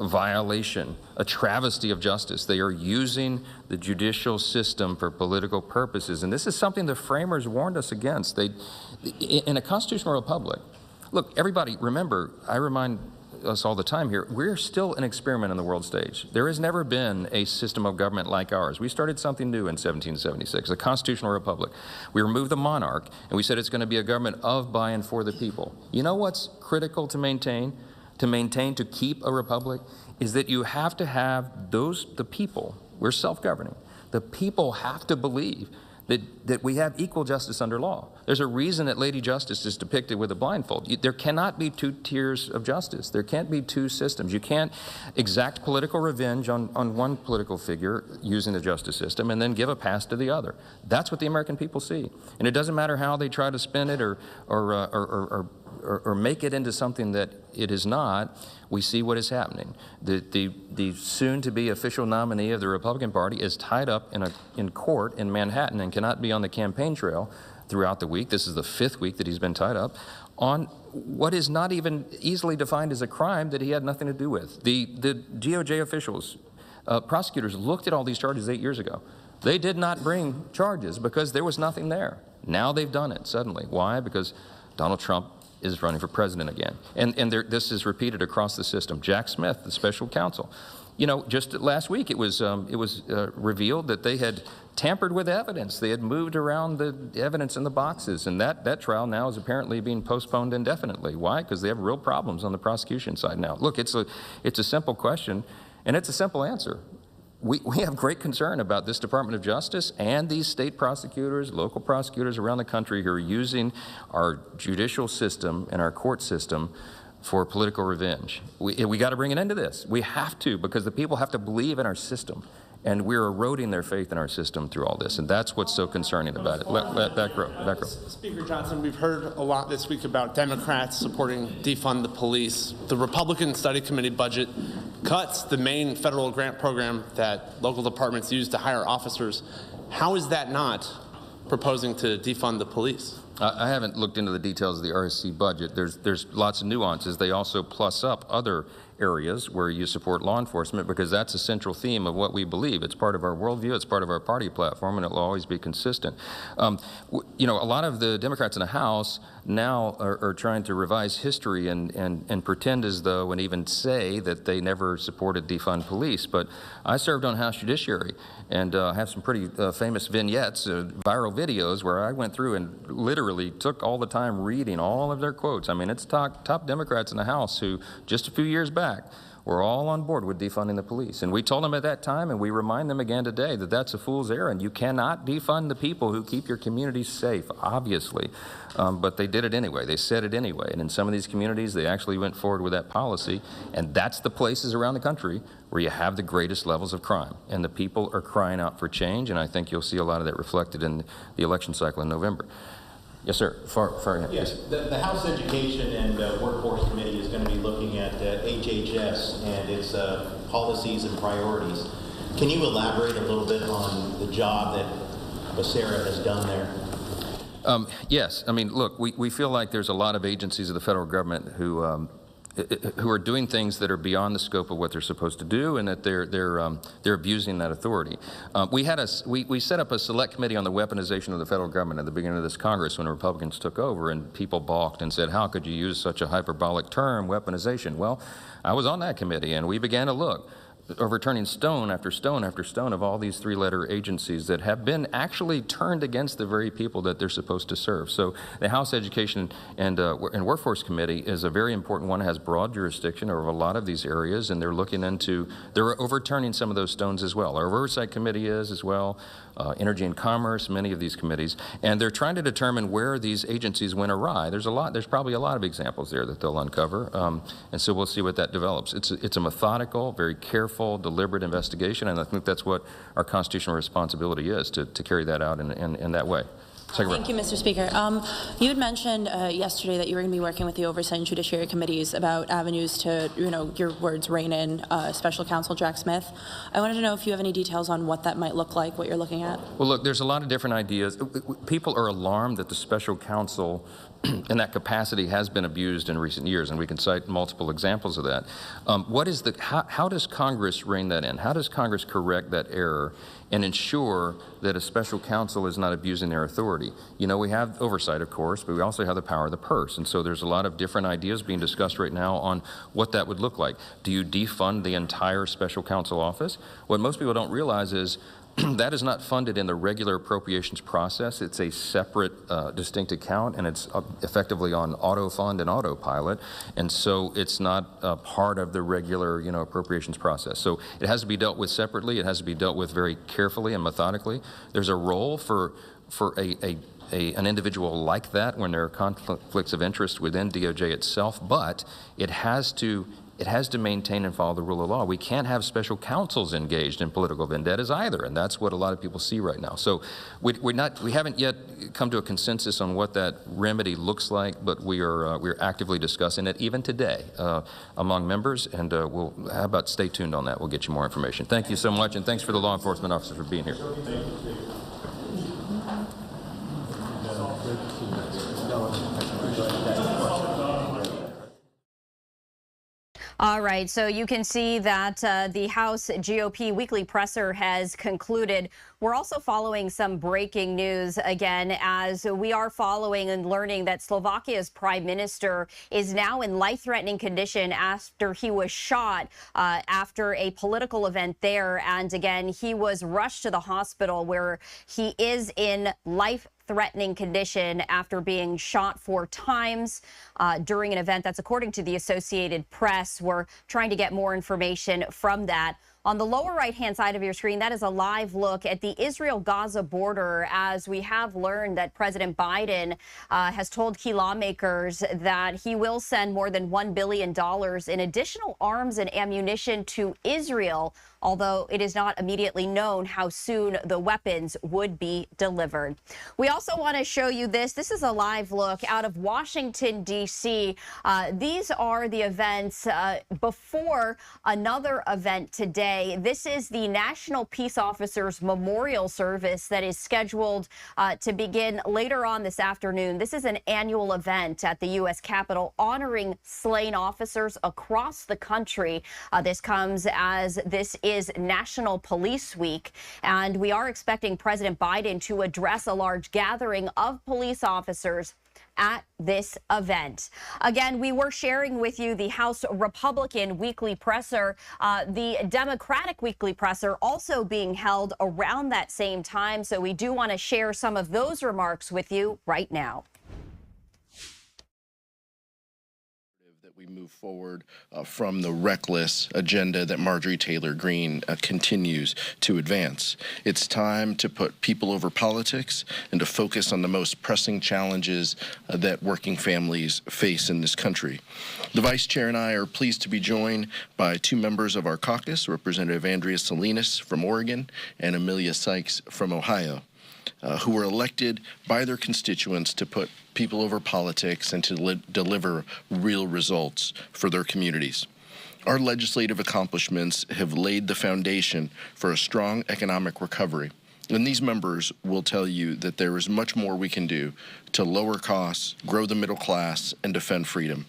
violation, a travesty of justice. They are using the judicial system for political purposes, and this is something the framers warned us against. In a constitutional republic, look, everybody, remember, I remind us all the time here, we're still an experiment on the world stage. There has never been a system of government like ours. We started something new in 1776, a constitutional republic. We removed the monarch, and we said it's going to be a government of, by, and for the people. You know what's critical to maintain, to keep a republic, is that you have to have the people, we're self-governing, the people have to believe that we have equal justice under law. There's a reason that Lady Justice is depicted with a blindfold. There cannot be two tiers of justice. There can't be two systems. You can't exact political revenge on one political figure using the justice system and then give a pass to the other. That's what the American people see. And it doesn't matter how they try to spin it or make it into something that it is not. We see what is happening. The soon-to-be official nominee of the Republican Party is tied up in court in Manhattan and cannot be on the campaign trail throughout the week. This is the 5th week that he's been tied up on what is not even easily defined as a crime that he had nothing to do with. The DOJ officials, prosecutors looked at all these charges 8 years ago. They did not bring charges because there was nothing there. Now they've done it suddenly. Why? Because Donald Trump is running for president again. And this is repeated across the system. Jack Smith, the special counsel. You know, just last week it was revealed that they had tampered with evidence. They had moved around the evidence in the boxes, and that trial now is apparently being postponed indefinitely. Why? Because they have real problems on the prosecution side now. Look, it's a simple question, and it's a simple answer. We have great concern about this Department of Justice and these state prosecutors, local prosecutors around the country who are using our judicial system and our court system for political revenge. We got to bring an end to this. We have to, because the people have to believe in our system, and we're eroding their faith in our system through all this, and that's what's so concerning about it. Back row. Speaker Johnson, we've heard a lot this week about Democrats supporting defund the police. The Republican Study Committee budget cuts the main federal grant program that local departments use to hire officers. How is that not proposing to defund the police? I haven't looked into the details of the RSC budget. There's lots of nuances. They also plus up other areas where you support law enforcement, because that's a central theme of what we believe. It's part of our worldview, it's part of our party platform, and it will always be consistent. You know, a lot of the Democrats in the House now are trying to revise history and pretend as though, and even say that they never supported defund police. But I served on House Judiciary and have some pretty famous vignettes, viral videos, where I went through and literally took all the time reading all of their quotes. I mean, it's top Democrats in the House who, just a few years back, were all on board with defunding the police. And we told them at that time, and we remind them again today, that that's a fool's errand. You cannot defund the people who keep your communities safe, obviously. But they did it anyway. They said it anyway. And in some of these communities, they actually went forward with that policy. And that's the places around the country where you have the greatest levels of crime. And the people are crying out for change. And I think you'll see a lot of that reflected in the election cycle in November. Yes, sir. Far ahead. Yes, the House Education and Workforce Committee is going to be looking at HHS and its policies and priorities. Can you elaborate a little bit on the job that Becerra has done there? Yes. I mean, look, we feel like there's a lot of agencies of the federal government who are doing things that are beyond the scope of what they're supposed to do, and that they're abusing that authority. We set up a select committee on the weaponization of the federal government at the beginning of this Congress when the Republicans took over, and people balked and said, how could you use such a hyperbolic term, weaponization? Well, I was on that committee, and we began to look, overturning stone after stone after stone of all these three-letter agencies that have been actually turned against the very people that they're supposed to serve. So the House Education and Workforce Committee is a very important one. It has broad jurisdiction over a lot of these areas, and they're overturning some of those stones as well. Our Oversight Committee is as well, Energy and Commerce, many of these committees, and they're trying to determine where these agencies went awry. There's probably a lot of examples there that they'll uncover, and so we'll see what that develops. It's a methodical, very careful, deliberate investigation, and I think that's what our constitutional responsibility is, to carry that out in that way. Thank you, Mr. Speaker. You had mentioned yesterday that you were going to be working with the Oversight and Judiciary Committees about avenues to, your words, rein in Special Counsel Jack Smith. I wanted to know if you have any details on what that might look like, what you're looking at. Well, look, there's a lot of different ideas. People are alarmed that the Special Counsel and that capacity has been abused in recent years, and we can cite multiple examples of that. How does Congress rein that in? How does Congress correct that error and ensure that a special counsel is not abusing their authority? You know, we have oversight, of course, but we also have the power of the purse, and so there's a lot of different ideas being discussed right now on what that would look like. Do you defund the entire special counsel office? What most people don't realize is that is not funded in the regular appropriations process. It's a separate, distinct account, and it's effectively on auto fund and autopilot, and so it's not part of the regular, appropriations process. So it has to be dealt with separately. It has to be dealt with very carefully and methodically. There's a role for an individual like that when there are conflicts of interest within DOJ itself, but it has to maintain and follow the rule of law. We can't have special counsels engaged in political vendettas either, and that's what a lot of people see right now. So we haven't yet come to a consensus on what that remedy looks like, but we're actively discussing it even today among members, and how about stay tuned on that? We'll get you more information. Thank you so much, and thanks for the law enforcement officers for being here. All right, so you can see that the House GOP weekly presser has concluded. We're also following some breaking news again, as we are following and learning that Slovakia's prime minister is now in life-threatening condition after he was shot after a political event there. And again, he was rushed to the hospital where he is in life-threatening condition after being shot 4 times during an event. That's according to the Associated Press. We're trying to get more information from that. On the lower right-hand side of your screen, that is a live look at the Israel-Gaza border, as we have learned that President Biden has told key lawmakers that he will send more than $1 billion in additional arms and ammunition to Israel, although it is not immediately known how soon the weapons would be delivered. We also want to show you this. This is a live look out of Washington, D.C. These are the events before another event today. This is the National Peace Officers Memorial Service that is scheduled to begin later on this afternoon. This is an annual event at the U.S. Capitol honoring slain officers across the country. This comes as this is National Police Week, and we are expecting President Biden to address a large gathering of police officers at this event. Again, we were sharing with you the House Republican weekly presser, the Democratic weekly presser also being held around that same time. So we do want to share some of those remarks with you right now. We move forward from the reckless agenda that Marjorie Taylor Greene continues to advance. It's time to put people over politics and to focus on the most pressing challenges that working families face in this country. The Vice Chair and I are pleased to be joined by 2 members of our caucus, Representative Andrea Salinas from Oregon and Amelia Sykes from Ohio, who were elected by their constituents to put people over politics and to deliver real results for their communities. Our legislative accomplishments have laid the foundation for a strong economic recovery. And these members will tell you that there is much more we can do to lower costs, grow the middle class, and defend freedom.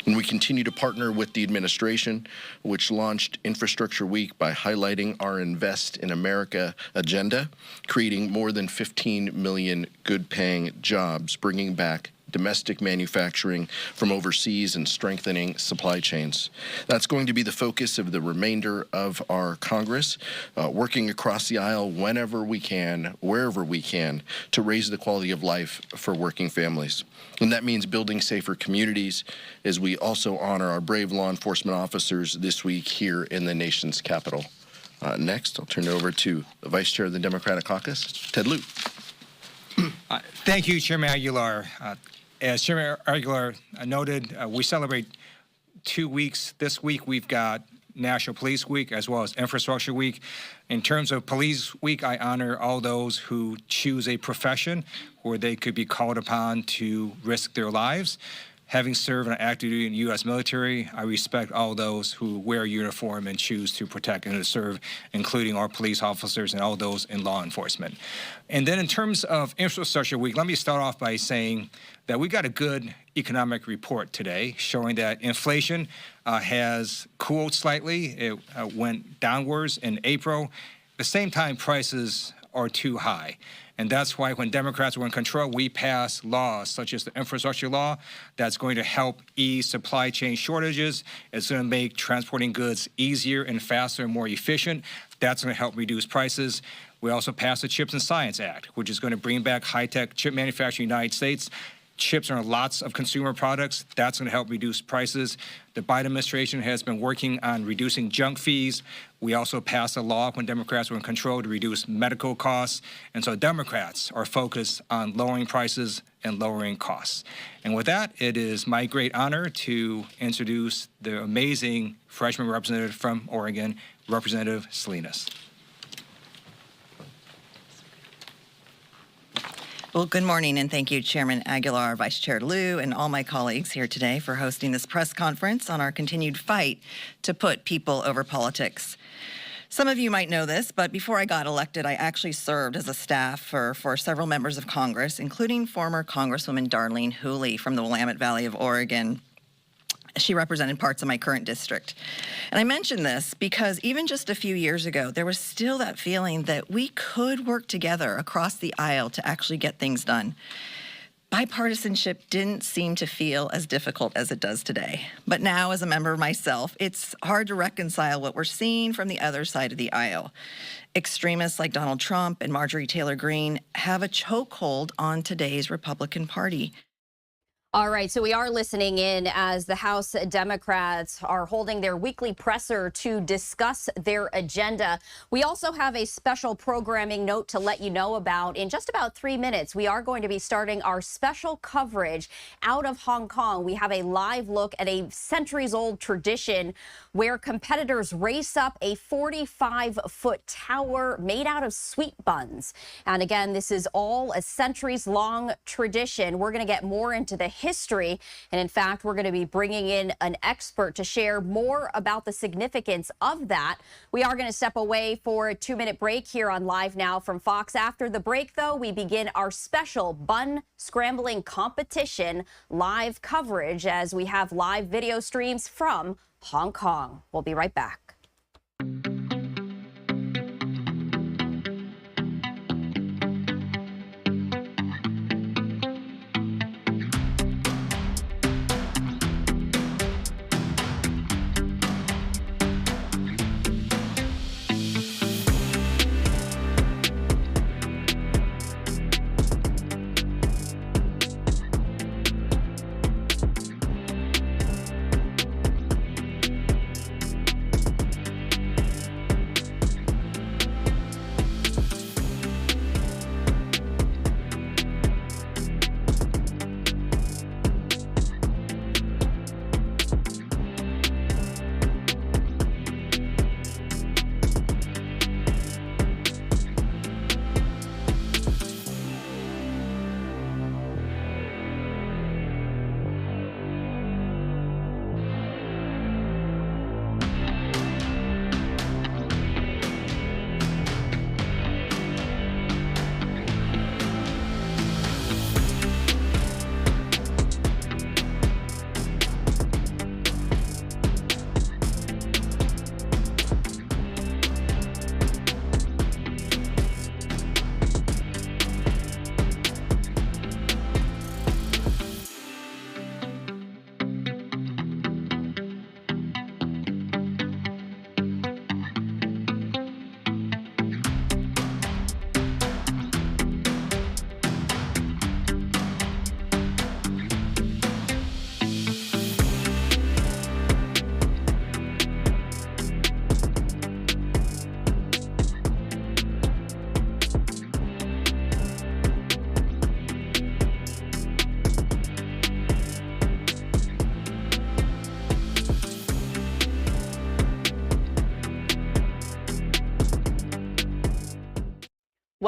And we continue to partner with the administration, which launched Infrastructure Week by highlighting our Invest in America agenda, creating more than 15 million good-paying jobs, bringing back domestic manufacturing from overseas and strengthening supply chains. That's going to be the focus of the remainder of our Congress, working across the aisle whenever we can, wherever we can, to raise the quality of life for working families. And that means building safer communities as we also honor our brave law enforcement officers this week here in the nation's capital. Next, I'll turn it over to the Vice Chair of the Democratic Caucus, Ted Lieu. Thank you, Chairman Aguilar. As Chairman Aguilar noted, we celebrate 2 weeks. This week we've got National Police Week as well as Infrastructure Week. In terms of Police Week, I honor all those who choose a profession where they could be called upon to risk their lives. Having served on active duty in the U.S. military, I respect all those who wear a uniform and choose to protect and to serve, including our police officers and all those in law enforcement. And then in terms of Infrastructure Week, let me start off by saying that we got a good economic report today showing that inflation has cooled slightly. It went downwards in April. At the same time, prices are too high. And that's why when Democrats were in control, we passed laws such as the infrastructure law that's going to help ease supply chain shortages. It's going to make transporting goods easier and faster and more efficient. That's going to help reduce prices. We also passed the Chips and Science Act, which is going to bring back high-tech chip manufacturing in the United States. Chips are in lots of consumer products. That's going to help reduce prices. The Biden administration has been working on reducing junk fees. We also passed a law when Democrats were in control to reduce medical costs. And so Democrats are focused on lowering prices and lowering costs. And with that, it is my great honor to introduce the amazing freshman representative from Oregon, Representative Salinas. Well, good morning, and thank you, Chairman Aguilar, Vice Chair Liu, and all my colleagues here today for hosting this press conference on our continued fight to put people over politics. Some of you might know this, but before I got elected, I actually served as a staff for several members of Congress, including former Congresswoman Darlene Hooley from the Willamette Valley of Oregon. She represented parts of my current district. And I mention this because even just a few years ago, there was still that feeling that we could work together across the aisle to actually get things done. Bipartisanship didn't seem to feel as difficult as it does today. But now, as a member myself, it's hard to reconcile what we're seeing from the other side of the aisle. Extremists like Donald Trump and Marjorie Taylor Greene have a chokehold on today's Republican Party. All right, so we are listening in as the House Democrats are holding their weekly presser to discuss their agenda. We also have a special programming note to let you know about. In just about 3 minutes, we are going to be starting our special coverage out of Hong Kong. We have a live look at a centuries-old tradition where competitors race up a 45-foot tower made out of sweet buns. And again, this is all a centuries-long tradition. We're going to get more into the history. And in fact, we're going to be bringing in an expert to share more about the significance of that. We are going to step away for a 2-minute break here on Live Now from Fox. After the break, though, we begin our special bun scrambling competition live coverage as we have live video streams from Hong Kong. We'll be right back.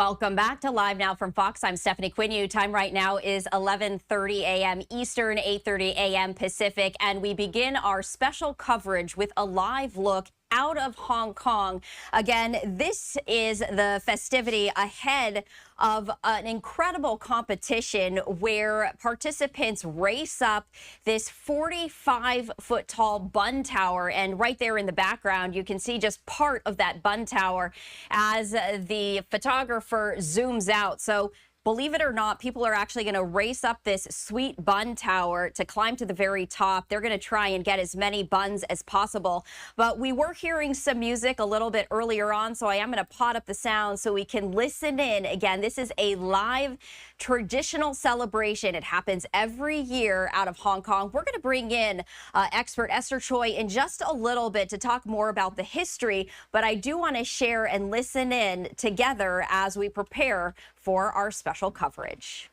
Welcome back to Live Now from Fox. I'm Stephanie Quinu. Time right now is 11:30 a.m. Eastern, 8:30 a.m. Pacific, and we begin our special coverage with a live look out of Hong Kong. Again, this is the festivity ahead of an incredible competition where participants race up this 45-foot tall bun tower. And right there in the background, you can see just part of that bun tower as the photographer zooms out. So believe it or not, people are actually going to race up this sweet bun tower to climb to the very top. They're going to try and get as many buns as possible. But we were hearing some music a little bit earlier on, so I am going to pot up the sound so we can listen in. Again, this is a live traditional celebration. It happens every year out of Hong Kong. We're going to bring in expert Esther Choi in just a little bit to talk more about the history, but I do want to share and listen in together as we prepare for our special coverage.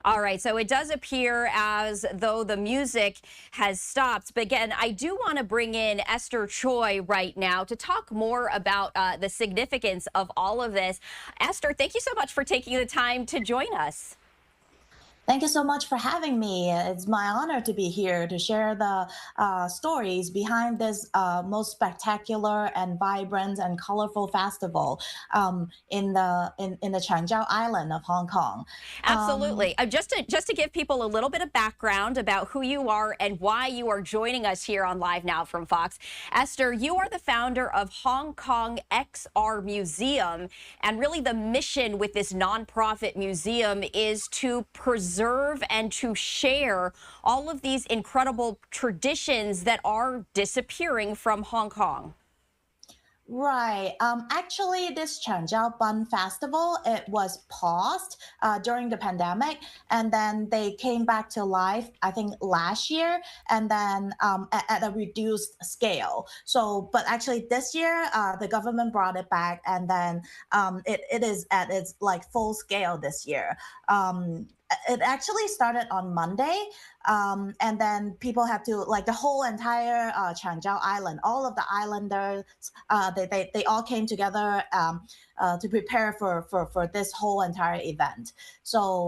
All right, so it does appear as though the music has stopped. But again, I do want to bring in Esther Choi right now to talk more about the significance of all of this. Esther, thank you so much for taking the time to join us. Thank you so much for having me. It's my honor to be here to share the stories behind this most spectacular and vibrant and colorful festival in the Changjiao Island of Hong Kong. Absolutely. Just to give people a little bit of background about who you are and why you are joining us here on Live Now from Fox. Esther, you are the founder of Hong Kong XR Museum, and really the mission with this nonprofit museum is to preserve and to share all of these incredible traditions that are disappearing from Hong Kong. Right. Actually, this Changjiao Bun Festival, it was paused during the pandemic, and then they came back to life, I think, last year, and then at a reduced scale. So, but actually this year, the government brought it back, and then it is at its like full scale this year. It actually started on Monday, and then people have to, like the whole entire Changjiao Island, all of the islanders, they all came together to prepare for this whole entire event. So